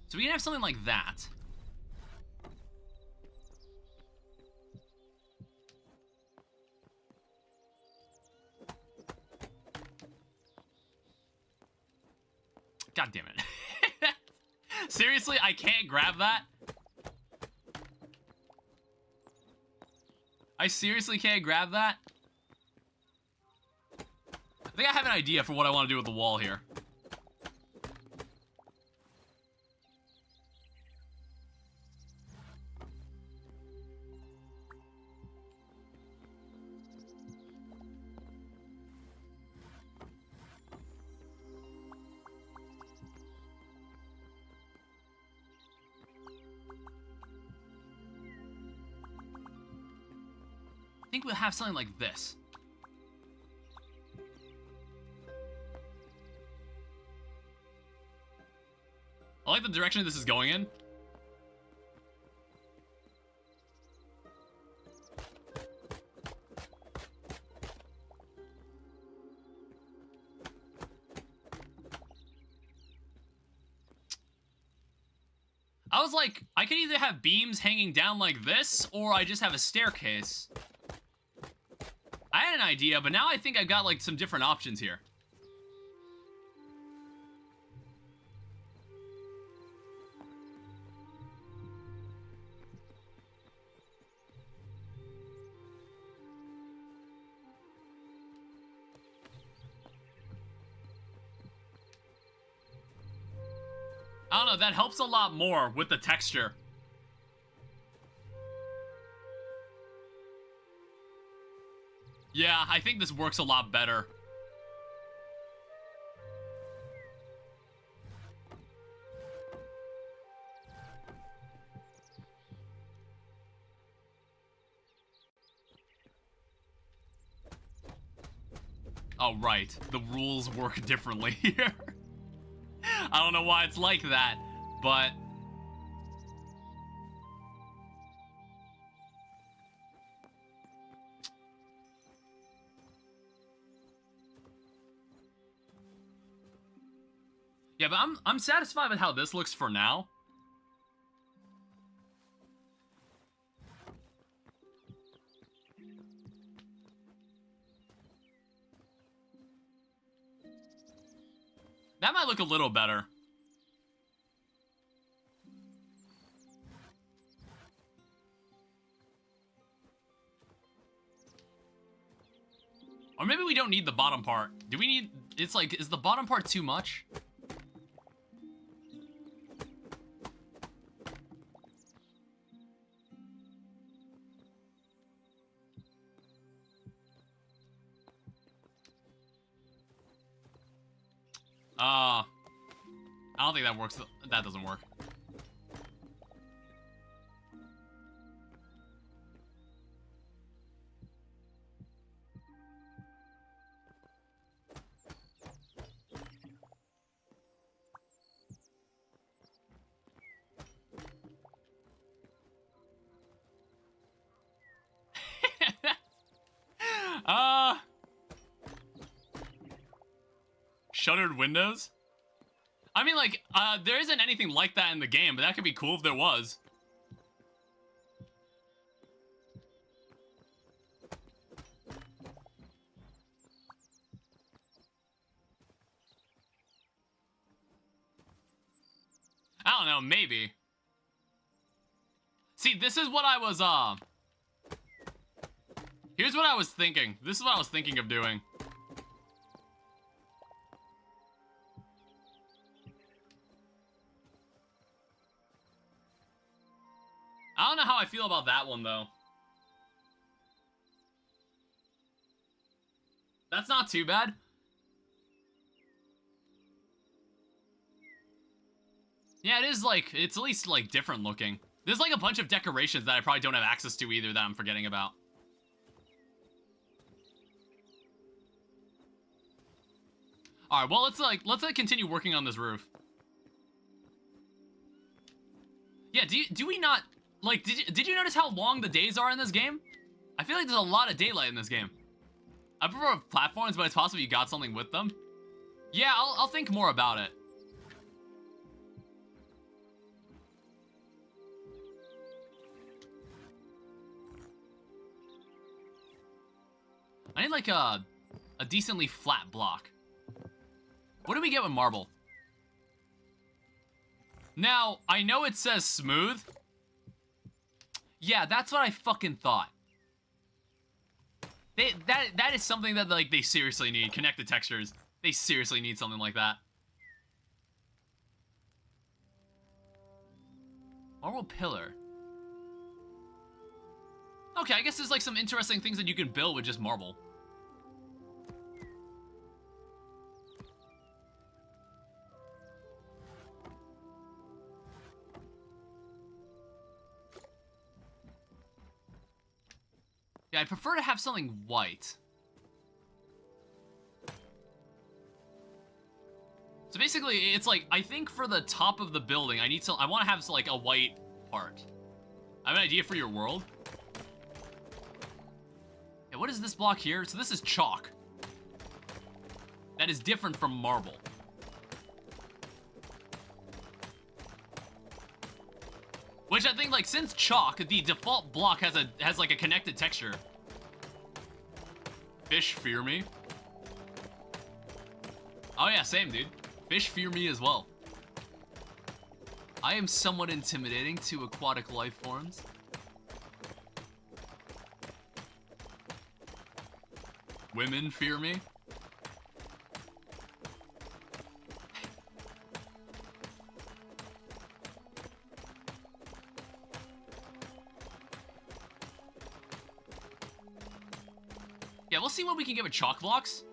So we can have something like that. God damn it. Seriously, I can't grab that? I seriously can't grab that? I think I have an idea for what I want to do with the wall here. I think we'll have something like this. I like the direction this is going in. I was like, I could either have beams hanging down like this, or I just have a staircase. I had an idea, but now I think I've got like some different options here. know, that helps a lot more with the texture. Yeah, I think this works a lot better. Oh, right. The rules work differently here. I don't know why it's like that, but... Yeah, but I'm satisfied with how this looks for now. That might look a little better. Or maybe we don't need the bottom part. Do we need... It's like, is the bottom part too much? I don't think that works. That doesn't work. Shuttered windows? I mean, like, there isn't anything like that in the game, but that could be cool if there was. I don't know, maybe. See, this is what I was, here's what I was thinking. This is what I was thinking of doing. I don't know how I feel about that one, though. That's not too bad. Yeah, it is, like, it's at least, like, different looking. There's, like, a bunch of decorations that I probably don't have access to either that I'm forgetting about. Alright, well, let's continue working on this roof. Yeah, do we not... Like, did you notice how long the days are in this game? I feel like there's a lot of daylight in this game. I prefer platforms, but it's possible you got something with them. Yeah, I'll think more about it. I need, like, a decently flat block. What do we get with marble? Now, I know it says smooth. Yeah, that's what I fucking thought. That is something that, like, they seriously need. Connected textures. They seriously need something like that. Marble pillar. Okay, I guess there's, like, some interesting things that you can build with just marble. Yeah, I prefer to have something white. So basically, it's like, I think for the top of the building, I want to have, like, a white part. I have an idea for your world. Yeah, what is this block here? So this is chalk. That is different from marble. Which I think, like, since chalk, the default block has like a connected texture. Fish fear me. Oh yeah, same, dude. Fish fear me as well. I am somewhat intimidating to aquatic life forms. Women fear me. Yeah, we'll see what we can get with chalk blocks.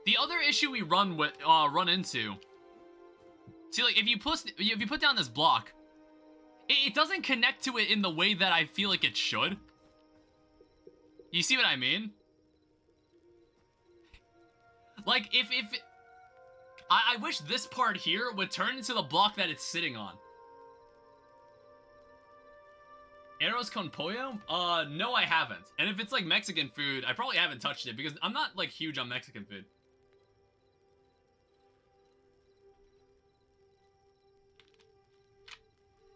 The other issue we run into, see, like if you put down this block, it doesn't connect to it in the way that I feel like it should. You see what I mean? Like I wish this part here would turn into the block that it's sitting on. Arroz con pollo? No, I haven't. And if it's like Mexican food, I probably haven't touched it because I'm not like huge on Mexican food.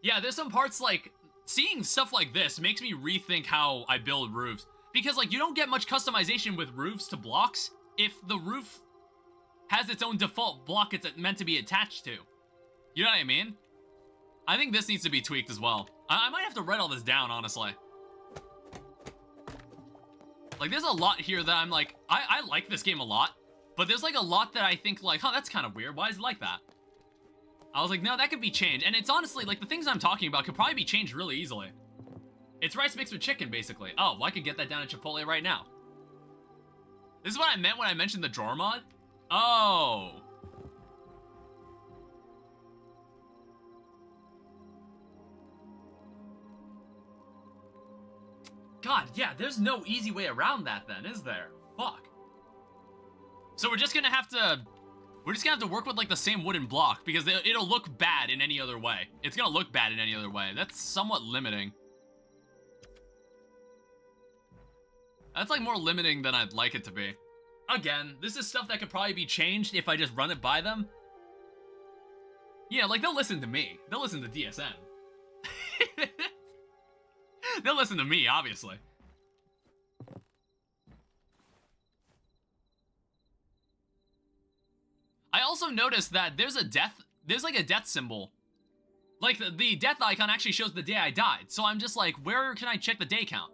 Yeah, there's some parts like seeing stuff like this makes me rethink how I build roofs. Because like you don't get much customization with roofs to blocks if the roof has its own default block it's meant to be attached to. You know what I mean? I think this needs to be tweaked as well. I might have to write all this down, honestly. Like, there's a lot here that I'm like, I like this game a lot, but there's like a lot that I think like, huh, that's kind of weird. Why is it like that? I was like, no, that could be changed. And it's honestly, like, the things I'm talking about could probably be changed really easily. It's rice mixed with chicken, basically. Oh, well, I could get that down in Chipotle right now. This is what I meant when I mentioned the drawer mod? Oh. God, yeah, there's no easy way around that then, is there? Fuck. So we're just gonna have to work with like the same wooden block because it'll look bad in any other way. It's gonna look bad in any other way. That's somewhat limiting. That's like more limiting than I'd like it to be. Again, this is stuff that could probably be changed if I just run it by them. Yeah, like they'll listen to me. They'll listen to DSM. They'll listen to me, obviously. I also noticed that there's like a death symbol. Like the death icon actually shows the day I died. So I'm just like, where can I check the day count?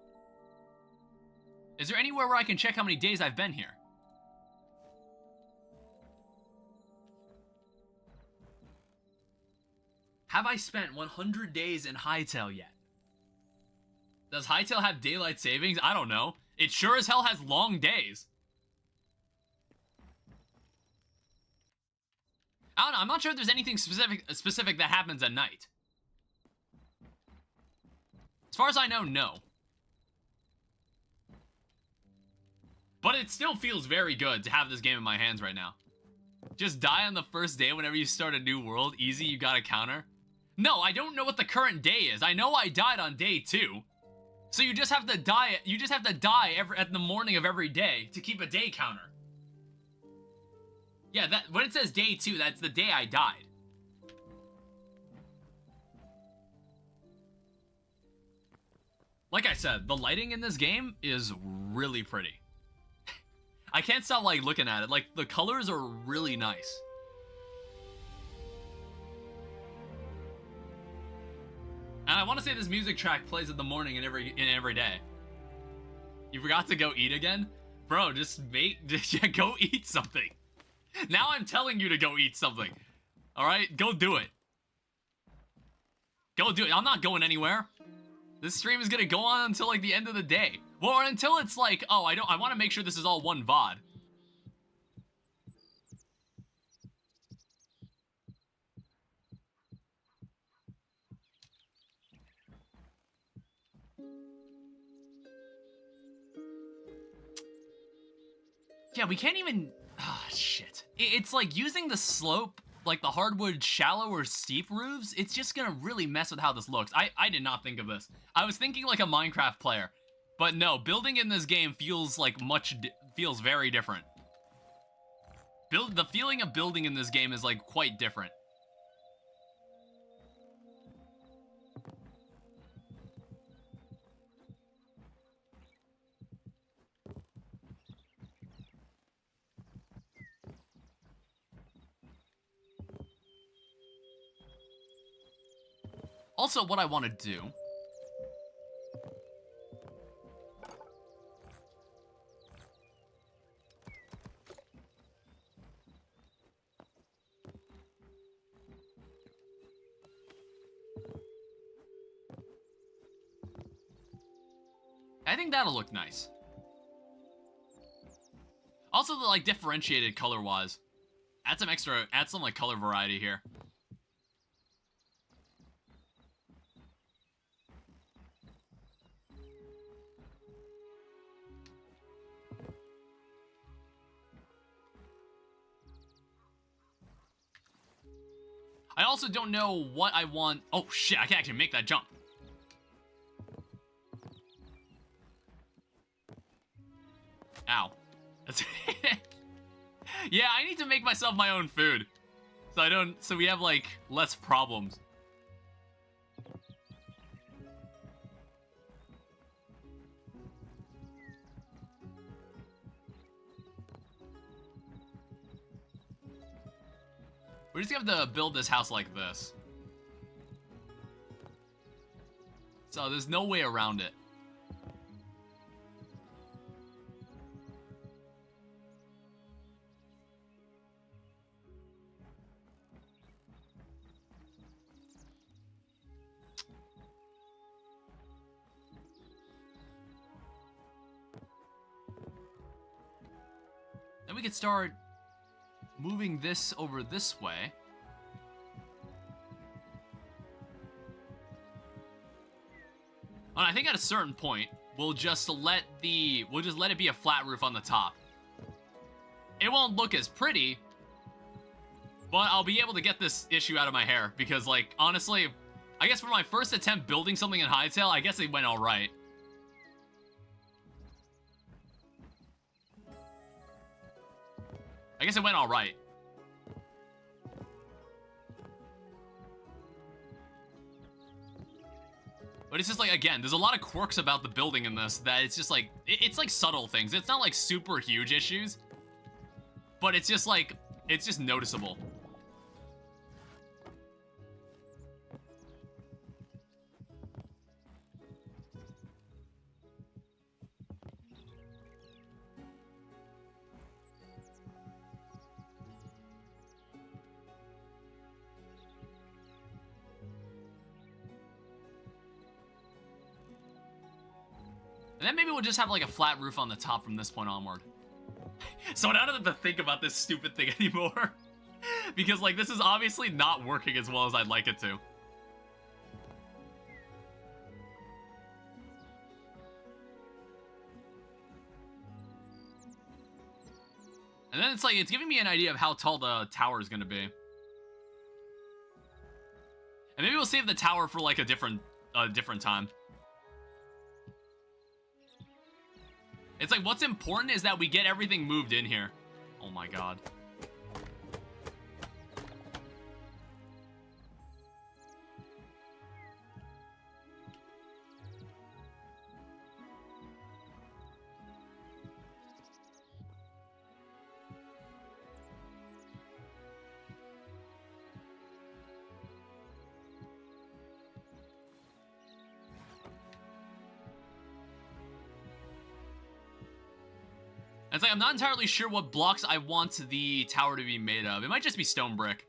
Is there anywhere where I can check how many days I've been here? Have I spent 100 days in Hytale yet? Does Hytale have daylight savings? I don't know. It sure as hell has long days. I don't know. I'm not sure if there's anything specific that happens at night. As far as I know, no. But it still feels very good to have this game in my hands right now. Just die on the first day whenever you start a new world. Easy, you got a counter. No, I don't know what the current day is. I know I died on day 2. So you just have to die. You just have to die at the morning of every day to keep a day counter. Yeah, that when it says day 2, that's the day I died. Like I said, the lighting in this game is really pretty. I can't stop like looking at it. Like the colors are really nice. And I want to say this music track plays in the morning and every day. You forgot to go eat again? Bro, just go eat something. Now I'm telling you to go eat something. Alright? Go do it. Go do it. I'm not going anywhere. This stream is gonna go on until like the end of the day. Well, or until it's like, oh, I want to make sure this is all one VOD. Yeah, we can't even... Ah, shit. It's like using the slope, like the hardwood shallow or steep roofs, it's just gonna really mess with how this looks. I did not think of this. I was thinking like a Minecraft player. But no, building in this game feels like feels very different. The feeling of building in this game is like quite different. Also, what I want to do... I think that'll look nice. Also, the like differentiated color-wise. Add some like color variety here. I also don't know what I want. Oh shit, I can actually make that jump. Ow. Yeah, I need to make myself my own food. So we have like less problems. We're just gonna have to build this house like this. So there's no way around it. Then we could start moving this over this way. And I think at a certain point, we'll just let it be a flat roof on the top. It won't look as pretty, but I'll be able to get this issue out of my hair because, like, honestly, I guess for my first attempt building something in Hytale, I guess it went all right. I guess it went all right. But it's just like, again, there's a lot of quirks about the building in this that it's just like, it's like subtle things. It's not like super huge issues, but it's just like, it's just noticeable. And then maybe we'll just have like a flat roof on the top from this point onward. So I don't have to think about this stupid thing anymore. Because like this is obviously not working as well as I'd like it to. And then it's like, it's giving me an idea of how tall the tower is going to be. And maybe we'll save the tower for like a different time. It's like, what's important is that we get everything moved in here. Oh my god. It's like, I'm not entirely sure what blocks I want the tower to be made of. It might just be stone brick.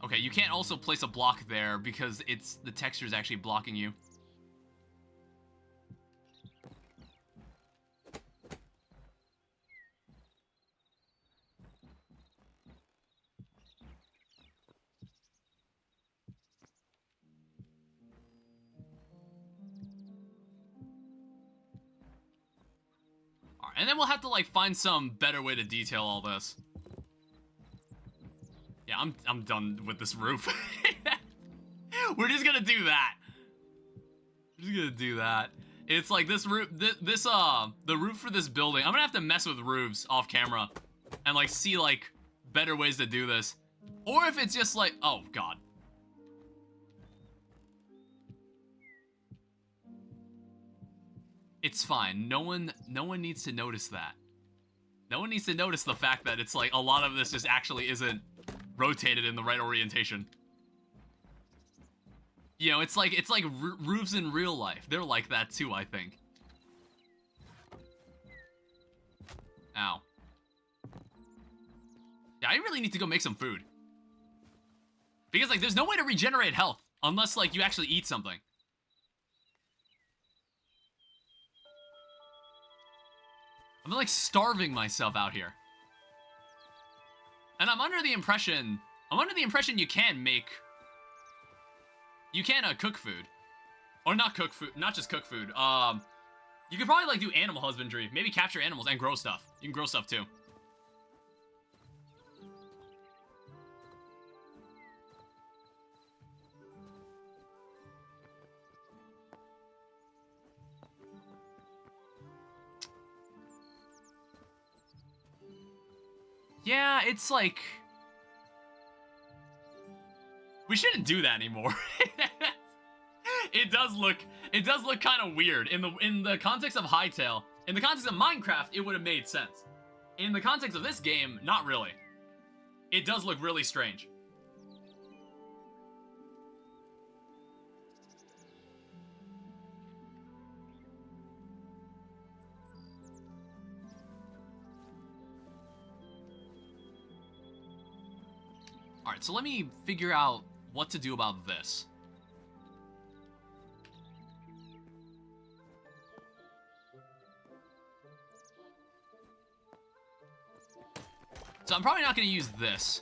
Okay, you can't also place a block there because the texture is actually blocking you. Alright, and then we'll have to like find some better way to detail all this. Yeah, I'm done with this roof. We're just gonna do that. We're just gonna do that. It's like this roof, the roof for this building. I'm gonna have to mess with roofs off camera and like see like better ways to do this. Or if it's just like, oh god. It's fine. No one needs to notice that. No one needs to notice the fact that it's like a lot of this just actually isn't rotated in the right orientation. You know, it's like roofs in real life. They're like that too, I think. Ow. Yeah, I really need to go make some food. Because, like, there's no way to regenerate health unless, like, you actually eat something. I'm, like, starving myself out here. And I'm under the impression you can make... You can, cook food. Or not cook food, not just cook food. You could probably, like, do animal husbandry. Maybe capture animals and grow stuff. You can grow stuff, too. Yeah, it's like... We shouldn't do that anymore. It does look kind of weird in the context of Hytale. In the context of Minecraft, it would have made sense. In the context of this game, not really. It does look really strange. All right, so let me figure out what to do about this. So I'm probably not going to use this.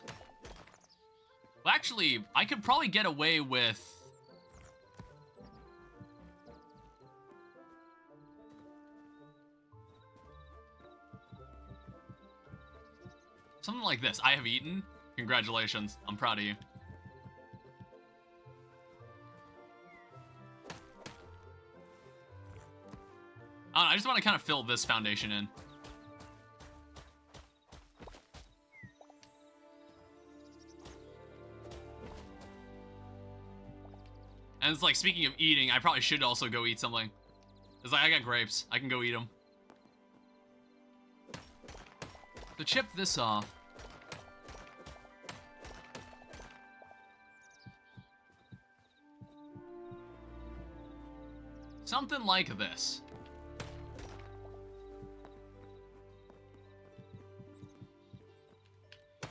Well, actually, I could probably get away with... something like this. I have eaten. Congratulations. I'm proud of you. I don't know, I just want to kind of fill this foundation in. And it's like, speaking of eating, I probably should also go eat something. It's like, I got grapes. I can go eat them. So chip this off. Something like this.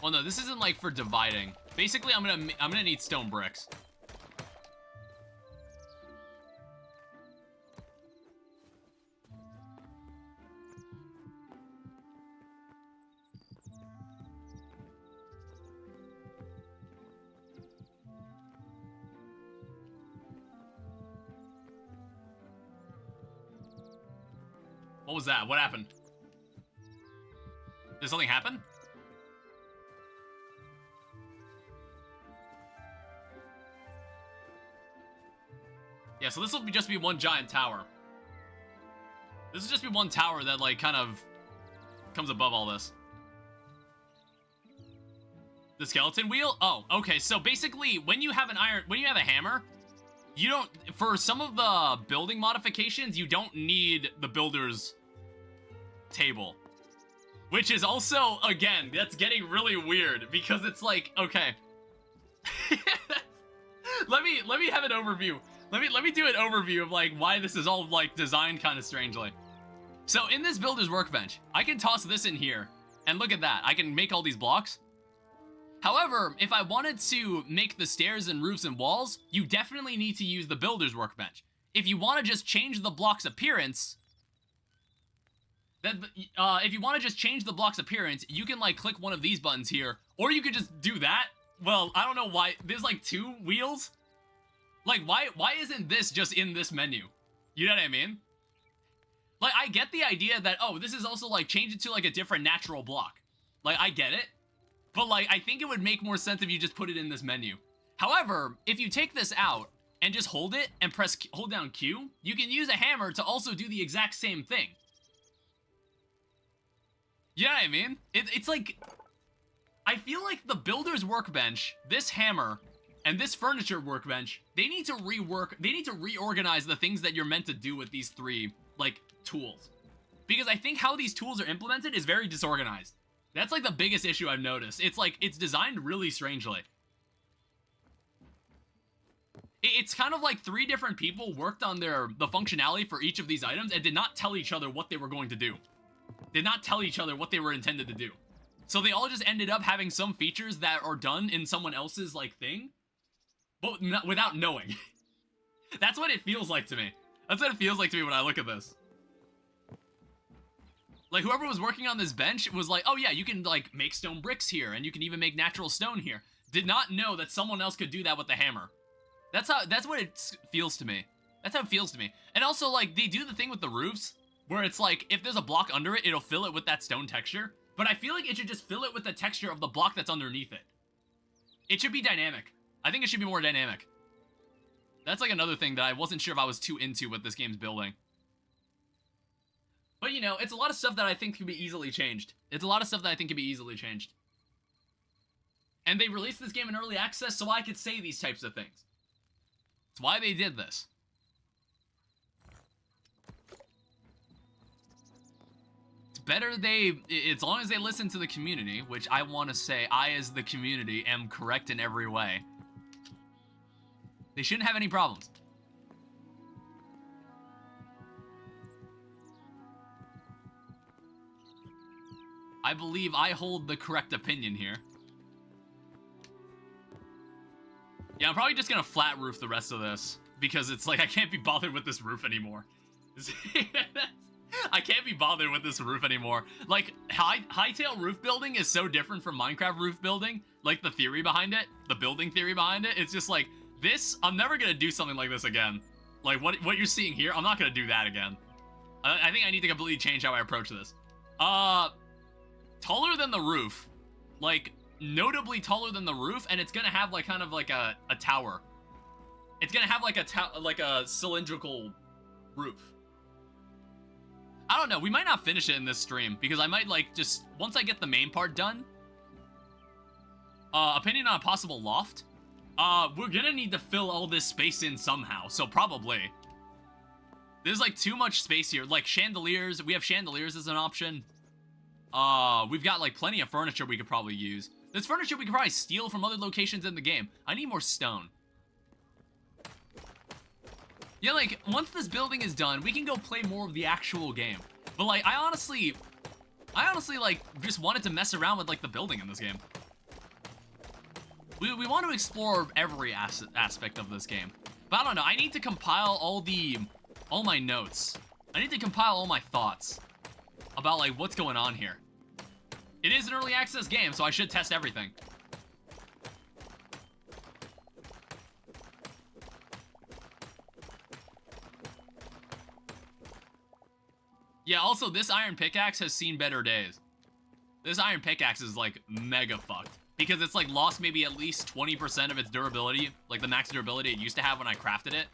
Well, no, this isn't like for dividing. Basically, I'm gonna need stone bricks. What was that? What happened? Did something happen? Yeah, so this will just be one giant tower. This will just be one tower that, like, kind of comes above all this. The skeleton wheel? Oh, okay. So basically, when you have a hammer, you don't, for some of the building modifications, you don't need the builder's table. Which is also, again, that's getting really weird because it's like, okay. let me have an overview. Let me do an overview of like why this is all like designed kind of strangely. So in this builder's workbench, I can toss this in here and look at that. I can make all these blocks. However, if I wanted to make the stairs and roofs and walls, you definitely need to use the builder's workbench. If you want to just change the block's appearance, if you want to just change the block's appearance, you can like click one of these buttons here, or you could just do that. Well, I don't know why there's like two wheels. Like why isn't this just in this menu? You know what I mean? Like I get the idea that, oh, this is also like change it to like a different natural block. Like I get it. But like I think it would make more sense if you just put it in this menu. However, if you take this out and just hold it and hold down Q, you can use a hammer to also do the exact same thing. You know what I mean? It's like, I feel like the builder's workbench, this hammer, and this furniture workbench, they need to reorganize the things that you're meant to do with these three, like, tools. Because I think how these tools are implemented is very disorganized. That's like the biggest issue I've noticed. It's like, it's designed really strangely. It's kind of like 3 different people worked on the functionality for each of these items and did not tell each other what they were going to do. Did not tell each other what they were intended to do. So they all just ended up having some features that are done in someone else's, like, thing, but without knowing. That's what it feels like to me. That's what it feels like to me when I look at this. Like, whoever was working on this bench was like, oh yeah, you can, like, make stone bricks here, and you can even make natural stone here. Did not know that someone else could do that with the hammer. That's what it feels to me. That's how it feels to me. And also, like, they do the thing with the roofs, where it's like, if there's a block under it, it'll fill it with that stone texture. But I feel like it should just fill it with the texture of the block that's underneath it. It should be dynamic. I think it should be more dynamic. That's like another thing that I wasn't sure if I was too into with this game's building. But, you know, it's a lot of stuff that I think can be easily changed. It's a lot of stuff that I think can be easily changed. And they released this game in early access so I could say these types of things. That's why they did this. It's better as long as they listen to the community, which I want to say I, as the community, am correct in every way. They shouldn't have any problems. I believe I hold the correct opinion here. Yeah, I'm probably just gonna flat roof the rest of this, because it's like, I can't be bothered with this roof anymore. I can't be bothered with this roof anymore. Like, Hytale roof building is so different from Minecraft roof building. Like, the theory behind it, the building theory behind it, it's just like, this, I'm never gonna do something like this again. Like, what you're seeing here, I'm not gonna do that again. I think I need to completely change how I approach this. Taller than the roof. Like, notably taller than the roof, and it's gonna have like kind of like a tower. It's gonna have like a cylindrical roof. I don't know, we might not finish it in this stream, because I might like just, once I get the main part done, opinion on a possible loft, we're gonna need to fill all this space in somehow, so probably. There's like too much space here, like chandeliers, we have chandeliers as an option. We've got like plenty of furniture we could probably use. There's furniture we could probably steal from other locations in the game. I need more stone. Yeah, like, once this building is done, we can go play more of the actual game. But, like, I honestly, like, just wanted to mess around with, like, the building in this game. We want to explore every aspect of this game. But I don't know, I need to compile all my notes. I need to compile all my thoughts about, like, what's going on here. It is an early access game, so I should test everything. Yeah, also, this iron pickaxe has seen better days. This iron pickaxe is, like, mega fucked. Because it's, like, lost maybe at least 20% of its durability. Like, the max durability it used to have when I crafted it.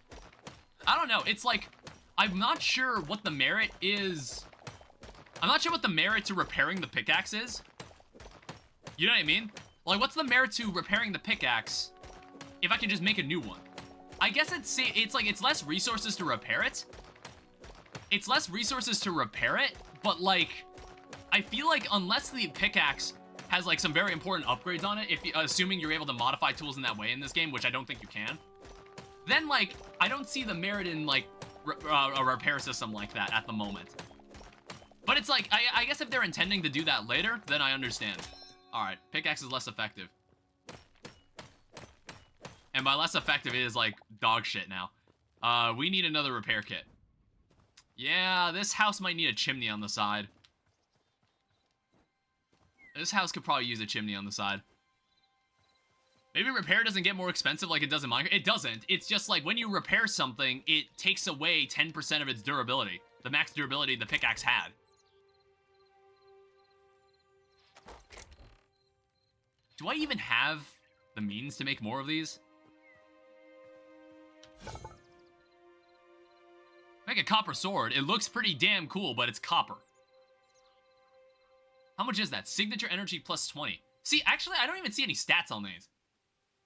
I don't know, it's like, I'm not sure what the merit is. I'm not sure what the merit to repairing the pickaxe is. You know what I mean? Like, what's the merit to repairing the pickaxe if I can just make a new one? I guess it's like, it's less resources to repair it. It's less resources to repair it, but, like, I feel like unless the pickaxe has, like, some very important upgrades on it, assuming you're able to modify tools in that way in this game, which I don't think you can, then, like, I don't see the merit in, like, a repair system like that at the moment. But it's like, I guess if they're intending to do that later, then I understand. Alright, pickaxe is less effective. And by less effective, it is, like, dog shit now. We need another repair kit. Yeah, this house might need a chimney on the side. This house could probably use a chimney on the side. Maybe repair doesn't get more expensive like it does in Minecraft. It doesn't. It's just like when you repair something, it takes away 10% of its durability. The max durability the pickaxe had. Do I even have the means to make more of these? Make a copper sword. It looks pretty damn cool, but it's copper. How much is that? Signature energy plus 20. See, actually, I don't even see any stats on these.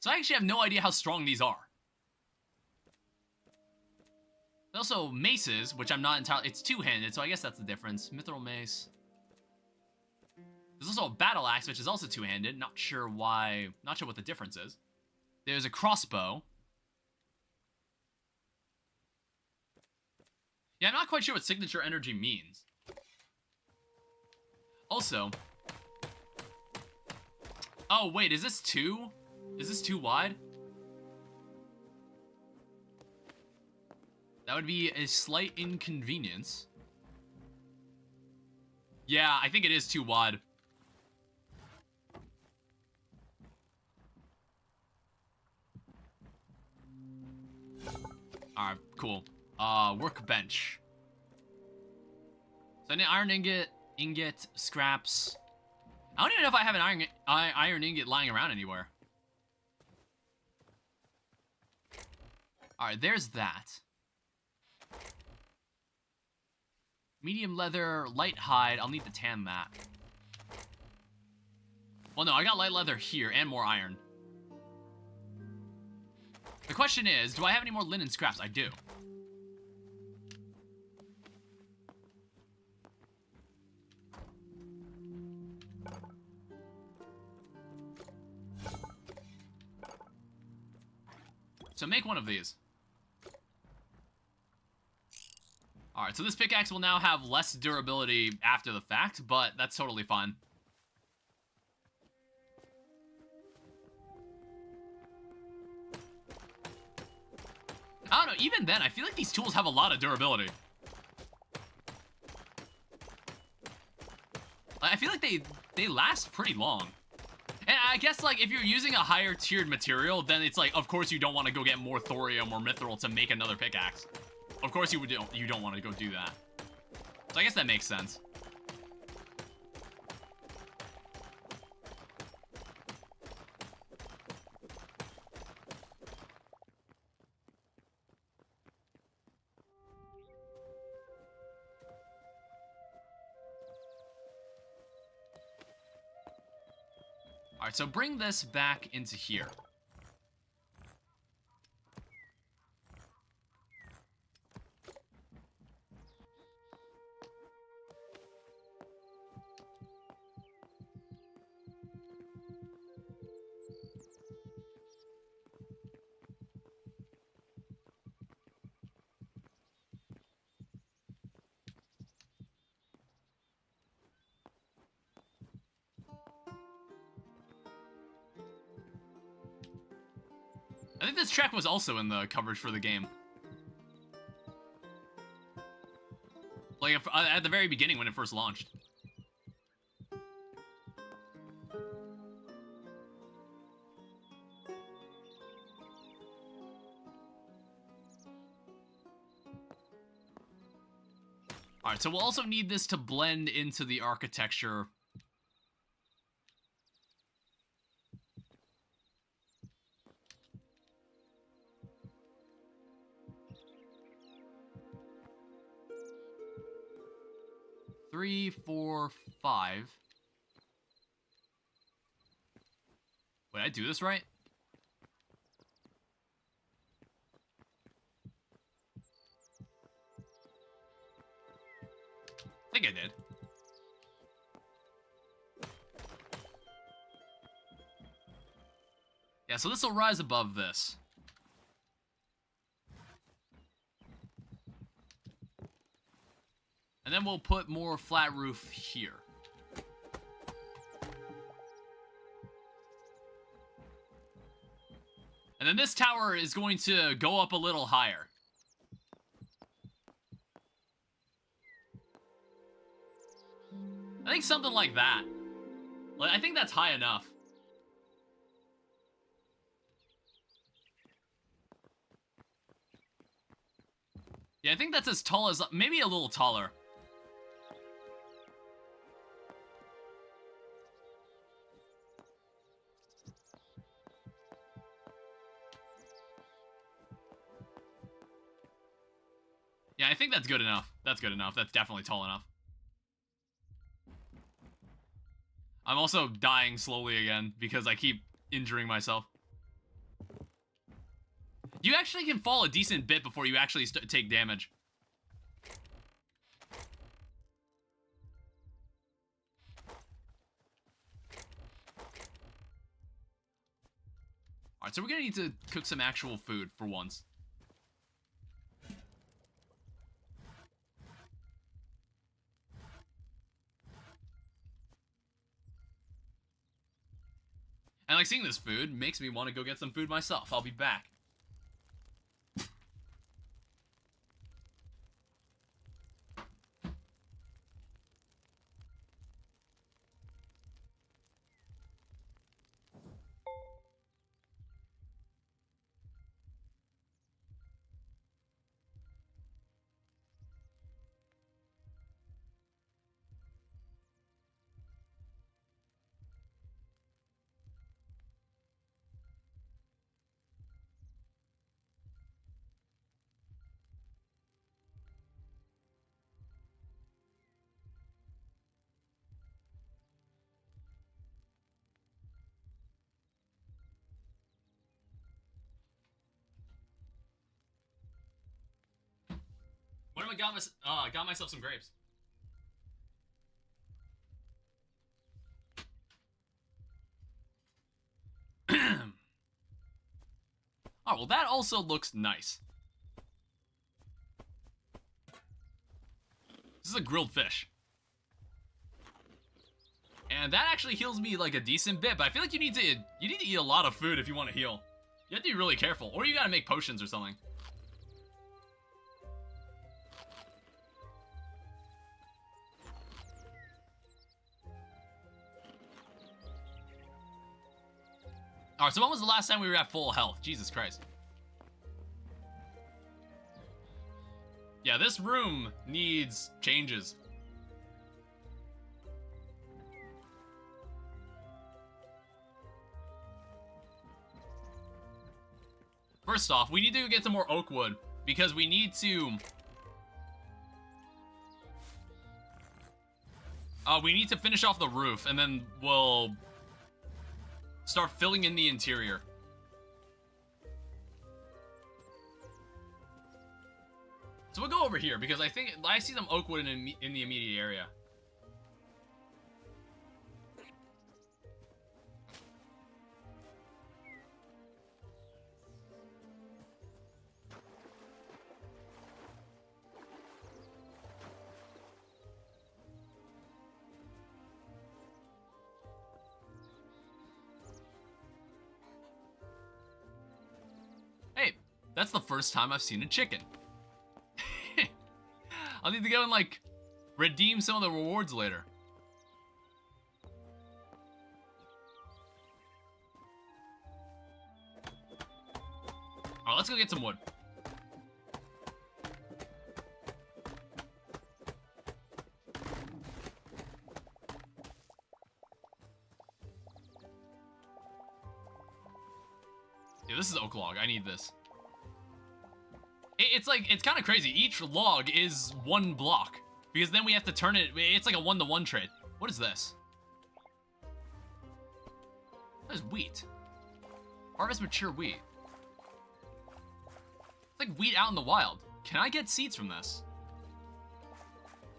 So I actually have no idea how strong these are. There's also maces, which I'm not entirely... It's two-handed, so I guess that's the difference. Mithril mace. There's also a battle axe, which is also two-handed. Not sure why. Not sure what the difference is. There's a crossbow. Yeah, I'm not quite sure what signature energy means. Also... Oh, wait, is this two? Is this too wide? That would be a slight inconvenience. Yeah, I think it is too wide. Alright, cool. Workbench. So I need iron ingot, scraps. I don't even know if I have an iron ingot lying around anywhere. Alright, there's that. Medium leather, light hide. I'll need to tan that. Well, no, I got light leather here and more iron. The question is, do I have any more linen scraps? I do. So make one of these. Alright, so this pickaxe will now have less durability after the fact, but that's totally fine. I don't know, even then, I feel like these tools have a lot of durability. I feel like they last pretty long. And I guess, like, if you're using a higher tiered material, then it's like, of course you don't want to go get more thorium or mithril to make another pickaxe. Of course you don't want to go do that. So I guess that makes sense. Alright, so bring this back into here. I think this track was also in the coverage for the game. Like, at the very beginning when it first launched. Alright, so we'll also need this to blend into the architecture. Three, four, five. Wait, I do this right? I think I did. Yeah, so this will rise above this. And then we'll put more flat roof here. And then this tower is going to go up a little higher. I think something like that. Like, I think that's high enough. Yeah, I think that's as tall as... maybe a little taller. Yeah, I think that's good enough. That's good enough. That's definitely tall enough. I'm also dying slowly again because I keep injuring myself. You actually can fall a decent bit before you actually take damage. Alright, so we're gonna need to cook some actual food for once. And like seeing this food makes me want to go get some food myself. I'll be back. What am I got myself some grapes. Oh, well that also looks nice. This is a grilled fish. And that actually heals me like a decent bit, but I feel like you need to eat a lot of food if you want to heal. You have to be really careful, or you gotta make potions or something. Alright, so when was the last time we were at full health? Jesus Christ. Yeah, this room needs changes. First off, we need to get some more oak wood, because we need to... we need to finish off the roof, and then we'll... start filling in the interior. So we'll go over here, because I think I see some oak wood in the immediate area. Hey, that's the first time I've seen a chicken. I'll need to go and, like, redeem some of the rewards later. Alright, let's go get some wood. Yeah, this is oak log. I need this. It's like, it's kind of crazy. Each log is one block. Because then we have to turn it, it's like a one-to-one trade. What is this? That is wheat. Harvest mature wheat. It's like wheat out in the wild. Can I get seeds from this?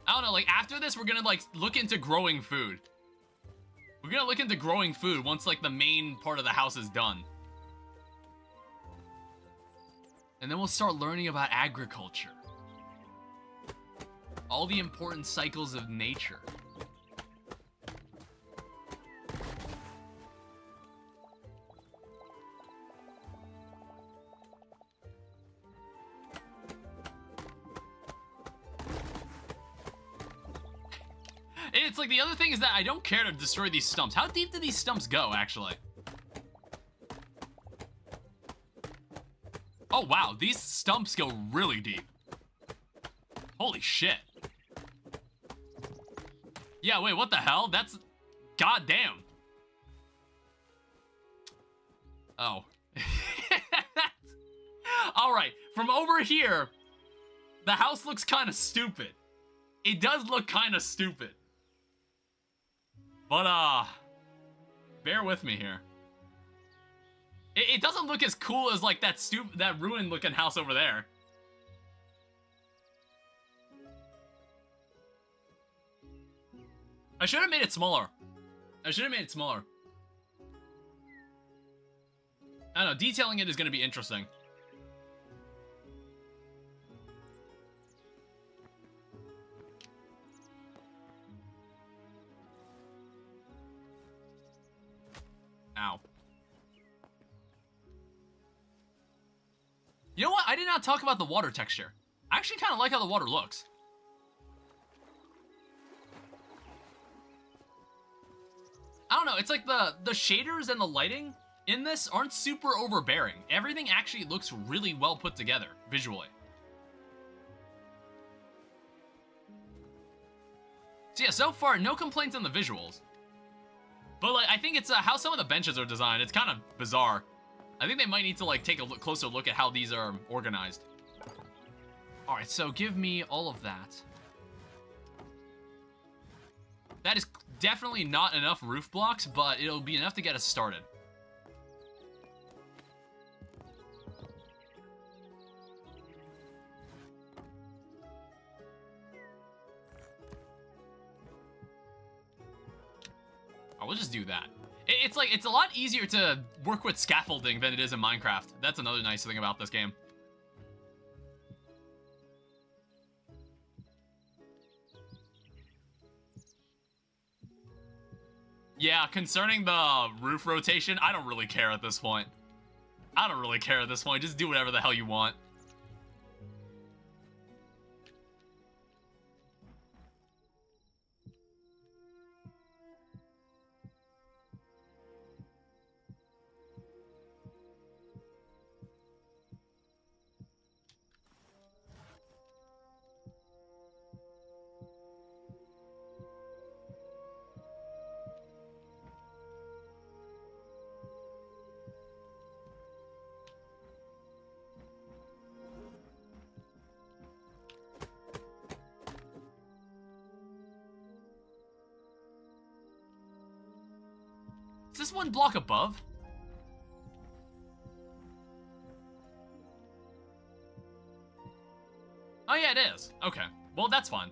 I don't know, like after this, we're gonna like look into growing food. We're gonna look into growing food once like the main part of the house is done. And then we'll start learning about agriculture. All the important cycles of nature. It's like the other thing is that I don't care to destroy these stumps. How deep do these stumps go, actually? Oh, wow. These stumps go really deep. Holy shit. Yeah, wait, what the hell? That's... goddamn. Oh. Alright, from over here, the house looks kind of stupid. It does look kind of stupid. But, bear with me here. It doesn't look as cool as, like, that ruined-looking house over there. I should have made it smaller. I should have made it smaller. I don't know, detailing it is going to be interesting. Ow. You know what? I did not talk about the water texture. I actually kind of like how the water looks. I don't know, it's like the shaders and the lighting in this aren't super overbearing. Everything actually looks really well put together, visually. So yeah, so far, no complaints on the visuals. But like, I think it's how some of the benches are designed. It's kind of bizarre. I think they might need to like take a closer look at how these are organized. All right, so give me all of that. That is definitely not enough roof blocks, but it'll be enough to get us started. Oh, we'll just do that. It's like, it's a lot easier to work with scaffolding than it is in Minecraft. That's another nice thing about this game. Yeah, concerning the roof rotation, I don't really care at this point. I don't really care at this point. Just do whatever the hell you want. Is this one block above? Oh yeah, it is. Okay. Well, that's fine.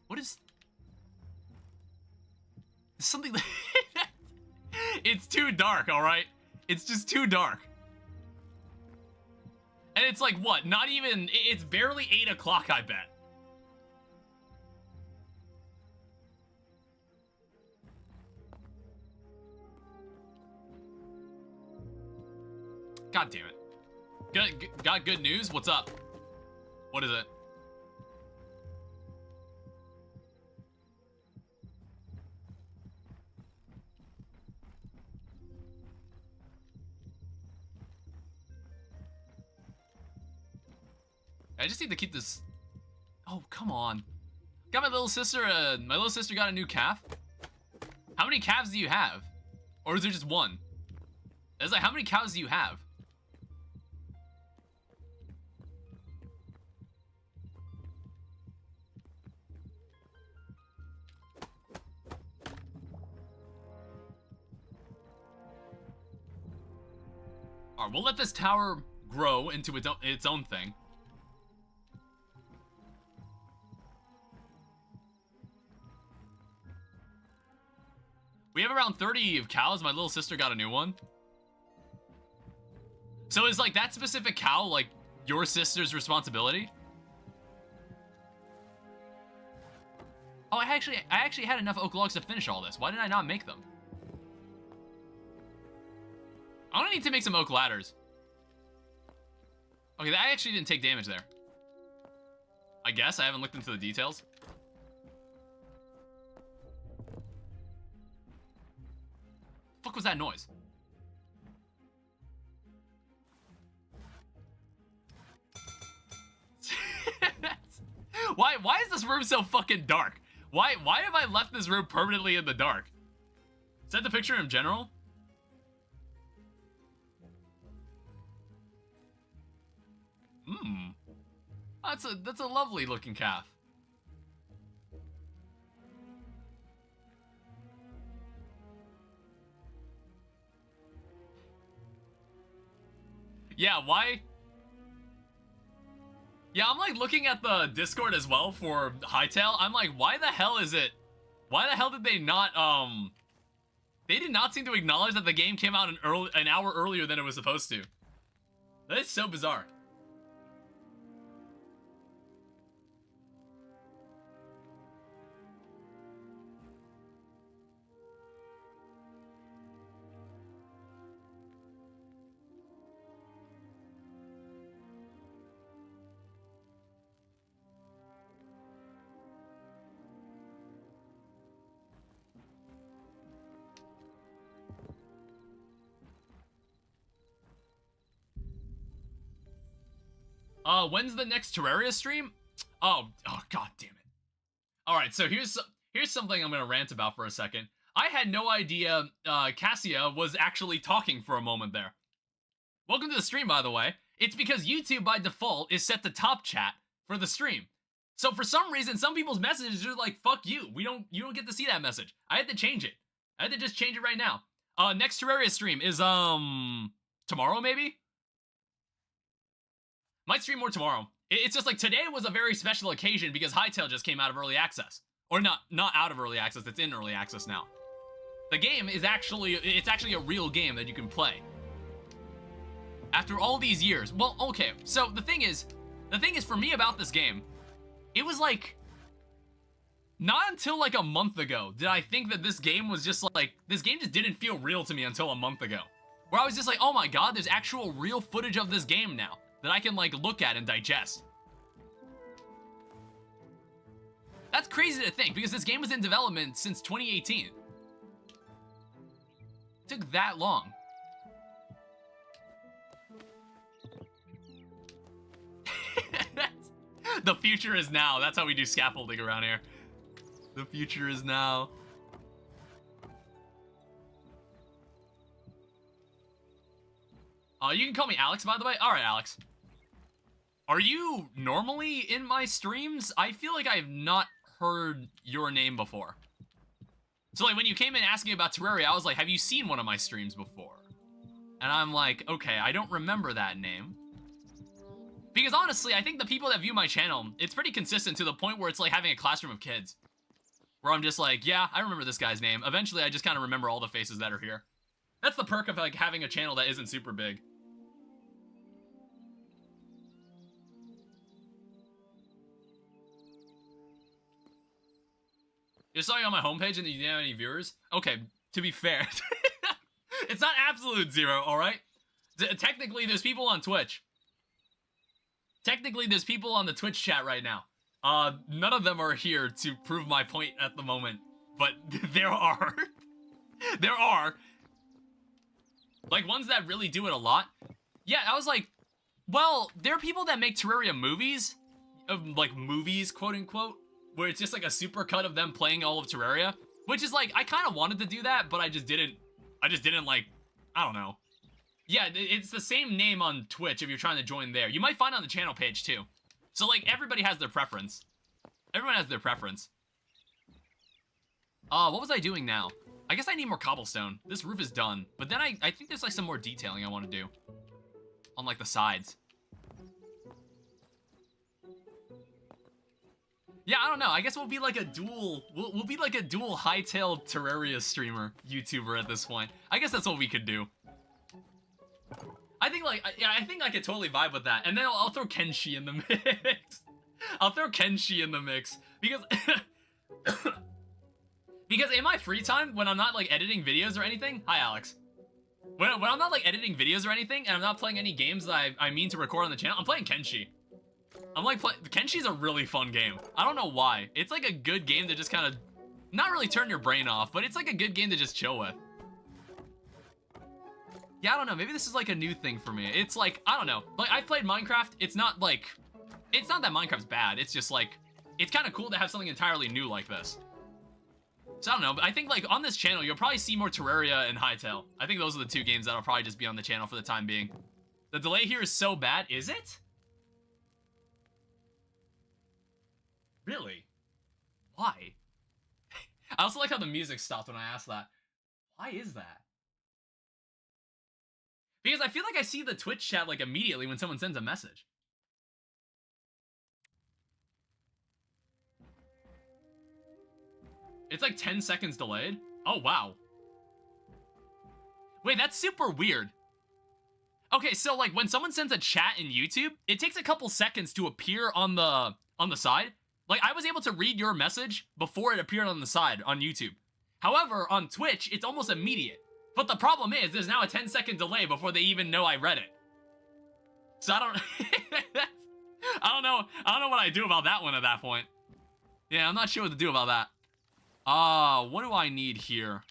What is... something... It's too dark, alright? It's just too dark. And it's like, what? Not even... It's barely 8 o'clock, I bet. God damn it. Got good news? What's up? What is it? I just need to keep this... Oh, come on. Got my little sister got a new calf. How many calves do you have? Or is there just one? It's like, how many cows do you have? Alright, we'll let this tower grow into its own thing. We have around 30 cows. My little sister got a new one. So is like that specific cow like your sister's responsibility? Oh, I actually had enough oak logs to finish all this. Why did I not make them? I'm gonna need to make some oak ladders. Okay, that actually didn't take damage there. I guess I haven't looked into the details. Fuck was that noise? Why is this room so fucking dark? Why have I left this room permanently in the dark? Is that the picture in general? That's a lovely looking calf. Yeah, why? Yeah, I'm like looking at the Discord as well for Hytale. I'm like, why the hell is it? Why the hell did they not, they did not seem to acknowledge that the game came out an hour earlier than it was supposed to. That is so bizarre. When's the next Terraria stream? Oh, god damn it. Alright, so here's something I'm gonna rant about for a second. I had no idea Cassia was actually talking for a moment there. Welcome to the stream, by the way. It's because YouTube, by default, is set to top chat for the stream. So for some reason, some people's messages are like, fuck you. You don't get to see that message. I had to change it. I had to just change it right now. Next Terraria stream is, tomorrow, maybe? Might stream more tomorrow. It's just like today was a very special occasion because Hytale just came out of early access. Or not out of early access, it's in early access now. The game is actually a real game that you can play. After all these years. Well, okay, so the thing is for me about this game, it was like, not until like a month ago did I think that this game was just like, this game just didn't feel real to me until a month ago. Where I was just like, oh my god, there's actual real footage of this game now that I can like look at and digest. That's crazy to think because this game was in development since 2018. It took that long. The future is now. That's how we do scaffolding around here. The future is now. You can call me Alex, by the way. All right, Alex. Are you normally in my streams? I feel like I have not heard your name before. So, like, when you came in asking about Terraria, I was like, have you seen one of my streams before? And I'm like, okay, I don't remember that name. Because honestly, I think the people that view my channel, it's pretty consistent to the point where it's like having a classroom of kids. Where I'm just like, yeah, I remember this guy's name. Eventually, I just kind of remember all the faces that are here. That's the perk of like having a channel that isn't super big. You saw you on my homepage and you didn't have any viewers? Okay, to be fair. It's not absolute zero, alright? Technically, there's people on Twitch. Technically, there's people on the Twitch chat right now. None of them are here to prove my point at the moment. But there are. There are. Like, ones that really do it a lot. Yeah, I was like, well, there are people that make Terraria movies. Like, movies, quote-unquote. Where it's just like a super cut of them playing all of Terraria. Which is like, I kind of wanted to do that, but I just didn't like, I don't know. Yeah, it's the same name on Twitch if you're trying to join there. You might find it on the channel page too. So like, everybody has their preference. Everyone has their preference. What was I doing now? I guess I need more cobblestone. This roof is done. But then I think there's like some more detailing I want to do. On like the sides. Yeah, I don't know. I guess we'll be like a dual. We'll be like a dual Hytale Terraria streamer, YouTuber at this point. I guess that's what we could do. I think like, yeah, I think I could totally vibe with that. And then I'll throw Kenshi in the mix. I'll throw Kenshi in the mix because because in my free time when I'm not like editing videos or anything. Hi, Alex. When I'm not like editing videos or anything, and I'm not playing any games that I mean to record on the channel, I'm playing Kenshi. I'm like, Kenshi's a really fun game. I don't know why. It's like a good game to just kind of, not really turn your brain off, but it's like a good game to just chill with. Yeah, I don't know. Maybe this is like a new thing for me. It's like, I don't know. Like, I've played Minecraft. It's not like, it's not that Minecraft's bad. It's just like, it's kind of cool to have something entirely new like this. So I don't know, but I think like on this channel, you'll probably see more Terraria and Hytale. I think those are the two games that'll probably just be on the channel for the time being. The delay here is so bad. Is it? Really? Why? I also like how the music stopped when I asked that. Why is that? Because I feel like I see the Twitch chat like immediately when someone sends a message. It's like 10 seconds delayed. Oh, wow. Wait, that's super weird. Okay, so like when someone sends a chat in YouTube, it takes a couple seconds to appear on the side. Like I was able to read your message before it appeared on the side on YouTube. However, on Twitch, it's almost immediate. But the problem is there's now a 10-second delay before they even know I read it. So I don't I don't know what I do about that one at that point. Yeah, I'm not sure what to do about that. What do I need here?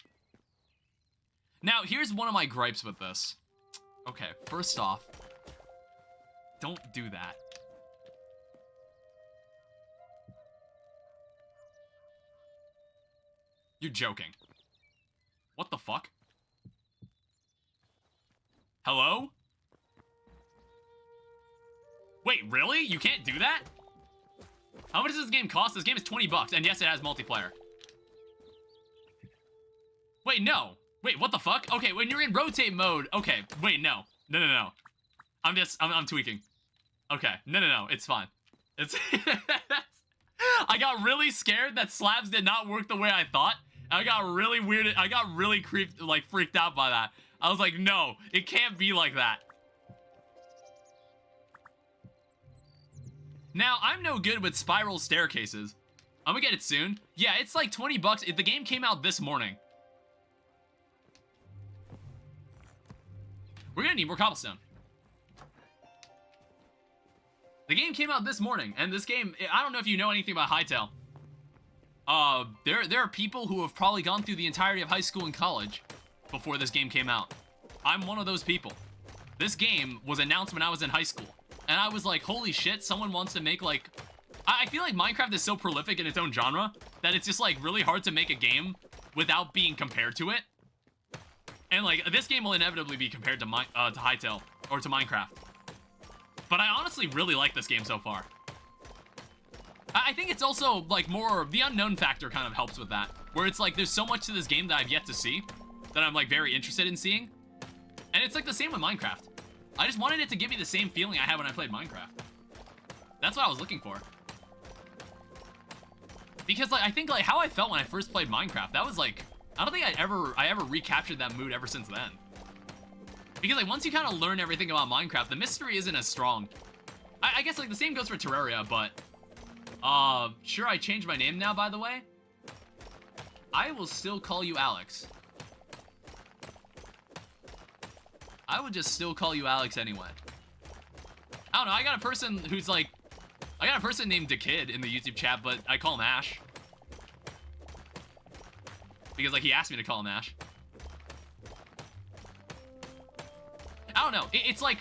Now, here's one of my gripes with this. Okay, first off, don't do that. You're joking. What the fuck? Hello? Wait, really? You can't do that? How much does this game cost? This game is 20 bucks, and yes, it has multiplayer. Wait, no. Wait, what the fuck? Okay, when you're in rotate mode, okay, wait, no. No. I'm tweaking. Okay, no, it's fine. It's, I got really scared that slabs did not work the way I thought. I got really weirded, I got really freaked out by that. I was like, no, it can't be like that. Now, I'm no good with spiral staircases. I'm gonna get it soon. Yeah, it's like 20 bucks. The game came out this morning. We're gonna need more cobblestone. The game came out this morning, and this game, I don't know if you know anything about Hytale. There are people who have probably gone through the entirety of high school and college before this game came out. I'm one of those people. This game was announced when I was in high school, and I was like, holy shit, someone wants to make like... I feel like Minecraft is so prolific in its own genre that it's just like really hard to make a game without being compared to it. And like, this game will inevitably be compared to Hytale, or to Minecraft. But I honestly really like this game so far. I think it's also like more, the unknown factor kind of helps with that. Where it's like, there's so much to this game that I've yet to see, that I'm like very interested in seeing. And it's like the same with Minecraft. I just wanted it to give me the same feeling I had when I played Minecraft. That's what I was looking for. Because like, I think like how I felt when I first played Minecraft, that was like, I don't think I ever recaptured that mood ever since then. Because like once you kind of learn everything about Minecraft, the mystery isn't as strong. I guess like the same goes for Terraria, but sure, I changed my name now, by the way. I will still call you Alex. I would just still call you Alex anyway. I don't know, I got a person who's like, I got a person named DeKid in the YouTube chat, but I call him Ash. Because like he asked me to call him Ash. I don't know, it's like,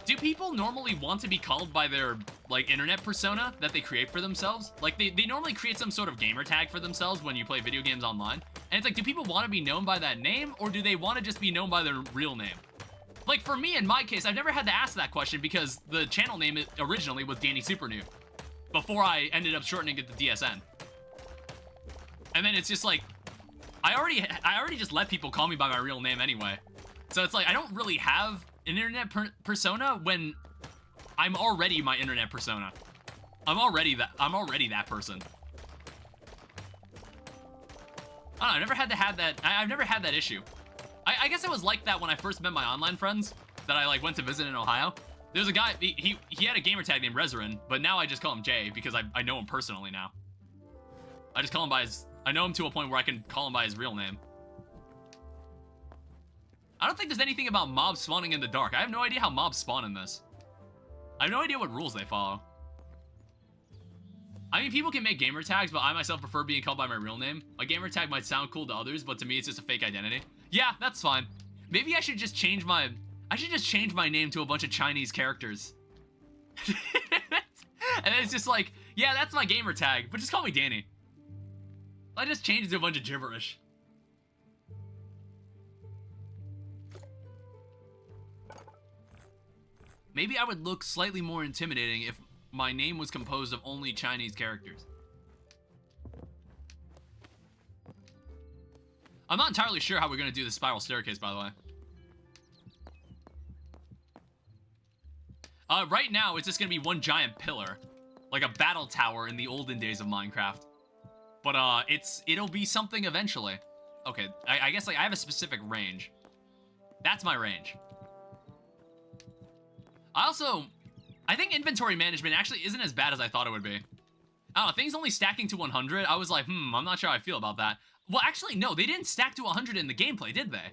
do people normally want to be called by their like internet persona that they create for themselves? Like they normally create some sort of gamer tag for themselves when you play video games online. And it's like, do people want to be known by that name, or do they want to just be known by their real name? Like for me, in my case, I've never had to ask that question because the channel name originally was Danny Super New before I ended up shortening it to DSN. And then it's just like, I already just let people call me by my real name anyway. So it's like, I don't really have an internet persona when I'm already my internet persona. I'm already that person. I don't know, I've never had to have that, I've never had that issue. I guess it was like that when I first met my online friends that I like went to visit in Ohio. There's a guy, he had a gamer tag named Rezarin, but now I just call him Jay because I know him personally now. I just call him by his, I know him to a point where I can call him by his real name. I don't think there's anything about mobs spawning in the dark. I have no idea how mobs spawn in this. I have no idea what rules they follow. I mean, people can make gamer tags, but I myself prefer being called by my real name. A gamer tag might sound cool to others, but to me, it's just a fake identity. Yeah, that's fine. Maybe I should just change my... name to a bunch of Chinese characters. And it's just like, yeah, that's my gamer tag, but just call me Danny. I just changed it to a bunch of gibberish. Maybe I would look slightly more intimidating if my name was composed of only Chinese characters. I'm not entirely sure how we're going to do the spiral staircase, by the way. Right now, it's just gonna be one giant pillar. Like a battle tower in the olden days of Minecraft. But, it'll be something eventually. Okay, I guess, like, I have a specific range. That's my range. I think inventory management actually isn't as bad as I thought it would be. I don't know, things only stacking to 100, I was like, I'm not sure how I feel about that. Well, actually, no, they didn't stack to 100 in the gameplay, did they?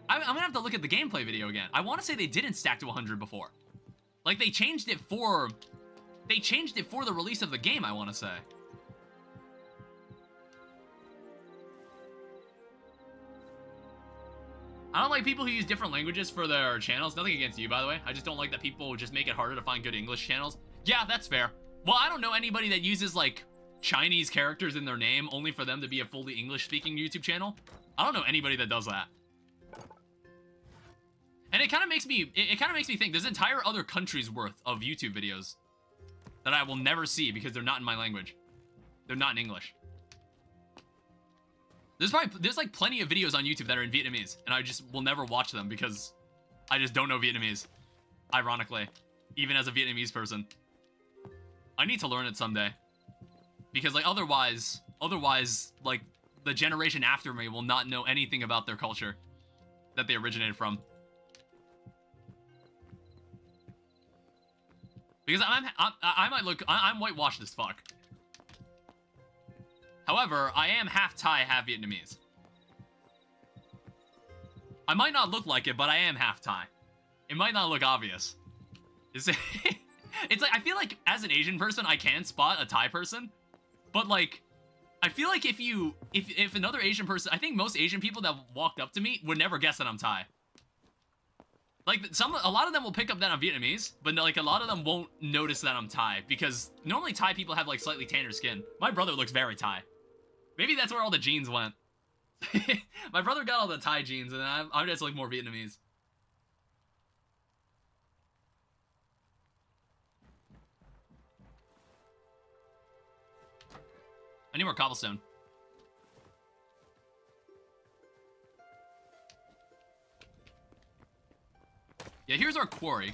I'm gonna have to look at the gameplay video again. I want to say they didn't stack to 100 before. Like, they changed it for the release of the game, I want to say. I don't like people who use different languages for their channels. Nothing against you, by the way. I just don't like that people just make it harder to find good English channels. Yeah, that's fair. Well, I don't know anybody that uses, like, Chinese characters in their name only for them to be a fully English-speaking YouTube channel. I don't know anybody that does that. And it kind of makes me think there's entire other countries worth of YouTube videos that I will never see because they're not in my language. They're not in English. There's like plenty of videos on YouTube that are in Vietnamese, and I just will never watch them because I just don't know Vietnamese. Ironically, even as a Vietnamese person. I need to learn it someday. Because like otherwise, like the generation after me will not know anything about their culture that they originated from. Because I'm whitewashed as fuck. However, I am half Thai, half Vietnamese. I might not look like it, but I am half Thai. It might not look obvious. It's like, I feel like as an Asian person, I can spot a Thai person. But like, I feel like if another Asian person, I think most Asian people that walked up to me would never guess that I'm Thai. Like, a lot of them will pick up that I'm Vietnamese, but like a lot of them won't notice that I'm Thai because normally Thai people have like slightly tanner skin. My brother looks very Thai. Maybe that's where all the genes went. My brother got all the Thai genes, and I'm just like more Vietnamese. I need more cobblestone. Yeah, here's our quarry.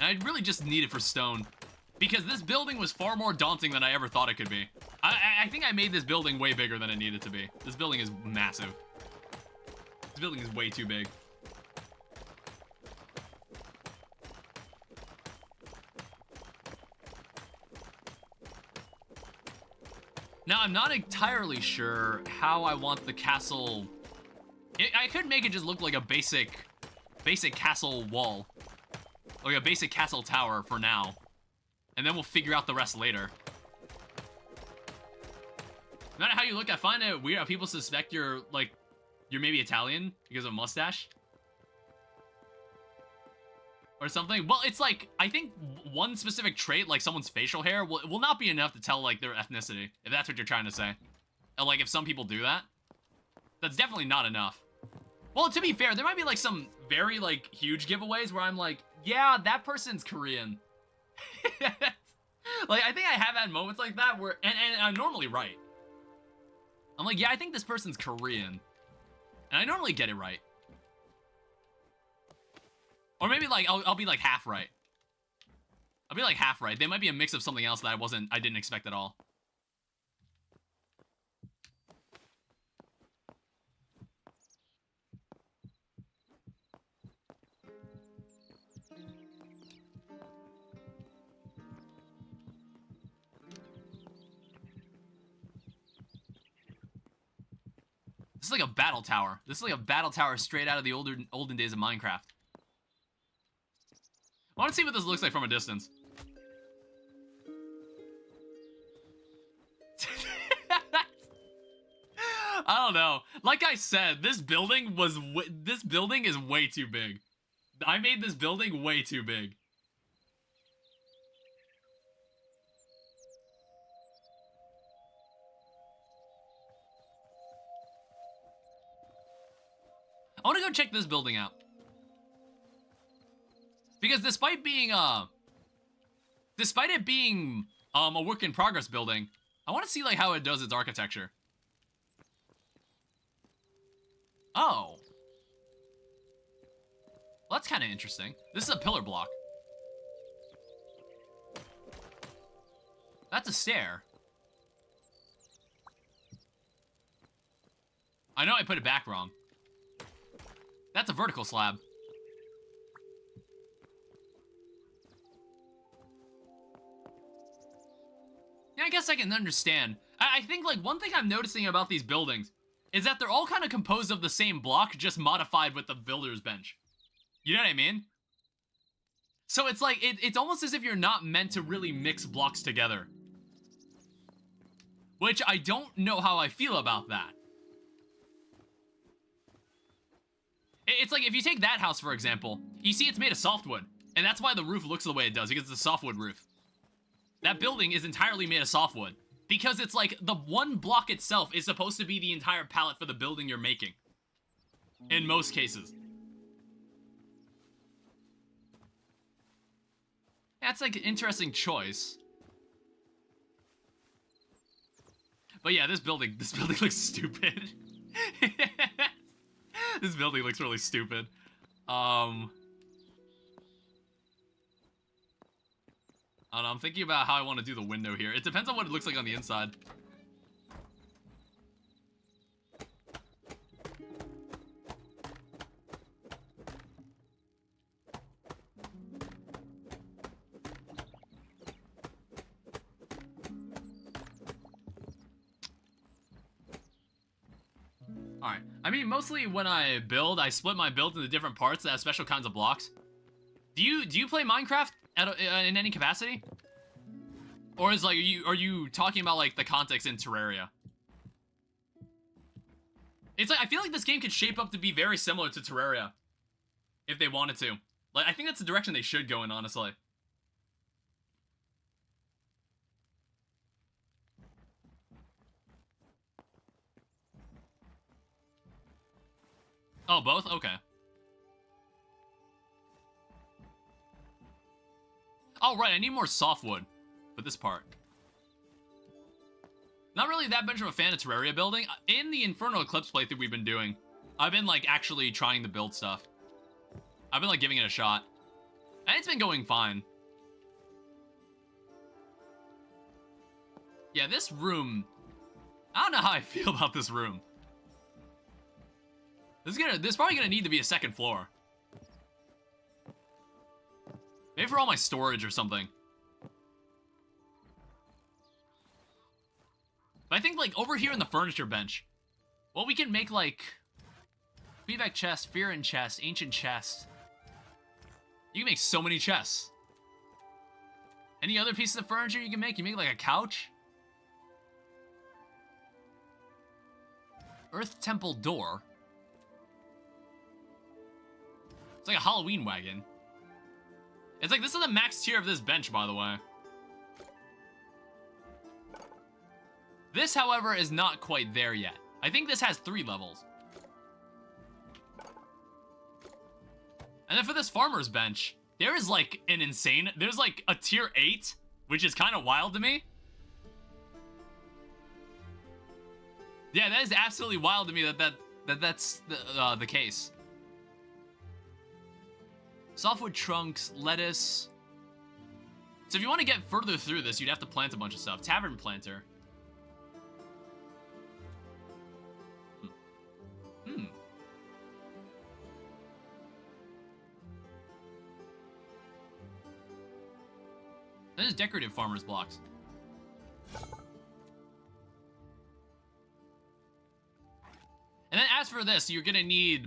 And I really just need it for stone. Because this building was far more daunting than I ever thought it could be. I think I made this building way bigger than it needed to be. This building is massive. This building is way too big. Now, I'm not entirely sure how I want the castle... I could make it just look like a basic castle wall. Like a basic castle tower for now. And then we'll figure out the rest later. No matter how you look, I find it weird how people suspect you're maybe Italian because of a mustache. Or something. Well, it's like, I think one specific trait, like someone's facial hair, will not be enough to tell, like, their ethnicity, if that's what you're trying to say. And, like, if some people do that, that's definitely not enough. Well, to be fair, there might be, like, some very, like, huge giveaways where I'm like, yeah, that person's Korean. Like, I think I have had moments like that where, and I'm normally right. I'm like, yeah, I think this person's Korean. And I normally get it right. Or maybe, like, I'll be, like, half right. I'll be, like, half right. They might be a mix of something else that I didn't expect at all. This is like a battle tower. This is like a battle tower straight out of the olden days of Minecraft. I want to see what this looks like from a distance. I don't know. Like I said, this building is way too big. I made this building way too big. I want to go check this building out. Because despite it being a work in progress building, I want to see like how it does its architecture. Oh. Well, that's kind of interesting. This is a pillar block. That's a stair. I know I put it back wrong. That's a vertical slab. Yeah, I guess I can understand. I think, like, one thing I'm noticing about these buildings is that they're all kind of composed of the same block, just modified with the builder's bench. You know what I mean? So it's like, it's almost as if you're not meant to really mix blocks together. Which I don't know how I feel about that. It's like, if you take that house, for example, you see it's made of softwood. And that's why the roof looks the way it does, because it's a softwood roof. That building is entirely made of softwood. Because it's like, the one block itself is supposed to be the entire palette for the building you're making. In most cases. That's like an interesting choice. But yeah, this building looks stupid. This building looks really stupid. I don't know, I'm thinking about how I want to do the window here. It depends on what it looks like on the inside. Alright, I mean, mostly when I build, I split my build into different parts that have special kinds of blocks. Do you play Minecraft in any capacity? Or is like, are you talking about like the context in Terraria? It's like, I feel like this game could shape up to be very similar to Terraria. If they wanted to. Like, I think that's the direction they should go in, honestly. Oh, both? Okay. Oh, right, I need more softwood for this part. Not really that much of a fan of Terraria building. In the Infernal Eclipse playthrough we've been doing, I've been, like, actually trying to build stuff. I've been, like, giving it a shot. And it's been going fine. Yeah, this room... I don't know how I feel about this room. There's probably gonna need to be a second floor. Maybe for all my storage or something. But I think, like, over here in the furniture bench, well, we can make, like, Feedback chest, Fearin chest, Ancient chest. You can make so many chests. Any other pieces of furniture you can make? You make, like, a couch? Earth Temple door. It's like a Halloween wagon. It's like, this is the max tier of this bench, by the way. This, however, is not quite there yet. I think this has 3 levels. And then for this farmer's bench, there is like an insane... There's like a tier 8, which is kind of wild to me. Yeah, that is absolutely wild to me that's the case. Softwood trunks, lettuce. So if you want to get further through this, you'd have to plant a bunch of stuff. Tavern planter. That is decorative farmer's blocks. And then as for this, you're gonna need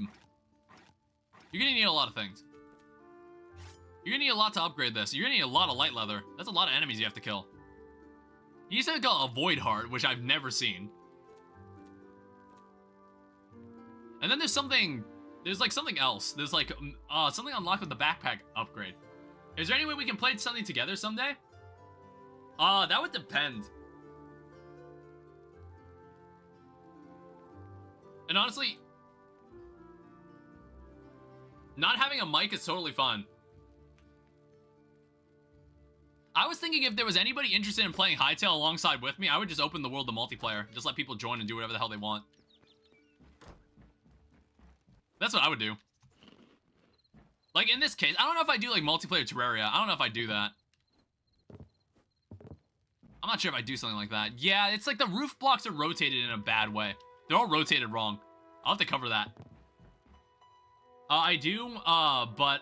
a lot of things. You're gonna need a lot to upgrade this. You're gonna need a lot of light leather. That's a lot of enemies you have to kill. You used to go a void heart, which I've never seen. And then there's like something else. There's like something unlocked with the backpack upgrade. Is there any way we can play something together someday? That would depend. And honestly, not having a mic is totally fun. I was thinking if there was anybody interested in playing Hytale alongside with me, I would just open the world to multiplayer. Just let people join and do whatever the hell they want. That's what I would do. Like, in this case, I don't know if I do, like, multiplayer Terraria. I don't know if I do that. I'm not sure if I do something like that. Yeah, it's like the roof blocks are rotated in a bad way. They're all rotated wrong. I'll have to cover that. I do, but...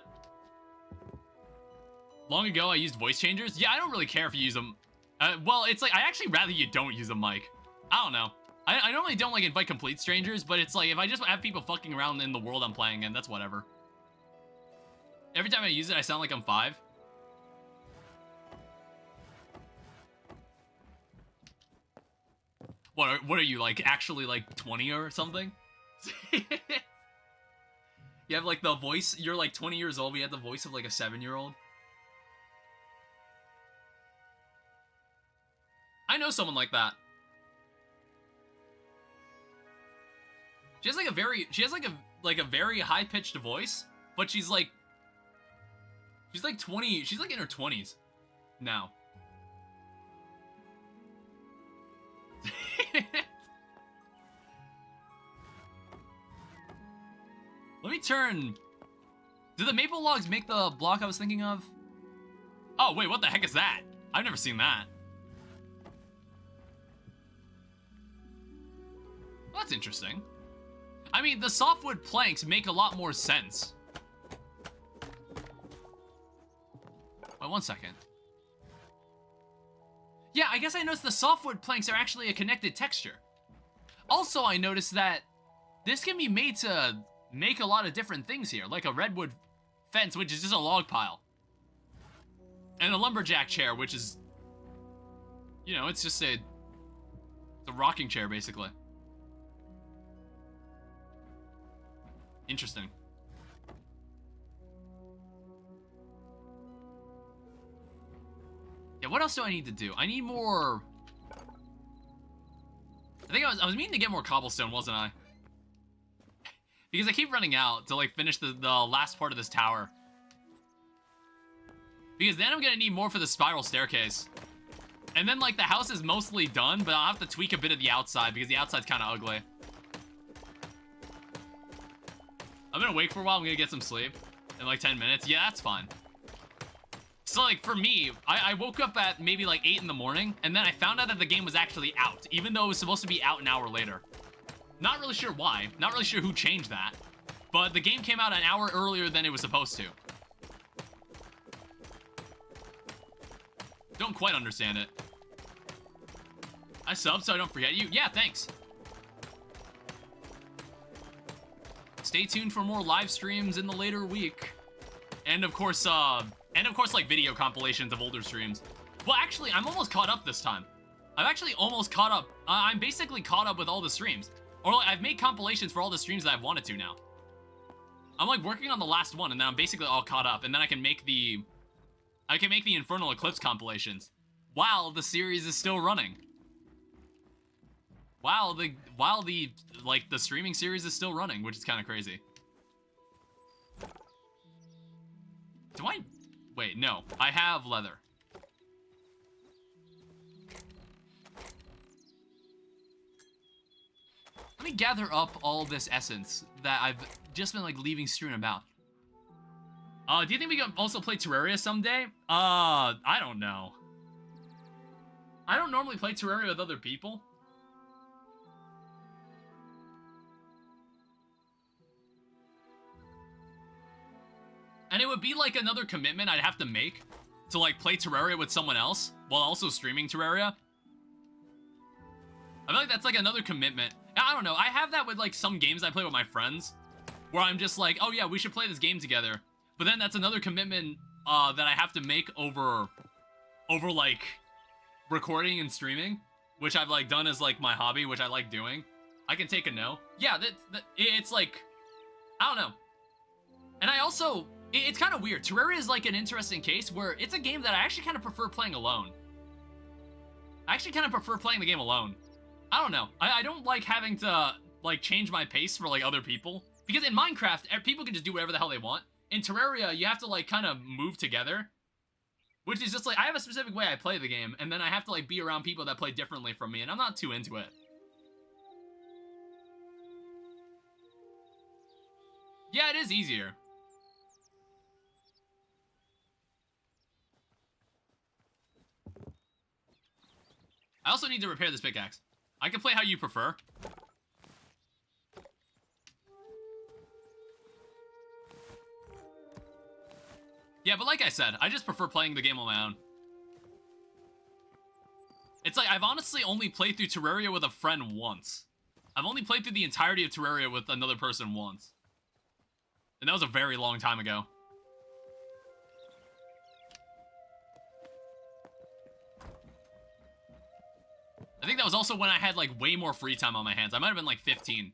long ago, I used voice changers. Yeah, I don't really care if you use them. Well, it's like, I actually rather you don't use a mic. I don't know. I normally don't, like, invite complete strangers, but it's like, if I just have people fucking around in the world I'm playing in, that's whatever. Every time I use it, I sound like I'm 5. What are you, like, actually, like, 20 or something? You have, like, the voice, you're, like, 20 years old, but you have the voice of, like, a 7-year-old? I know someone like that. She has, like, a very high-pitched voice, but she's, like, 20, she's, like, in her 20s now. Let me turn... Do the maple logs make the block I was thinking of? Oh, wait, what the heck is that? I've never seen that. Well, that's interesting. I mean, the softwood planks make a lot more sense. Wait, 1 second. Yeah, I guess I noticed the softwood planks are actually a connected texture. Also, I noticed that this can be made to make a lot of different things here, like a redwood fence, which is just a log pile. And a lumberjack chair, which is, you know, it's just a rocking chair, basically. Interesting. Yeah, what else do I need to do? I need more... I think I was meaning to get more cobblestone, wasn't I? Because I keep running out to, like, finish the last part of this tower. Because then I'm gonna need more for the spiral staircase. And then, like, the house is mostly done, but I'll have to tweak a bit of the outside because the outside's kind of ugly. I'm gonna wait for a while. I'm gonna get some sleep in, like, 10 minutes. Yeah, that's fine. So, like, for me, I woke up at maybe, like, 8 in the morning, and then I found out that the game was actually out, even though it was supposed to be out an hour later. Not really sure why. Not really sure who changed that. But the game came out an hour earlier than it was supposed to. Don't quite understand it. I subbed so I don't forget you. Yeah, thanks. Stay tuned for more live streams in the later week. And of course, like, video compilations of older streams. Well, actually, I'm almost caught up this time. I'm actually almost caught up. I'm basically caught up with all the streams. Or, like, I've made compilations for all the streams that I've wanted to now. I'm, like, working on the last one, and then I'm basically all caught up. And then I can make the Infernal Eclipse compilations while the series is still running. While the streaming series is still running, which is kind of crazy. Do I... Wait, no. I have leather. Let me gather up all this essence that I've just been, like, leaving strewn about. Do you think we can also play Terraria someday? I don't know. I don't normally play Terraria with other people. And it would be, like, another commitment I'd have to make to, like, play Terraria with someone else while also streaming Terraria. I feel like that's, like, another commitment. I don't know. I have that with, like, some games I play with my friends where I'm just like, oh, yeah, we should play this game together. But then that's another commitment that I have to make over, like, recording and streaming, which I've, like, done as, like, my hobby, which I like doing. I can take a no. Yeah, it's, like, I don't know. And I also... It's kind of weird. Terraria is, like, an interesting case where it's a game that I actually kind of prefer playing alone. I actually kind of prefer playing the game alone. I don't know. I don't like having to, like, change my pace for, like, other people. Because in Minecraft, people can just do whatever the hell they want. In Terraria, you have to, like, kind of move together. Which is just, like, I have a specific way I play the game, and then I have to, like, be around people that play differently from me, and I'm not too into it. Yeah, it is easier. I also need to repair this pickaxe. I can play how you prefer. Yeah, but like I said, I just prefer playing the game on my own. It's like, I've honestly only played through Terraria with a friend once. I've only played through the entirety of Terraria with another person once. And that was a very long time ago. I think that was also when I had, like, way more free time on my hands. I might have been, like, 15.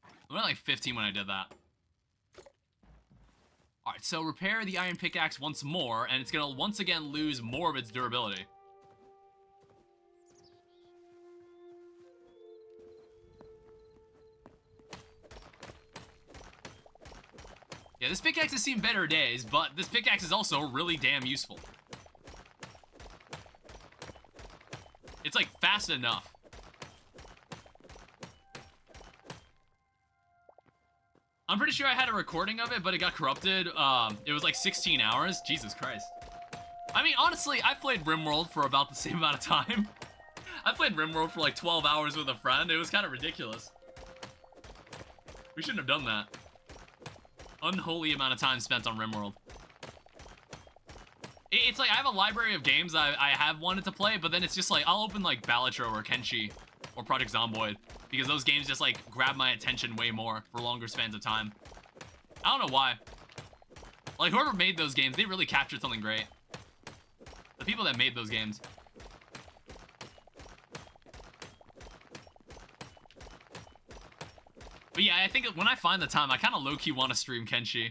I was like 15 when I did that. Alright, so repair the iron pickaxe once more, and it's gonna once again lose more of its durability. Yeah, this pickaxe has seen better days, but this pickaxe is also really damn useful. It's, like, fast enough. I'm pretty sure I had a recording of it, but it got corrupted. It was, like, 16 hours. Jesus Christ. I mean, honestly, I played RimWorld for about the same amount of time. I played RimWorld for, like, 12 hours with a friend. It was kind of ridiculous. We shouldn't have done that. Unholy amount of time spent on RimWorld. It's like, I have a library of games I have wanted to play, but then it's just like, I'll open like Balatro or Kenshi or Project Zomboid, because those games just like grab my attention way more for longer spans of time. I don't know why. Like, whoever made those games, they really captured something great. The people that made those games. But yeah, I think when I find the time, I kind of low-key want to stream Kenshi.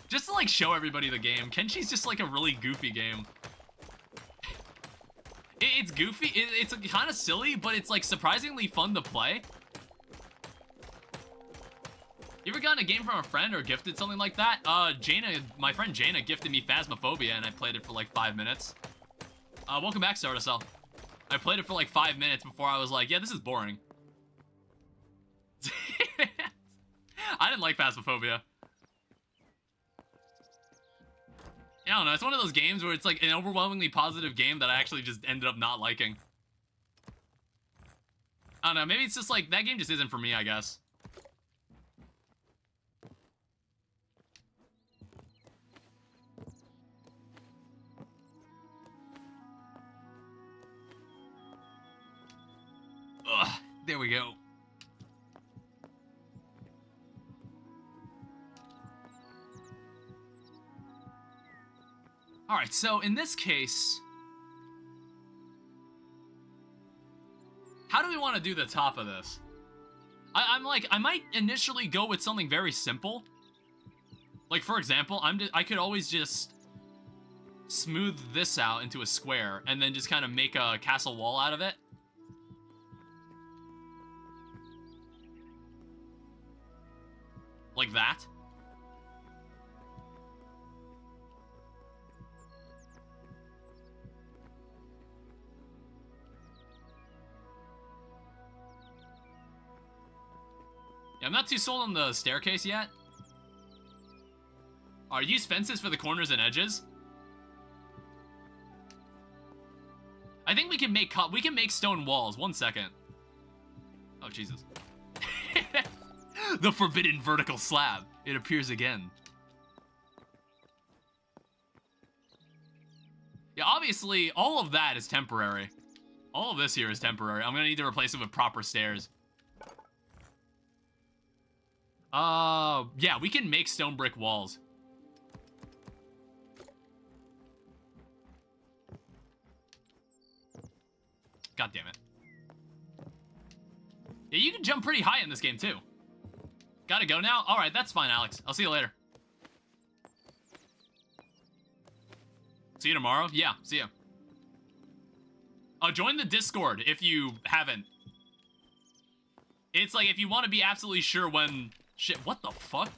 Just to, like, show everybody the game. Kenshi's just, like, a really goofy game. It's goofy. It's kind of silly, but it's, like, surprisingly fun to play. You ever gotten a game from a friend or gifted something like that? My friend Jaina gifted me Phasmophobia, and I played it for, like, 5 minutes. Welcome back, Stardust. I played it for, like, 5 minutes before I was like, yeah, this is boring. I didn't like Phasmophobia. I don't know, it's one of those games where it's like an overwhelmingly positive game that I actually just ended up not liking. I don't know, maybe it's just like, that game just isn't for me, I guess. Ugh, there we go. Alright, so in this case, how do we want to do the top of this? I'm like, I might initially go with something very simple. Like, for example, I could always just smooth this out into a square and then just kind of make a castle wall out of it. Like that. Yeah, I'm not too sold on the staircase yet. Use fences for the corners and edges. I think we can make stone walls. 1 second. Oh, Jesus. The forbidden vertical slab. It appears again. Yeah, obviously, all of that is temporary. All of this here is temporary. I'm gonna need to replace it with proper stairs. Yeah, we can make stone brick walls. God damn it. Yeah, you can jump pretty high in this game, too. Gotta go now? Alright, that's fine, Alex. I'll see you later. See you tomorrow? Yeah, see ya. Join the Discord if you haven't. It's like, if you want to be absolutely sure when... Shit, what the fuck?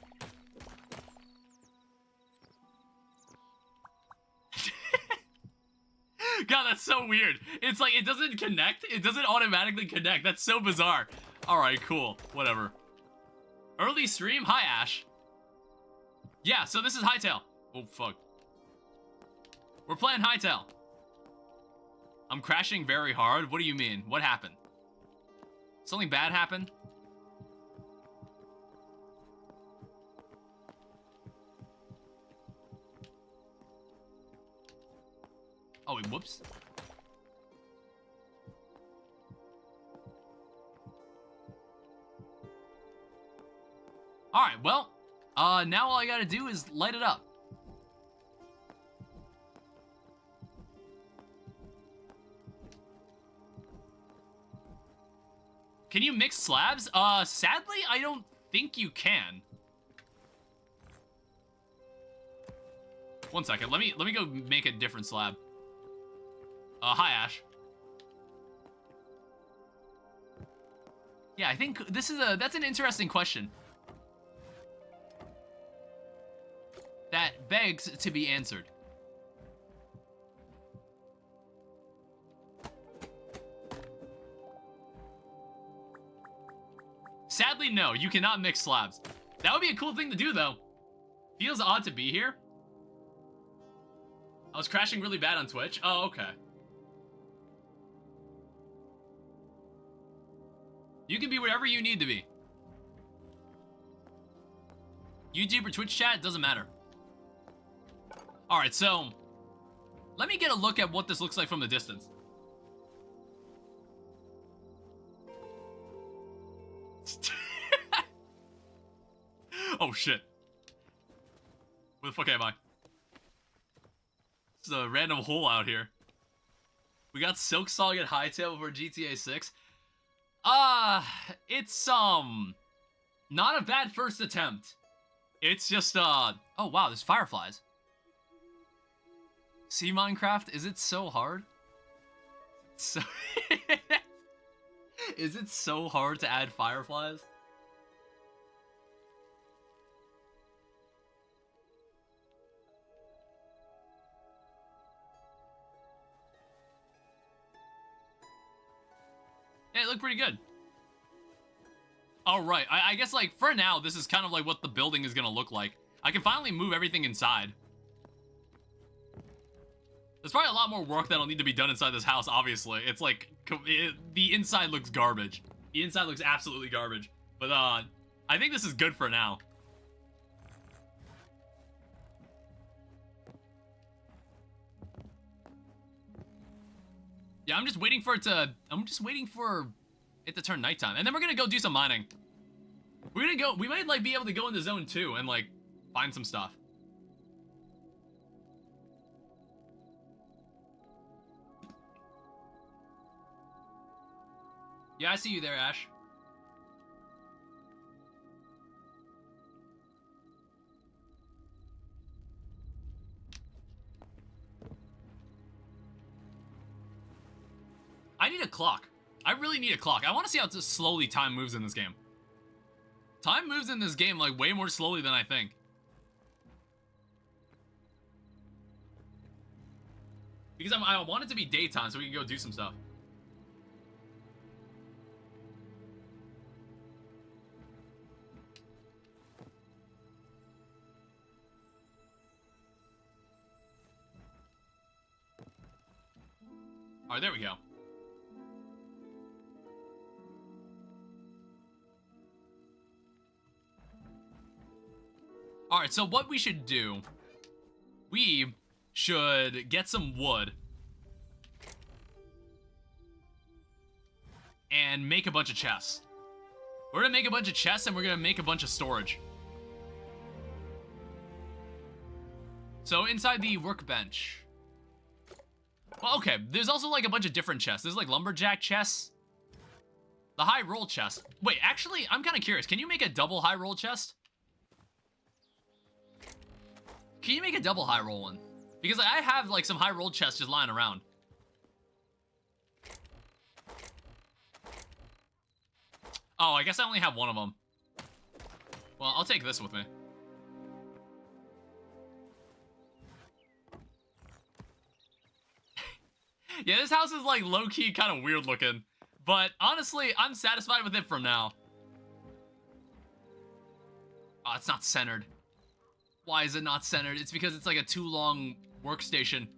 God, that's so weird. It's like, it doesn't connect. It doesn't automatically connect. That's so bizarre. Alright, cool. Whatever. Early stream? Hi, Ash. Yeah, so this is Hytale. Oh, fuck. We're playing Hytale. I'm crashing very hard. What do you mean? What happened? Something bad happened? Oh, wait, whoops. Alright, well, now all I gotta do is light it up. Can you mix slabs? Sadly, I don't think you can. One second, let me go make a different slab. Hi, Ash. Yeah, I think that's an interesting question. That begs to be answered. Sadly, no, you cannot mix slabs. That would be a cool thing to do, though. Feels odd to be here. I was crashing really bad on Twitch. Oh, okay. You can be wherever you need to be. YouTube or Twitch chat, doesn't matter. Alright, so let me get a look at what this looks like from the distance. Oh shit. Where the fuck am I? It's a random hole out here. We got Silk Song at Hytale for GTA 6. It's not a bad first attempt. It's just oh wow, there's fireflies. See, Minecraft, is it so hard? So is it so hard to add fireflies? Yeah, it looked pretty good. All right, I guess, like, for now, this is kind of like what the building is gonna look like. I can finally move everything inside. There's probably a lot more work that'll need to be done inside this house, obviously. It's like, the inside looks garbage. The inside looks absolutely garbage. But, I think this is good for now. Yeah, I'm just waiting for it to turn nighttime. And then we're gonna go do some mining. We might, like, be able to go into zone 2 and, like, find some stuff. Yeah, I see you there, Ash. I need a clock. I really need a clock. I want to see how slowly time moves in this game. Time moves in this game, like, way more slowly than I think. Because I want it to be daytime so we can go do some stuff. Alright, there we go. Alright, so what we should do, we should get some wood and make a bunch of chests. We're gonna make a bunch of chests and we're gonna make a bunch of storage. So inside the workbench. Well, okay, there's also like a bunch of different chests. There's like lumberjack chests. The high roll chest. Wait, actually, I'm kind of curious. Can you make a double high roll chest? Can you make a double high roll one? Because I have like some high roll chests just lying around. Oh, I guess I only have one of them. Well, I'll take this with me. Yeah, this house is like low-key kind of weird looking. But honestly, I'm satisfied with it from now. Oh, it's not centered. Why is it not centered? It's because it's like a too long workstation.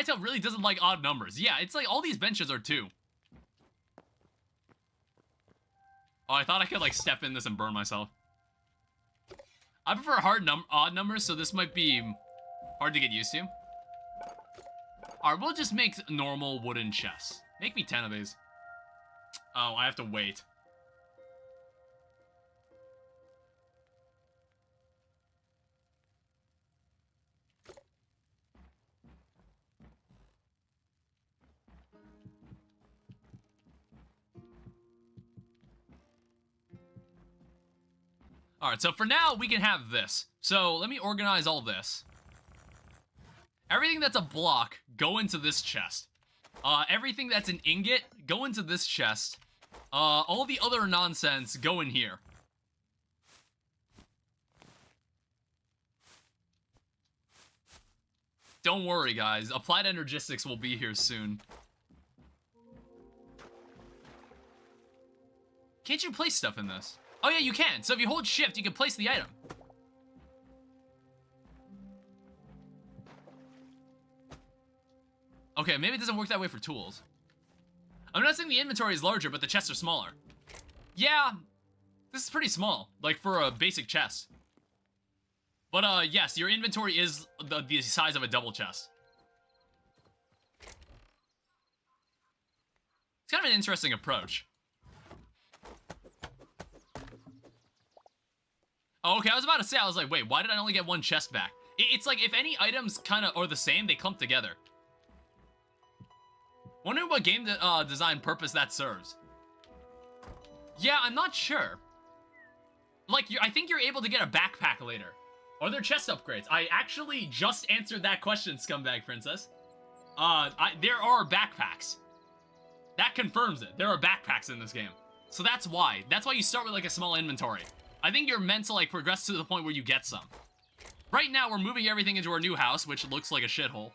Hytale really doesn't like odd numbers. Yeah, it's like all these benches are 2. Oh, I thought I could like step in this and burn myself. I prefer odd numbers, so this might be hard to get used to. Alright, we'll just make normal wooden chests. Make me 10 of these. Oh, I have to wait. Alright, so for now, we can have this. So, let me organize all this. Everything that's a block, go into this chest. Everything that's an ingot, go into this chest. All the other nonsense, go in here. Don't worry, guys. Applied Energistics will be here soon. Can't you place stuff in this? Oh yeah, you can. So if you hold shift, you can place the item. Okay, maybe it doesn't work that way for tools. I'm not saying the inventory is larger, but the chests are smaller. Yeah, this is pretty small, like for a basic chest. But yes, your inventory is the size of a double chest. It's kind of an interesting approach. Oh, okay, I was about to say, I was like, wait, why did I only get 1 chest back? It's like, if any items kind of are the same, they clump together. Wondering what game design purpose that serves. Yeah, I'm not sure. Like, I think you're able to get a backpack later. Are there chest upgrades? I actually just answered that question, Scumbag Princess. There are backpacks. That confirms it. There are backpacks in this game. So that's why. That's why you start with, like, a small inventory. I think you're meant to, like, progress to the point where you get some. Right now, we're moving everything into our new house, which looks like a shithole.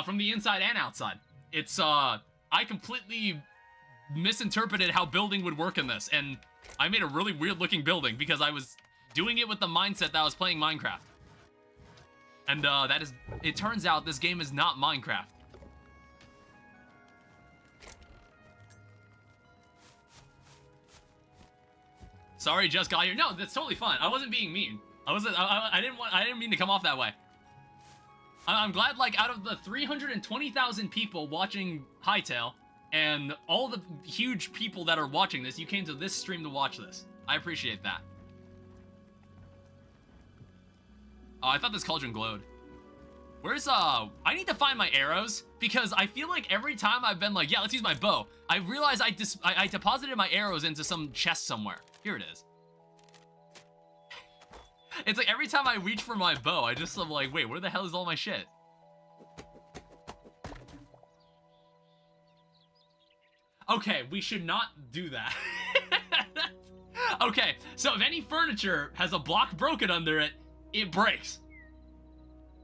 From the inside and outside. It's, I completely misinterpreted how building would work in this, and I made a really weird-looking building because I was doing it with the mindset that I was playing Minecraft. And, it turns out this game is not Minecraft. Sorry, just got here. No, that's totally fine. I wasn't being mean. I didn't mean to come off that way. I'm glad, like, out of the 320,000 people watching Hytale, and all the huge people that are watching this, you came to this stream to watch this. I appreciate that. Oh, I thought this cauldron glowed. Where's, I need to find my arrows, because I feel like every time I've been like, yeah, let's use my bow, I realize I deposited my arrows into some chest somewhere. Here it is. It's like every time I reach for my bow, I just am like, wait, where the hell is all my shit? Okay, we should not do that. Okay, so if any furniture has a block broken under it, it breaks.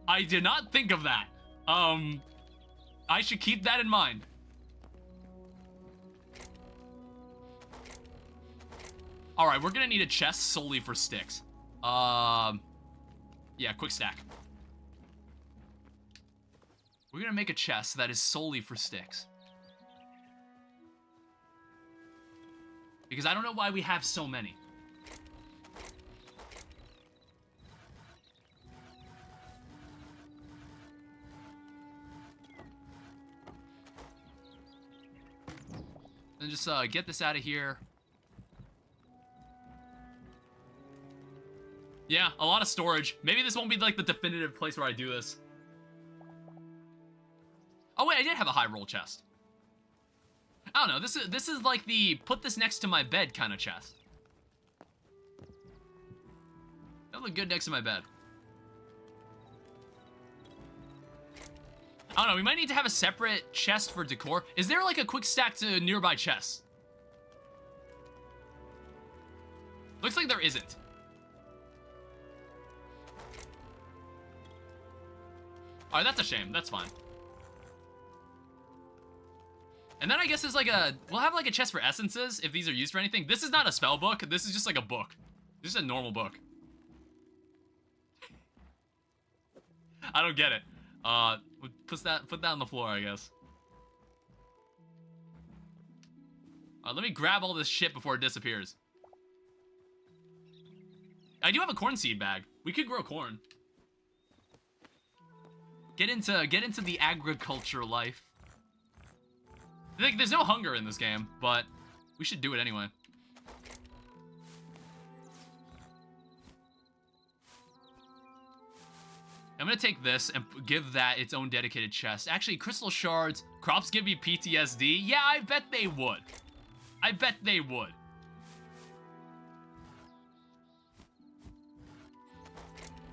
I did not think of that. I should keep that in mind. Alright, we're gonna need a chest solely for sticks. Yeah, quick stack. We're gonna make a chest that is solely for sticks. Because I don't know why we have so many. Then just get this out of here. Yeah, a lot of storage. Maybe this won't be like the definitive place where I do this. Oh wait, I did have a high roll chest. I don't know, this is like the put this next to my bed kind of chest. That look good next to my bed. I don't know, we might need to have a separate chest for decor. Is there like a quick stack to nearby chests? Looks like there isn't. Alright, that's a shame. That's fine. And then I guess there's like we'll have like a chest for essences if these are used for anything. This is not a spell book. This is just like a book. This is a normal book. I don't get it. Put that on the floor, I guess. Let me grab all this shit before it disappears. I do have a corn seed bag. We could grow corn. Get into the agriculture life. Like, there's no hunger in this game, but we should do it anyway. I'm gonna take this and give that its own dedicated chest. Actually, crystal shards, crops give me PTSD. Yeah, I bet they would. I bet they would.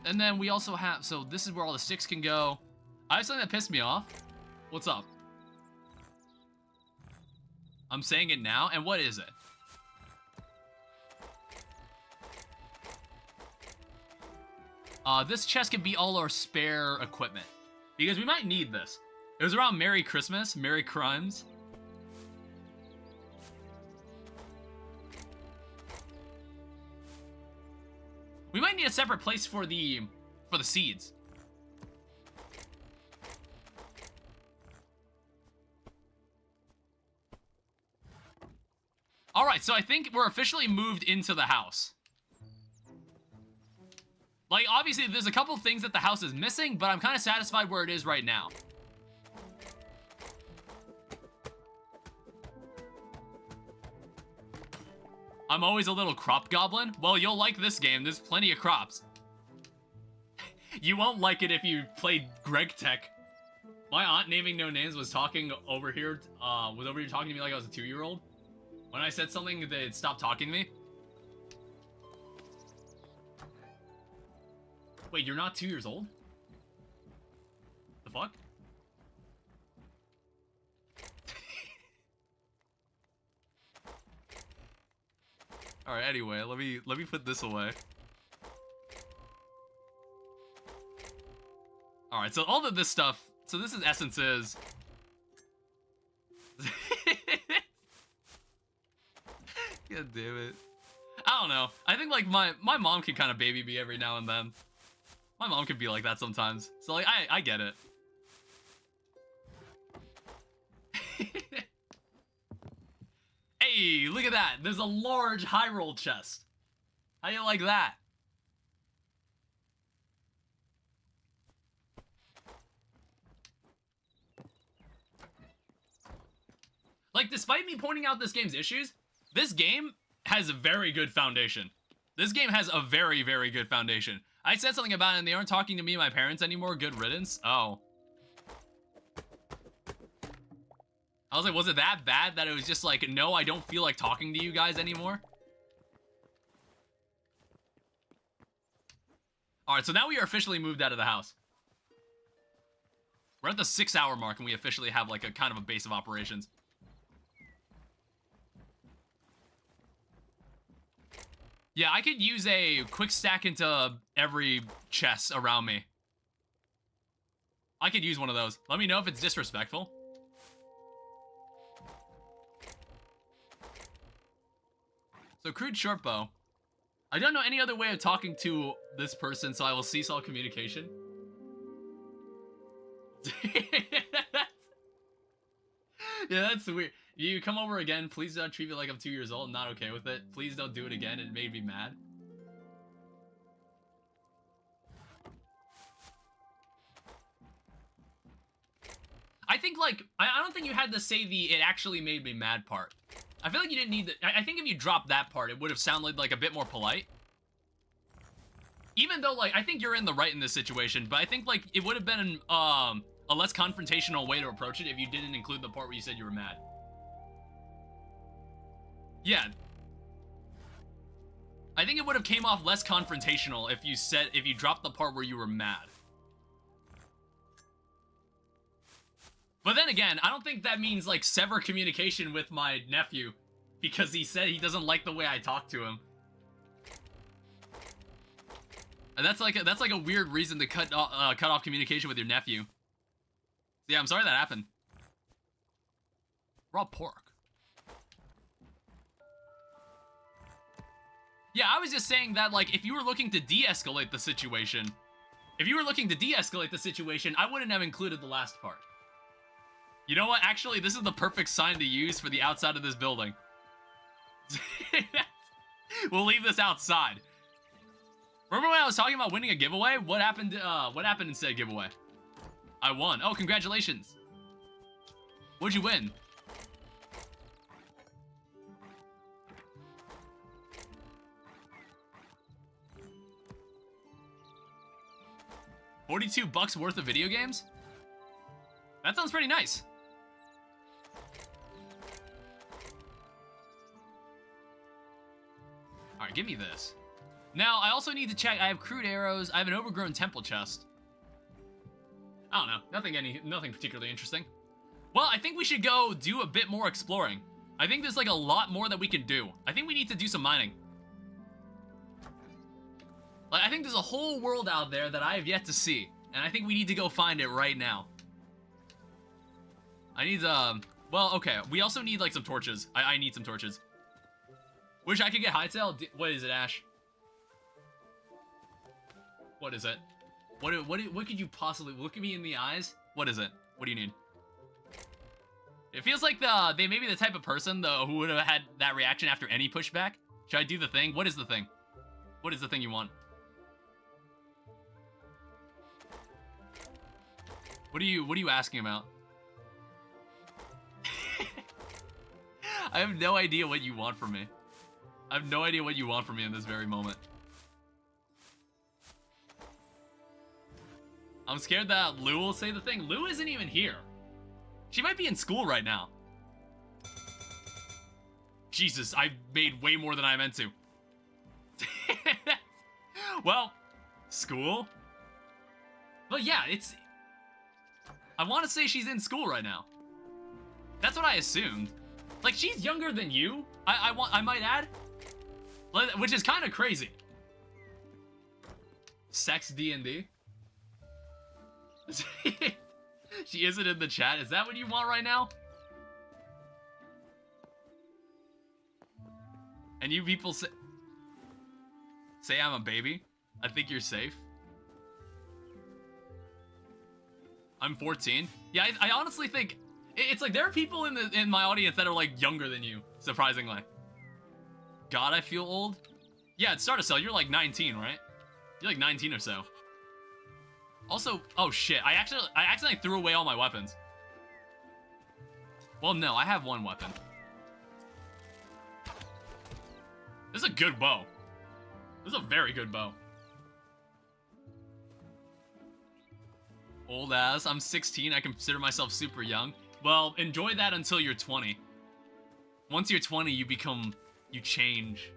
And then we also have, so this is where all the sticks can go. I have something that pissed me off. What's up? I'm saying it now, and what is it? This chest can be all our spare equipment. Because we might need this. It was around Merry Christmas, Merry Crimes. We might need a separate place for the seeds. Alright, so I think we're officially moved into the house. Like, obviously, there's a couple things that the house is missing, but I'm kind of satisfied where it is right now. I'm always a little crop goblin. Well, you'll like this game. There's plenty of crops. You won't like it if you played Greg Tech. My aunt, naming no names, was talking over here, talking to me like I was a 2-year-old. When I said something, they'd stop talking to me. Wait, you're not 2 years old? The fuck? Alright, anyway, let me put this away. Alright, so all of this stuff, so this is essences. God damn it. I don't know. I think, like, my mom can kind of baby me every now and then. My mom can be like that sometimes. So, like, I get it. Hey, look at that. There's a large high roll chest. How you like that? Like, despite me pointing out this game's issues, this game has a very good foundation. This game has a very, very good foundation. I said something about it and they aren't talking to me and my parents anymore. Good riddance. Oh. I was like, was it that bad that it was just like, no, I don't feel like talking to you guys anymore? Alright, so now we are officially moved out of the house. We're at the 6-hour mark and we officially have like a kind of a base of operations. Yeah, I could use a quick stack into every chest around me. I could use one of those. Let me know if it's disrespectful. So, crude short bow. I don't know any other way of talking to this person, so I will cease all communication. Yeah, that's weird. You come over again, please don't treat me like I'm 2 years old. I'm not okay with it. Please don't do it again. It made me mad. I think, like, I don't think you had to say the "it actually made me mad" part. I feel like you didn't need to. I think if you dropped that part, it would have sounded like a bit more polite. Even though, like, I think you're in the right in this situation, but I think, like, it would have been a less confrontational way to approach it if you didn't include the part where you said you were mad. Yeah. I think it would have came off less confrontational if you dropped the part where you were mad. But then again, I don't think that means, like, sever communication with my nephew because he said he doesn't like the way I talk to him. And that's like a weird reason to cut off communication with your nephew. So yeah, I'm sorry that happened. Raw pork. Yeah, I was just saying that, like, if you were looking to de-escalate the situation, If you were looking to de-escalate the situation, I wouldn't have included the last part. You know what? Actually, this is the perfect sign to use for the outside of this building. We'll leave this outside. Remember when I was talking about winning a giveaway? What happened in said giveaway? I won. Oh, congratulations. What'd you win? $42 worth of video games? That sounds pretty nice. Alright, give me this. Now, I also need to check. I have crude arrows. I have an overgrown temple chest. I don't know. Nothing particularly interesting. Well, I think we should go do a bit more exploring. I think there's like a lot more that we can do. I think we need to do some mining. Like, I think there's a whole world out there that I have yet to see. And I think we need to go find it right now. I need, well, okay. We also need, like, some torches. I need some torches. Wish I could get Hytale. What is it, Ash? What is it? What could you possibly... Look at me in the eyes. What is it? What do you need? It feels like they may be the type of person, though, who would have had that reaction after any pushback. Should I do the thing? What is the thing? What is the thing you want? What are you asking about? I have no idea what you want from me. I have no idea what you want from me in this very moment. I'm scared that Lou will say the thing. Lou isn't even here. She might be in school right now. Jesus, I made way more than I meant to. Well, school? But yeah, it's... I want to say she's in school right now. That's what I assumed. Like, she's younger than you, I might add. Which is kind of crazy. Sex D&D? She isn't in the chat. Is that what you want right now? And you people say I'm a baby? I think you're safe. I'm 14. Yeah, I honestly think it's like there are people in my audience that are like younger than you, surprisingly. God, I feel old. Yeah, it's Start a Cell. You're like 19, right? You're like 19 or so. Also, oh shit, I accidentally threw away all my weapons. Well, no, I have one weapon. This is a good bow. This is a very good bow. Old ass. I'm 16. I consider myself super young. Well, enjoy that until you're 20. Once you're 20, you change.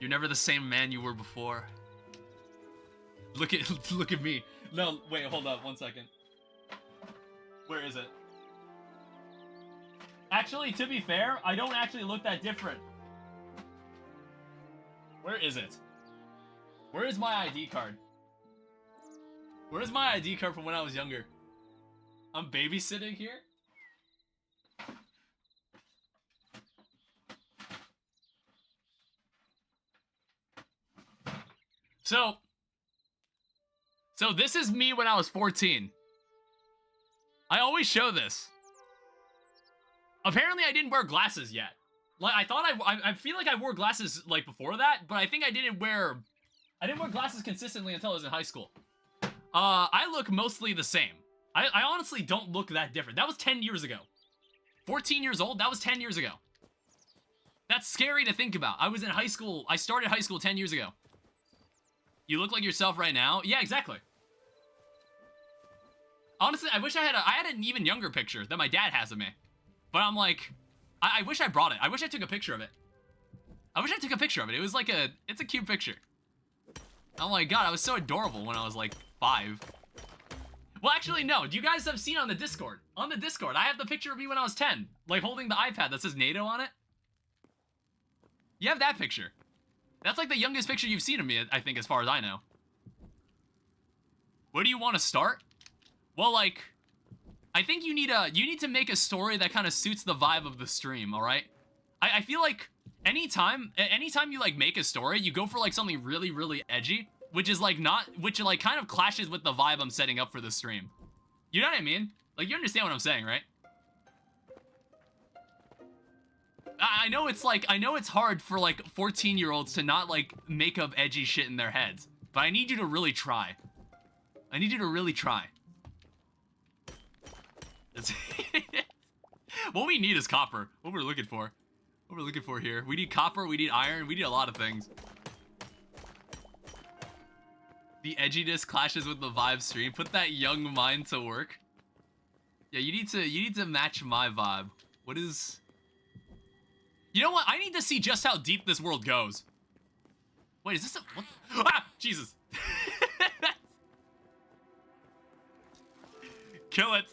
You're never the same man you were before. Look at me. No, wait, hold up 1 second. Where is it? Actually, to be fair, I don't actually look that different. Where is it? Where is my ID card? Where's my ID card from when I was younger? I'm babysitting here? So this is me when I was 14. I always show this. Apparently I didn't wear glasses yet. Like, I feel like I wore glasses, like, before that, but I think I didn't wear glasses consistently until I was in high school. I look mostly the same. I honestly don't look that different. That was 10 years ago. 14 years old, that was 10 years ago. That's scary to think about. I was in high school, I started high school 10 years ago. You look like yourself right now? Yeah, exactly. Honestly, I wish I had an even younger picture that my dad has of me. But I'm like, I wish I brought it. I wish I took a picture of it. It was like it's a cute picture. Oh my god, I was so adorable when I was like 5. Well, actually, no. You guys have seen on the Discord. On the Discord, I have the picture of me when I was 10. Like, holding the iPad that says NATO on it. You have that picture. That's like the youngest picture you've seen of me, I think, as far as I know. Where do you want to start? Well, like, I think you need to make a story that kind of suits the vibe of the stream, alright? I feel like anytime you, like, make a story, you go for, like, something really, really edgy. which is like which like kind of clashes with the vibe I'm setting up for the stream. You know what I mean? Like, you understand what I'm saying, right? I know it's like, I know it's hard for like 14-year-olds to not like make up edgy shit in their heads, but I need you to really try. I need you to really try. What we need is copper. What we're looking for. What we're looking for here. We need copper, we need iron, we need a lot of things. The edginess clashes with the vibe stream. Put that young mind to work. Yeah, you need to match my vibe. What is... You know what? I need to see just how deep this world goes. Wait, is this a... What? Ah! Jesus! Kill it!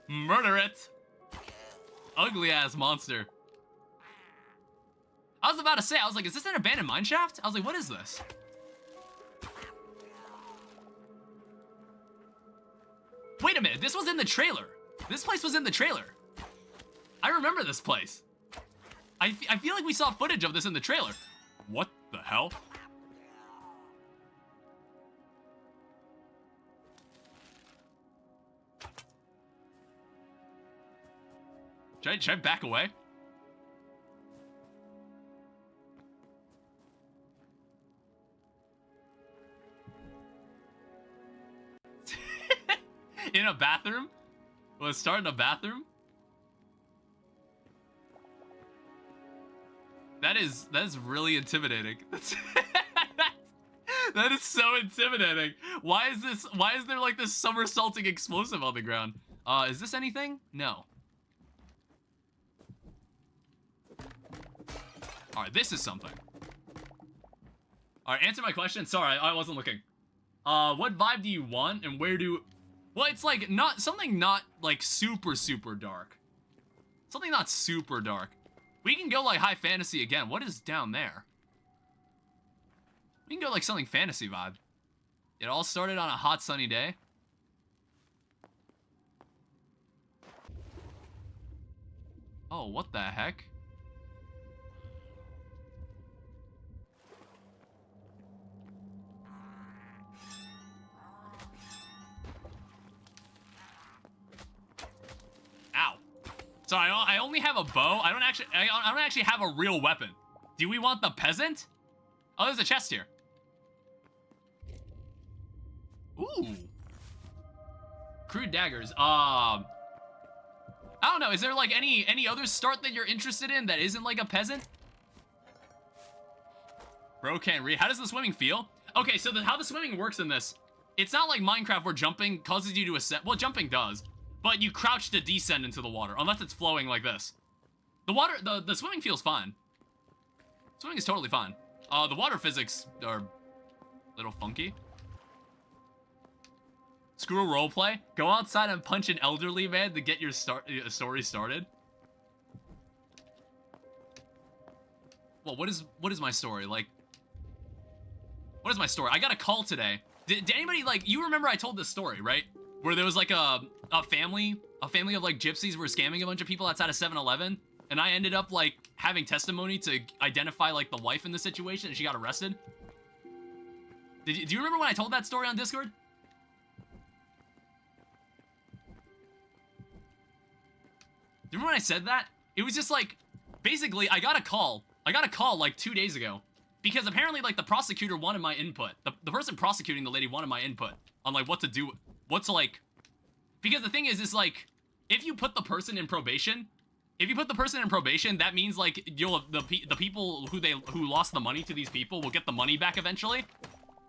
Murder it! Ugly-ass monster. I was about to say, I was like, is this an abandoned mineshaft? I was like, what is this? Wait a minute, this was in the trailer. This place was in the trailer. I remember this place. I feel like we saw footage of this in the trailer. What the hell? Should I back away? In a bathroom? Let's start in a bathroom? That is really intimidating. That is so intimidating. Why is there like this somersaulting explosive on the ground? Is this anything? No. Alright, this is something. Alright, answer my question. Sorry, I wasn't looking. What vibe do you want and where do... Well, it's like something not like super dark. Something not super dark. We can go like high fantasy again. What is down there? We can go like something fantasy vibe. It all started on a hot sunny day. Oh, what the heck? Ow. So I only have a bow. I don't actually have a real weapon. Do we want the peasant? Oh, there's a chest here. Ooh. Crude daggers. I don't know. Is there like any other start that you're interested in that isn't like a peasant? Bro can't read. How does the swimming feel? Okay, so how the swimming works in this, it's not like Minecraft where jumping causes you to ascend. Well, jumping does, but you crouch to descend into the water unless it's flowing like this. The water, the swimming feels fine. Swimming is totally fine. The water physics are a little funky. Screw roleplay. Go outside and punch an elderly man to get your story started. Well, what is my story? Like, what is my story? I got a call today. Did anybody, like, you remember I told this story, right? Where there was like a family of like gypsies were scamming a bunch of people outside of 7-Eleven, and I ended up like having testimony to identify like the wife in the situation, and she got arrested. Do you remember when I told that story on Discord? Do you remember when I said that? It was just like, basically, I got a call like 2 days ago, because apparently like the prosecutor wanted my input. The person prosecuting the lady wanted my input on like what to do, because the thing is like, if you put the person in probation, that means like the people who lost the money to these people will get the money back eventually,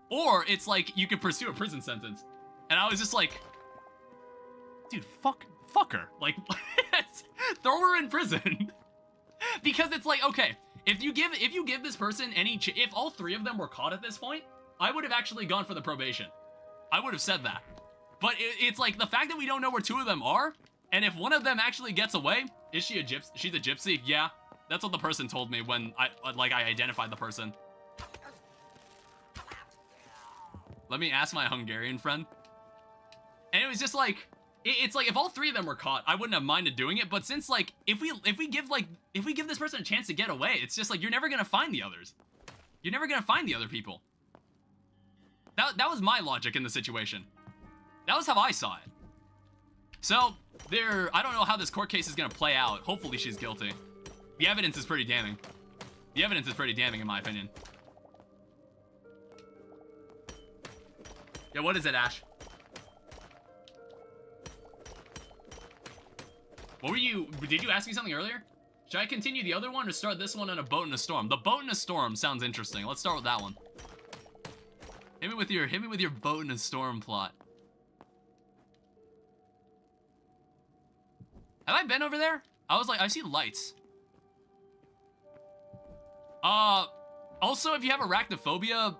or it's like you could pursue a prison sentence. And I was just like, dude, fuck her, like, throw her in prison. Because it's like, okay, if you give this person if all three of them were caught at this point, I would have actually gone for the probation. I would have said that. But it's like the fact that we don't know where two of them are, and if one of them actually gets away, is she a gypsy? She's a gypsy? Yeah, that's what the person told me when I identified the person. Let me ask my Hungarian friend. And it was just like, it's like if all three of them were caught, I wouldn't have minded doing it. But since like if we give this person a chance to get away, it's just like you're never gonna find the others. You're never gonna find the other people. That was my logic in the situation. That was how I saw it. So, I don't know how this court case is gonna play out. Hopefully she's guilty. The evidence is pretty damning. The evidence is pretty damning in my opinion. Yeah, what is it, Ash? What were you... Did you ask me something earlier? Should I continue the other one or start this one on a boat in a storm? The boat in a storm sounds interesting. Let's start with that one. Hit me with your boat in a storm plot. Have I been over there? I was like, I see lights. Also, if you have arachnophobia,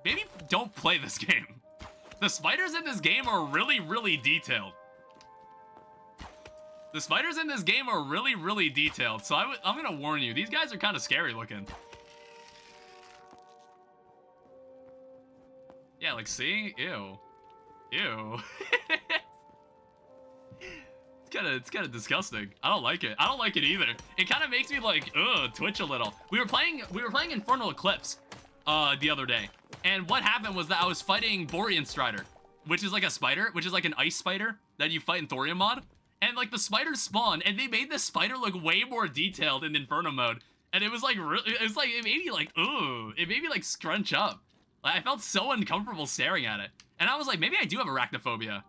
maybe don't play this game. The spiders in this game are really, really detailed. The spiders in this game are really, really detailed, so I'm gonna warn you. These guys are kind of scary looking. Yeah, like, see? Ew. Ew. It's kind of disgusting. I don't like it. I don't like it either. It kind of makes me like, twitch a little. We were playing Infernal Eclipse the other day, and what happened was that I was fighting Borean Strider, which is like a spider, which is like an ice spider that you fight in Thorium mod, and like the spiders spawn, and they made the spider look way more detailed in Inferno mode, and it was like it made me like, it made me like scrunch up. Like, I felt so uncomfortable staring at it, and I was like, maybe I do have arachnophobia.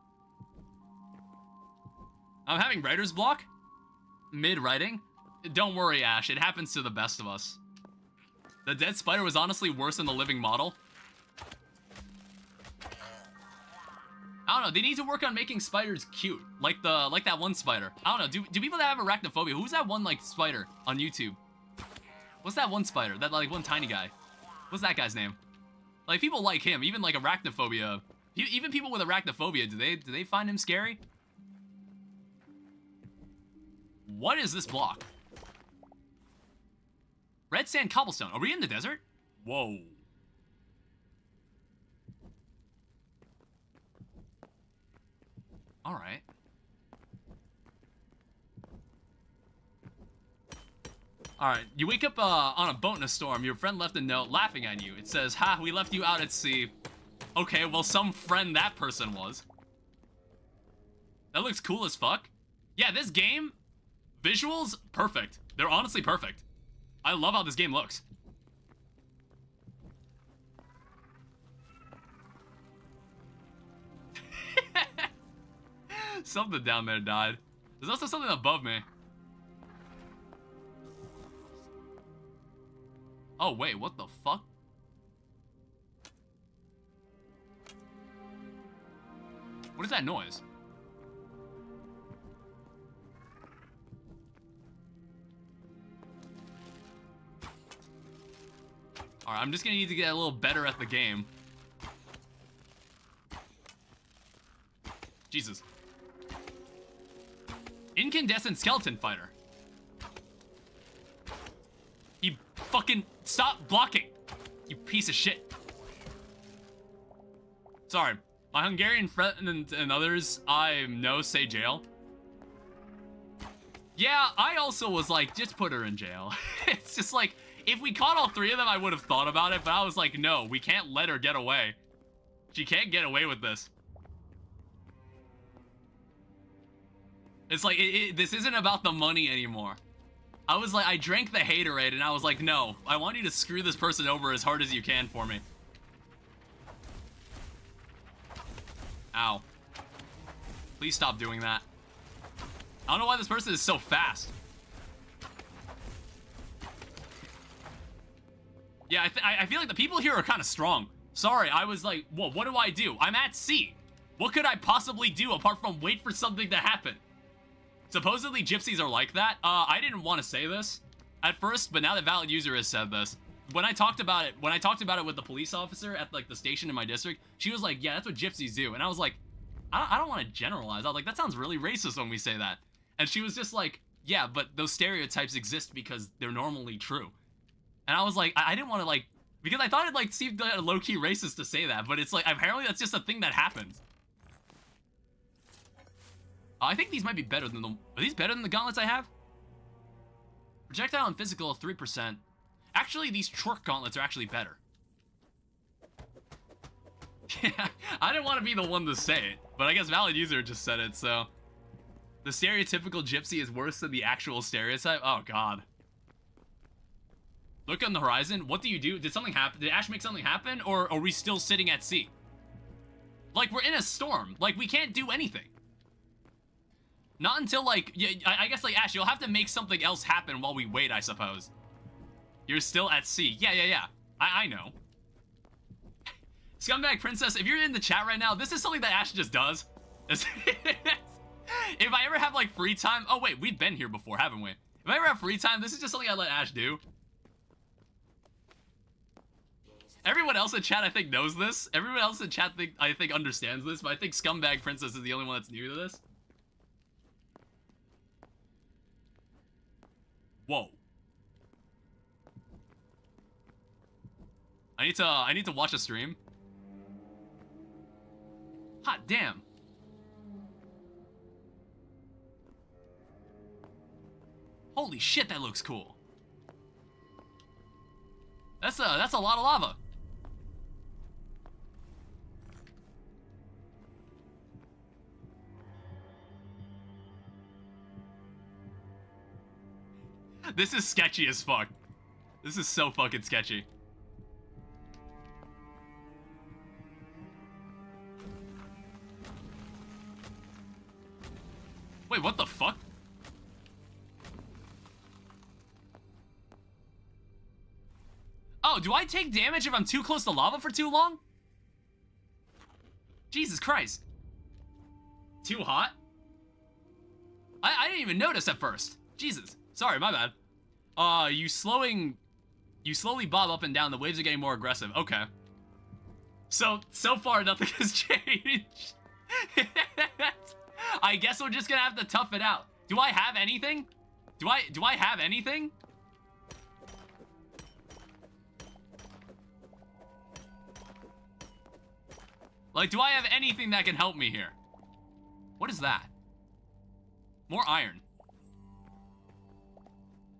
I'm having writer's block mid-writing. Don't worry, Ash. It happens to the best of us. The dead spider was honestly worse than the living model. I don't know. They need to work on making spiders cute, like that one spider. I don't know. Do people that have arachnophobia? Who's that one like spider on YouTube? What's that one spider? That like one tiny guy. What's that guy's name? Like people like him. Even like arachnophobia. Even people with arachnophobia. Do they find him scary? What is this block? Red sand cobblestone. Are we in the desert? Whoa. All right. All right. You wake up on a boat in a storm. Your friend left a note laughing at you. It says, "Ha, we left you out at sea." Okay, well, some friend that person was. That looks cool as fuck. Yeah, this game... Visuals, perfect. They're honestly perfect. I love how this game looks. Something down there died. There's also something above me. Oh, wait, what the fuck? What is that noise? Alright, I'm just gonna need to get a little better at the game. Jesus. Incandescent skeleton fighter. You fucking stop blocking, you piece of shit. Sorry, my Hungarian friend and others, I know, say jail. Yeah, I also was like, just put her in jail. It's just like, if we caught all three of them, I would have thought about it, but I was like, no, we can't let her get away. She can't get away with this. It's like, this isn't about the money anymore. I was like, I drank the haterade, and I was like, no, I want you to screw this person over as hard as you can for me. Ow. Please stop doing that. I don't know why this person is so fast. Yeah, I feel like the people here are kind of strong. Sorry, I was like, well, what do I do? I'm at sea. What could I possibly do apart from wait for something to happen? Supposedly gypsies are like that. I didn't want to say this at first, but now that Valid User has said this, when I talked about it with the police officer at like the station in my district, she was like, yeah, that's what gypsies do. And I was like, I don't want to generalize. I was like, that sounds really racist when we say that. And she was just like, yeah, but those stereotypes exist because they're normally true. And I was like, I didn't want to like, because I thought it like seemed low-key racist to say that, but it's like, apparently that's just a thing that happens. I think these might be better than are these better than the gauntlets I have? Projectile and physical 3%. Actually, these Chork gauntlets are actually better. Yeah, I didn't want to be the one to say it, but I guess Valid User just said it, so. The stereotypical gypsy is worse than the actual stereotype? Oh, God. Look on the horizon. What do you do? Did something happen? Did Ash make something happen? Or are we still sitting at sea? Like, we're in a storm. Like, we can't do anything. Not until, like, yeah, I guess, like, Ash, you'll have to make something else happen while we wait, I suppose. You're still at sea. Yeah. I know. Scumbag Princess, if you're in the chat right now, this is something that Ash just does. If I ever have, like, free time... Oh, wait, we've been here before, haven't we? If I ever have free time, this is just something I let Ash do. Everyone else in chat, I think, knows this. Everyone else in chat, I think, understands this, but I think Scumbag Princess is the only one that's new to this. Whoa. I need to watch a stream. Hot damn. Holy shit, that looks cool. That's a lot of lava. This is sketchy as fuck. This is so fucking sketchy. Wait, what the fuck? Oh, do I take damage if I'm too close to lava for too long? Jesus Christ. Too hot? I didn't even notice at first. Jesus. Sorry, my bad. You slowly bob up and down. The waves are getting more aggressive. Okay. So far, nothing has changed. I guess we're just gonna have to tough it out. Do I have anything? Do I have anything? Like, do I have anything that can help me here? What is that? More iron.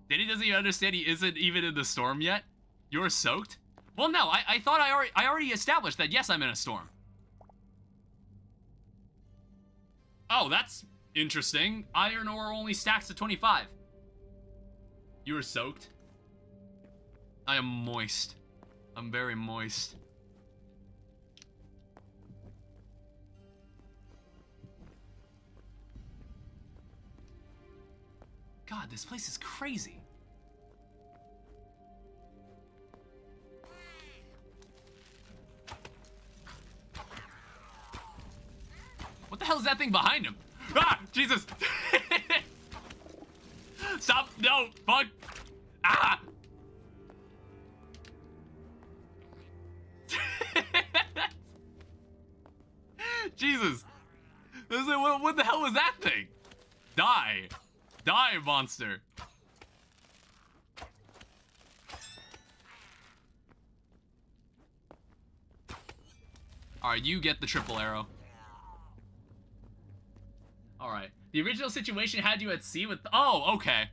Danny doesn't even understand he isn't even in the storm yet? You're soaked? Well, no, I thought I already established that, yes, I'm in a storm. Oh, that's interesting. Iron ore only stacks to 25. You were soaked? I am moist. I'm very moist. God, this place is crazy. What the hell is that thing behind him? Ah, Jesus. Stop, no, fuck. Ah. Jesus. What the hell was that thing? Die. Die, monster. Alright, you get the triple arrow. Alright. The original situation had you at sea with... Oh, okay.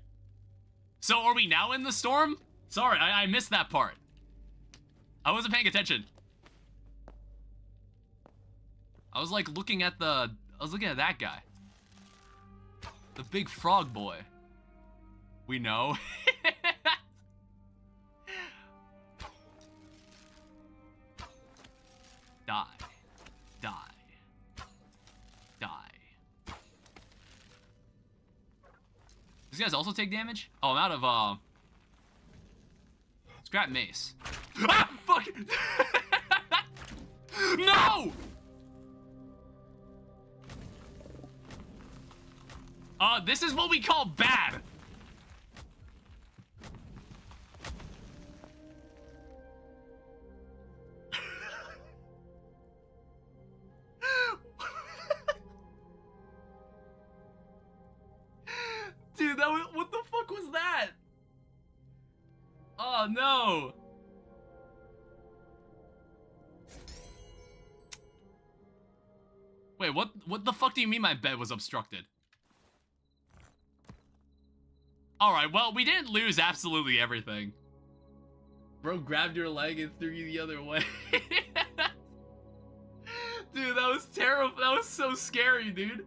So are we now in the storm? Sorry, I missed that part. I wasn't paying attention. I was like looking at the... I was looking at that guy. The big frog boy. We know. Die. Die. Die. These guys also take damage? Oh, I'm out of, scrap mace. Ah! Fuck! No! This is what we call bad. Dude, what the fuck was that? Oh, no. Wait, what the fuck do you mean my bed was obstructed? Alright, well, we didn't lose absolutely everything. Bro grabbed your leg and threw you the other way. Dude, that was terrible. That was so scary, dude.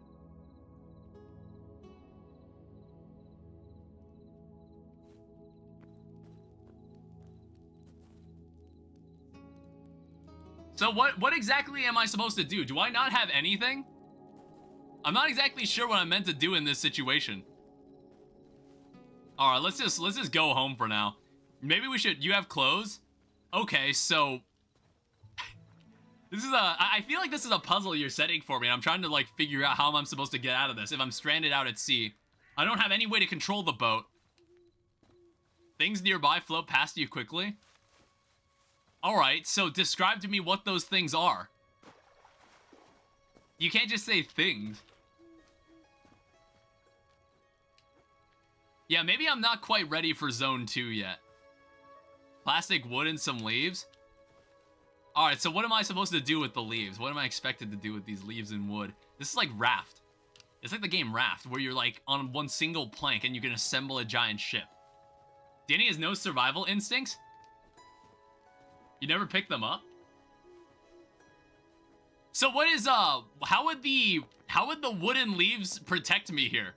So what exactly am I supposed to do? Do I not have anything? I'm not exactly sure what I'm meant to do in this situation. All right, let's just go home for now. Maybe we should. You have clothes? Okay, so this is I feel like this is a puzzle you're setting for me. I'm trying to like figure out how I'm supposed to get out of this if I'm stranded out at sea. I don't have any way to control the boat. Things nearby float past you quickly. All right, so describe to me what those things are. You can't just say things. Yeah, maybe I'm not quite ready for Zone 2 yet. Plastic, wood, and some leaves? Alright, so what am I supposed to do with the leaves? What am I expected to do with these leaves and wood? This is like Raft. It's like the game Raft, where you're like on one single plank and you can assemble a giant ship. Danny has no survival instincts? You never pick them up? So what is, how would the wooden leaves protect me here?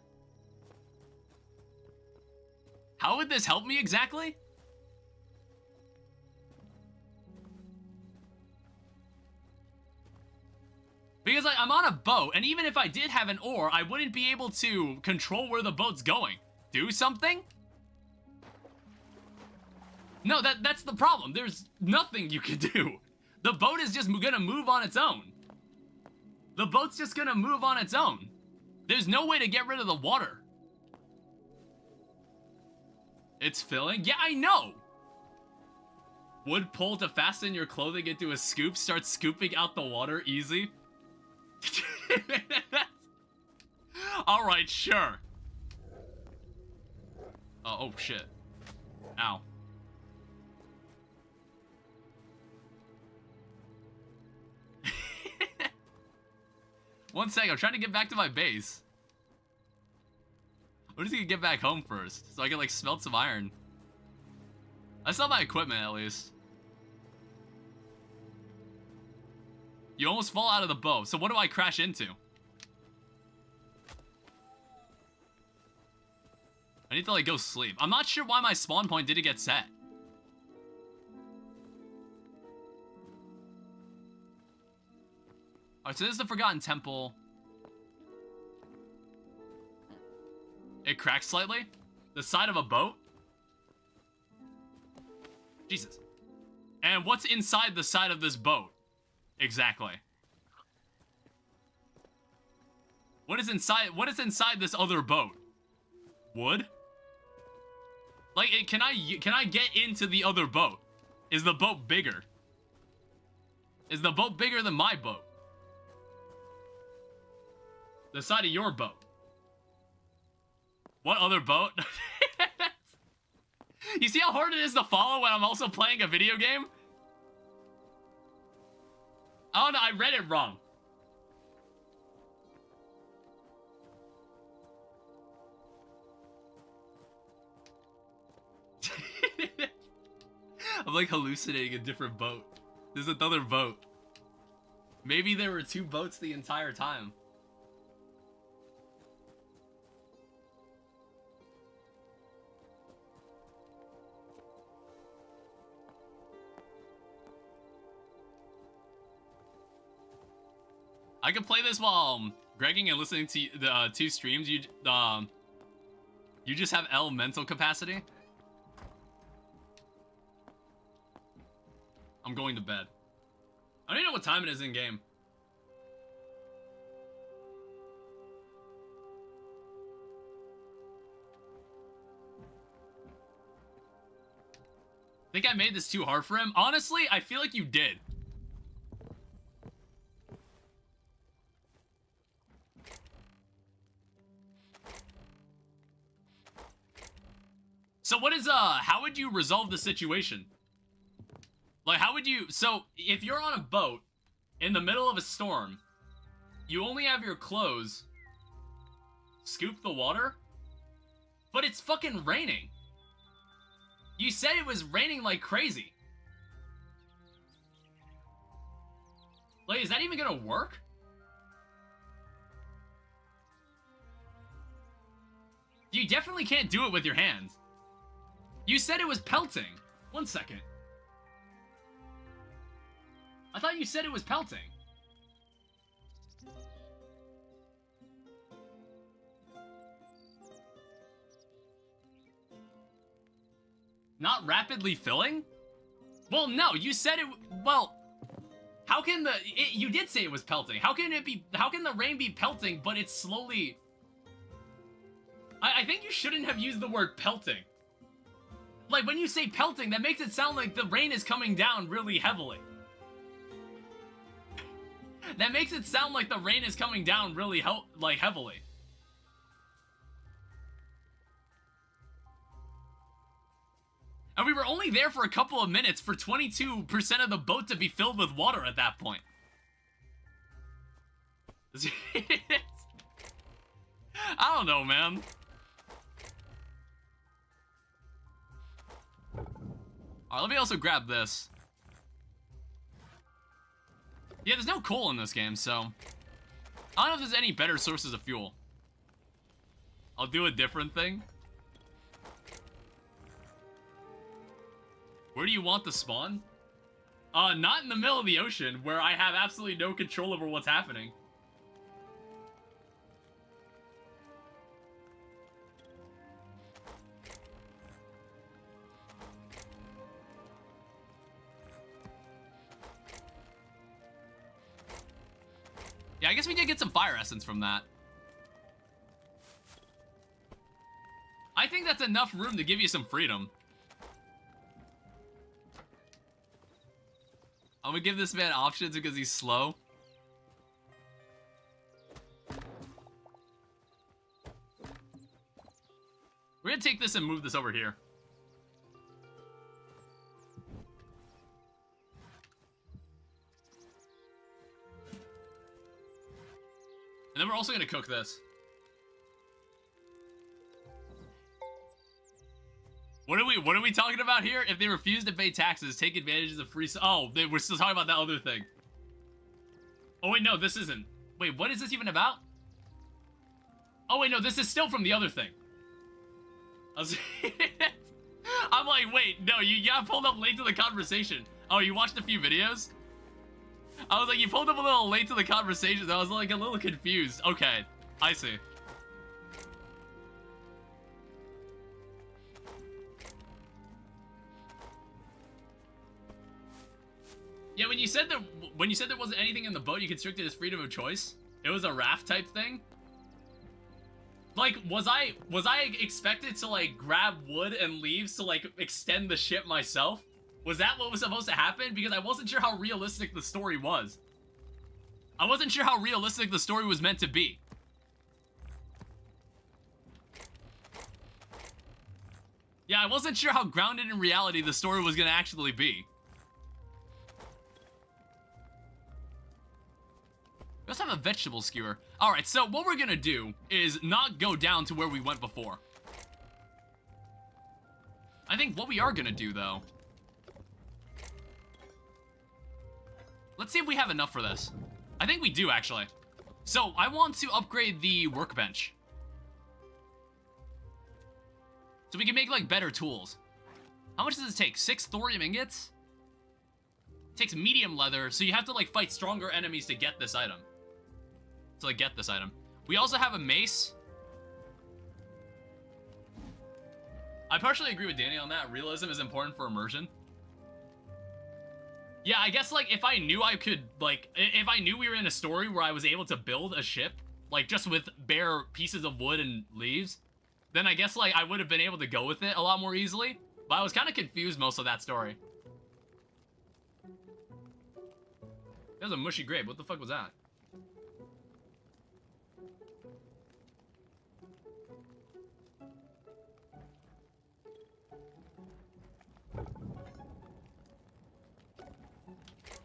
How would this help me exactly? Because like, I'm on a boat, and even if I did have an oar, I wouldn't be able to control where the boat's going. Do something? No, that's the problem. There's nothing you can do. The boat is just gonna move on its own. The boat's just gonna move on its own. There's no way to get rid of the water. It's filling? Yeah, I know! Wood pull to fasten your clothing into a scoop. Start scooping out the water easy. Alright, sure. Oh, shit. Ow. One sec, I'm trying to get back to my base. I'm just gonna get back home first, so I can like smelt some iron. I still have my equipment at least. You almost fall out of the boat, so what do I crash into? I need to like go sleep. I'm not sure why my spawn point didn't get set. Alright, so this is the Forgotten Temple. It cracks slightly? The side of a boat? Jesus. And what's inside the side of this boat? Exactly. What is inside this other boat? Wood? Like, can I get into the other boat? Is the boat bigger? Is the boat bigger than my boat? The side of your boat. What other boat? You see how hard it is to follow when I'm also playing a video game? Oh no, I read it wrong. I'm like hallucinating a different boat. There's another boat. Maybe there were two boats the entire time. I can play this while Gregging and listening to the two streams. You just have L mental capacity. I'm going to bed. I don't even know what time it is in game. Think I made this too hard for him? Honestly, I feel like you did. So what is, how would you resolve the situation? Like, how would you, so, if you're on a boat, in the middle of a storm, you only have your clothes, scoop the water, but it's fucking raining. You said it was raining like crazy. Like, is that even gonna work? You definitely can't do it with your hands. You said it was pelting. 1 second. I thought you said it was pelting. Not rapidly filling? Well, no, you said it, well, how can you did say it was pelting. How can the rain be pelting, but it's slowly... I think you shouldn't have used the word pelting. Like, when you say pelting, that makes it sound like the rain is coming down really heavily. That makes it sound like the rain is coming down really heavily. And we were only there for a couple of minutes for 22% of the boat to be filled with water at that point. I don't know, man. Alright, let me also grab this. Yeah, there's no coal in this game, so... I don't know if there's any better sources of fuel. I'll do a different thing. Where do you want the spawn? Not in the middle of the ocean, where I have absolutely no control over what's happening. Yeah, I guess we did get some fire essence from that. I think that's enough room to give you some freedom. I'm gonna give this man options because he's slow. We're gonna take this and move this over here. And then we're also gonna cook this. What are we talking about here? If they refuse to pay taxes, take advantage of the free... Oh, we're still talking about that other thing. Oh, wait, no, this isn't. Wait, what is this even about? Oh, wait, no, this is still from the other thing. I'm like, wait, no, you got pulled up late to the conversation. Oh, you watched a few videos? I was like, you pulled up a little late to the conversation. I was like a little confused. Okay, I see. Yeah, when you said there wasn't anything in the boat you constricted as freedom of choice, it was a raft type thing. Like, was I expected to like grab wood and leaves to like extend the ship myself? Was that what was supposed to happen? Because I wasn't sure how realistic the story was. I wasn't sure how realistic the story was meant to be. Yeah, I wasn't sure how grounded in reality the story was gonna actually be. We also have a vegetable skewer. Alright, so what we're gonna do is not go down to where we went before. I think what we are gonna do, though... Let's see if we have enough for this. I think we do, actually. So, I want to upgrade the workbench. So we can make, like, better tools. How much does this take? 6 thorium ingots? It takes medium leather, so you have to, like, fight stronger enemies to get this item. We also have a mace. I partially agree with Danny on that. Realism is important for immersion. Yeah, I guess, like, if I knew I could, like, if I knew we were in a story where I was able to build a ship, like, just with bare pieces of wood and leaves, then I guess, like, I would have been able to go with it a lot more easily. But I was kind of confused most of that story. That was a mushy grape. What the fuck was that?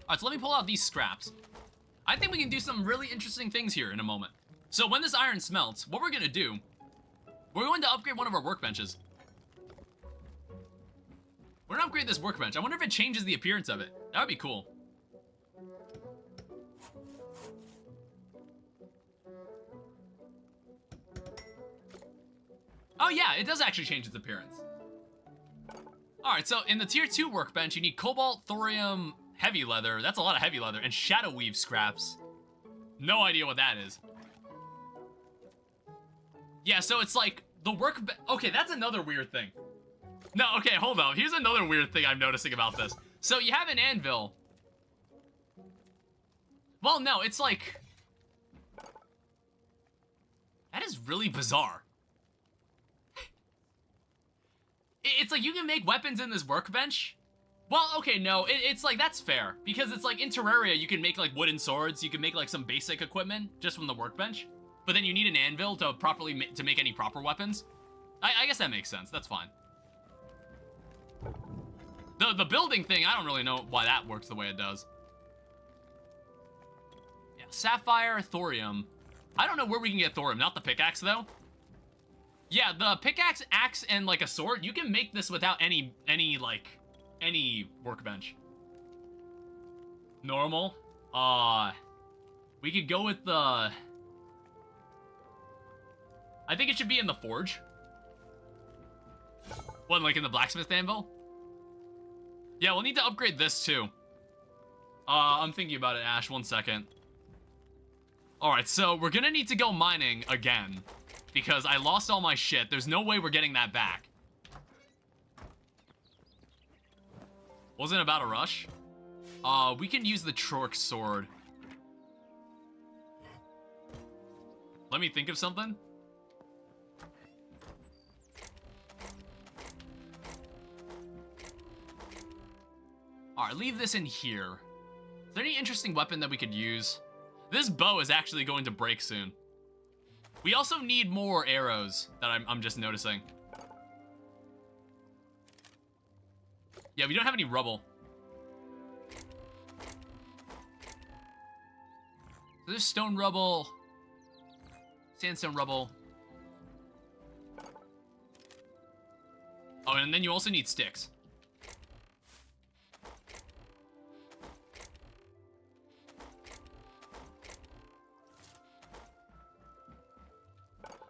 Alright, so let me pull out these scraps. I think we can do some really interesting things here in a moment. So when this iron smelts, what we're gonna do, we're going to upgrade one of our workbenches. We're gonna upgrade this workbench. I wonder if it changes the appearance of it. That would be cool. yeah, it does actually change its appearance. Alright, so in the tier 2 workbench, you need cobalt, thorium, heavy leather. That's a lot of heavy leather. And shadow weave scraps. No idea what that is. Yeah, so it's like the okay, that's another weird thing. No, okay, hold on. Here's another weird thing I'm noticing about this. So you have an anvil. Well, no, it's like... That is really bizarre. It's like you can make weapons in this workbench. Well, okay, no, it's like, that's fair. Because it's like in Terraria, you can make like wooden swords. You can make like some basic equipment just from the workbench. But then you need an anvil to properly to make any proper weapons. I guess that makes sense. That's fine. The building thing, I don't really know why that works the way it does. Yeah, sapphire, thorium. I don't know where we can get thorium. Not the pickaxe, though. Yeah, the pickaxe, axe, and like a sword, you can make this without any workbench. Normal. We could go with the... I think it should be in the forge. What, like in the blacksmith anvil? Yeah, we'll need to upgrade this too. I'm thinking about it, Ash. 1 second. Alright, so we're gonna need to go mining again. Because I lost all my shit. There's no way we're getting that back. Wasn't about a rush? We can use the Trork sword. Let me think of something. Alright, leave this in here. Is there any interesting weapon that we could use? This bow is actually going to break soon. We also need more arrows that I'm just noticing. Yeah, we don't have any rubble. So there's stone rubble, sandstone rubble. Oh, and then you also need sticks.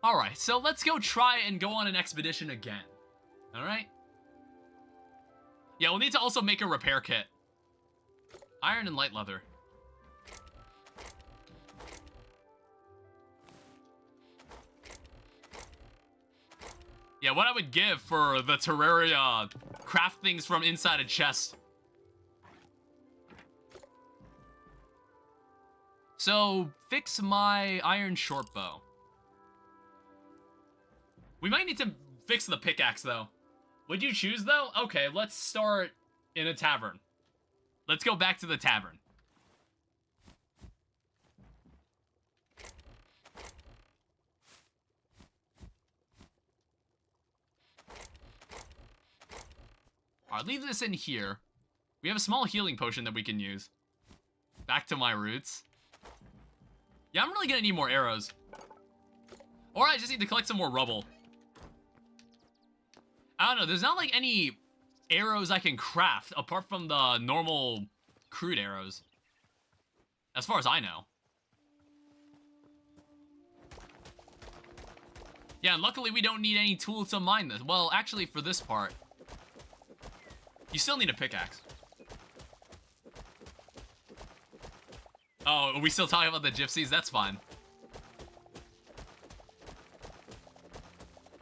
Alright, so let's go try and go on an expedition again. Alright? Yeah, we'll need to also make a repair kit. Iron and light leather. Yeah, what I would give for the Terraria craft things from inside a chest. So, fix my iron short bow. We might need to fix the pickaxe, though. Would you choose, though? Okay, let's start in a tavern. Let's go back to the tavern. Alright, leave this in here. We have a small healing potion that we can use. Back to my roots. Yeah, I'm really gonna need more arrows. Or I just need to collect some more rubble. I don't know, there's not like any arrows I can craft apart from the normal crude arrows. As far as I know. Yeah, and luckily we don't need any tools to mine this. Well, actually for this part, you still need a pickaxe. Oh, are we still talking about the gypsies? That's fine.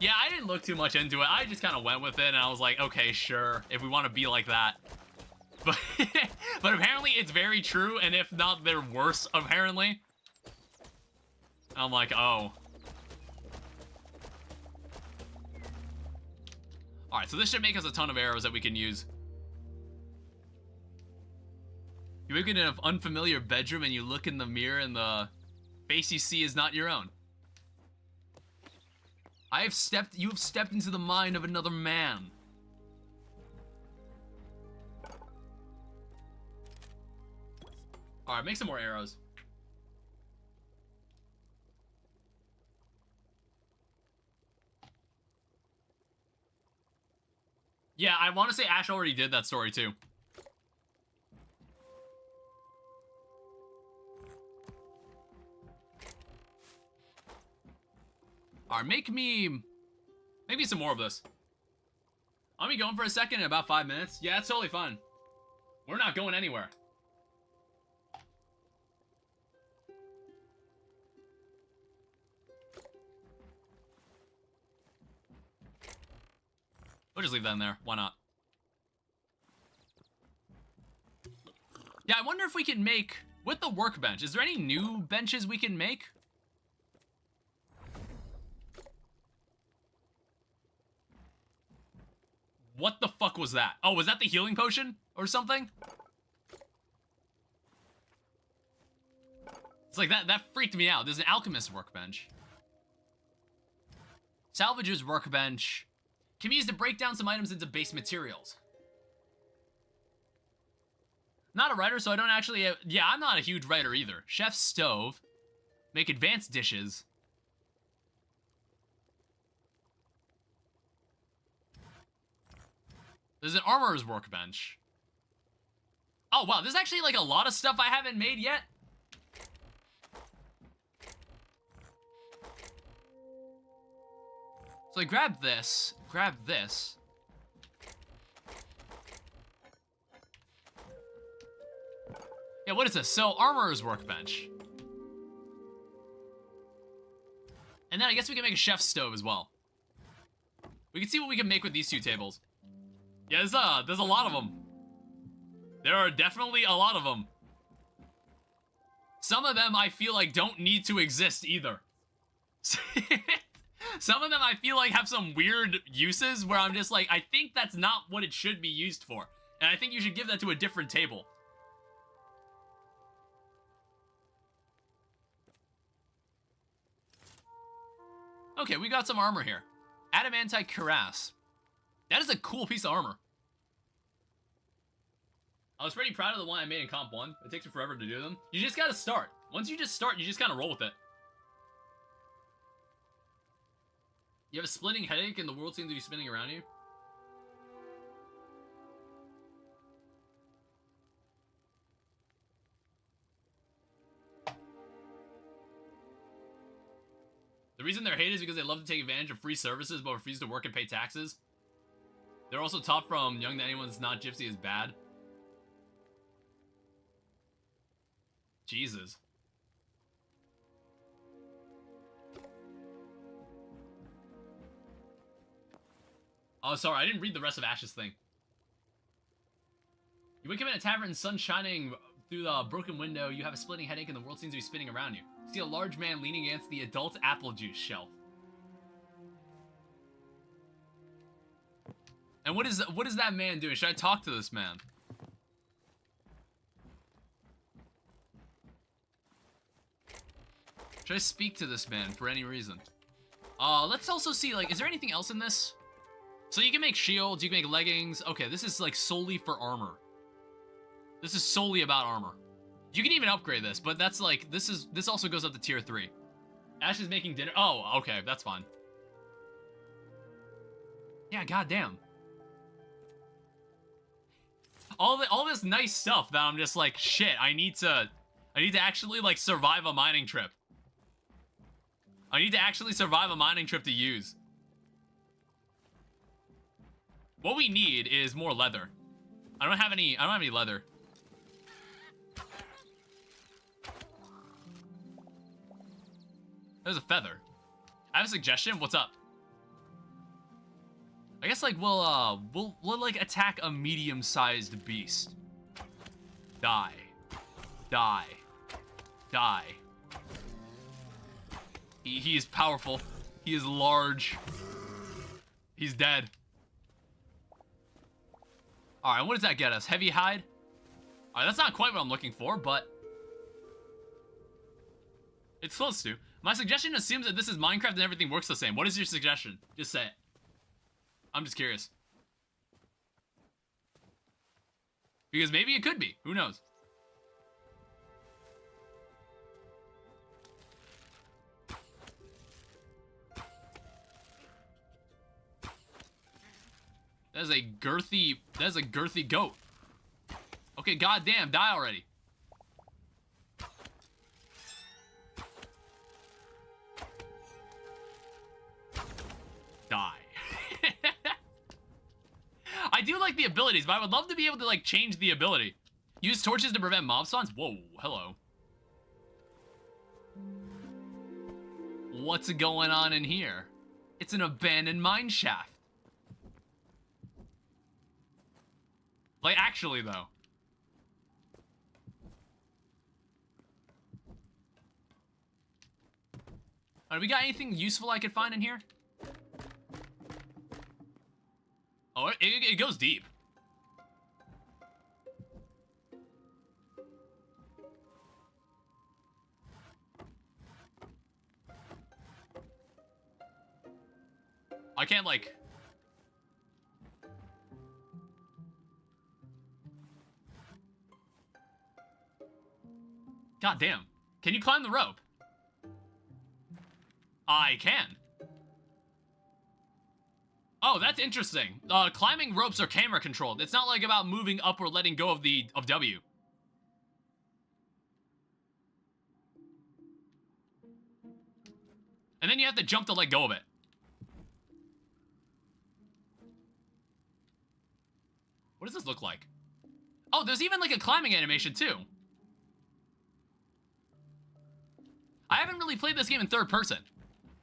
Yeah, I didn't look too much into it. I just kind of went with it, and I was like, okay, sure, if we want to be like that. But, but apparently it's very true, and if not, they're worse, apparently. I'm like, oh. Alright, so this should make us a ton of arrows that we can use. You wake in an unfamiliar bedroom, and you look in the mirror, and the face you see is not your own. You have stepped into the mind of another man. Alright, make some more arrows. Yeah, I want to say Ash already did that story too. Alright, make me Maybe some more of this. I'll be going for a second in about 5 minutes. Yeah, that's totally fine. We're not going anywhere. We'll just leave that in there. Why not? Yeah, I wonder if we can make... With the workbench, is there any new benches we can make? What the fuck was that? Oh, was that the healing potion or something? It's like that freaked me out. There's an alchemist workbench. Salvager's workbench can be used to break down some items into base materials. Not a writer, so I don't actually... yeah, I'm not a huge writer either. Chef's stove. Make advanced dishes. There's an armorer's workbench. Oh, wow. There's actually, like, a lot of stuff I haven't made yet. So I grab this. Grab this. Yeah, what is this? So, armorer's workbench. And then I guess we can make a chef's stove as well. We can see what we can make with these two tables. Yeah, there's a lot of them. There are definitely a lot of them. Some of them I feel like don't need to exist either. Some of them I feel like have some weird uses where I'm just like, I think that's not what it should be used for. And I think you should give that to a different table. Okay, we got some armor here. Adamantite cuirass. That is a cool piece of armor. I was pretty proud of the one I made in Comp 1. It takes me forever to do them. You just gotta start. Once you just start, you just kind of roll with it. You have a splitting headache and the world seems to be spinning around you? The reason they're hated is because they love to take advantage of free services but refuse to work and pay taxes. They're also taught from young that anyone that's not gypsy is bad. Jesus. Oh, sorry, I didn't read the rest of Ash's thing. You wake up in a tavern, sun shining through the broken window, you have a splitting headache and the world seems to be spinning around you. You see a large man leaning against the adult apple juice shelf. And what is that man doing? Should I talk to this man? Should I speak to this man for any reason? Let's also see, like, is there anything else in this? So you can make shields, you can make leggings. Okay, this is, like, solely for armor. This is solely about armor. You can even upgrade this, but that's, like, this also goes up to tier 3. Ash is making dinner. Oh, okay, that's fine. Yeah, goddamn. All this nice stuff that I'm just like, shit, I need to actually, like, survive a mining trip. I need to actually survive a mining trip to use. What we need is more leather. I don't have any leather. There's a feather. I have a suggestion. What's up? I guess, like, we'll like attack a medium-sized beast. Die. Die. Die. He is powerful. He is large. He's dead. Alright, what does that get us? Heavy hide? Alright, that's not quite what I'm looking for, but it's close to. My suggestion assumes that this is Minecraft and everything works the same. What is your suggestion? Just say it. I'm just curious. Because maybe it could be. Who knows? That is a girthy goat. Okay, goddamn, die already. Die. I do like the abilities, but I would love to be able to, like, change the ability. Use torches to prevent mob spawns? Whoa, hello. What's going on in here? It's an abandoned mine shaft. Like, actually, though. We got anything useful I could find in here? Oh, it goes deep. I can't, like... God damn. Can you climb the rope? I can. Oh, that's interesting. Climbing ropes are camera controlled. It's not like about moving up or letting go of W. And then you have to jump to let go of it. What does this look like? Oh, there's even like a climbing animation too. I haven't really played this game in third person.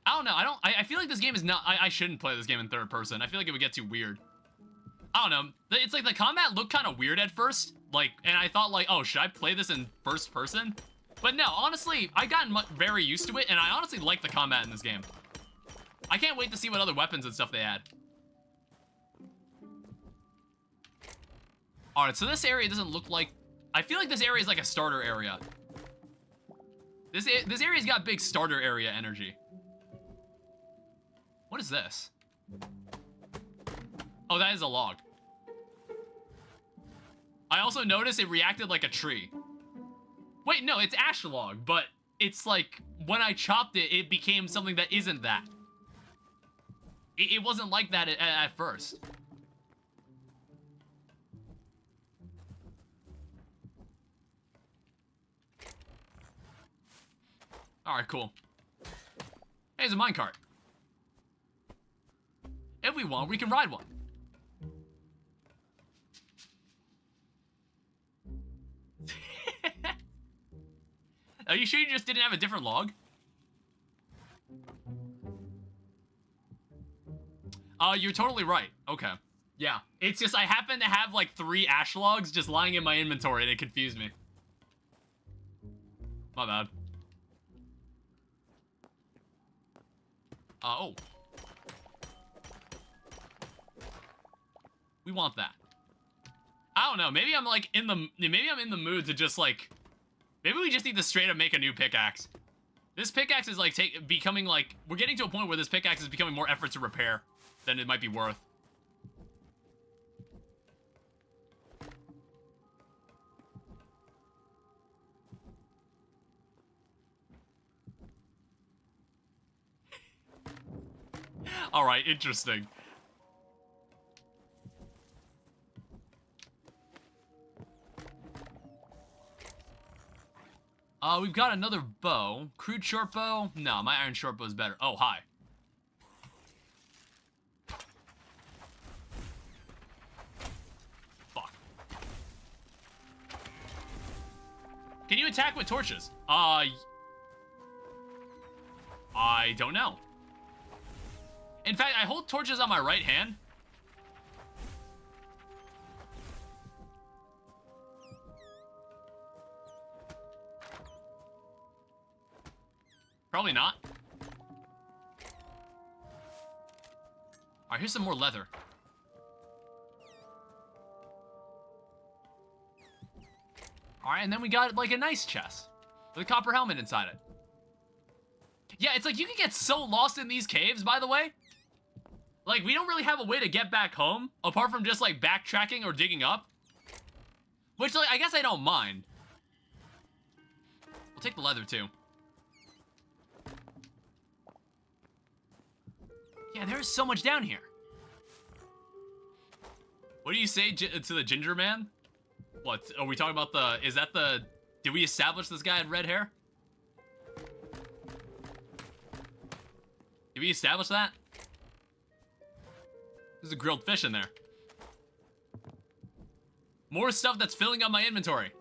I don't know. I feel like this game is not... I shouldn't play this game in third person. I feel like it would get too weird. I don't know. It's like the combat looked kind of weird at first. Like, and I thought like, oh, should I play this in first person? But no, honestly, I've gotten very used to it, and I honestly like the combat in this game. I can't wait to see what other weapons and stuff they add. Alright, so this area doesn't look like... I feel like this area is like a starter area. This area's got big starter area energy. What is this? Oh, that is a log. I also noticed it reacted like a tree. Wait, no, it's ash log, but it's like, when I chopped it, it became something that isn't that. It wasn't like that at first. Alright, cool. Hey, there's a minecart. If we want, we can ride one. Are you sure you just didn't have a different log? You're totally right. Okay. Yeah. It's just I happen to have like 3 ash logs just lying in my inventory and it confused me. My bad. Oh. We want that. I don't know. Maybe I'm like maybe I'm in the mood to just like, maybe we just need to straight up make a new pickaxe. This pickaxe is like becoming like, we're getting to a point where this pickaxe is becoming more effort to repair than it might be worth. All right, interesting. We've got another bow. Crude short bow? No, my iron short bow is better. Oh, hi. Fuck. Can you attack with torches? I don't know. In fact, I hold torches on my right hand. Probably not. Alright, here's some more leather. Alright, and then we got like a nice chest with a copper helmet inside it. Yeah, it's like you can get so lost in these caves, by the way. Like, we don't really have a way to get back home, apart from just, like, backtracking or digging up. Which, like, I guess I don't mind. We'll take the leather, too. Yeah, there's so much down here. What do you say to the ginger man? What, are we talking about the, is that the, did we establish this guy had red hair? Did we establish that? There's a grilled fish in there. More stuff that's filling up my inventory.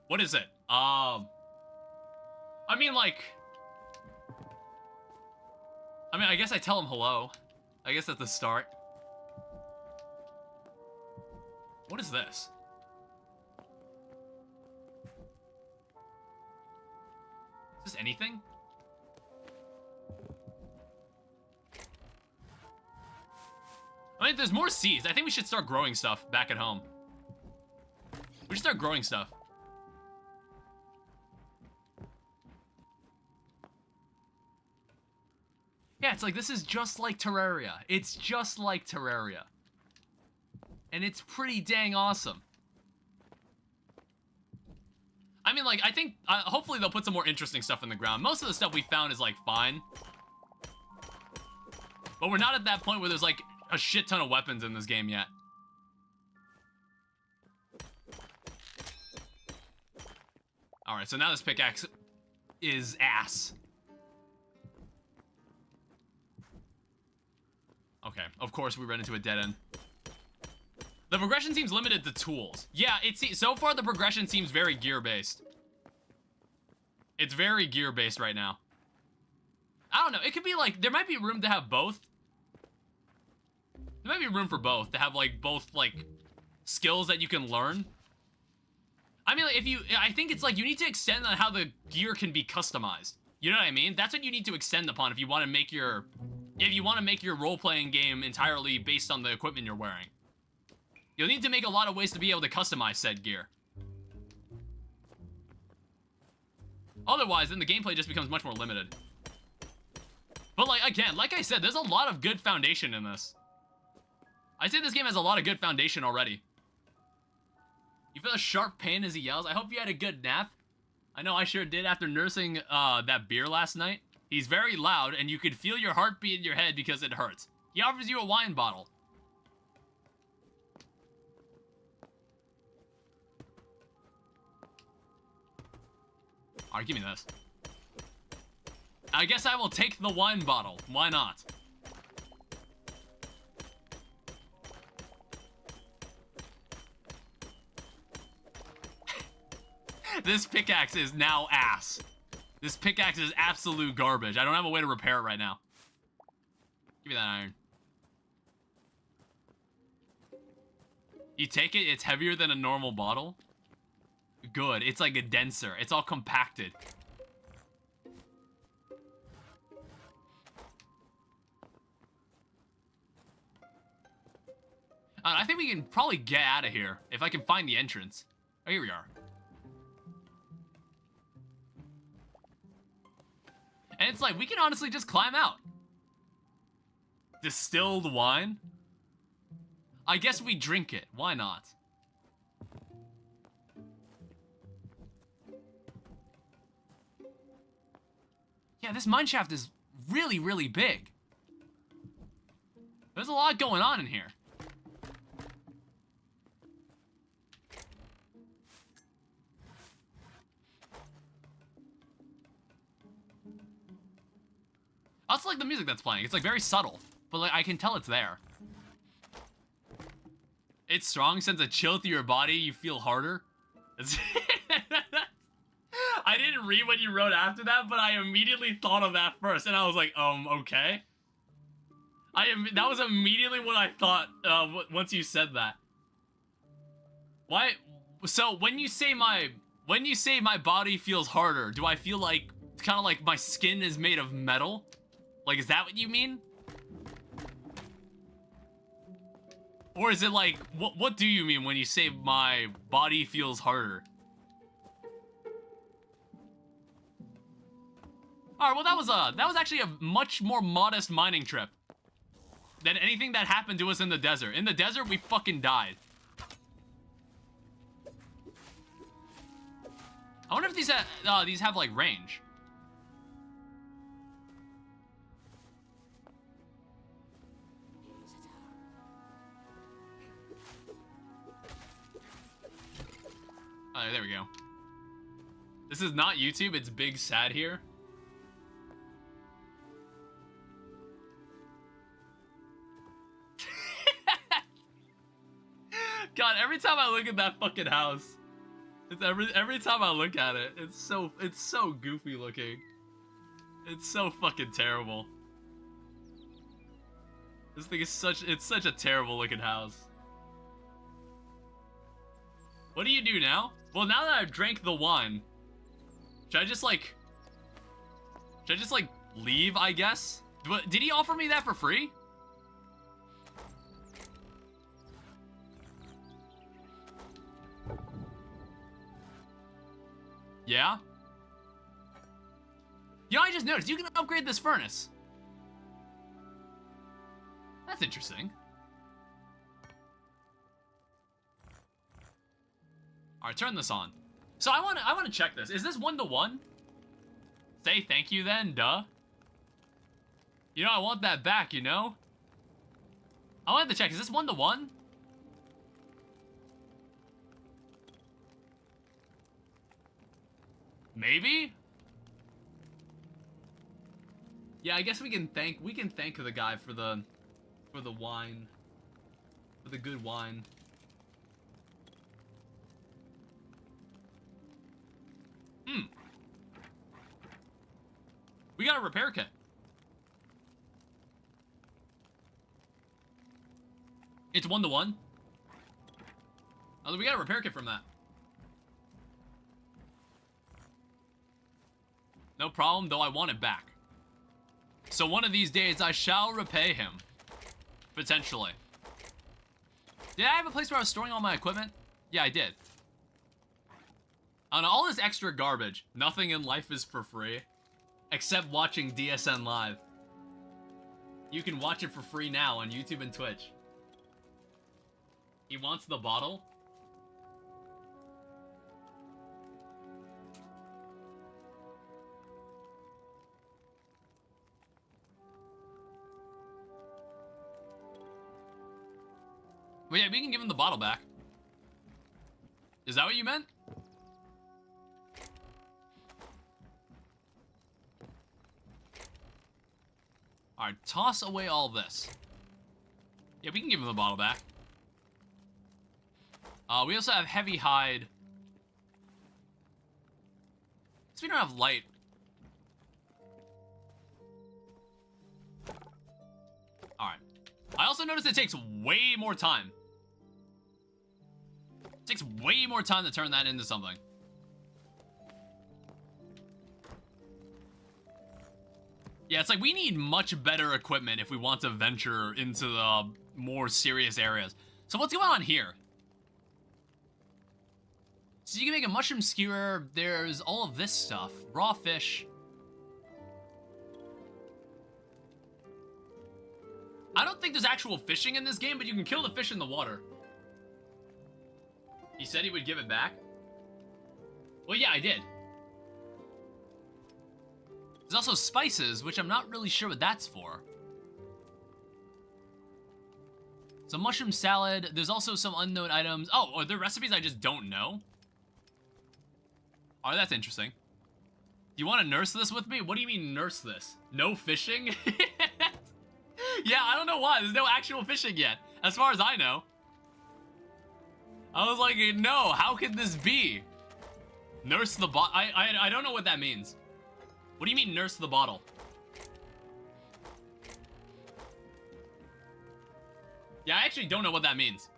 What is it? I mean, like... I guess I tell him hello. I guess at the start. What is this? Is this anything? I mean, there's more seeds. I think we should start growing stuff back at home. We should start growing stuff. Yeah, it's like, this is just like Terraria. It's just like Terraria. And it's pretty dang awesome. I mean, like, I think, hopefully they'll put some more interesting stuff in the ground. Most of the stuff we found is, like, fine. But we're not at that point where there's, like, a shit ton of weapons in this game yet. Alright, so now this pickaxe is ass. Okay, of course we ran into a dead end. The progression seems limited to tools. Yeah, so far the progression seems very gear-based. It's very gear-based right now. I don't know, it could be like, there might be room to have both. There might be room for both, to have like, both like, skills that you can learn. I mean, like, I think it's like, you need to extend on how the gear can be customized. You know what I mean? That's what you need to extend upon if you want to make your... If you want to make your role-playing game entirely based on the equipment you're wearing. You'll need to make a lot of ways to be able to customize said gear. Otherwise, then the gameplay just becomes much more limited. But, like, again, like I said, there's a lot of good foundation in this. I say this game has a lot of good foundation already. You feel a sharp pain as he yells. I hope you had a good nap. I know I sure did after nursing that beer last night. He's very loud, and you could feel your heartbeat in your head because it hurts. He offers you a wine bottle. Alright, give me this. I guess I will take the wine bottle. Why not? This pickaxe is now ass. This pickaxe is absolute garbage. I don't have a way to repair it right now. Give me that iron. You take it, it's heavier than a normal bottle? Good, it's like a denser. It's all compacted. I think we can probably get out of here if I can find the entrance. Oh, here we are. And it's like, we can honestly just climb out. Distilled wine? I guess we drink it. Why not? Yeah, this mineshaft is really, really big. There's a lot going on in here. I also like the music that's playing. It's like very subtle, but like I can tell it's there. It's strong, sends a chill through your body. You feel harder. I didn't read what you wrote after that, but I immediately thought of that first, and I was like, okay. That was immediately what I thought once you said that. Why? So when you say my body feels harder, do I feel like kind of like my skin is made of metal? Like, is that what you mean? Or is it like, what do you mean when you say my body feels harder? Alright, well that was actually a much more modest mining trip than anything that happened to us in the desert. In the desert, we fucking died. I wonder if these have like range. There we go. This is not YouTube, it's Big Sad here. God, every time I look at that fucking house, it's every time I look at it, it's so goofy looking. It's so fucking terrible. This thing is such a terrible looking house. What do you do now? Well, now that I've drank the wine, should I just like leave, I guess? Did he offer me that for free? Yeah? You know, I just noticed you can upgrade this furnace. That's interesting. Alright, turn this on. So I wanna check this. Is this 1-to-1? Say thank you then, duh. You know, I want that back, you know? I want to check, is this 1-to-1? Maybe? Yeah, I guess we can thank the guy for the wine. For the good wine. We got a repair kit. It's 1-to-1. Oh, we got a repair kit from that. No problem, though I want it back. So one of these days, I shall repay him. Potentially. Did I have a place where I was storing all my equipment? Yeah, I did. On all this extra garbage, nothing in life is for free. Except watching DSN Live. You can watch it for free now on YouTube and Twitch. He wants the bottle? Well, yeah, we can give him the bottle back. Is that what you meant? Alright, toss away all this. Yeah, we can give him the bottle back. We also have heavy hide. So we don't have light. Alright. I also noticed it takes way more time. It takes way more time to turn that into something. Yeah, it's like we need much better equipment if we want to venture into the more serious areas. So what's going on here? So you can make a mushroom skewer. There's all of this stuff. Raw fish. I don't think there's actual fishing in this game, but you can kill the fish in the water. He said he would give it back. Well, yeah, I did. There's also spices, which I'm not really sure what that's for. So mushroom salad. There's also some unknown items. Oh, are there recipes I just don't know? Oh, that's interesting. Do you want to nurse this with me? What do you mean nurse this? No fishing? Yeah, I don't know why. There's no actual fishing yet, as far as I know. I was like, no, how could this be? Nurse the bottle. I don't know what that means. What do you mean nurse the bottle? Yeah, I actually don't know what that means.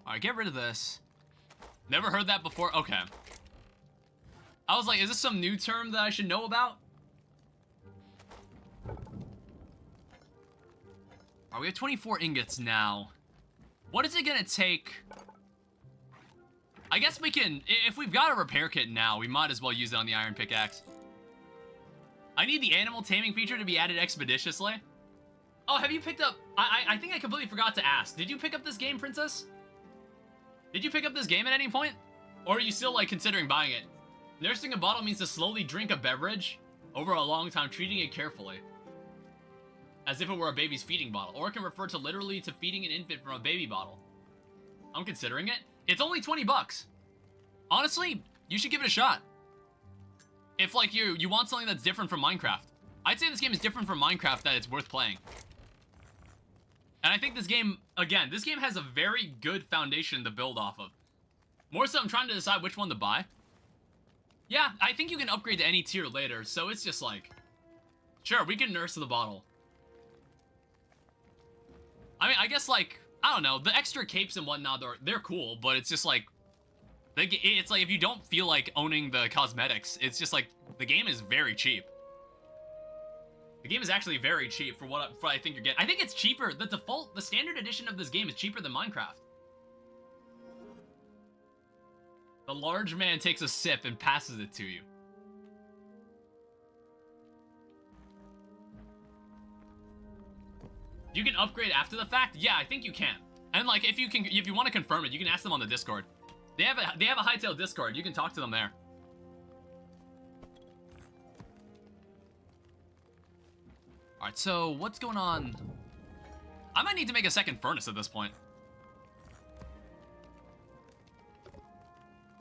Alright, get rid of this. Never heard that before. Okay. I was like, is this some new term that I should know about? Alright, we have 24 ingots now. What is it gonna take? I guess we can, if we've got a repair kit now, we might as well use it on the iron pickaxe. I need the animal taming feature to be added expeditiously. Oh, have you picked up, I think I completely forgot to ask. Did you pick up this game, Princess? Did you pick up this game at any point? Or are you still, like, considering buying it? Nursing a bottle means to slowly drink a beverage over a long time, treating it carefully. as if it were a baby's feeding bottle, or it can refer to literally to feeding an infant from a baby bottle. I'm considering it. It's only 20 bucks. Honestly, you should give it a shot. If, like, you want something that's different from Minecraft. I'd say this game is different from Minecraft, that it's worth playing. And I think this game, again, this game has a very good foundation to build off of. More so, I'm trying to decide which one to buy. Yeah, I think you can upgrade to any tier later, so it's just like... Sure, we can nurse the bottle. I mean, I guess, like, I don't know, the extra capes and whatnot, they're cool, but it's just like... It's like, if you don't feel like owning the cosmetics, it's just like, the game is very cheap. The game is actually very cheap for what I think you're getting. I think it's cheaper. The standard edition of this game is cheaper than Minecraft. The large man takes a sip and passes it to you. You can upgrade after the fact? Yeah, I think you can. And like, if you want to confirm it, you can ask them on the Discord. They have a Hytale Discord. You can talk to them there. Alright, so what's going on? I might need to make a second furnace at this point.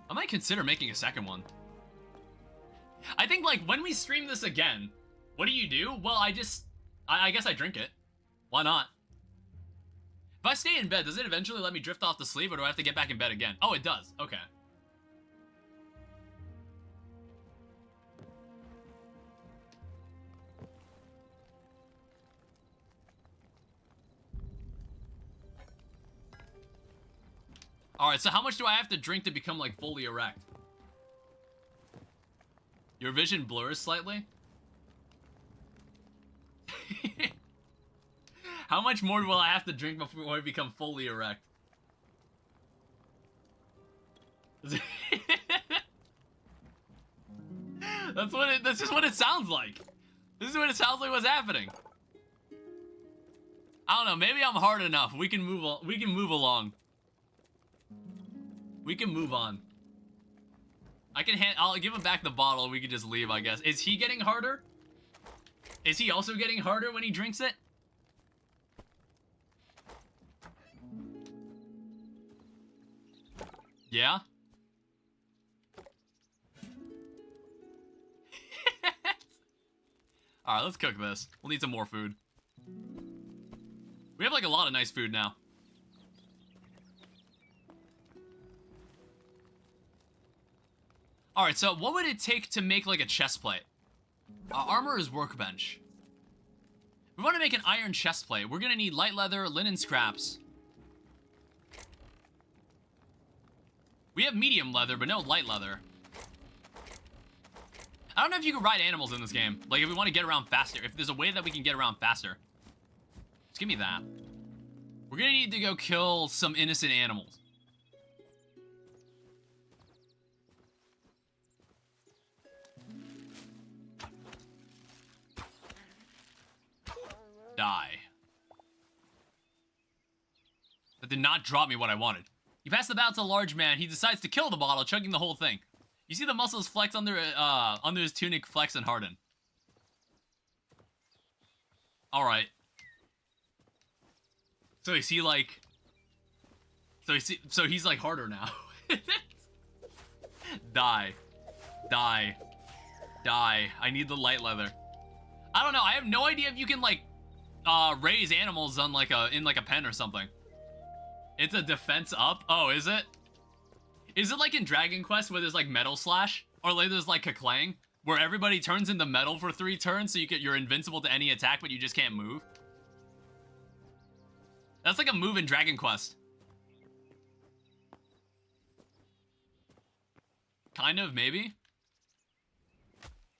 I might consider making a second one. I think, like, when we stream this again, what do? Well, I guess I drink it. Why not? If I stay in bed, does it eventually let me drift off to sleep, or do I have to get back in bed again? Oh, it does. Okay. Alright, so how much do I have to drink to become, like, fully erect? Your vision blurs slightly? How much more will I have to drink before I become fully erect? That's just what it sounds like. This is what it sounds like what's happening. I don't know, maybe I'm hard enough. We can move along. We can move on. I'll give him back the bottle, we can just leave, I guess. Is he getting harder? Is he also getting harder when he drinks it? Yeah? Alright, let's cook this. We'll need some more food. We have, like, a lot of nice food now. Alright, so what would it take to make, like, a chest plate? Armor is workbench. We want to make an iron chest plate. We're gonna need light leather, linen scraps. We have medium leather, but no light leather. I don't know if you can ride animals in this game. Like, if we want to get around faster. If there's a way that we can get around faster. Just give me that. We're gonna need to go kill some innocent animals. Die. That did not drop me what I wanted. You pass the battle to a large man. He decides to kill the bottle, chugging the whole thing. You see the muscles flex under his tunic, flex and harden. Alright. So is he like... So he's like harder now. Die. Die. Die. I need the light leather. I don't know. I have no idea if you can, like, raise animals on, like, in like a pen or something. It's a defense up? Oh, is it? Is it like in Dragon Quest where there's like Metal Slash? Or like there's like Kaklang? Where everybody turns into metal for 3 turns so you're invincible to any attack but you just can't move? That's like a move in Dragon Quest. Kind of, maybe?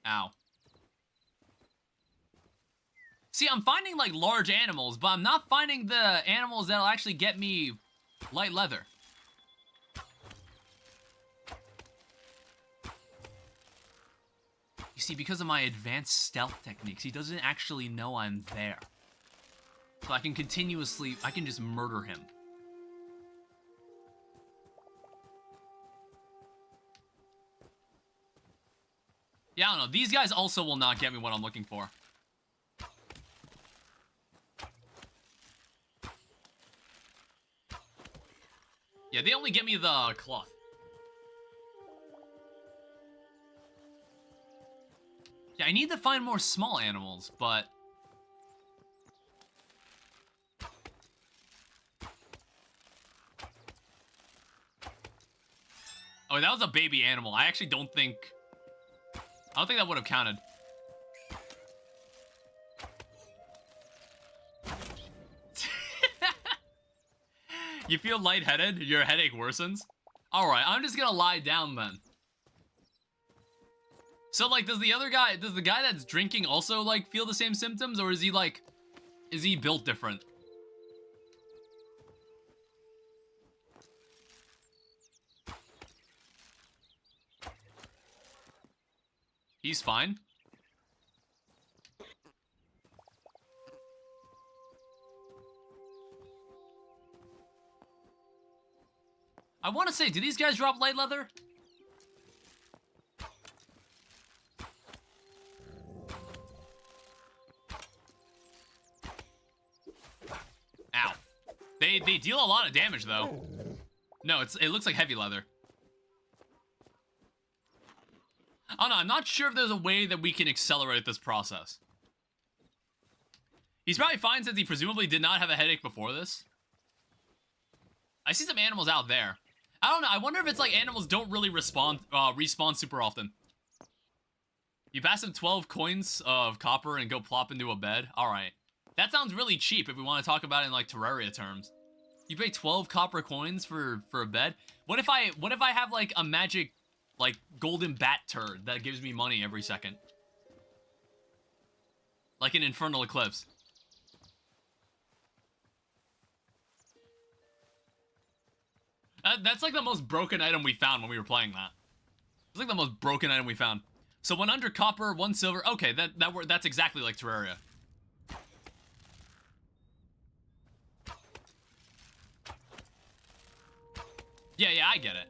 Ow. See, I'm finding like large animals, but I'm not finding the animals that'll actually get me light leather. You see, because of my advanced stealth techniques, he doesn't actually know I'm there. So I can just murder him. Yeah, I don't know. These guys also will not get me what I'm looking for. Yeah, they only get me the cloth. Yeah, I need to find more small animals, but... Oh, that was a baby animal. I actually don't think... I don't think that would have counted. You feel lightheaded? Your headache worsens? Alright, I'm just gonna lie down then. So, like, does the guy that's drinking also, like, feel the same symptoms? Or is he, like, is he built different? He's fine. I want to say, do these guys drop light leather? Ow. They deal a lot of damage, though. No, it looks like heavy leather. I don't know, I'm not sure if there's a way that we can accelerate this process. He's probably fine since he presumably did not have a headache before this. I see some animals out there. I don't know, I wonder if it's like animals don't really respawn super often. You pass him 12 coins of copper and go plop into a bed? Alright. That sounds really cheap if we want to talk about it in like Terraria terms. You pay 12 copper coins for a bed? What if I have like a magic, like, golden bat turd that gives me money every second? Like an infernal eclipse. That's like the most broken item we found when we were playing that. It's like the most broken item we found. So 100 copper, 1 silver. Okay, that's exactly like Terraria. Yeah, I get it.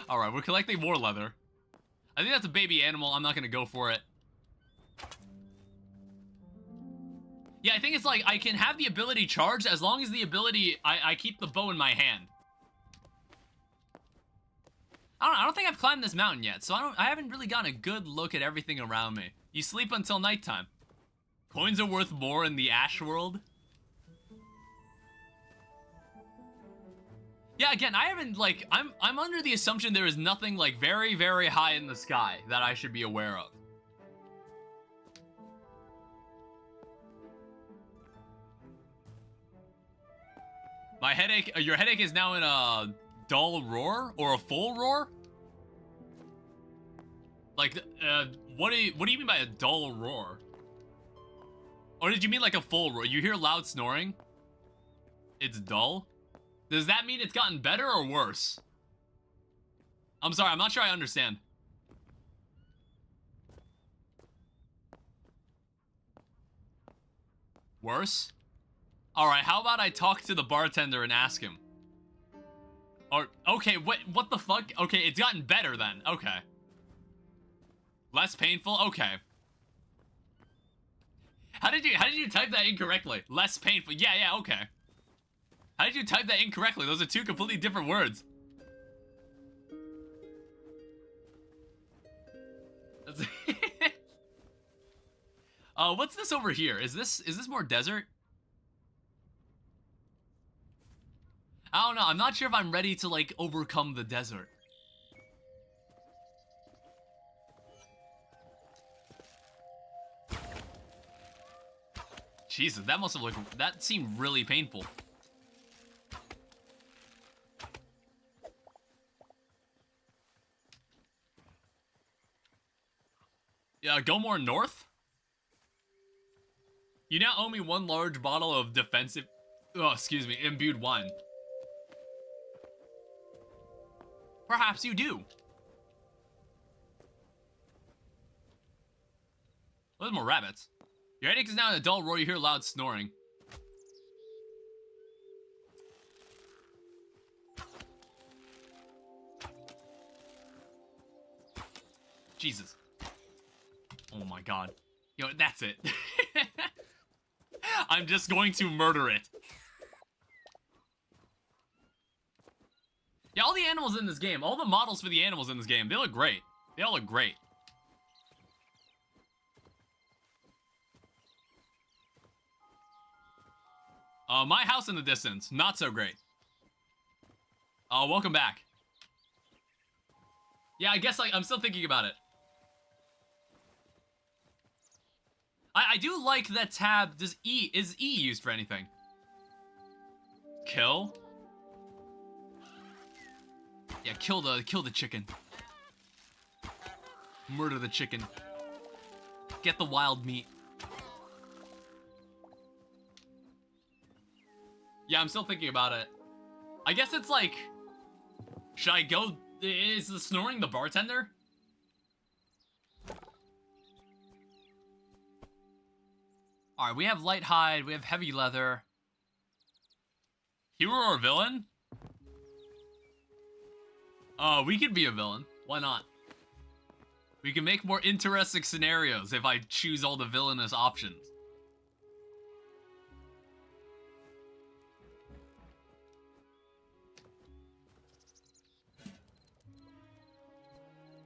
Alright, we're collecting more leather. I think that's a baby animal. I'm not gonna go for it. Yeah, I think it's like I can have the ability charged as long as the ability... I keep the bow in my hand. I don't think I've climbed this mountain yet, so I haven't really gotten a good look at everything around me. You sleep until nighttime. Coins are worth more in the Ash world. Yeah, again, I haven't, like, I'm under the assumption there is nothing, like, very, very high in the sky that I should be aware of. My headache, your headache is now in a dull roar or a full roar? Like, what do you mean by a dull roar? Or did you mean like a full roar? You hear loud snoring? It's dull? Does that mean it's gotten better or worse? I'm sorry, I'm not sure I understand. Worse? Alright, how about I talk to the bartender and ask him? Or, okay, what the fuck? Okay, it's gotten better then. Okay. Less painful? Okay. How did you type that incorrectly? Less painful. Yeah, okay. How did you type that incorrectly? Those are two completely different words. What's this over here? Is this more desert? I don't know. I'm not sure if I'm ready to, like, overcome the desert. Jesus, that must have looked... That seemed really painful. Yeah, go more north? You now owe me 1 large bottle of defensive... Oh, excuse me, imbued wine. Perhaps you do. Oh, there's more rabbits. Your headache is now in a dull roar. You hear loud snoring. Jesus. Oh my god. You know, that's it. I'm just going to murder it. Yeah, all the animals in this game, all the models for the animals in this game, they look great. They all look great. My house in the distance, not so great. Welcome back. Yeah, I guess like I'm still thinking about it. I do like that tab. Is E used for anything? Kill? Yeah, kill the chicken. Murder the chicken. Get the wild meat. Yeah, I'm still thinking about it. I guess it's like, should I go? Is the snoring the bartender? All right, we have light hide, we have heavy leather. Hero or villain? We could be a villain. Why not? We can make more interesting scenarios if I choose all the villainous options.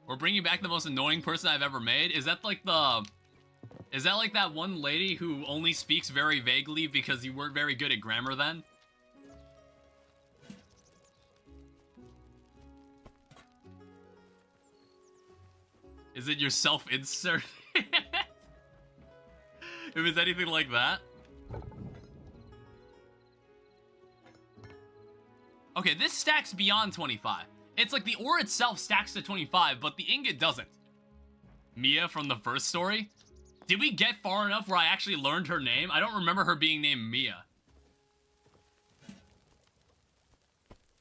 We're bringing back the most annoying person I've ever made. Is that like that one lady who only speaks very vaguely because you weren't very good at grammar then? Is it your self-insert? If it's anything like that. Okay, this stacks beyond 25. It's like the ore itself stacks to 25, but the ingot doesn't. Mia from the first story? Did we get far enough where I actually learned her name? I don't remember her being named Mia.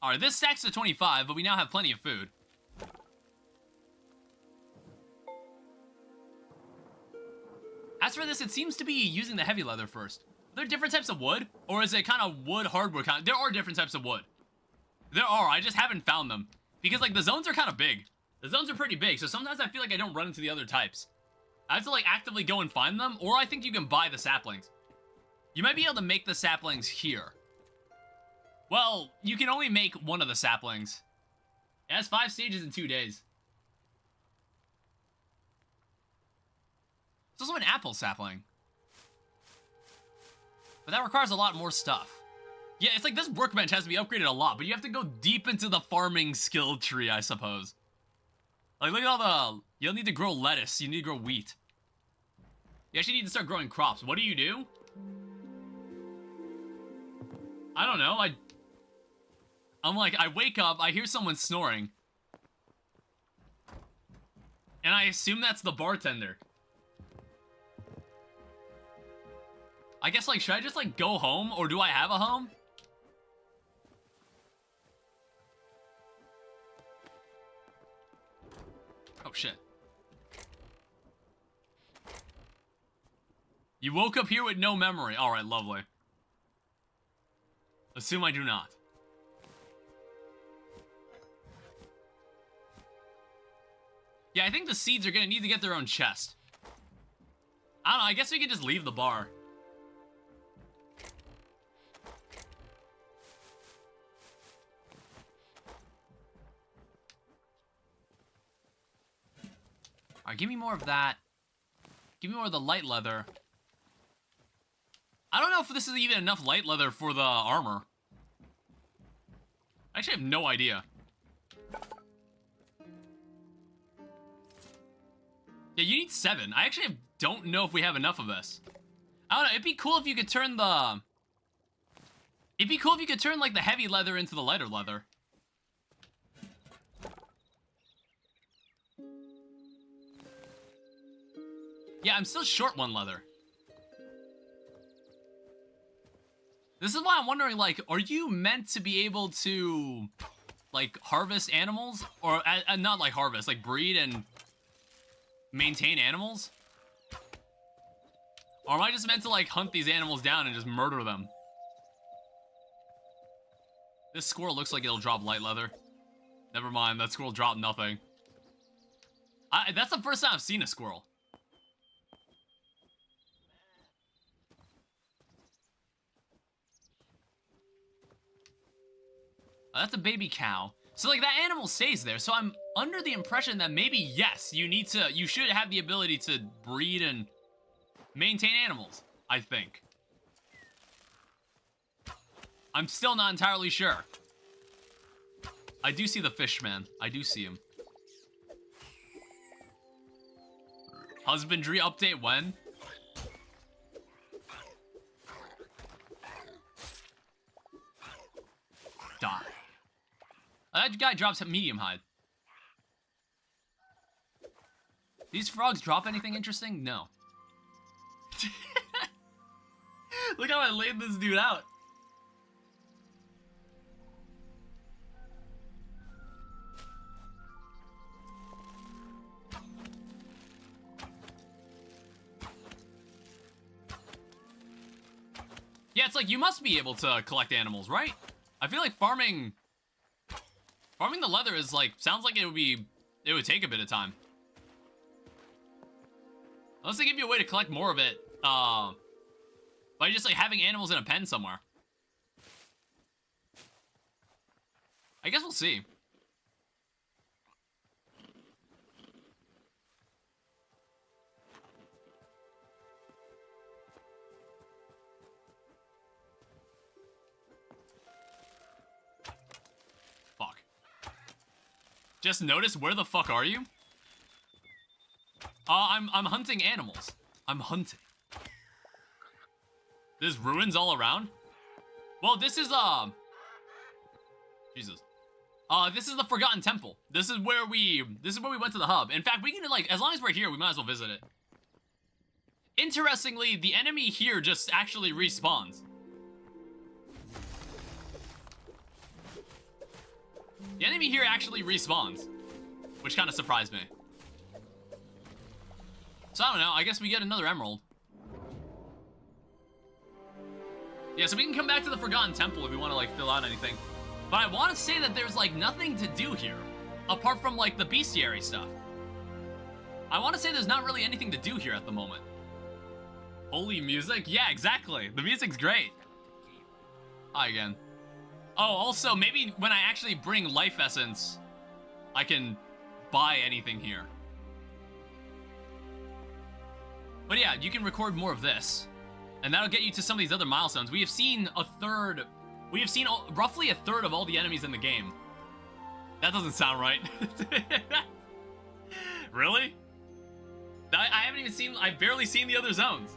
Alright, this stacks to 25, but we now have plenty of food. As for this, it seems to be using the heavy leather first. Are there different types of wood? Or is it kind of wood, hardwood kind? There are different types of wood. There are, I just haven't found them. Because, like, the zones are kind of big. The zones are pretty big, so sometimes I feel like I don't run into the other types. I have to, like, actively go and find them, or I think you can buy the saplings. You might be able to make the saplings here. Well, you can only make one of the saplings. It has 5 stages in 2 days. It's also an apple sapling. But that requires a lot more stuff. Yeah, it's like this workbench has to be upgraded a lot, but you have to go deep into the farming skill tree, I suppose. Like, look at all the... You don't need to grow lettuce, you need to grow wheat. You actually need to start growing crops. What do you do? I don't know, I'm like, I wake up, I hear someone snoring. And I assume that's the bartender. I guess, like, should I just, like, go home? Or do I have a home? Oh, shit. You woke up here with no memory. Alright, lovely. Assume I do not. Yeah, I think the seeds are gonna need to get their own chest. I don't know, I guess we can just leave the bar. Alright, give me more of that. Give me more of the light leather. I don't know if this is even enough light leather for the armor. I actually have no idea. Yeah, you need 7. I actually don't know if we have enough of this. I don't know, it'd be cool if you could turn the... It'd be cool if you could turn, like, the heavy leather into the lighter leather. Yeah, I'm still short 1 leather. This is why I'm wondering, like, are you meant to be able to, like, harvest animals? Or, not, like, harvest, like, breed and maintain animals? Or am I just meant to, like, hunt these animals down and just murder them? This squirrel looks like it'll drop light leather. Never mind, that squirrel dropped nothing. That's the first time I've seen a squirrel. That's a baby cow. So, like, that animal stays there. So I'm under the impression that maybe, yes, you should have the ability to breed and maintain animals, I think. I'm still not entirely sure. I do see the fish, man. I do see him. Husbandry update when? Die. That guy drops a medium hide. These frogs drop anything interesting? No. Look how I laid this dude out. Yeah, it's like you must be able to collect animals, right? I feel like farming the leather is like, sounds like it would take a bit of time. Unless they give you a way to collect more of it, by just like having animals in a pen somewhere. I guess we'll see. Fuck. Just notice, where the fuck are you? I'm hunting animals. I'm hunting. There's ruins all around? Well, this is, Jesus. This is the Forgotten Temple. This is where we went to the hub. In fact, we can, like, as long as we're here, we might as well visit it. Interestingly, the enemy here just actually respawns. The enemy here actually respawns, which kind of surprised me. So I don't know, I guess we get another emerald. Yeah, so we can come back to the Forgotten Temple if we want to, like, fill out anything. But I want to say that there's, like, nothing to do here, apart from, like, the bestiary stuff. I want to say there's not really anything to do here at the moment. Holy music? Yeah, exactly. The music's great. Hi again. Oh, also, maybe when I actually bring life essence, I can buy anything here. But yeah, you can record more of this, and that'll get you to some of these other milestones. We have seen roughly a third of all the enemies in the game. That doesn't sound right. Really? I've barely seen the other zones.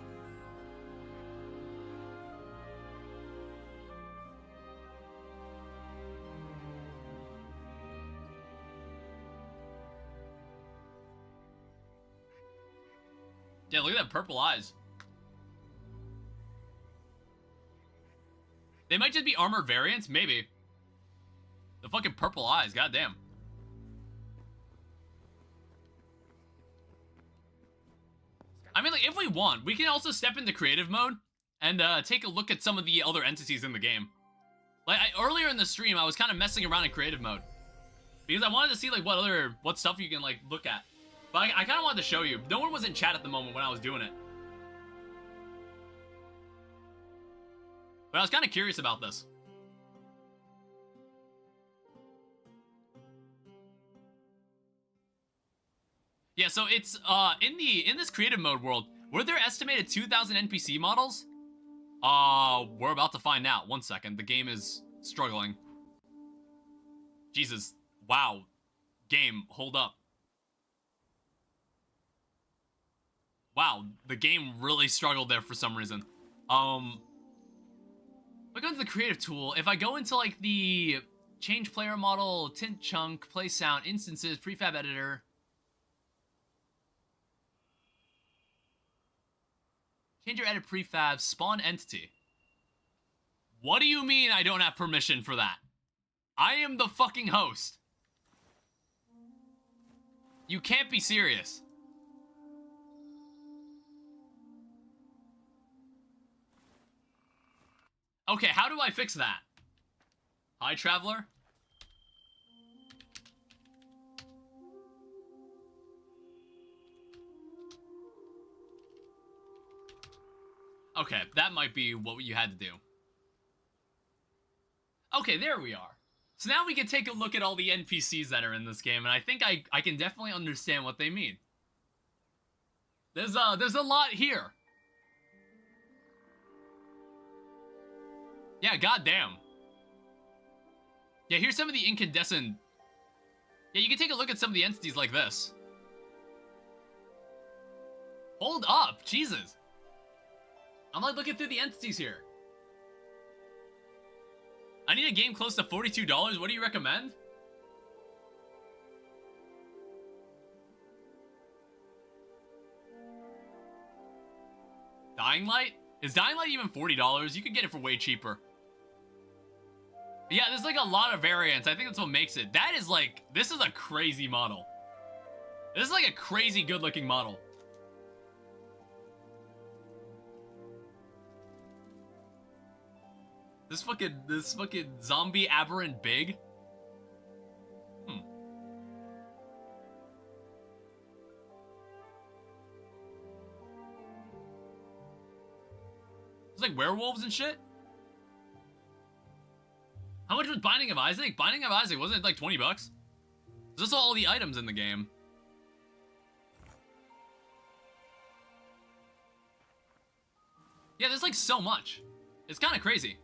Yeah, look at that purple eyes. They might just be armored variants, maybe. The fucking purple eyes, goddamn. I mean, like, if we want, we can also step into creative mode and take a look at some of the other entities in the game. Like, earlier in the stream, I was kind of messing around in creative mode because I wanted to see, like, what stuff you can, like, look at. But I kind of wanted to show you. No one was in chat at the moment when I was doing it. But I was kind of curious about this. Yeah, so it's in this creative mode world, were there estimated 2,000 NPC models? We're about to find out. 1 second. The game is struggling. Jesus. Wow. Game, hold up. Wow, the game really struggled there for some reason. If I go into the creative tool, if I go into, like, the change player model, tint chunk, play sound, instances, prefab editor. Change your edit prefab, spawn entity. What do you mean I don't have permission for that? I am the fucking host. You can't be serious. Okay, how do I fix that? Hi, traveler. Okay, that might be what you had to do. Okay, there we are. So now we can take a look at all the NPCs that are in this game, and I think I can definitely understand what they mean. There's a lot here. Yeah, goddamn. Yeah, here's some of the incandescent... Yeah, you can take a look at some of the entities like this. Hold up, Jesus. I'm like looking through the entities here. I need a game close to $42. What do you recommend? Dying Light? Is Dying Light even $40? You could get it for way cheaper. Yeah, there's like a lot of variants. I think that's what makes it. That is like, this is a crazy model. This is like a crazy good looking model. This fucking zombie aberrant big. It's like werewolves and shit. How much was Binding of Isaac? Binding of Isaac, wasn't it like 20 bucks? Is this all the items in the game? Yeah, there's like so much. It's kind of crazy.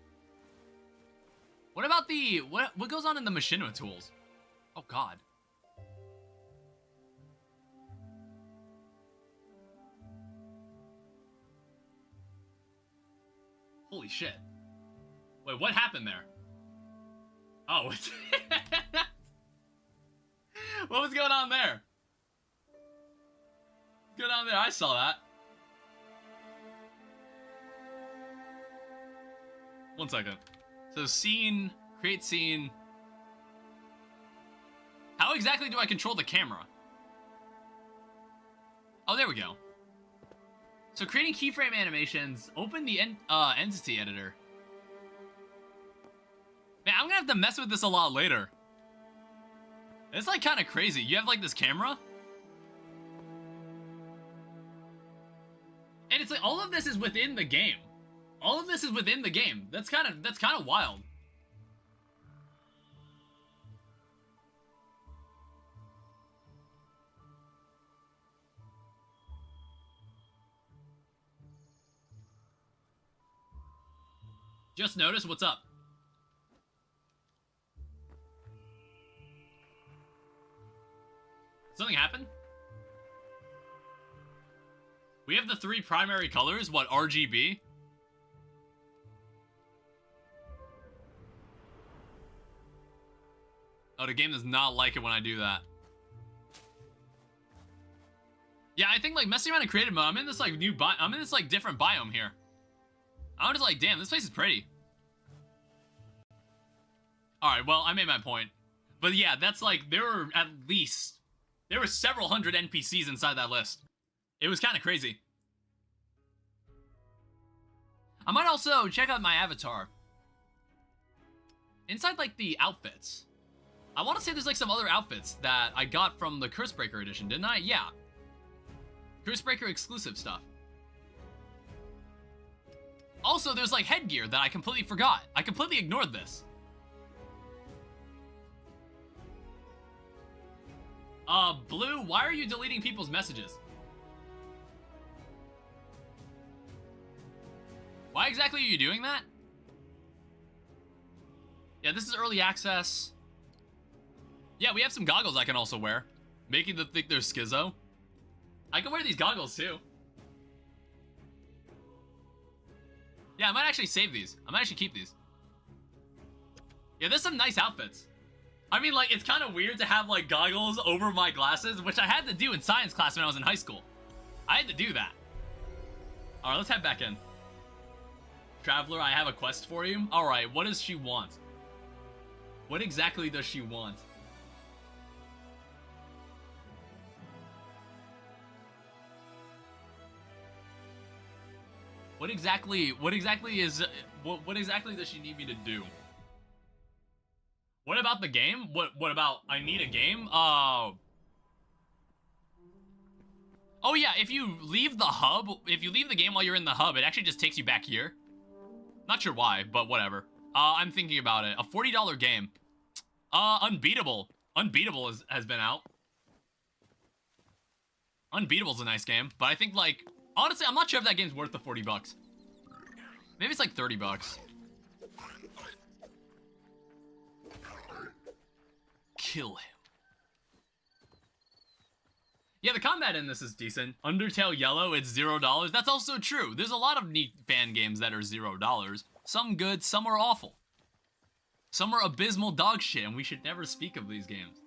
What about the... What goes on in the machinima tools? Oh, God. Holy shit. Wait, what happened there? Oh, it's... What was going on there? What's going on there? I saw that. One second. So scene, create scene. How exactly do I control the camera? Oh, there we go. So creating keyframe animations, open the entity editor. Man, I'm gonna have to mess with this a lot later. It's like kind of crazy. You have like this camera. And it's like all of this is within the game. All of this is within the game. That's kind of wild. Just notice what's up. Something happened? We have the 3 primary colors, what, RGB? Oh, the game does not like it when I do that. Yeah, I think like messing around in creative mode, I'm in this like I'm in this like different biome here. I'm just like, damn, this place is pretty. Alright, well, I made my point. But yeah, that's like, there were several hundred NPCs inside that list. It was kind of crazy. I might also check out my avatar. Inside like the outfits. I want to say there's like some other outfits that I got from the Cursebreaker edition, didn't I? Yeah. Cursebreaker exclusive stuff. Also, there's like headgear that I completely forgot. I completely ignored this. Blue, why are you deleting people's messages? Why exactly are you doing that? Yeah, this is early access. Yeah, we have some goggles I can also wear, making them think they're schizo. I can wear these goggles too. Yeah, I might actually save these. I might actually keep these. Yeah, there's some nice outfits. I mean, like, it's kind of weird to have, like, goggles over my glasses, which I had to do in science class when I was in high school. I had to do that. Alright, let's head back in. Traveler, I have a quest for you. Alright, what does she want? What exactly does she want? What exactly does she need me to do? What about the game? What about I need a game? Oh, Oh yeah, if you leave the hub, if you leave the game while you're in the hub, it actually just takes you back here. Not sure why, but whatever. I'm thinking about it. A $40 game. Unbeatable. Unbeatable has been out. Unbeatable's a nice game, but I think, like, honestly, I'm not sure if that game's worth the 40 bucks. Maybe it's like 30 bucks. Kill him. Yeah, the combat in this is decent. Undertale Yellow, it's $0. That's also true. There's a lot of neat fan games that are $0. Some good, some are awful. Some are abysmal dog shit, and we should never speak of these games.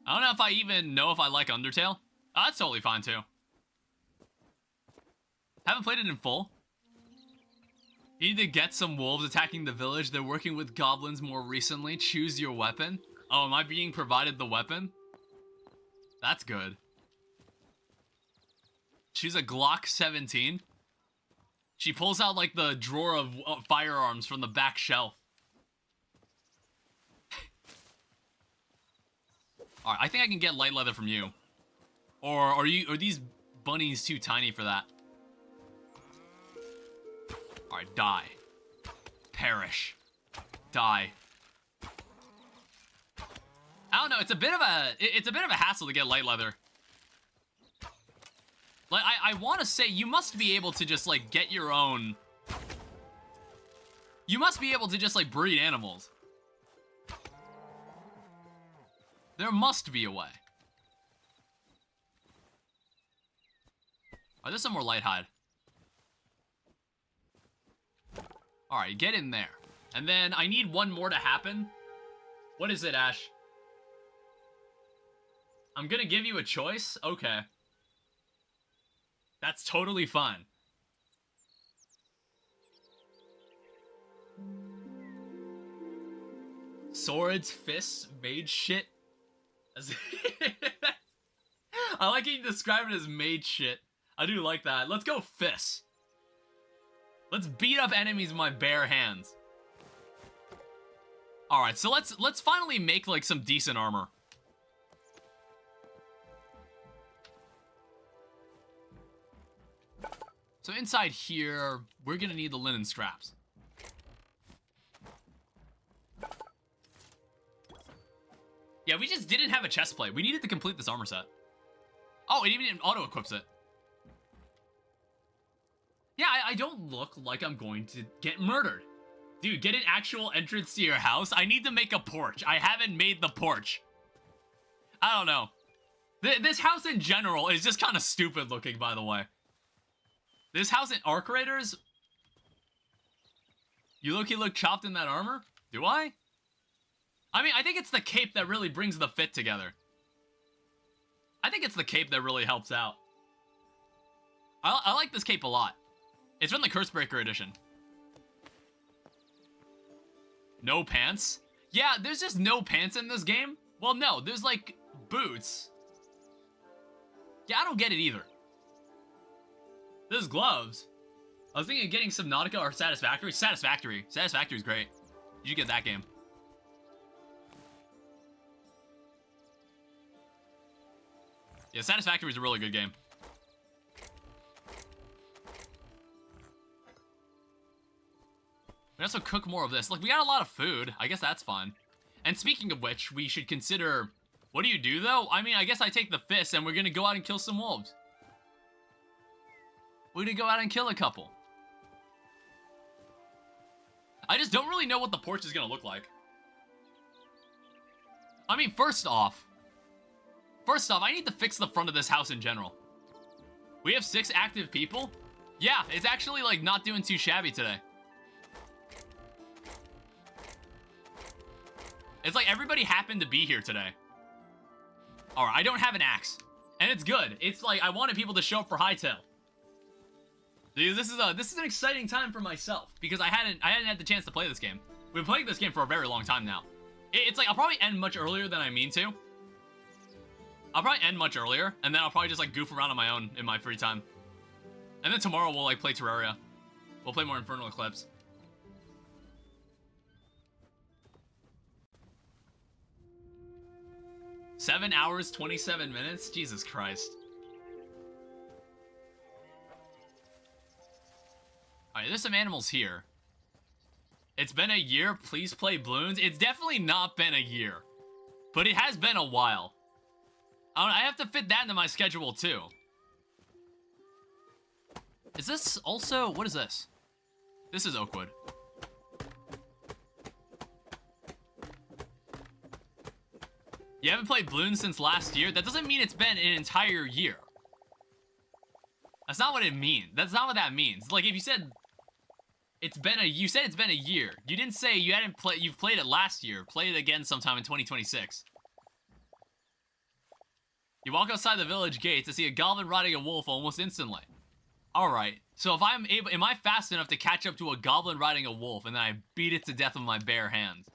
I don't know if I even know if I like Undertale. Oh, that's totally fine, too. Haven't played it in full. You need to get some wolves attacking the village. They're working with goblins more recently. Choose your weapon. Oh, am I being provided the weapon? That's good. Choose a Glock 17. She pulls out, like, the drawer of firearms from the back shelf. Alright, I think I can get light leather from you. Or are these bunnies too tiny for that? Alright, die. Perish. Die. I don't know, it's a bit of a hassle to get light leather. Like, I want to say, you must be able to just, like, get your own... You must be able to just, like, breed animals. There must be a way. Are there some more light hide? Alright, get in there. And then I need one more to happen. What is it, Ash? I'm gonna give you a choice? Okay. That's totally fine. Swords, fists, mage shit. I like how you describe it as mage shit. I do like that. Let's go fists. Let's beat up enemies with my bare hands. Alright, so let's finally make, like, some decent armor. So inside here, we're gonna need the linen scraps. Yeah, we just didn't have a chest plate. We needed to complete this armor set. Oh, it even auto-equips it. Yeah, I don't look like I'm going to get murdered. Dude, get an actual entrance to your house? I need to make a porch. I haven't made the porch. I don't know. This house in general is just kind of stupid looking, by the way. This house in Arc Raiders? You look chopped in that armor? Do I? I mean, I think it's the cape that really brings the fit together. I think it's the cape that really helps out. I like this cape a lot. It's from the Cursebreaker edition. No pants? Yeah, there's just no pants in this game. Well, no, there's like boots. Yeah, I don't get it either. There's gloves. I was thinking of getting Subnautica or Satisfactory. Satisfactory. Satisfactory's great. You should get that game. Yeah, Satisfactory's a really good game. We also cook more of this. Like, we got a lot of food. I guess that's fine. And speaking of which, we should consider... What do you do, though? I mean, I guess I take the fist and we're gonna go out and kill some wolves. We're gonna go out and kill a couple. I just don't really know what the porch is gonna look like. I mean, first off, I need to fix the front of this house in general. We have 6 active people? Yeah, it's actually, like, not doing too shabby today. It's like everybody happened to be here today. Alright, I don't have an axe. And it's good. It's like, I wanted people to show up for Hytale. Dude, this is an exciting time for myself. Because I hadn't had the chance to play this game. We've been playing this game for a very long time now. It's like, I'll probably end much earlier than I mean to. I'll probably end much earlier, and then I'll probably just, like, goof around on my own in my free time. And then tomorrow we'll, like, play Terraria. We'll play more Infernal Eclipse. 7 hours, 27 minutes? Jesus Christ. Alright, there's some animals here. It's been a year, please play balloons. It's definitely not been a year. But it has been a while. I have to fit that into my schedule too. Is this also... What is this? This is Oakwood. You haven't played balloons since last year? That doesn't mean it's been an entire year. That's not what it means. That's not what that means. Like, if you said... You said it's been a year. You didn't say you've played it last year. Play it again sometime in 2026. You walk outside the village gates to see a goblin riding a wolf almost instantly. Alright, so if am I fast enough to catch up to a goblin riding a wolf and then I beat it to death with my bare hands?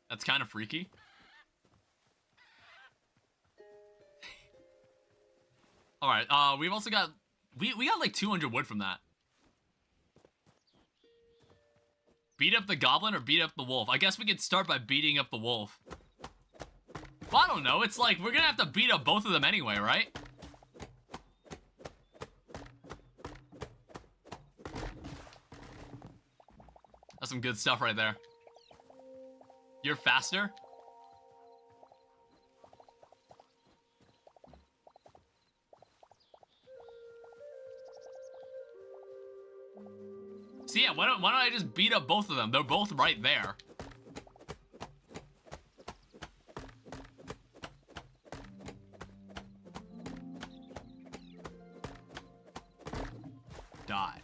That's kind of freaky. Alright, we've also got... We got like 200 wood from that. Beat up the goblin or beat up the wolf? I guess we could start by beating up the wolf. Well, I don't know. It's like, we're gonna have to beat up both of them anyway, right? That's some good stuff right there. You're faster? So yeah, why don't I just beat up both of them? They're both right there. Die.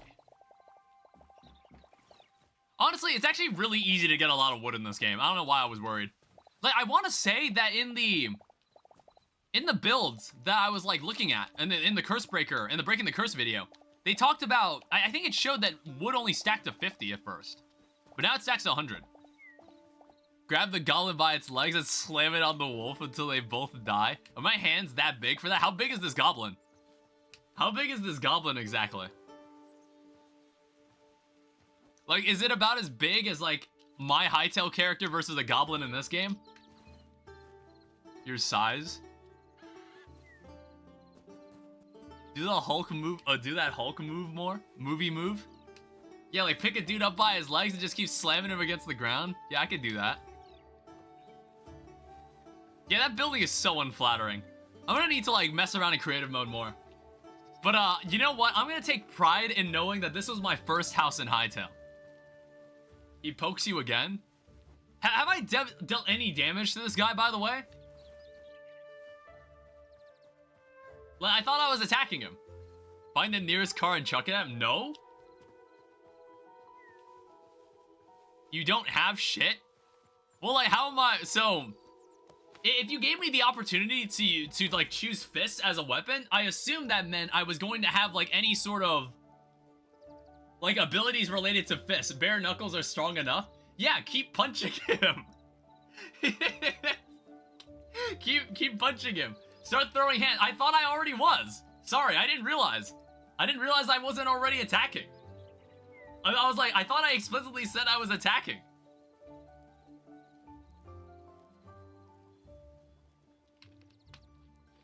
Honestly, it's actually really easy to get a lot of wood in this game. I don't know why I was worried. Like, I want to say that in the builds that I was like looking at, and in the curse breaker, in the breaking the curse video, they talked about, I think it showed that wood only stacked to 50 at first. But now it stacks to 100. Grab the goblin by its legs and slam it on the wolf until they both die. Are my hands that big for that? How big is this goblin? How big is this goblin exactly? Like, is it about as big as, like, my Hytale character versus a goblin in this game? Your size? Do the Hulk move, do that Hulk move more? Movie move? Yeah, like pick a dude up by his legs and just keep slamming him against the ground? Yeah, I could do that. Yeah, that building is so unflattering. I'm gonna need to like mess around in creative mode more. But you know what? I'm gonna take pride in knowing that this was my first house in Hytale. He pokes you again? Have I dealt any damage to this guy, by the way? I thought I was attacking him. Find the nearest car and chuck it at him? No? You don't have shit? Well, like, how am I... So, if you gave me the opportunity to like, choose fists as a weapon, I assumed that meant I was going to have, like, any sort of... like, abilities related to fists. Bare knuckles are strong enough? Yeah, keep punching him. keep punching him. Start throwing hands. I thought I already was. Sorry, I didn't realize. I didn't realize I wasn't already attacking. I was like, I thought I explicitly said I was attacking.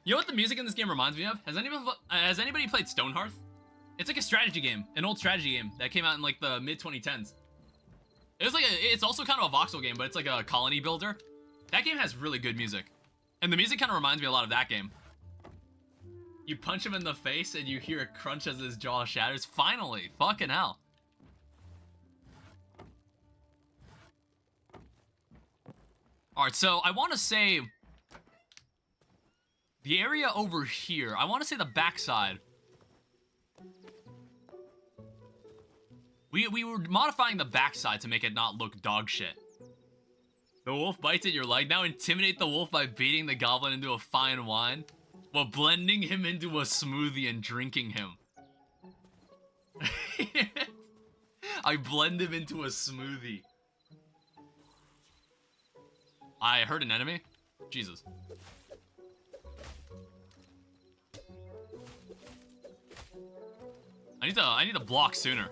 You know what the music in this game reminds me of? Has anybody played Stonehearth? It's like a strategy game, an old strategy game that came out in like the mid-2010s. It's also kind of a voxel game, but it's like a colony builder. That game has really good music. And the music kind of reminds me a lot of that game. You punch him in the face and you hear a crunch as his jaw shatters. Finally! Fucking hell. Alright, so I want to say... the area over here, I want to say the backside. We were modifying the backside to make it not look dog shit. The wolf bites at your leg. Now intimidate the wolf by beating the goblin into a fine wine, while blending him into a smoothie and drinking him. I blend him into a smoothie. I heard an enemy? Jesus. I need to block sooner.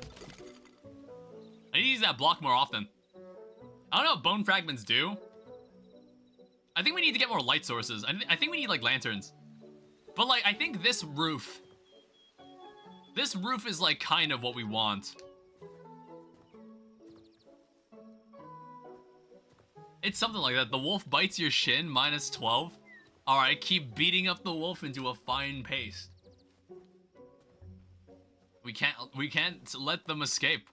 I use that block more often. I don't know what bone fragments do. I think we need to get more light sources. I think we need, like, lanterns. But, like, I think this roof... This roof is, like, kind of what we want. It's something like that. The wolf bites your shin, -12. Alright, keep beating up the wolf into a fine paste. We can't let them escape.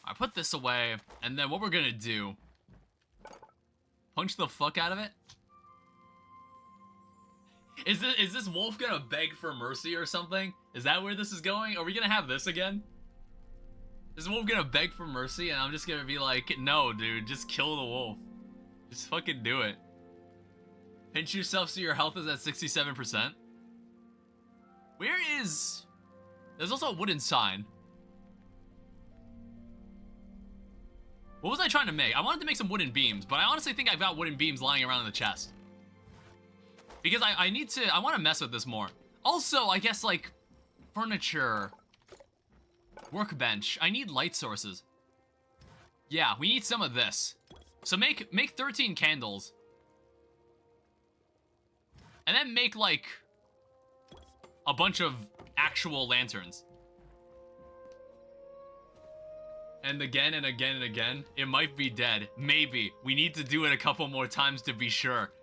I put this away, and then what we're gonna do... Punch the fuck out of it? Is this wolf gonna beg for mercy or something? Is that where this is going? Are we gonna have this again? Is the wolf gonna beg for mercy and I'm just gonna be like, no, dude, just kill the wolf. Just fucking do it. Pinch yourself so your health is at 67%. Where is... There's also a wooden sign. What was I trying to make? I wanted to make some wooden beams, but I honestly think I've got wooden beams lying around in the chest. Because I want to mess with this more. Also, I guess, like, furniture, workbench. I need light sources. Yeah, we need some of this. So make 13 candles. And then make, like, a bunch of actual lanterns. And again and again and again, it might be dead. Maybe. We need to do it a couple more times to be sure.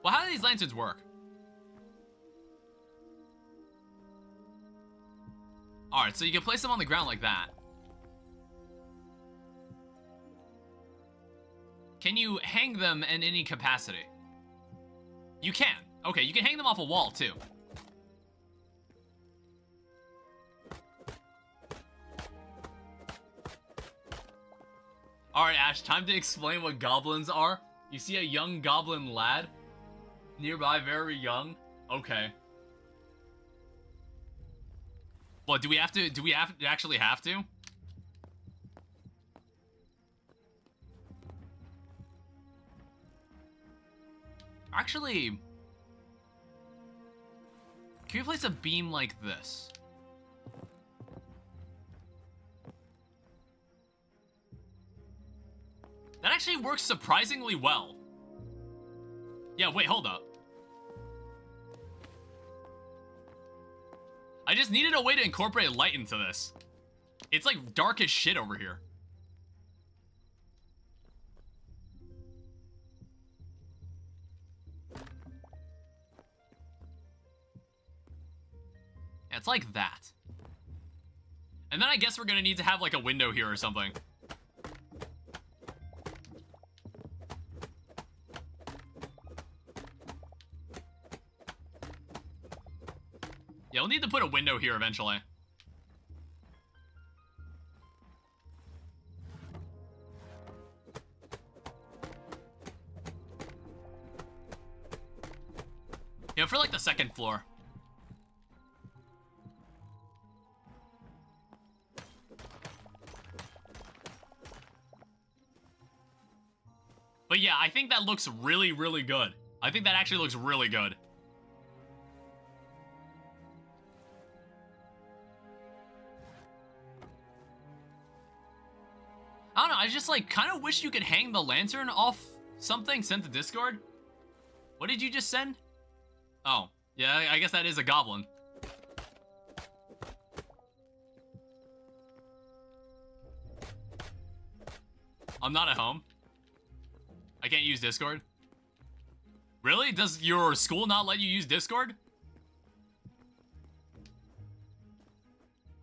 Well, how do these lanterns work? Alright, so you can place them on the ground like that. Can you hang them in any capacity? You can. Okay, you can hang them off a wall, too. Alright, Ash, time to explain what goblins are. You see a young goblin lad? Nearby, very young. Okay. What, do we actually have to? Actually, can we place a beam like this? That actually works surprisingly well. Yeah, wait, hold up. I just needed a way to incorporate light into this. It's like dark as shit over here. Yeah, it's like that. And then I guess we're gonna need to have like a window here or something. Yeah, we'll need to put a window here eventually. Yeah, for like the second floor. But yeah, I think that looks really, really good. I think that actually looks really good. I don't know, I just like kind of wish you could hang the lantern off something sent to Discord. What did you just send? Oh, yeah, I guess that is a goblin. I'm not at home. I can't use Discord. Really? Does your school not let you use Discord?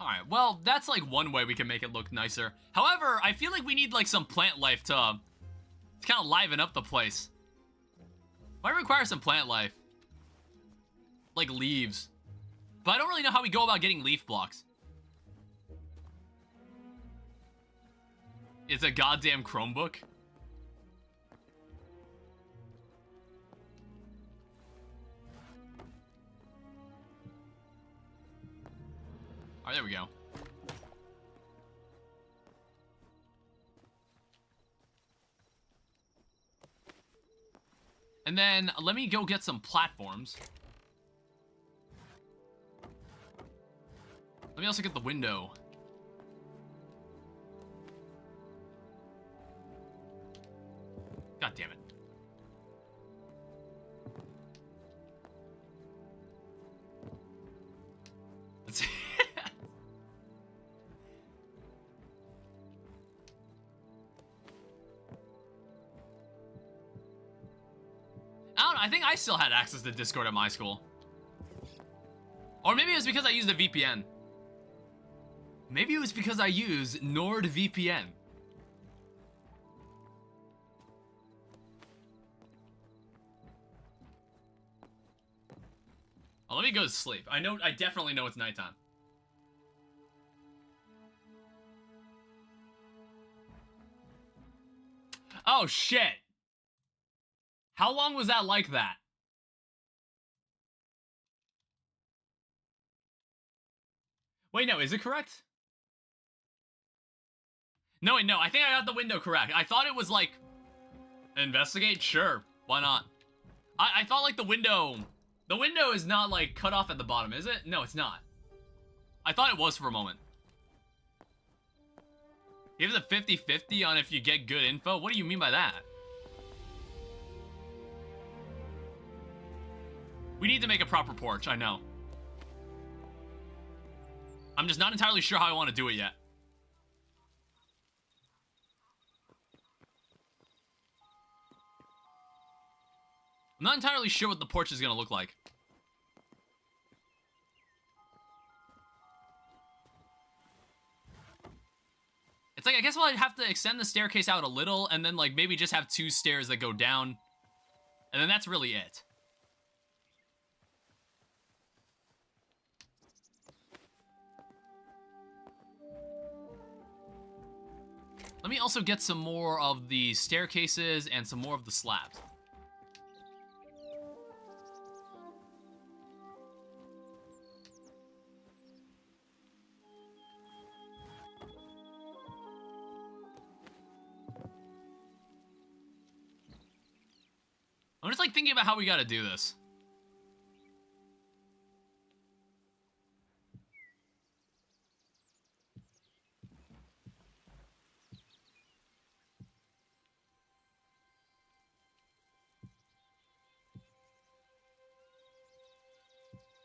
Alright, well, that's like one way we can make it look nicer. However, I feel like we need like some plant life to kind of liven up the place. Might require some plant life. Like leaves. But I don't really know how we go about getting leaf blocks. It's a goddamn Chromebook. Alright, there we go. And then let me go get some platforms. Let me also get the window. God damn it. Let's see. I don't know, I think I still had access to Discord at my school. Or maybe it was because I used a VPN. Maybe it was because I used NordVPN. Oh, let me go to sleep. I definitely know it's nighttime. Oh, shit. How long was that like that? Wait, no, is it correct? No, wait, no, I think I got the window correct. I thought it was like, investigate? Sure, why not? I thought like the window is not like cut off at the bottom, is it? No, it's not. I thought it was for a moment. Give it a 50-50 on if you get good info? What do you mean by that? We need to make a proper porch, I know. I'm just not entirely sure how I want to do it yet. I'm not entirely sure what the porch is going to look like. It's like, I guess I'll have to extend the staircase out a little, and then, like, maybe just have 2 stairs that go down. And then that's really it. Let me also get some more of the staircases and some more of the slabs. I'm just like thinking about how we gotta do this.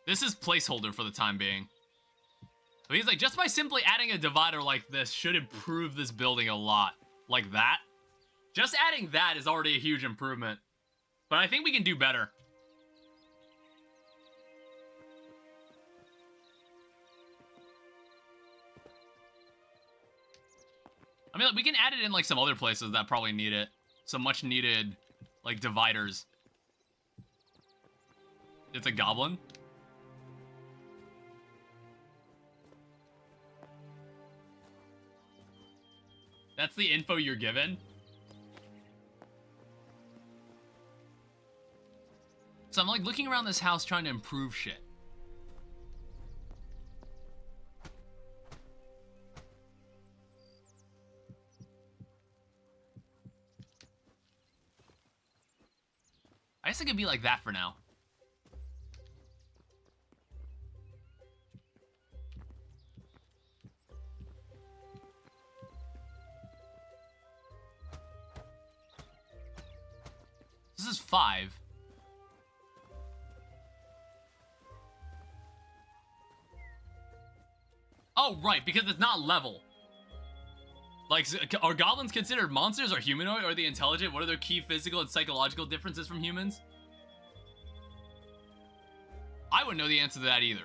This is placeholder for the time being. But he's like, just by simply adding a divider like this should improve this building a lot. Like that. Just adding that is already a huge improvement. But I think we can do better. I mean, like, we can add it in like some other places that probably need it. Some much needed, like, dividers. It's a goblin. That's the info you're given? So I'm like looking around this house trying to improve shit. I guess it could be like that for now. This is 5. Oh, right, because it's not level. Like, are goblins considered monsters or humanoid? Or are they intelligent? What are their key physical and psychological differences from humans? I wouldn't know the answer to that either.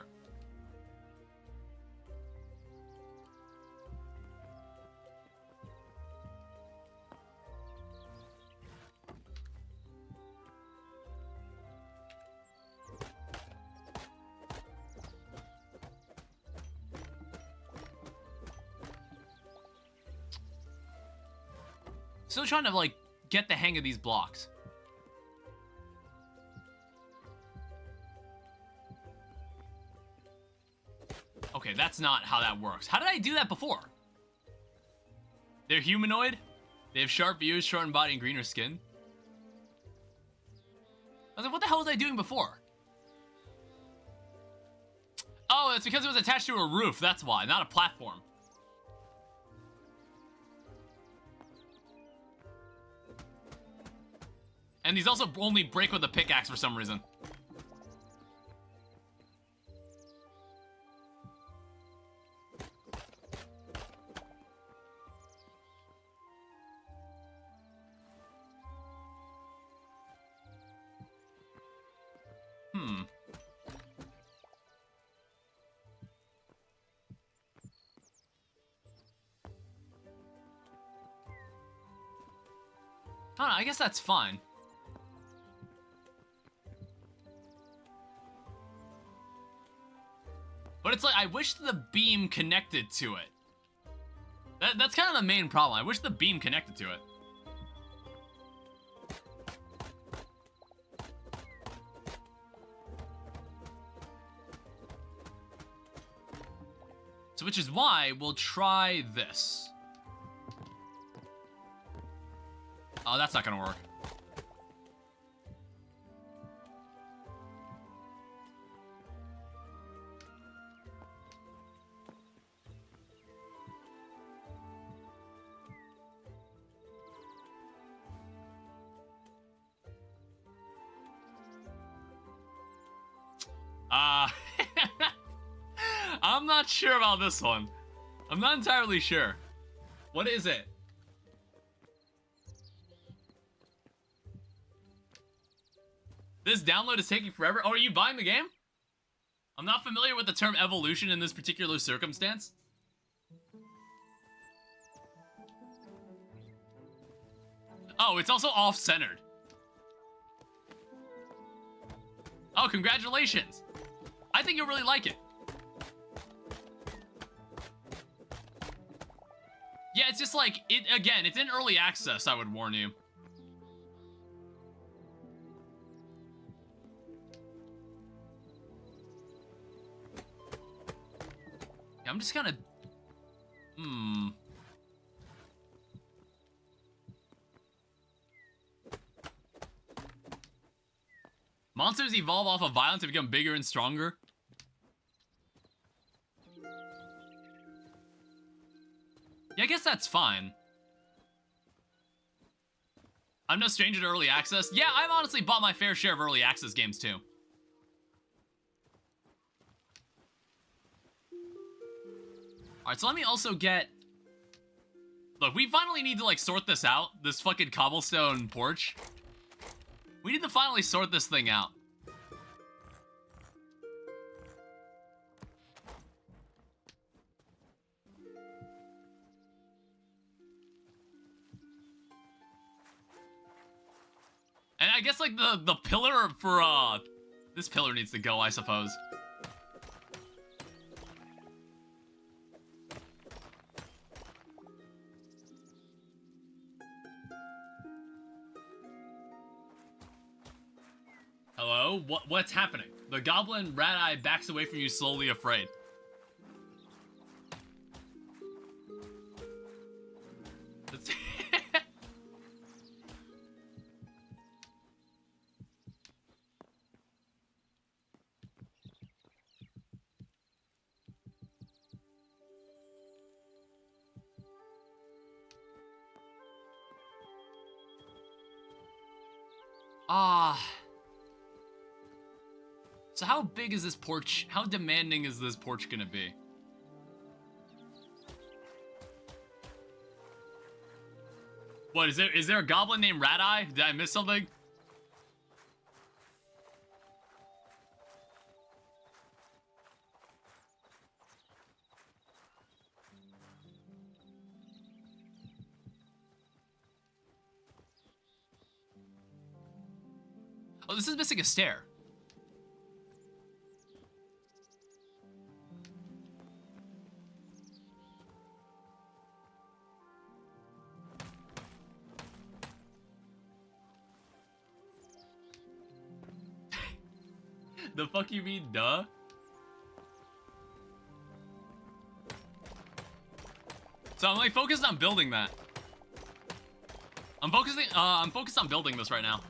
Still trying to, like, get the hang of these blocks. Okay, that's not how that works. How did I do that before? They're humanoid. They have sharp views, shortened body, and greener skin. I was like, what the hell was I doing before? Oh, it's because it was attached to a roof. That's why, not a platform. And these also only break with a pickaxe for some reason. I don't know, I guess that's fine. But it's like, I wish the beam connected to it. That's kind of the main problem. I wish the beam connected to it. So, which is why we'll try this. Oh, that's not gonna work. I'm not sure about this one. I'm not entirely sure. What is it? This download is taking forever? Oh, are you buying the game? I'm not familiar with the term evolution in this particular circumstance. Oh, it's also off-centered. Oh, congratulations. I think you'll really like it. Yeah, it's just like, again, it's in early access, I would warn you. Yeah, I'm just gonna... Monsters evolve off of violence to become bigger and stronger. Yeah, I guess that's fine. I'm no stranger to early access. Yeah, I've honestly bought my fair share of early access games too. Alright, so let me also get... Look, we finally need to, like, sort this out. This fucking cobblestone porch. We need to finally sort this thing out. And I guess, like, the pillar for, this pillar needs to go, I suppose. Hello? What's happening? The goblin rat eye backs away from you slowly, afraid. So how big is this porch? How demanding is this porch gonna be? What, is there a goblin named Rat Eye? Did I miss something? Oh, this is missing a stair. The fuck you mean, duh? So I'm like focused on building that. I'm focused on building this right now.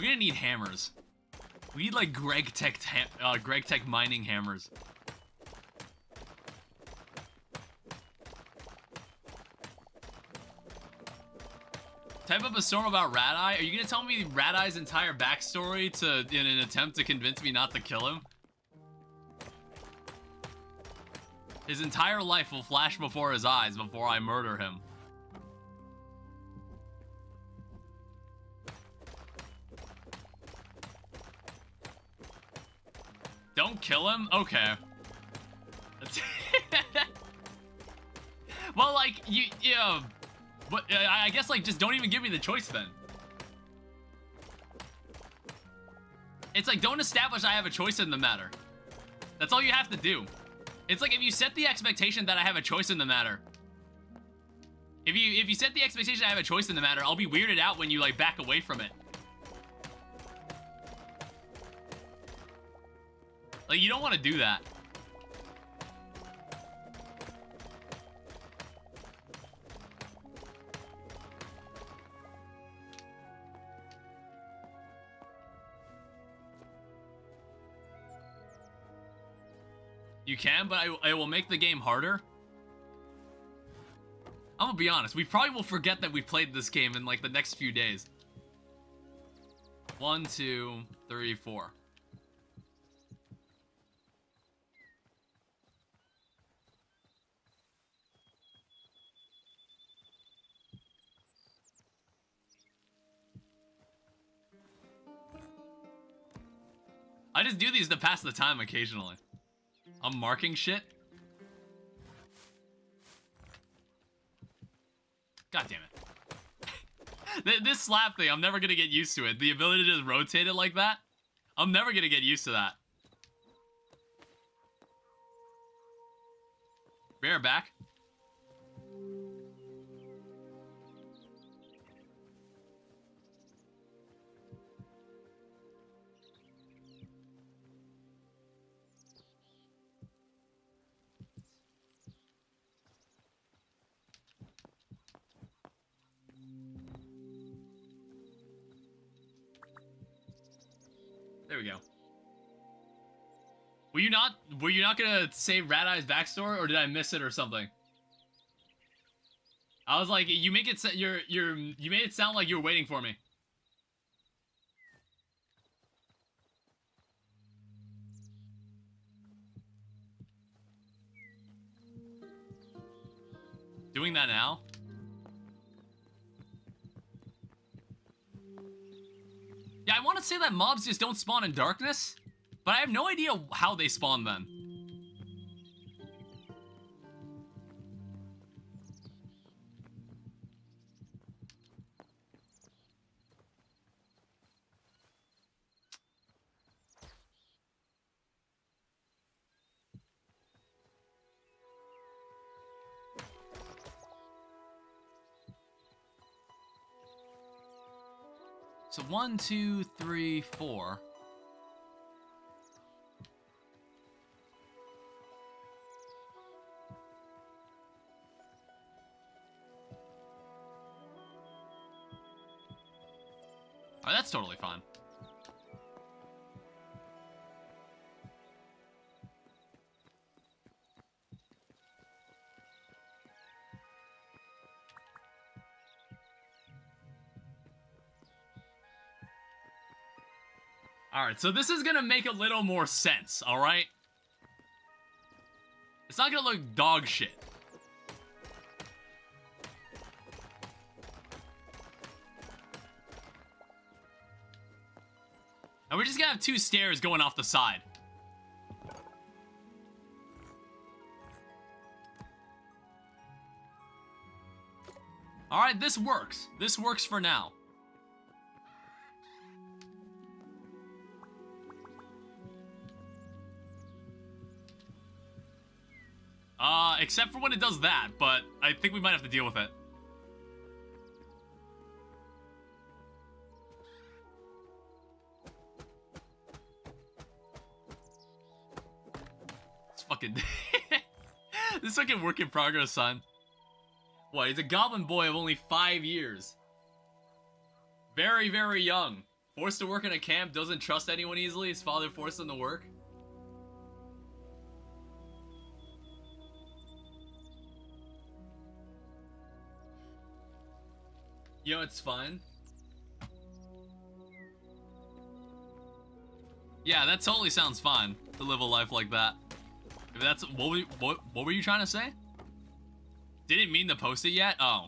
We're gonna need hammers. We need like Greg Tech mining hammers. Type up a storm about Rat Eye. Are you gonna tell me Rat Eye's entire backstory in an attempt to convince me not to kill him? His entire life will flash before his eyes before I murder him. Don't kill him? Okay. Well, like, yeah. But I guess, like, just don't even give me the choice then. It's like, don't establish I have a choice in the matter. That's all you have to do. It's like, if you set the expectation that I have a choice in the matter. If you set the expectation I have a choice in the matter, I'll be weirded out when you, like, back away from it. Like, you don't want to do that. You can, but I will make the game harder. I'm gonna be honest, we probably will forget that we played this game in like the next few days. 1, 2, 3, 4. I just do these to pass the time occasionally. I'm marking shit. God damn it. This slap thing, I'm never gonna get used to it. The ability to just rotate it like that, I'm never gonna get used to that. Bear back. There we go. Were you not gonna say Rat Eye's backstory, or did I miss it or something? I was like, you make it you made it sound like you were waiting for me. Doing that now? Yeah, I want to say that mobs just don't spawn in darkness, but I have no idea how they spawn then. So 1, 2, 3, 4. Oh, that's totally fine. Alright, so this is gonna make a little more sense, alright? It's not gonna look dog shit. And we're just gonna have 2 stairs going off the side. Alright, this works. This works for now. Except for when it does that, but I think we might have to deal with it. It's fucking... This fucking work in progress, son. What, he's a goblin boy of only 5 years. Very, very young Forced to work in a camp, doesn't trust anyone easily. His father forced him to work. You know, it's fun. Yeah, that totally sounds fun to live a life like that. If that's what were you trying to say? Didn't mean to post it yet? Oh.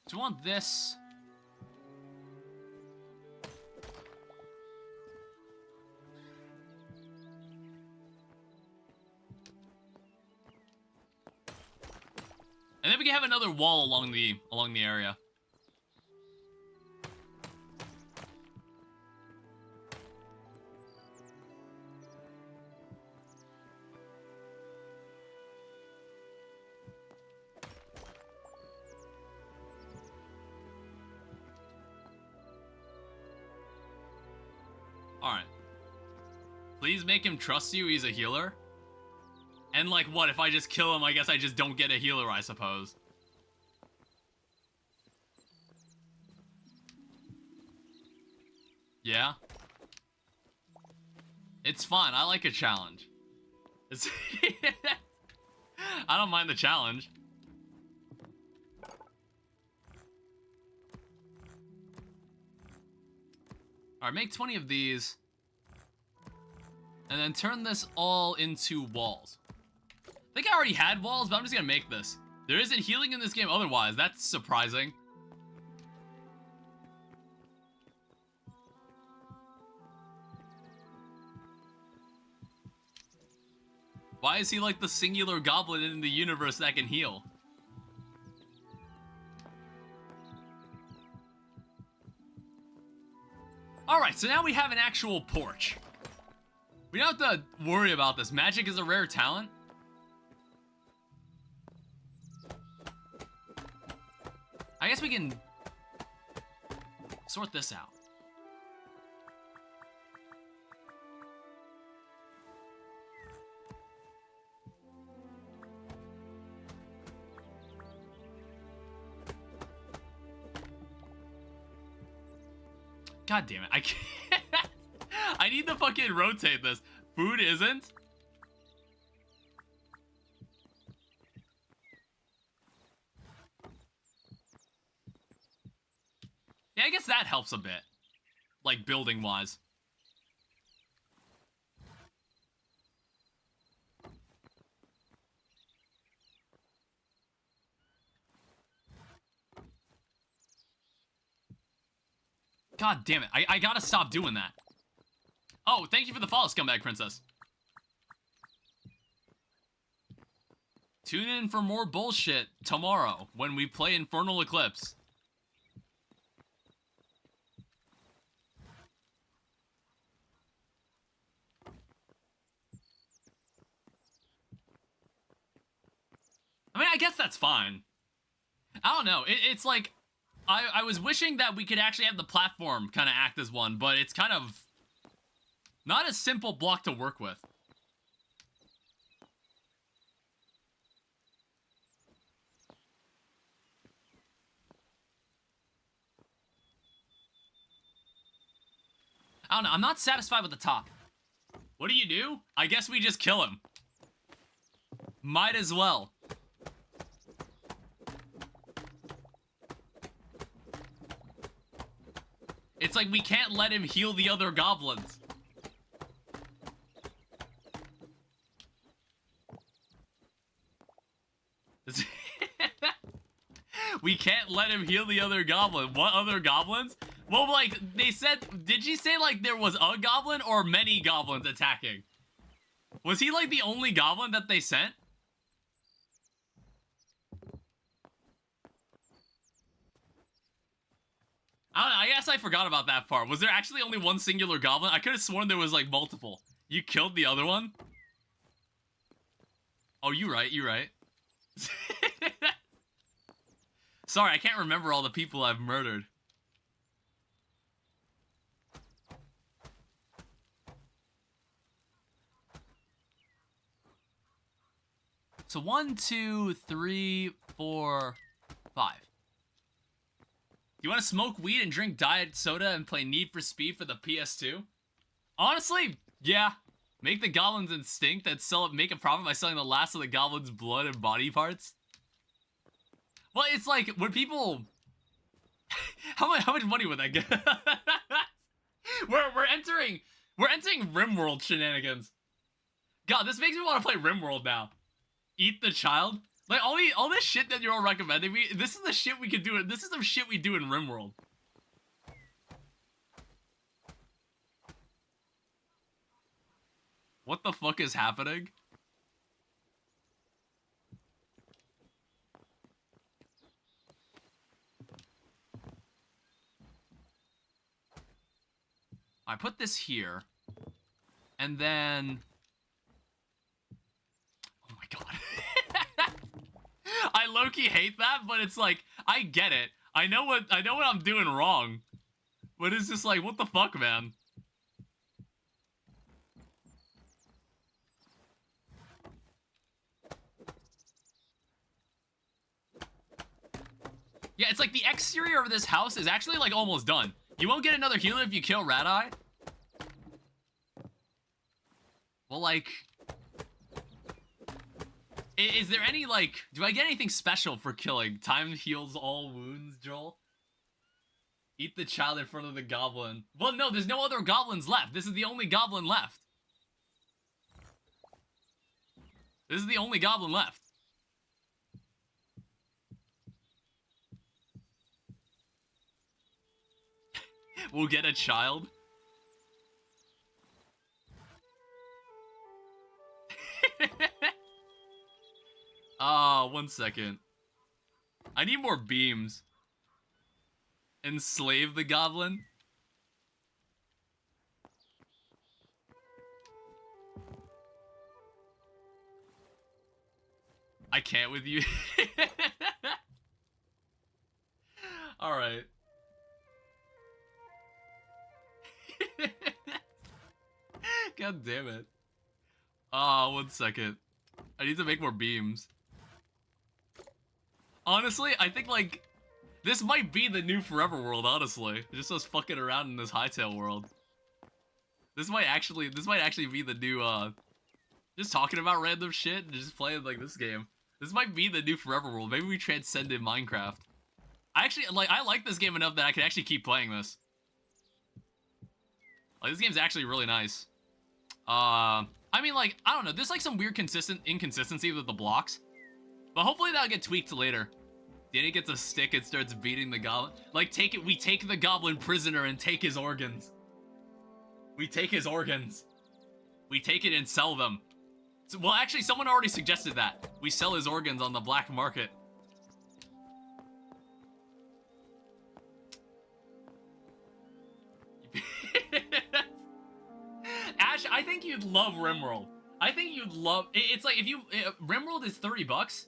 Do you want this? And then we can have another wall along the area. Alright. Please make him trust you, he's a healer. And like, what, if I just kill him, I guess I just don't get a healer, I suppose. Yeah? It's fun, I like a challenge. I don't mind the challenge. Alright, make 20 of these. And then turn this all into walls. I think I already had walls, but I'm just gonna make this. There isn't healing in this game otherwise. That's surprising. Why is he like the singular goblin in the universe that can heal? Alright, so now we have an actual porch. We don't have to worry about this. Magic is a rare talent. I guess we can sort this out. God damn it, I can't. I need to fucking rotate this. Food isn't. Yeah, I guess that helps a bit. Like, building-wise. God damn it. I gotta stop doing that. Oh, thank you for the follow, Scumbag Princess. Tune in for more bullshit tomorrow when we play Infernal Eclipse. I mean, I guess that's fine. I don't know. It's like, I was wishing that we could actually have the platform kind of act as one, but it's kind of not a simple block to work with. I don't know. I'm not satisfied with the top. What do? I guess we just kill him. Might as well. It's like we can't let him heal the other goblins. We can't let him heal the other goblin. What other goblins? Well, like, they said, did she say, like, there was a goblin or many goblins attacking? Was he, like, the only goblin that they sent? I don't know, I guess I forgot about that part. Was there actually only one singular goblin? I could have sworn there was, like, multiple. You killed the other one? Oh, you right, you right. Sorry, I can't remember all the people I've murdered. So 1, 2, 3, 4, 5. You want to smoke weed and drink diet soda and play Need for Speed for the PS2? Honestly, yeah. Make the goblins extinct and make a profit by selling the last of the goblins' blood and body parts. Well, it's like when people. how much money would that get? we're entering RimWorld shenanigans. God, this makes me want to play RimWorld now. Eat the child. Like all this shit that you're all recommending me. This is the shit we could do. This is some shit we do in RimWorld. What the fuck is happening? I put this here. And then... Oh my god. I low-key hate that, but it's like, I get it. I know what I'm doing wrong. But it's just like, what the fuck, man? Yeah, it's like the exterior of this house is actually like almost done. You won't get another healer if you kill Rat Eye. Well, like... Is there any, like... Do I get anything special for killing? Time heals all wounds, Joel? Eat the child in front of the goblin. Well, no, there's no other goblins left. This is the only goblin left. This is the only goblin left. We'll get a child. One second. I need more beams. Enslave the goblin. I can't with you. Alright. God damn it. One second. I need to make more beams. Honestly, I think, like, this might be the new Forever World, honestly. Just us fucking around in this Hytale world. This might actually be the new, just talking about random shit and just playing, like, this game. This might be the new Forever World. Maybe we transcended Minecraft. I like this game enough that I can actually keep playing this. Like, this game's actually really nice. I mean, like, I don't know. There's, like, some weird inconsistency with the blocks. But hopefully that'll get tweaked later. Danny gets a stick and starts beating the goblin. Like, we take the goblin prisoner and take his organs. We take his organs. We take it and sell them. So, well, actually, someone already suggested that. We sell his organs on the black market. Ash, I think you'd love RimWorld. I think you'd love... It's like, if you... RimWorld is $30.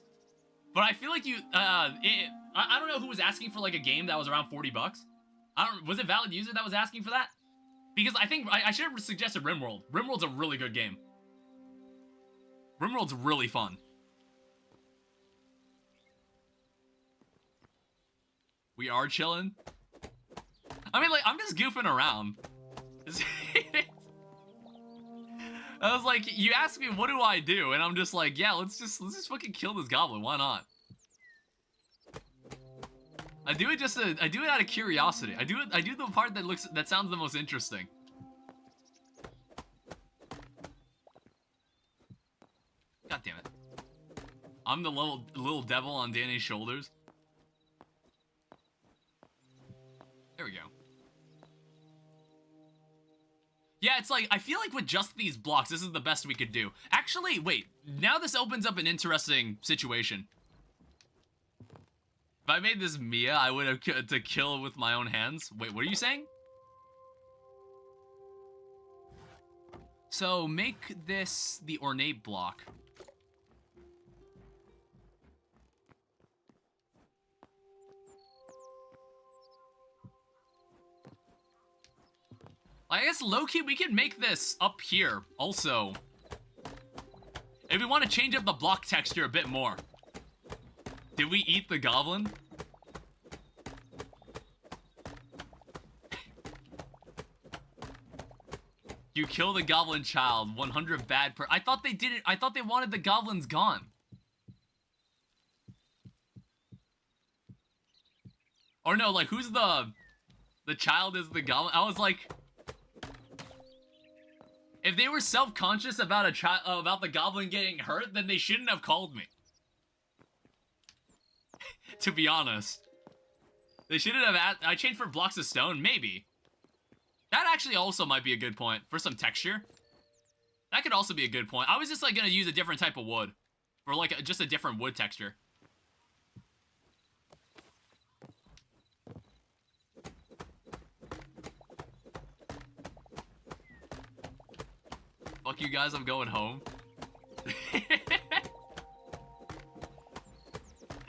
But I feel like you... I don't know who was asking for, like, a game that was around $40. Was it Valid User that was asking for that? Because I think... I should have suggested RimWorld. RimWorld's a really good game. RimWorld's really fun. We are chilling. I mean, like, I'm just goofing around. I was like, you asked me, what do I do? And I'm just like, yeah, let's just fucking kill this goblin. Why not? I do it out of curiosity. I do the part that sounds the most interesting. God damn it. I'm the little devil on Danny's shoulders. There we go. Yeah, it's like, I feel like with just these blocks, this is the best we could do. Actually, wait. Now this opens up an interesting situation. If I made this Mia, I would have to kill with my own hands. Wait, what are you saying? So, make this the ornate block. I guess low-key we can make this up here also. If we want to change up the block texture a bit more. Did we eat the goblin? You kill the goblin child, 100 bad per- I thought they didn't- I thought they wanted the goblins gone. Or no, like, who's the child is the goblin? I was like... If they were self-conscious about about the goblin getting hurt, then they shouldn't have called me. To be honest. They shouldn't have I changed for blocks of stone? Maybe. That actually also might be a good point for some texture. That could also be a good point. I was just like gonna use a different type of wood. Or like just a different wood texture. Fuck you guys, I'm going home.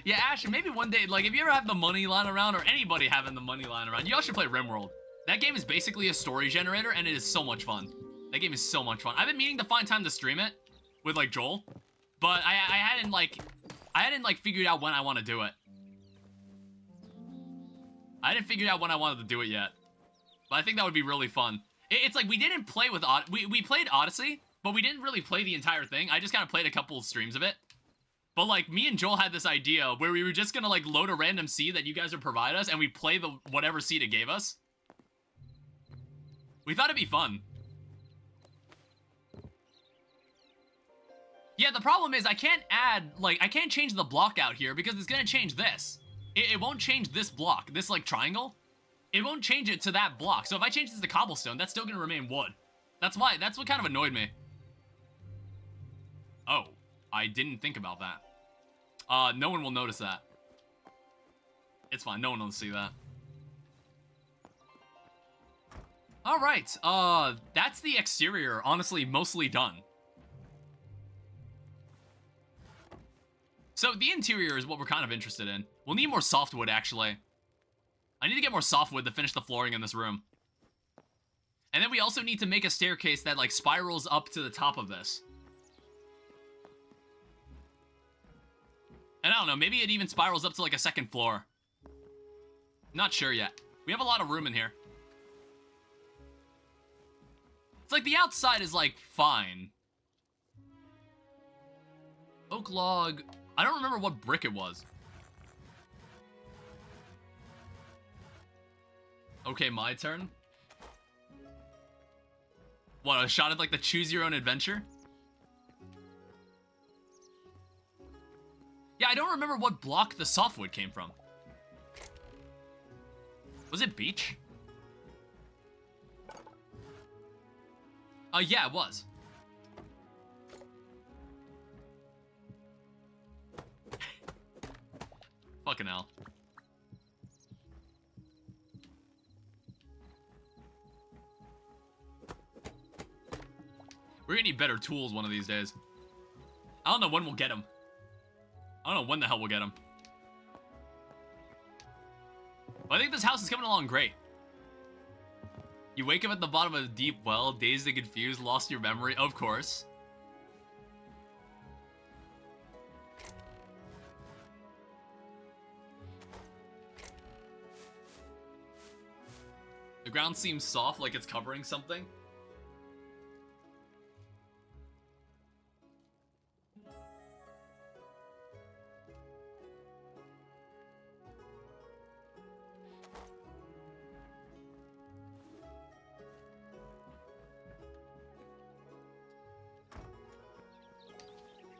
Yeah, Ash, maybe one day, like, if you ever have the money lying around, or anybody having the money lying around, y'all should play RimWorld. That game is basically a story generator, and it is so much fun. That game is so much fun. I've been meaning to find time to stream it with, like, Joel, but I hadn't figured out when I want to do it. I hadn't figured out when I wanted to do it yet. But I think that would be really fun. It's like, we didn't play with we played Odyssey, but we didn't really play the entire thing. I just kind of played a couple of streams of it. But, like, me and Joel had this idea where we were just gonna, like, load a random seed that you guys would provide us, and we play the whatever seed it gave us. We thought it'd be fun. Yeah, the problem is I can't I can't change the block out here because it's gonna change this. It won't change this block, this, like, triangle. It won't change it to that block. So if I change this to cobblestone, that's still gonna remain wood. That's what kind of annoyed me. Oh, I didn't think about that. No one will notice that. It's fine, no one will see that. Alright, that's the exterior, honestly, mostly done. So, the interior is what we're kind of interested in. We'll need more softwood, actually. I need to get more softwood to finish the flooring in this room. And then we also need to make a staircase that, like, spirals up to the top of this. And I don't know, maybe it even spirals up to, like, a second floor. Not sure yet. We have a lot of room in here. It's like the outside is, like, fine. Oak log. I don't remember what brick it was. Okay, my turn. What, a shot at, like, the choose your own adventure? Yeah, I don't remember what block the softwood came from. Was it beach? Yeah, it was. Fucking hell. We're gonna need better tools one of these days. I don't know when we'll get them. I don't know when the hell we'll get them. But I think this house is coming along great. You wake up at the bottom of a deep well, dazed and confused, lost your memory, of course. The ground seems soft, like it's covering something.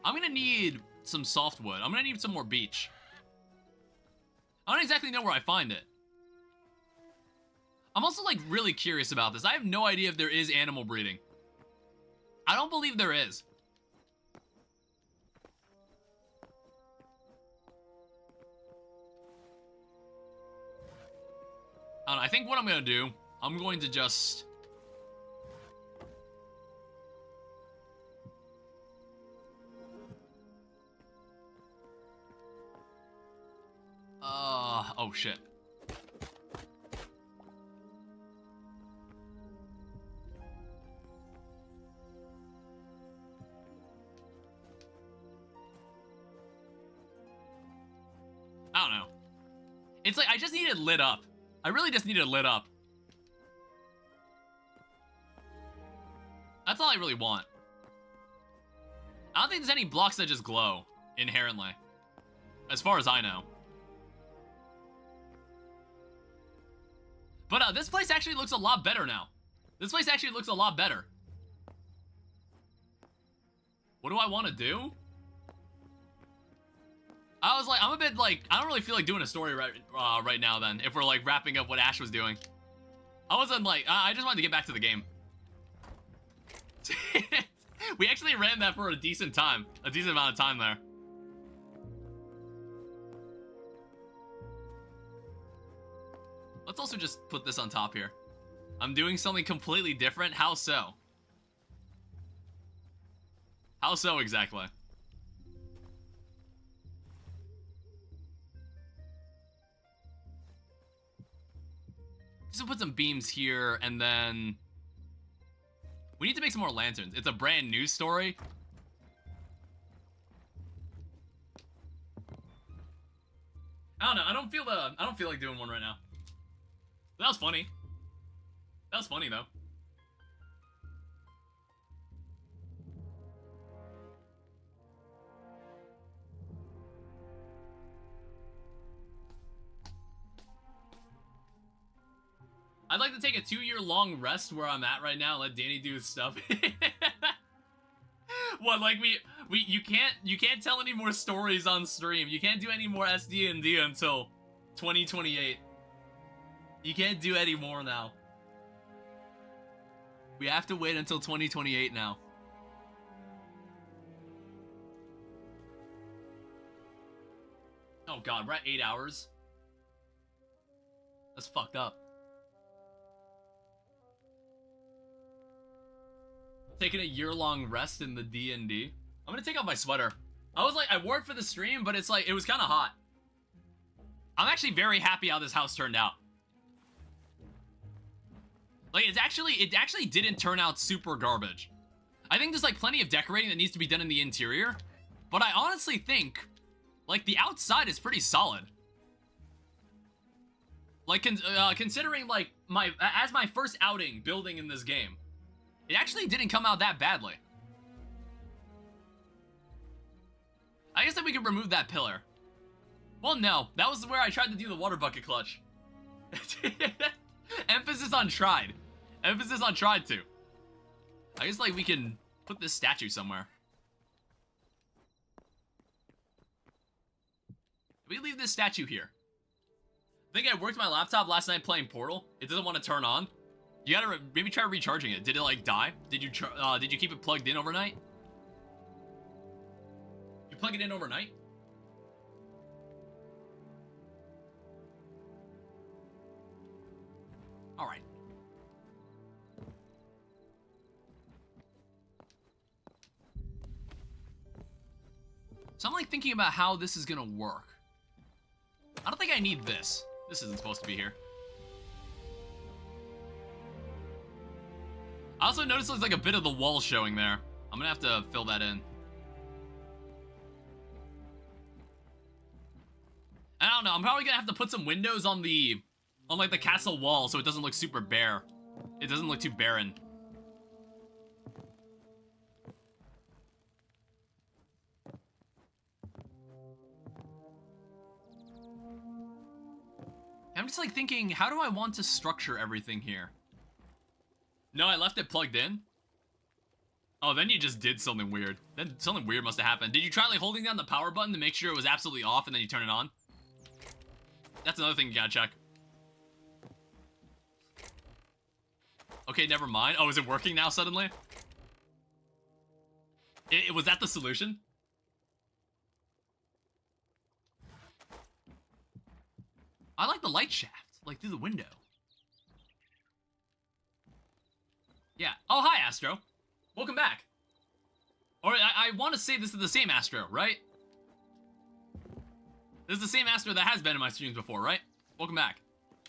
I'm gonna need some softwood. I'm gonna need some more beach. I don't exactly know where I find it. I'm also, like, really curious about this. I have no idea if there is animal breeding. I don't believe there is. I don't know, I think what I'm gonna do, I'm going to just... oh shit. It's like, I just need it lit up. I really just need it lit up. That's all I really want. I don't think there's any blocks that just glow, inherently. As far as I know. But this place actually looks a lot better now. This place actually looks a lot better. What do I want to do? I was like, I'm a bit like, I don't really feel like doing a story right now then, if we're like wrapping up what Ash was doing. I wasn't like, I just wanted to get back to the game. We actually ran that for a decent time, a decent amount of time there. Let's also just put this on top here. I'm doing something completely different. How so? How so exactly? Just put some beams here, and then we need to make some more lanterns. It's a brand new story. I don't know. I don't feel like doing one right now. That was funny. That was funny though. I'd like to take a 2-year-long rest where I'm at right now and let Danny do his stuff. What, like you can't tell any more stories on stream. You can't do any more SD&D until 2028. You can't do any more now. We have to wait until 2028 now. Oh god, we're at 8 hours. That's fucked up. Taking a year-long rest in the D&D. I'm gonna take off my sweater. I was like, I wore it for the stream, but it's like, it was kind of hot. I'm actually very happy how this house turned out. Like, it actually didn't turn out super garbage. I think there's like plenty of decorating that needs to be done in the interior, but I honestly think, like, the outside is pretty solid. Like, considering, like, as my first outing building in this game, it actually didn't come out that badly. I guess that we could remove that pillar. Well, no. That was where I tried to do the water bucket clutch. Emphasis on tried. Emphasis on tried to. I guess, like, we can put this statue somewhere. We leave this statue here. I think I worked my laptop last night playing Portal. It doesn't want to turn on. You gotta maybe try recharging it. Did it like die? Did you keep it plugged in overnight? You plug it in overnight? All right. So I'm like thinking about how this is gonna work. I don't think I need this. This isn't supposed to be here. I also noticed there's like a bit of the wall showing there. I'm gonna have to fill that in. I don't know, I'm probably gonna have to put some windows on like the castle wall so it doesn't look super bare. It doesn't look too barren. I'm just like thinking, how do I want to structure everything here? No, I left it plugged in. Oh, then you just did something weird. Then something weird must have happened. Did you try like holding down the power button to make sure it was absolutely off and then you turn it on? That's another thing you gotta check. Okay, never mind. Oh, is it working now suddenly? Was that the solution? I like the light shaft, like through the window. Yeah. Oh, hi, Astro. Welcome back. Or I want to say this is the same Astro, right? This is the same Astro that has been in my streams before, right? Welcome back.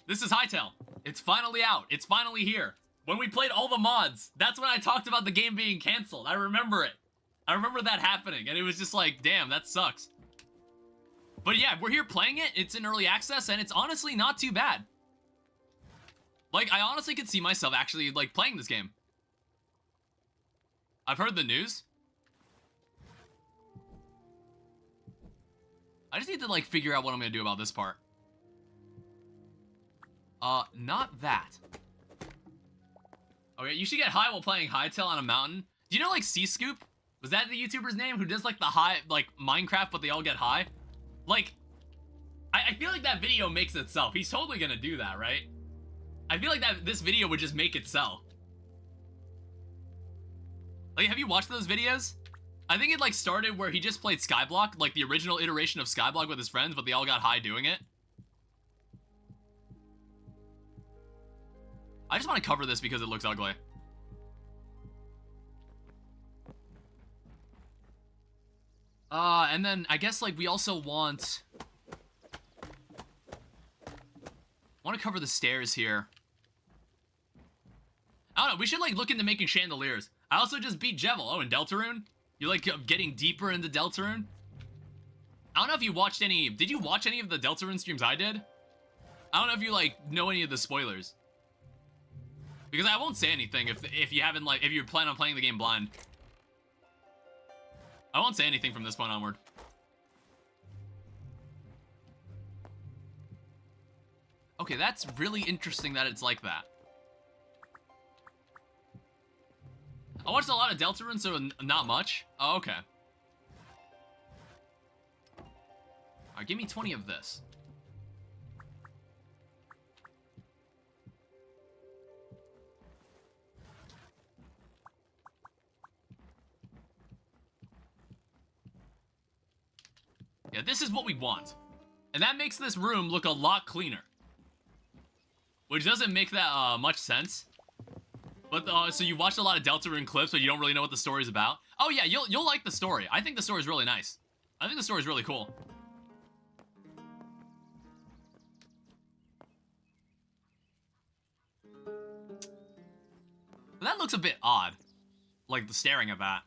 This is Hytale. It's finally out. It's finally here. When we played all the mods, that's when I talked about the game being canceled. I remember it. I remember that happening, and it was just like, damn, that sucks. But yeah, we're here playing it. It's in early access, and it's honestly not too bad. Like, I honestly could see myself actually, like, playing this game. I've heard the news. I just need to, like, figure out what I'm gonna do about this part. Not that. Okay, you should get high while playing Hytale on a mountain. Do you know, like, C-Scoop? Was that the YouTuber's name? Who does, like, the high, like, Minecraft, but they all get high? Like, I feel like that video makes itself. He's totally gonna do that, right? I feel like that this video would just make itself. Like, have you watched those videos? I think it, like, started where he just played Skyblock, like the original iteration of Skyblock with his friends, but they all got high doing it. I just want to cover this because it looks ugly. And then I guess, like, we also want to cover the stairs here. I don't know, we should, like, look into making chandeliers. I also just beat Jevil. Oh, and Deltarune? You're, like, getting deeper into Deltarune? I don't know if you watched any... Did you watch any of the Deltarune streams I did? I don't know if you, like, know any of the spoilers. Because I won't say anything if you haven't, like, if you plan on playing the game blind. I won't say anything from this point onward. Okay, that's really interesting that it's like that. I watched a lot of Deltarune, so not much. Oh, okay. Alright, give me 20 of this. Yeah, this is what we want. And that makes this room look a lot cleaner. Which doesn't make that much sense. But, so you watched a lot of Deltarune clips, but you don't really know what the story's about? Oh yeah, you'll like the story. I think the story's really nice. I think the story's really cool. But that looks a bit odd. Like, the staring at that.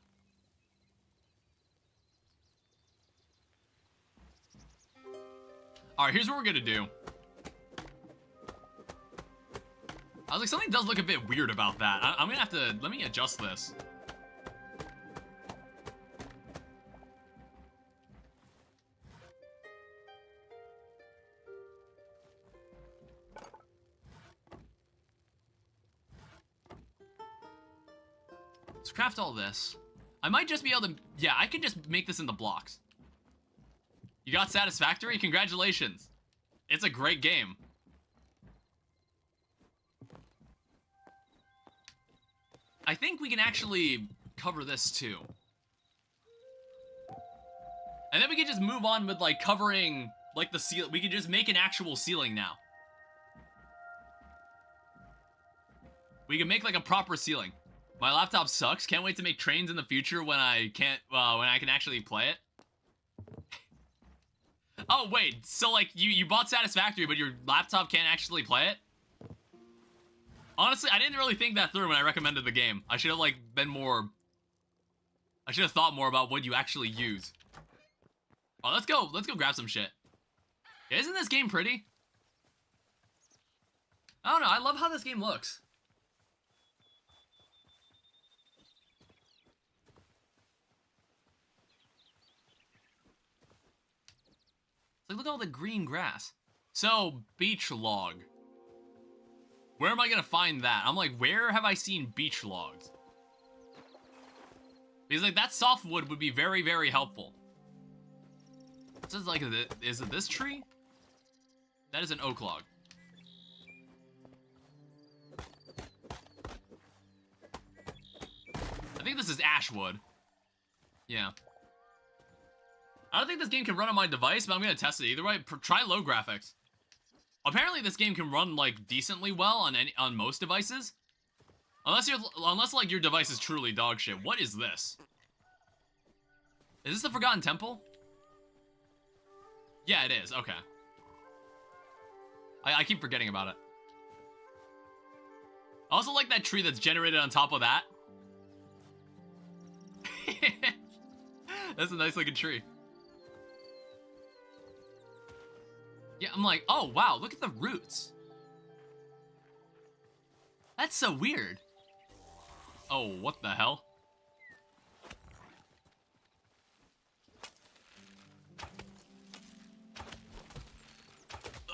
Alright, here's what we're gonna do. I was like, something does look a bit weird about that. I'm gonna have to... Let me adjust this. Let's craft all this. I might just be able to... Yeah, I can just make this into blocks. You got Satisfactory? Congratulations. It's a great game. I think we can actually cover this too. And then we can just move on with, like, covering, like, the ceiling. We can just make an actual ceiling now. We can make, like, a proper ceiling. My laptop sucks. Can't wait to make trains in the future when I can't, when I can actually play it. Oh, wait. So, like, you bought Satisfactory, but your laptop can't actually play it? Honestly, I didn't really think that through when I recommended the game. I should have, like, been more... I should have thought more about what you actually use. Oh, let's go grab some shit. Yeah, isn't this game pretty? I don't know, I love how this game looks. It's like, look at all the green grass. So, beach log. Where am I gonna find that? I'm like, where have I seen beach logs? Because, like, that softwood would be very, very helpful. This is like, is it this tree? That is an oak log. I think this is ash wood. Yeah. I don't think this game can run on my device, but I'm gonna test it either way. Try low graphics. Apparently this game can run, like, decently well on most devices. Unless like your device is truly dog shit. What is this? Is this the Forgotten Temple? Yeah, it is. Okay. I keep forgetting about it. I also like that tree that's generated on top of that. That's a nice looking tree. Yeah, I'm like, oh, wow, look at the roots. That's so weird. Oh, what the hell?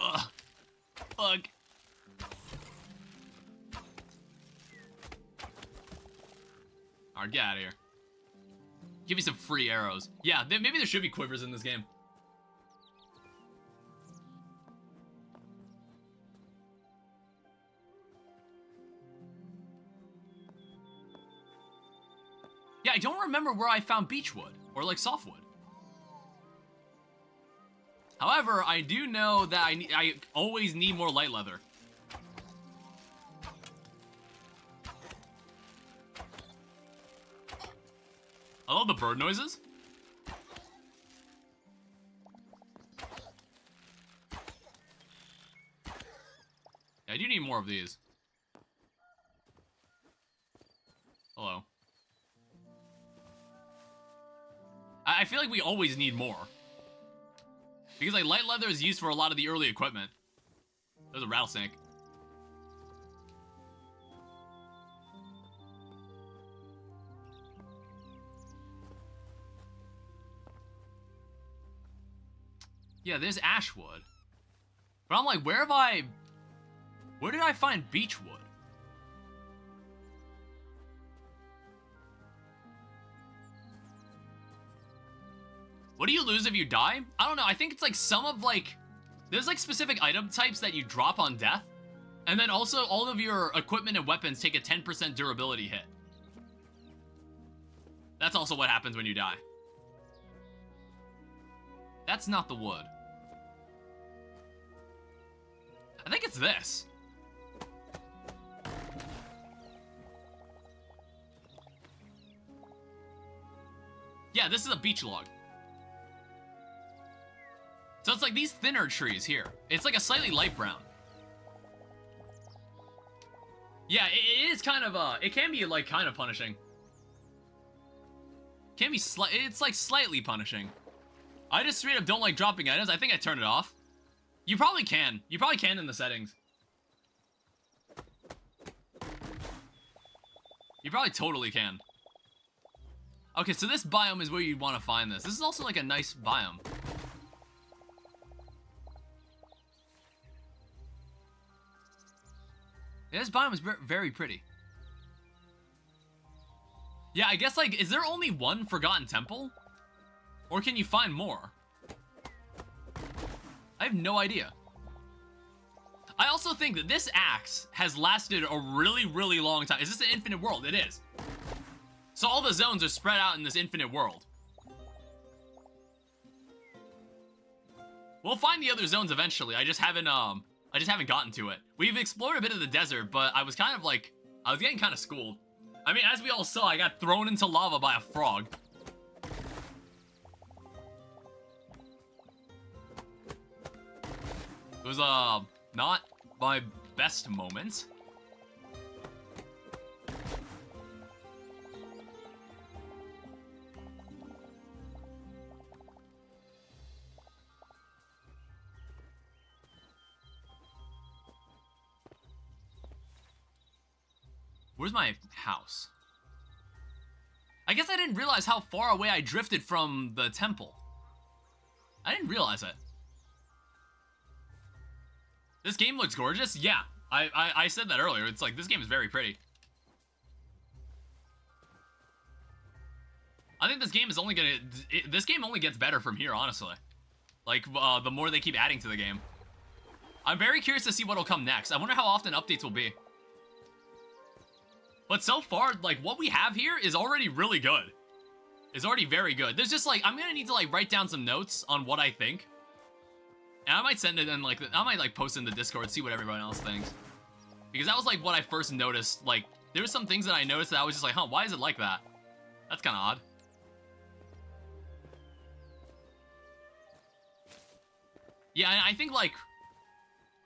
Ugh. Ugh. Alright, get out of here. Give me some free arrows. Yeah, maybe there should be quivers in this game. Yeah, I don't remember where I found beechwood, or like softwood. However, I do know that I always need more light leather. I love the bird noises. Yeah, I do need more of these. Hello. I feel like we always need more. Because like light leather is used for a lot of the early equipment. There's a rattlesnake. Yeah, there's ashwood. But I'm like, where did I find beechwood? What do you lose if you die? I don't know, I think it's like some of like, there's like specific item types that you drop on death. And then also all of your equipment and weapons take a 10% durability hit. That's also what happens when you die. That's not the wood. I think it's this. Yeah, this is a beech log. So it's like these thinner trees here. It's like a slightly light brown. Yeah, it is kind of, it can be like kind of punishing. Can be it's like slightly punishing. I just straight up don't like dropping items. I think I turned it off. You probably can. You probably can in the settings. You probably totally can. Okay, so this biome is where you'd want to find this. This is also like a nice biome. Yeah, this biome is very pretty. Yeah, I guess like, is there only one Forgotten Temple? Or can you find more? I have no idea. I also think that this axe has lasted a really, really long time. Is this an infinite world? It is. So all the zones are spread out in this infinite world. We'll find the other zones eventually. I just haven't gotten to it. We've explored a bit of the desert, but I was kind of like, I was getting kind of schooled. I mean, as we all saw, I got thrown into lava by a frog. It was, not my best moment. Where's my house? I guess I didn't realize how far away I drifted from the temple. I didn't realize it. This game looks gorgeous. Yeah, I said that earlier. It's like, this game is very pretty. I think this game is only gonna... this game only gets better from here, honestly. Like, the more they keep adding to the game. I'm very curious to see what'll come next. I wonder how often updates will be. But so far, like, what we have here is already really good. It's already very good. There's just, like, I'm gonna need to, like, write down some notes on what I think. And I might send it in, like, I might, like, post in the Discord, see what everyone else thinks. Because that was, like, what I first noticed. Like, there were some things that I noticed that I was just like, huh, why is it like that? That's kind of odd. Yeah, and I think, like,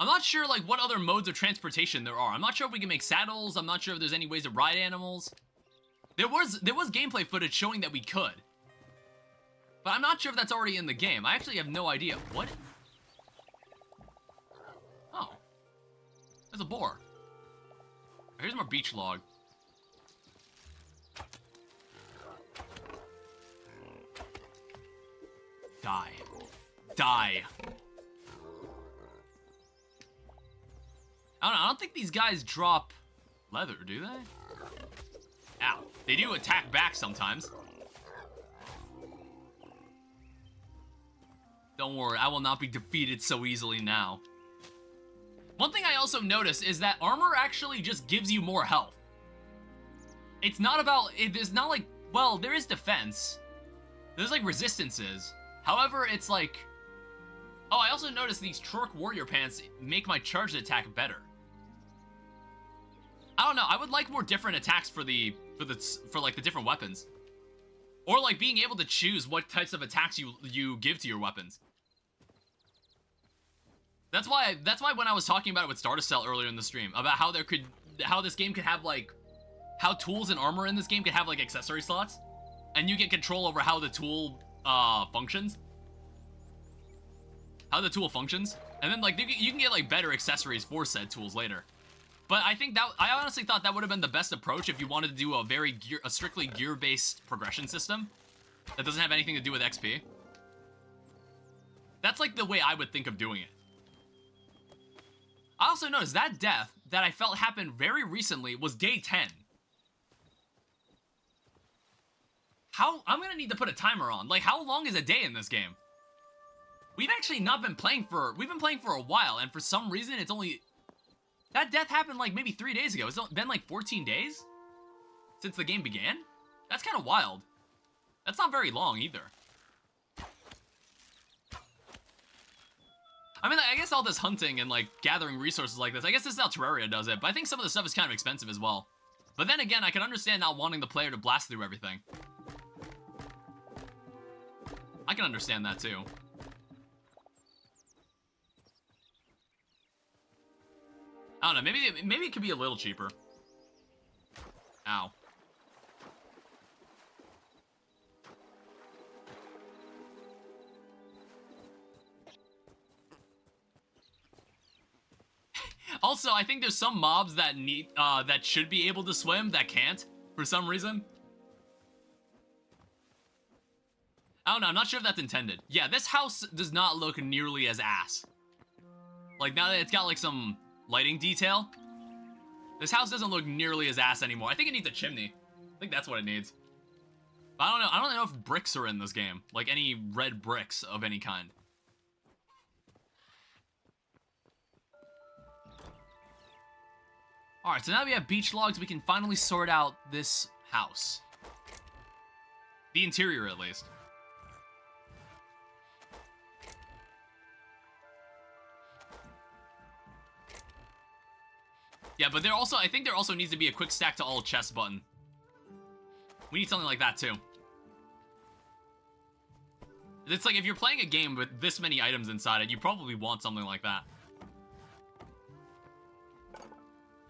I'm not sure, like, what other modes of transportation there are. I'm not sure if we can make saddles. I'm not sure if there's any ways to ride animals. There was gameplay footage showing that we could. But I'm not sure if that's already in the game. I actually have no idea. What? There's a boar. Here's more beach log. Die. Die. I don't think these guys drop leather, do they? Ow. They do attack back sometimes. Don't worry, I will not be defeated so easily now. One thing I also noticed is that armor actually just gives you more health. It's not about, it's not like, well, there is defense. There's like resistances. However, it's like, oh, I also noticed these Trork warrior pants make my charged attack better. I don't know, I would like more different attacks for like the different weapons. Or like being able to choose what types of attacks you give to your weapons. That's why when I was talking about it with Stardust Cell earlier in the stream, about how this game could have like, how tools and armor in this game could have like accessory slots, and you get control over how the tool functions. How the tool functions, and then like you can get like better accessories for said tools later. But I think that, I honestly thought that would have been the best approach if you wanted to do a strictly gear-based progression system that doesn't have anything to do with XP. That's like the way I would think of doing it. I also noticed that death that I felt happened very recently was day 10. I'm gonna need to put a timer on. Like, how long is a day in this game? We've actually not been playing we've been playing for a while, and for some reason it's only, that death happened like maybe 3 days ago. It's been like 14 days since the game began? That's kind of wild. That's not very long either. I mean, I guess all this hunting and like gathering resources like this, I guess this is how Terraria does it, but I think some of the stuff is kind of expensive as well. But then again, I can understand not wanting the player to blast through everything. I can understand that too. I don't know, maybe it could be a little cheaper. Ow. Also, I think there's some mobs that that should be able to swim that can't for some reason. I don't know, I'm not sure if that's intended. Yeah, this house does not look nearly as ass. Like, now that it's got like some lighting detail, this house doesn't look nearly as ass anymore. I think it needs a chimney. I think that's what it needs. But I don't know if bricks are in this game. Like any red bricks of any kind. Alright, so now we have beach logs. We can finally sort out this house. The interior, at least. Yeah, but I think there also needs to be a quick stack to all chests button. We need something like that, too. It's like, if you're playing a game with this many items inside it, you probably want something like that.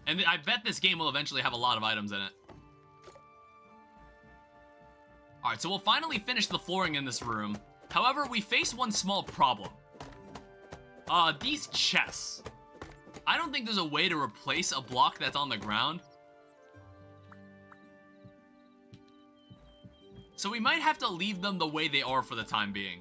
And I bet this game will eventually have a lot of items in it. Alright, so we'll finally finish the flooring in this room. However, we face one small problem. These chests. I don't think there's a way to replace a block that's on the ground. So we might have to leave them the way they are for the time being.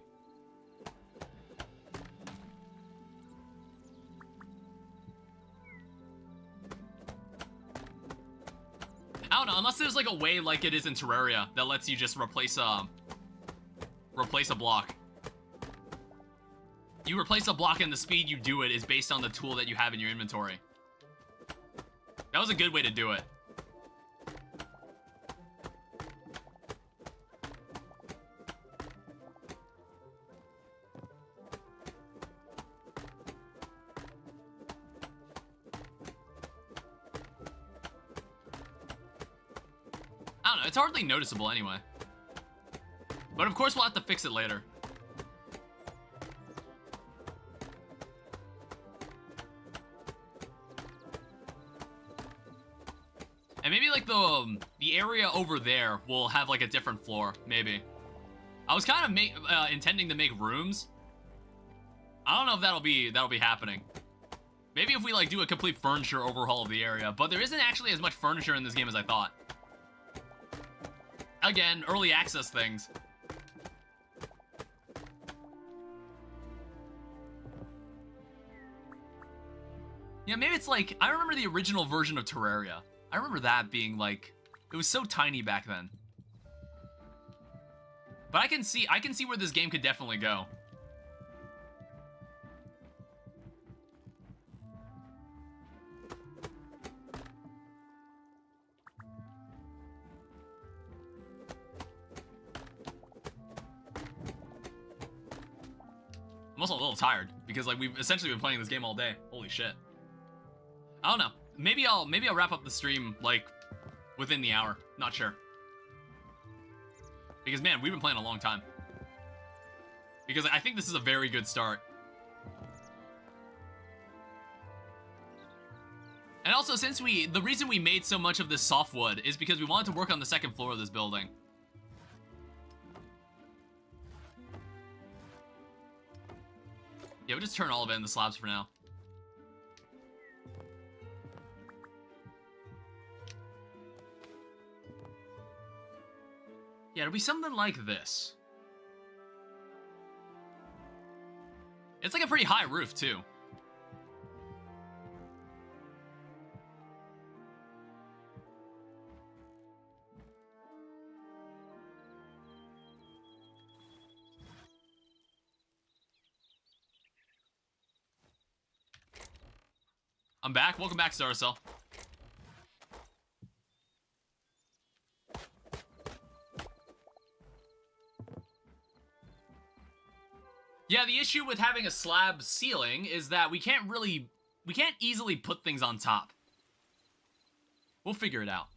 I don't know, unless there's like a way like it is in Terraria that lets you just replace a block. You replace a block and the speed you do it is based on the tool that you have in your inventory. That was a good way to do it. I don't know, it's hardly noticeable anyway. But of course we'll have to fix it later. And maybe like the area over there will have like a different floor, maybe. I was kind of intending to make rooms. I don't know if that'll be happening. Maybe if we, like, do a complete furniture overhaul of the area. But there isn't actually as much furniture in this game as I thought. Again, early access things. Yeah, maybe it's like, I remember the original version of Terraria. I remember that being, like, it was so tiny back then. But I can see where this game could definitely go. I'm also a little tired because, like, we've essentially been playing this game all day. Holy shit. I don't know. Maybe I'll wrap up the stream, like, within the hour. Not sure. Because, man, we've been playing a long time. Because I think this is a very good start. And also, since the reason we made so much of this softwood is because we wanted to work on the second floor of this building. Yeah, we'll just turn all of it in the slabs for now. Yeah, it'll be something like this. It's like a pretty high roof, too. I'm back. Welcome back, Starcell. Yeah, the issue with having a slab ceiling is that we can't easily put things on top. We'll figure it out.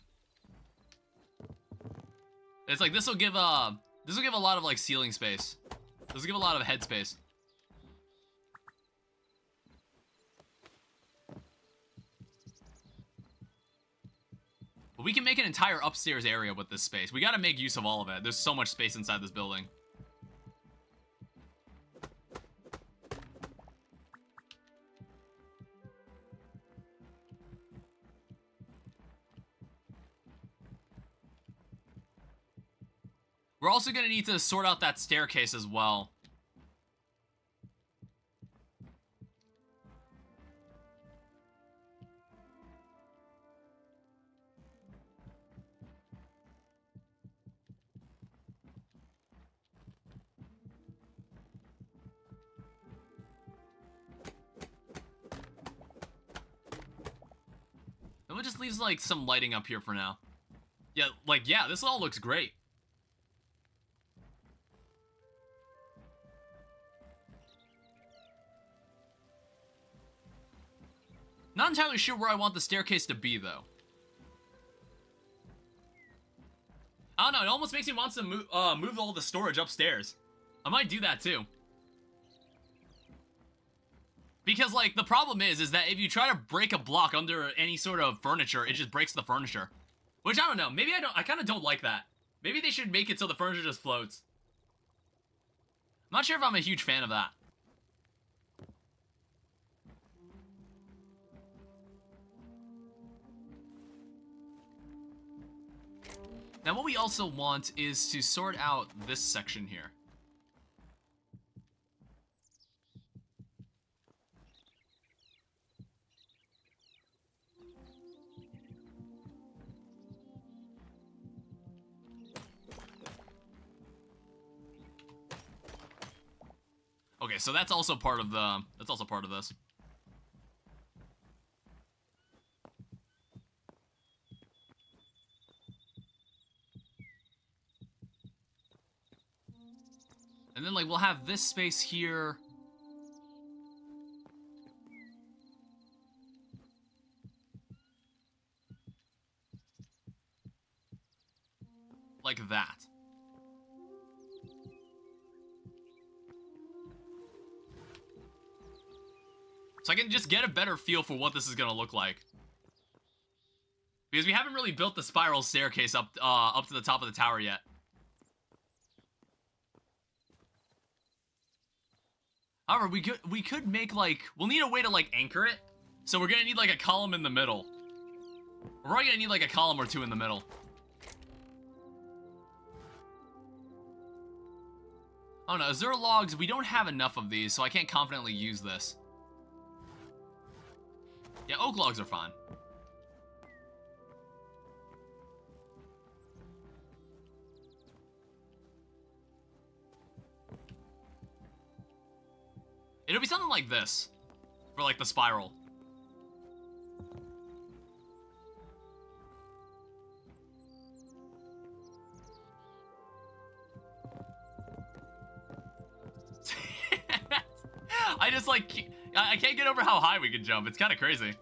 It's like this will give a lot of, like, ceiling space. This will give a lot of head space. But we can make an entire upstairs area with this space. We gotta make use of all of it. There's so much space inside this building. We're also gonna need to sort out that staircase as well. And we'll just leave, like, some lighting up here for now. Yeah, like, yeah, this all looks great. Not entirely sure where I want the staircase to be, though. I don't know, it almost makes me want to move all the storage upstairs. I might do that, too. Because, like, the problem is that if you try to break a block under any sort of furniture, it just breaks the furniture. Which, I don't know, maybe I kind of don't like that. Maybe they should make it so the furniture just floats. I'm not sure if I'm a huge fan of that. Now, what we also want is to sort out this section here. Okay, so that's also part of this. And then, like, we'll have this space here. Like that. So I can just get a better feel for what this is gonna look like. Because we haven't really built the spiral staircase up to the top of the tower yet. However, we could make, like, we'll need a way to, like, anchor it. So we're gonna need like a column in the middle. We're probably gonna need like a column or two in the middle. Oh no, Azure logs, we don't have enough of these, so I can't confidently use this. Yeah, oak logs are fine. It'll be something like this. For like the spiral. I just like, I can't get over how high we can jump. It's kind of crazy.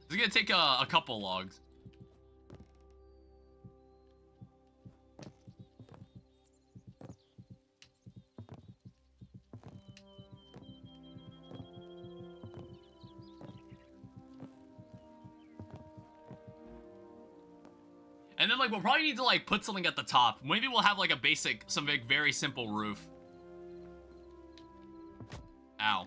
It's gonna take a couple logs. And then, like, we'll probably need to, like, put something at the top. Maybe we'll have, like, a basic, some big, very simple roof. Ow.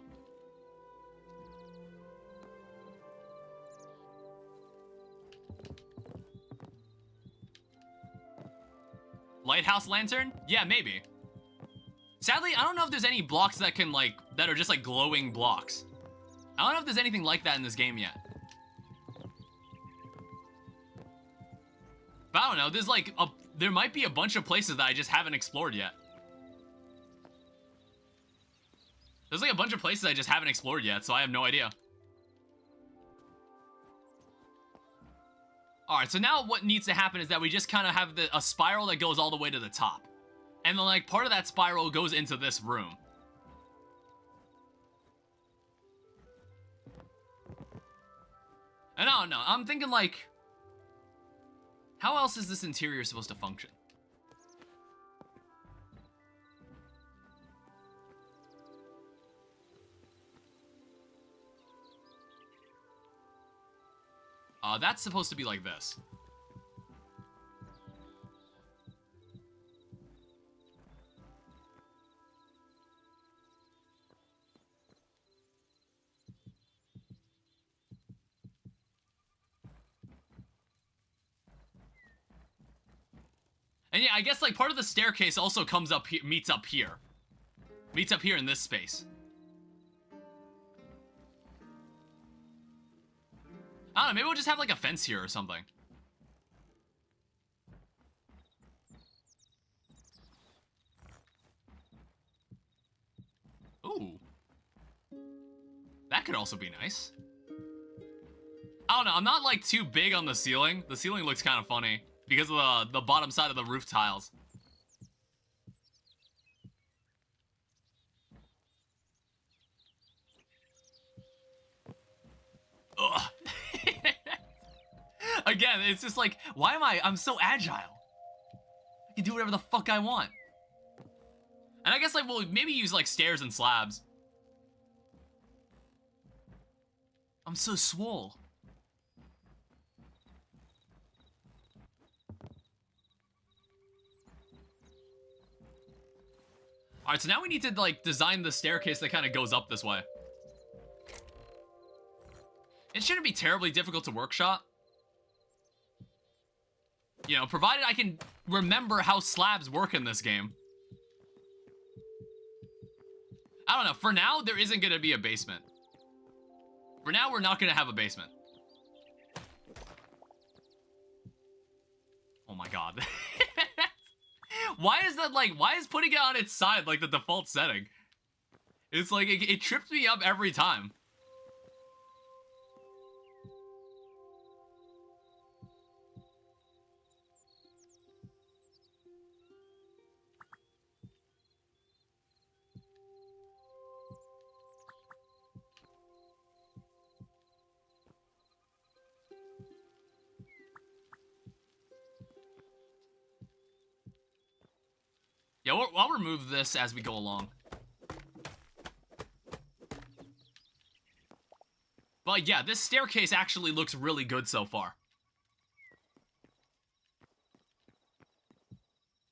Lighthouse lantern? Yeah, maybe. Sadly, I don't know if there's any blocks that can, like, that are just, like, glowing blocks. I don't know if there's anything like that in this game yet. But I don't know, there's like, there might be a bunch of places that I just haven't explored yet. There's like a bunch of places I just haven't explored yet, so I have no idea. Alright, so now what needs to happen is that we just kind of have a spiral that goes all the way to the top. And then like part of that spiral goes into this room. And I don't know, I'm thinking like, how else is this interior supposed to function? That's supposed to be like this. And yeah, I guess like part of the staircase also comes up here, meets up here. Meets up here in this space. I don't know, maybe we'll just have like a fence here or something. Ooh. That could also be nice. I don't know, I'm not like too big on the ceiling. The ceiling looks kind of funny because of the bottom side of the roof tiles. Ugh. Again, it's just like, why am I'm so agile. I can do whatever the fuck I want. And I guess like, we'll maybe use like stairs and slabs. I'm so swole. Alright, so now we need to like design the staircase that kind of goes up this way. It shouldn't be terribly difficult to workshop. You know, provided I can remember how slabs work in this game. I don't know, for now, there isn't gonna be a basement. For now, we're not gonna have a basement. Oh my god. Why is that like, why is putting it on its side like the default setting? It's like, it trips me up every time. Yeah, I'll remove this as we go along. But yeah, this staircase actually looks really good so far.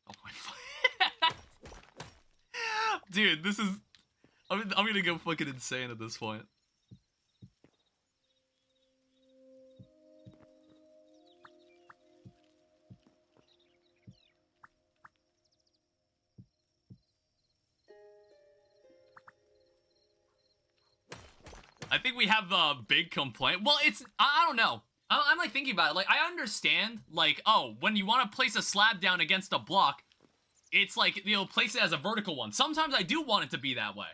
Oh my... Dude, this is... I'm gonna go fucking insane at this point. I think we have a big complaint. Well, it's, I don't know. I'm like thinking about it. Like, I understand, like, oh, when you want to place a slab down against a block, it's like, you know, place it as a vertical one. Sometimes I do want it to be that way.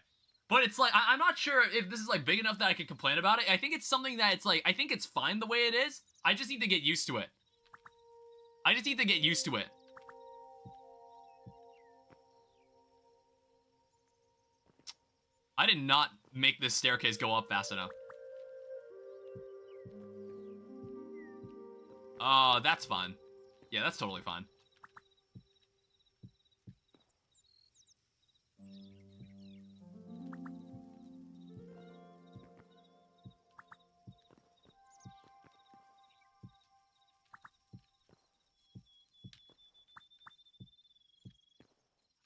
But it's like, I'm not sure if this is like big enough that I can complain about it. I think it's something that it's like, I think it's fine the way it is. I just need to get used to it. I just need to get used to it. I did not make this staircase go up fast enough. That's fine. Yeah, that's totally fine.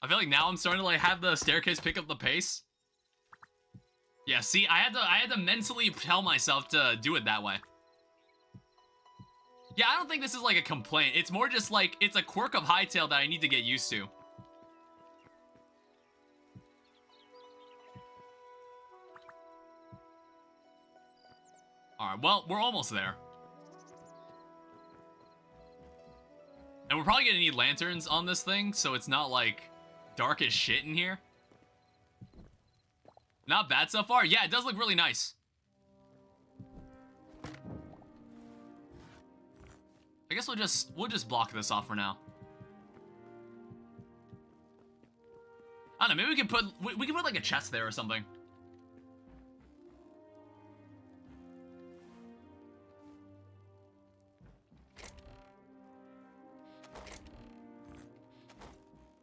I feel like now I'm starting to like have the staircase pick up the pace. Yeah, see, I had to mentally tell myself to do it that way. Yeah, I don't think this is like a complaint. It's more just like, it's a quirk of Hytale that I need to get used to. Alright, well, we're almost there. And we're probably gonna need lanterns on this thing, so it's not like dark as shit in here. Not bad so far. Yeah, it does look really nice. I guess we'll just block this off for now. I don't know, maybe we can put like a chest there or something.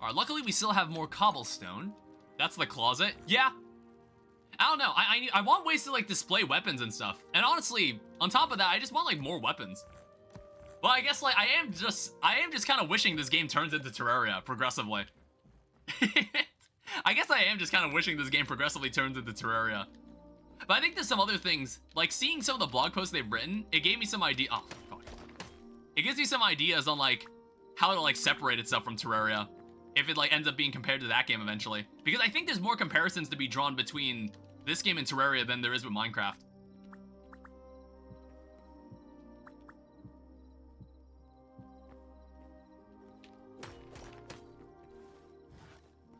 Alright, luckily we still have more cobblestone. That's the closet. Yeah. I don't know. I want ways to like display weapons and stuff. And honestly, on top of that, I just want like more weapons. Well, I guess like I am just kind of wishing this game turns into Terraria progressively. I guess I am just kind of wishing this game progressively turns into Terraria. But I think there's some other things, like seeing some of the blog posts they've written, it gave me some idea. Oh, fuck. It gives me some ideas on like how to like separate itself from Terraria if it like ends up being compared to that game eventually. Because I think there's more comparisons to be drawn between this game and Terraria than there is with Minecraft.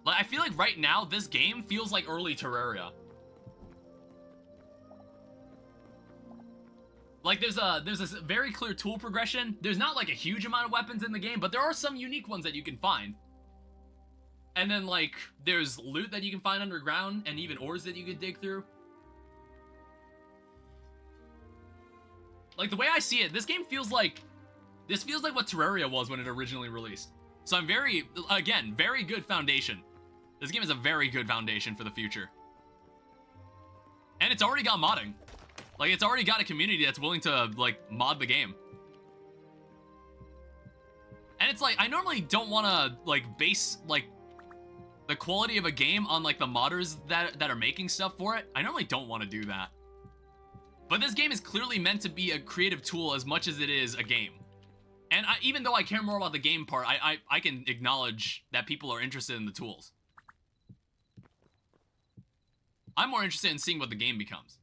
Like, I feel like right now, this game feels like early Terraria. Like, there's this very clear tool progression. There's not, like, a huge amount of weapons in the game, but there are some unique ones that you can find. And then, like, there's loot that you can find underground, and even ores that you can dig through. Like, the way I see it, this game feels like... This feels like what Terraria was when it originally released. So I'm again, very good foundation. This game is a very good foundation for the future. And it's already got modding. Like, it's already got a community that's willing to, like, mod the game. And it's like, I normally don't want to, like, base, like, the quality of a game on, like, the modders that are making stuff for it. I normally don't want to do that. But this game is clearly meant to be a creative tool as much as it is a game. And even though I care more about the game part, I can acknowledge that people are interested in the tools. I'm more interested in seeing what the game becomes.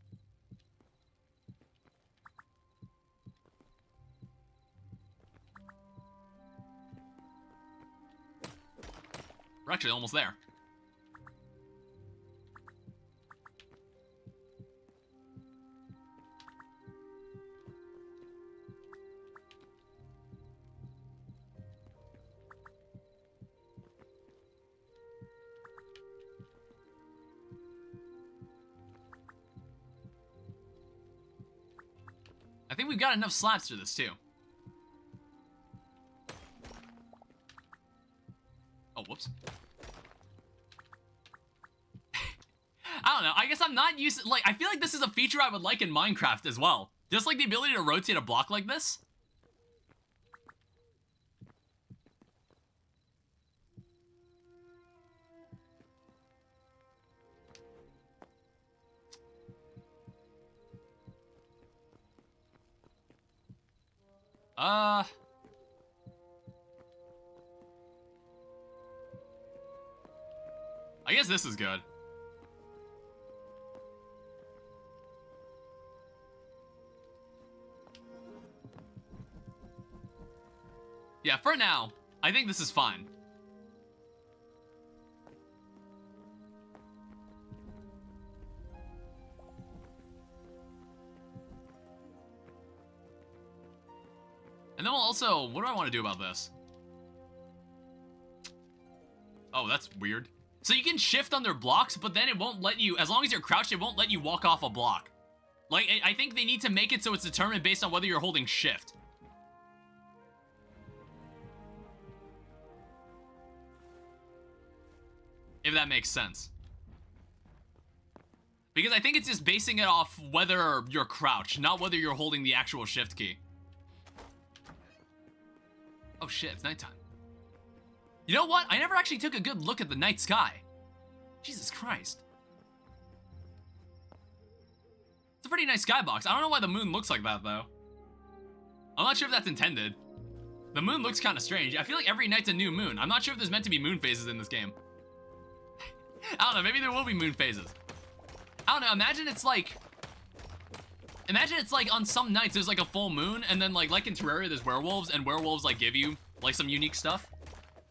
We're actually almost there. I think we've got enough slabs for this, too. Oh, whoops. I don't know. I guess I'm not used to, like, I feel like this is a feature I would like in Minecraft as well. Just, like, the ability to rotate a block like this. I guess this is good. Yeah, for now, I think this is fine. And then we'll also, what do I want to do about this? Oh, that's weird. So you can shift on their blocks, but then it won't let you, as long as you're crouched, it won't let you walk off a block. Like, I think they need to make it so it's determined based on whether you're holding shift. If that makes sense. Because I think it's just basing it off whether you're crouched, not whether you're holding the actual shift key. Oh shit, it's nighttime. You know what? I never actually took a good look at the night sky. Jesus Christ. It's a pretty nice skybox. I don't know why the moon looks like that, though. I'm not sure if that's intended. The moon looks kind of strange. I feel like every night's a new moon. I'm not sure if there's meant to be moon phases in this game. I don't know, maybe there will be moon phases. I don't know, imagine it's like on some nights there's like a full moon, and then like in Terraria there's werewolves, and werewolves like give you like some unique stuff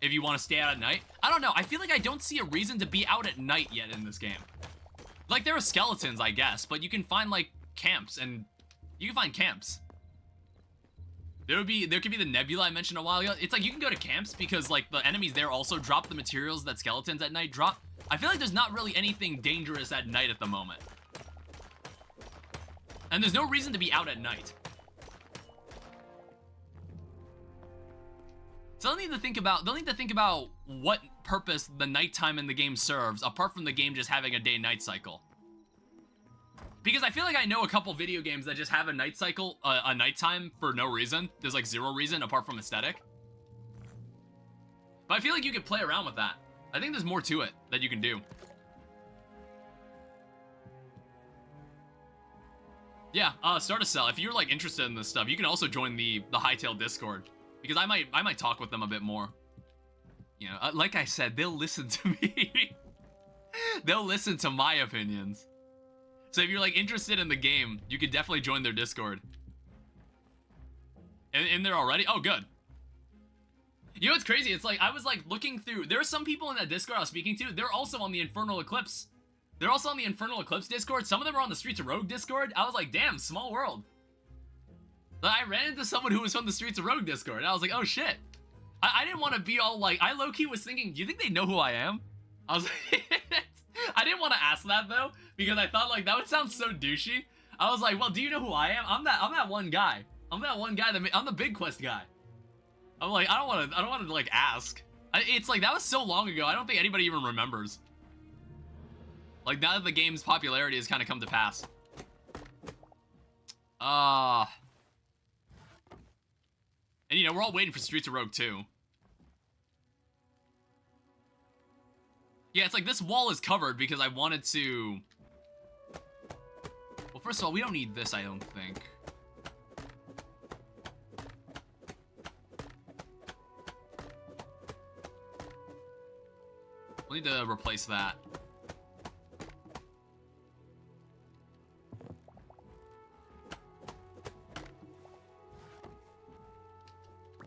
if you want to stay out at night. I don't know, I feel like I don't see a reason to be out at night yet in this game. Like there are skeletons, I guess, but you can find like camps, and you can find camps. There could be the nebula I mentioned a while ago. It's like you can go to camps because like the enemies there also drop the materials that skeletons at night drop. I feel like there's not really anything dangerous at night at the moment. And there's no reason to be out at night. So they'll need to think about what purpose the nighttime in the game serves, apart from the game just having a day-night cycle. Because I feel like I know a couple video games that just have a night cycle, a nighttime for no reason. There's like zero reason apart from aesthetic. But I feel like you could play around with that. I think there's more to it that you can do. Yeah, start a cell. If you're like interested in this stuff, you can also join the Hytale Discord, because I might talk with them a bit more. You know, like I said, they'll listen to me. They'll listen to my opinions. So if you're like interested in the game, you could definitely join their Discord. In there already? Oh, good. You know what's crazy? It's like, I was like looking through, there are some people in that Discord I was speaking to, they're also on the Infernal Eclipse. They're also on the Infernal Eclipse Discord. Some of them are on the Streets of Rogue Discord. I was like, damn, small world. But I ran into someone who was from the Streets of Rogue Discord, and I was like, oh shit. I didn't want to be all like, I low-key was thinking, do you think they know who I am? I was like, I didn't want to ask that though, because I thought like, that would sound so douchey. I was like, well, do you know who I am? I'm that one guy. I'm that one guy I'm the Big Quest guy. I'm like, I don't want to like ask. It's like, that was so long ago, I don't think anybody even remembers. Like, now that the game's popularity has kind of come to pass. And you know, we're all waiting for Streets of Rogue 2. Yeah, it's like this wall is covered because I wanted to... Well, first of all, we don't need this, I don't think. We'll need to replace that.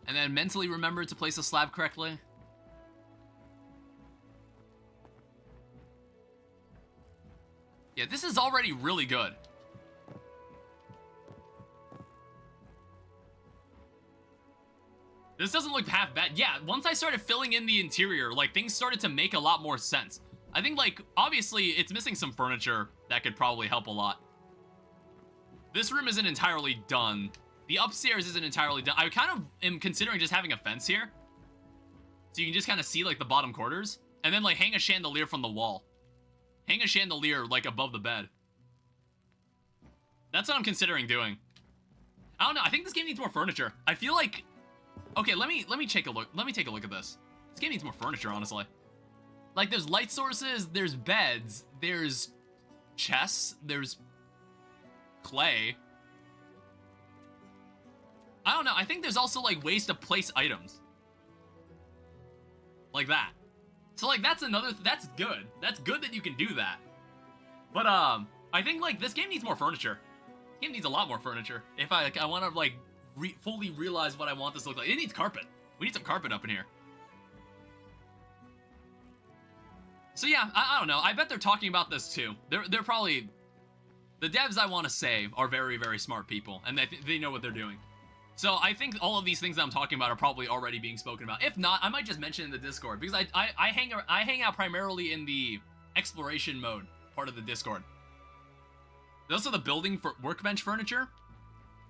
And then mentally remember to place the slab correctly. Yeah, this is already really good. This doesn't look half bad. Yeah, once I started filling in the interior, like, things started to make a lot more sense. I think, like, obviously, it's missing some furniture that could probably help a lot. This room isn't entirely done. The upstairs isn't entirely done. I kind of am considering just having a fence here. So you can just kind of see, like, the bottom quarters. And then, like, hang a chandelier from the wall. Hang a chandelier, like, above the bed. That's what I'm considering doing. I don't know. I think this game needs more furniture. I feel like... Okay, let me take a look. Let me take a look at this. This game needs more furniture, honestly. Like, there's light sources, there's beds, there's chests, there's clay. I don't know. I think there's also, like, ways to place items. Like that. So, like, that's good. That's good that you can do that. But, I think, like, this game needs more furniture. This game needs a lot more furniture. If I want to, like, fully realize what I want this to look like. It needs carpet. We need some carpet up in here. So, yeah, I don't know. I bet they're talking about this, too. They're probably... The devs, I want to say, are very, very smart people. And they know what they're doing. So, I think all of these things that I'm talking about are probably already being spoken about. If not, I might just mention in the Discord. Because I hang out primarily in the exploration mode part of the Discord. There's also the building for workbench furniture.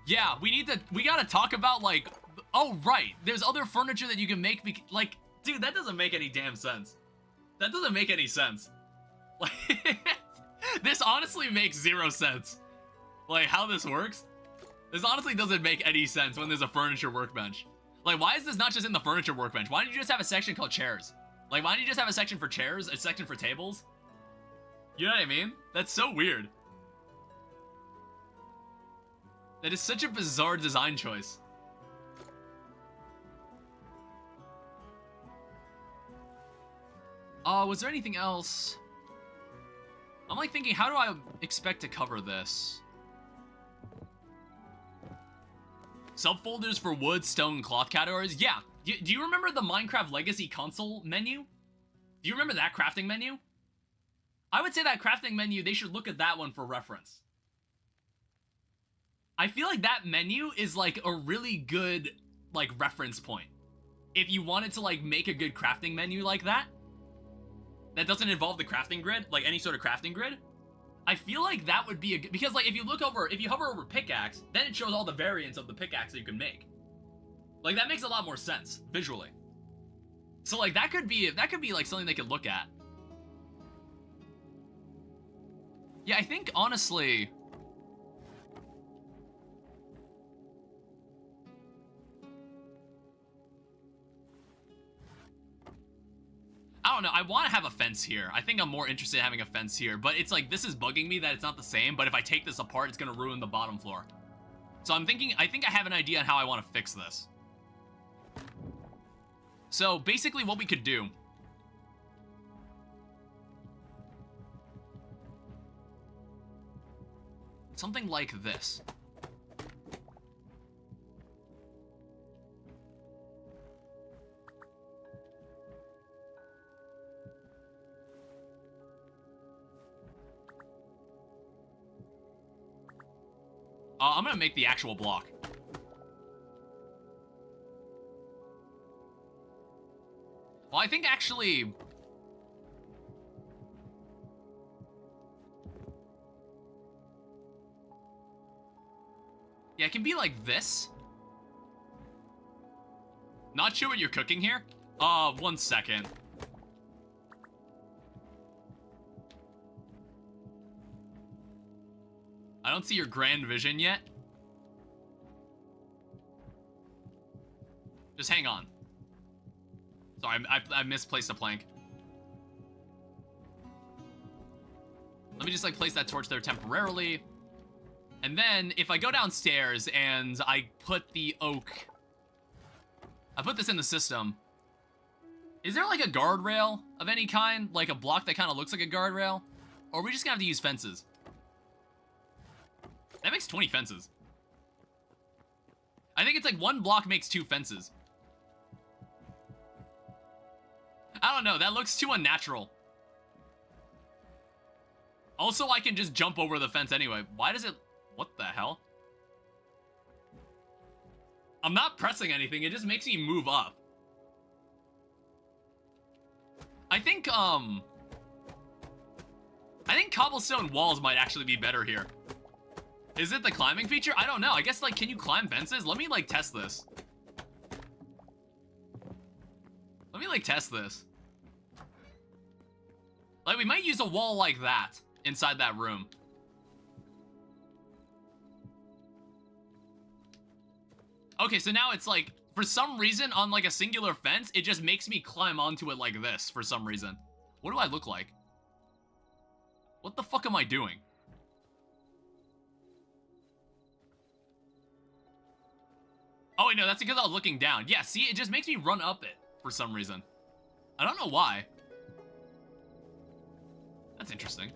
Yeah, we gotta talk about, like, oh, right, there's other furniture that you can make, like, dude, that doesn't make any damn sense. That doesn't make any sense. Like, this honestly makes zero sense. Like, how this works? This honestly doesn't make any sense when there's a furniture workbench. Like, why is this not just in the furniture workbench? Why don't you just have a section called chairs? Like, why don't you just have a section for chairs, a section for tables? You know what I mean? That's so weird. That is such a bizarre design choice. Was there anything else? I'm like thinking, how do I expect to cover this? Subfolders for wood, stone, cloth categories? Yeah. Do you remember the Minecraft Legacy console menu? Do you remember that crafting menu? I would say that crafting menu, they should look at that one for reference. I feel like that menu is, like, a really good, like, reference point. If you wanted to, like, make a good crafting menu like that, that doesn't involve the crafting grid, like any sort of crafting grid, I feel like that would be a good, because, like, if you hover over pickaxe, then it shows all the variants of the pickaxe that you can make. Like, that makes a lot more sense, visually. So, like, that could be, like, something they could look at. Yeah, I think, honestly... I don't know, I want to have a fence here. I think I'm more interested in having a fence here, but it's like, this is bugging me that it's not the same, but if I take this apart, it's going to ruin the bottom floor. So I think I have an idea on how I want to fix this. So basically what we could do... something like this. I'm gonna make the actual block. Well, I think actually... yeah, it can be like this. Not sure what you're cooking here? 1 second. I don't see your grand vision yet. Just hang on. Sorry, I misplaced a plank. Let me just, like, place that torch there temporarily. And then, if I go downstairs and I put the oak... I put this in the system. Is there, like, a guardrail of any kind? Like, a block that kind of looks like a guardrail? Or are we just gonna have to use fences? That makes 20 fences. I think it's like 1 block makes 2 fences. I don't know, that looks too unnatural. Also, I can just jump over the fence anyway. Why does it... what the hell? I'm not pressing anything, it just makes me move up. I think cobblestone walls might actually be better here. Is it the climbing feature? I don't know. I guess, like, can you climb fences? Let me, like, test this. Let me, like, test this. Like, we might use a wall like that inside that room. Okay, so now it's, like, for some reason, on, like, a singular fence, it just makes me climb onto it like this for some reason. What do I look like? What the fuck am I doing? Oh, wait, no, that's because I was looking down. Yeah, see, it just makes me run up it for some reason. I don't know why. That's interesting.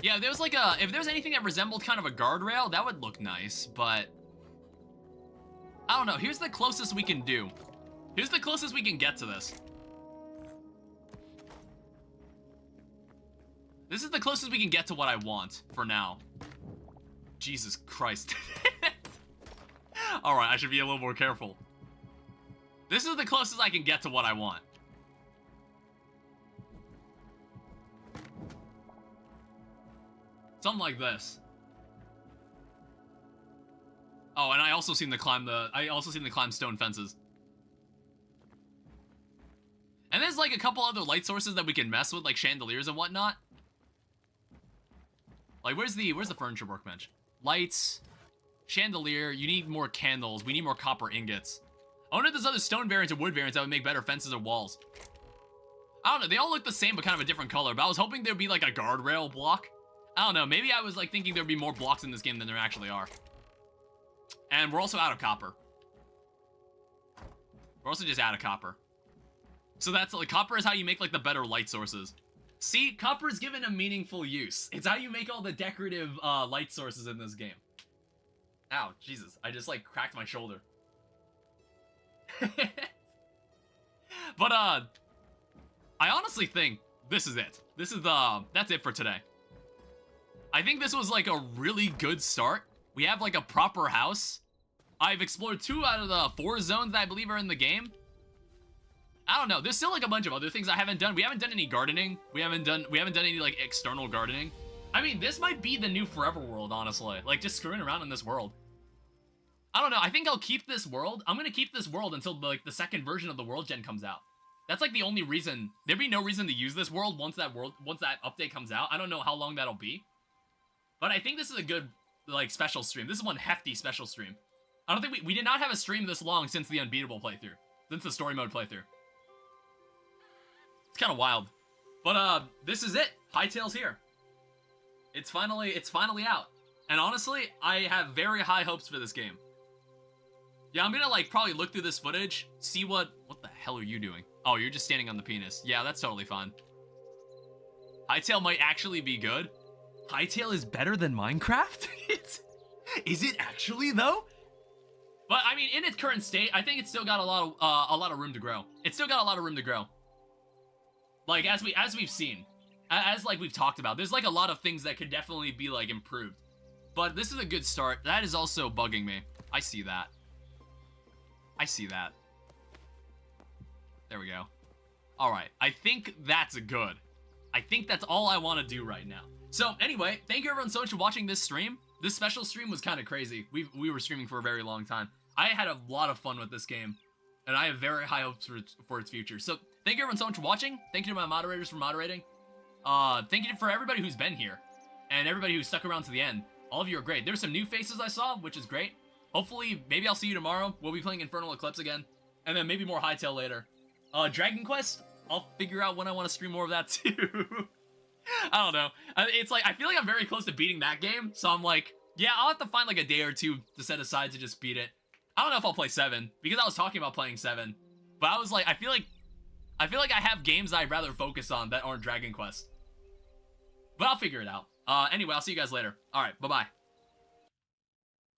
Yeah, if there was like if there was anything that resembled kind of a guardrail, that would look nice, but I don't know. Here's the closest we can do. Here's the closest we can get to this. This is the closest we can get to what I want for now. Jesus Christ. Alright, I should be a little more careful. This is the closest I can get to what I want. Something like this. Oh, and I also seem to climb stone fences. And there's like a couple other light sources that we can mess with, like chandeliers and whatnot. Like, where's the furniture workbench? Lights, chandelier, you need more candles, we need more copper ingots. I wonder if there's other stone variants or wood variants that would make better fences or walls. I don't know, they all look the same but kind of a different color, but I was hoping there'd be like a guardrail block. I don't know, maybe I was like thinking there'd be more blocks in this game than there actually are. And we're also out of copper. We're also just out of copper. So that's like, copper is how you make like the better light sources. See, copper is given a meaningful use. It's how you make all the decorative light sources in this game. Ow, Jesus, I just like cracked my shoulder. But I honestly think this is it. That's it for today. I think this was like a really good start. We have like a proper house. I've explored 2 out of the 4 zones that I believe are in the game. I don't know. There's still like a bunch of other things I haven't done. We haven't done any gardening. We haven't done any like external gardening. I mean, this might be the new forever world, honestly. Like just screwing around in this world. I don't know. I think I'll keep this world. I'm gonna keep this world until like the second version of the world gen comes out. That's like the only reason. There'd be no reason to use this world once that update comes out. I don't know how long that'll be. But I think this is a good like special stream. This is one hefty special stream. I don't think we did not have a stream this long since the unbeatable playthrough. Since the story mode playthrough. It's kind of wild. But this is it. Hytale's here. It's finally out. And honestly, I have very high hopes for this game. Yeah, I'm gonna like probably look through this footage, see what the hell are you doing? Oh, you're just standing on the penis. Yeah, that's totally fine. Hytale might actually be good. Hytale is better than Minecraft? Is it actually though? But I mean, in its current state, I think it's still got a lot of room to grow. It's still got a lot of room to grow. Like as we've seen, as like we've talked about, there's like a lot of things that could definitely be like improved. But this is a good start. That is also bugging me. I see that. I see that. There we go. All right, I think that's good. I think that's all I want to do right now. So anyway, thank you everyone so much for watching this stream. This special stream was kind of crazy. We were streaming for a very long time. I had a lot of fun with this game, and I have very high hopes for its future. So thank you everyone so much for watching. Thank you to my moderators for moderating. Thank you for everybody who's been here, and everybody who stuck around to the end. All of you are great. There's some new faces I saw, which is great. Hopefully, maybe I'll see you tomorrow. We'll be playing Infernal Eclipse again, and then maybe more Hytale later. Dragon Quest, I'll figure out when I want to stream more of that too. I don't know. It's like, I feel like I'm very close to beating that game, so I'm like, yeah, I'll have to find like a day or two to set aside to just beat it. I don't know if I'll play 7, because I was talking about playing 7, but I was like, I feel like I have games I'd rather focus on that aren't Dragon Quest. But I'll figure it out. Anyway, I'll see you guys later. Alright, bye-bye.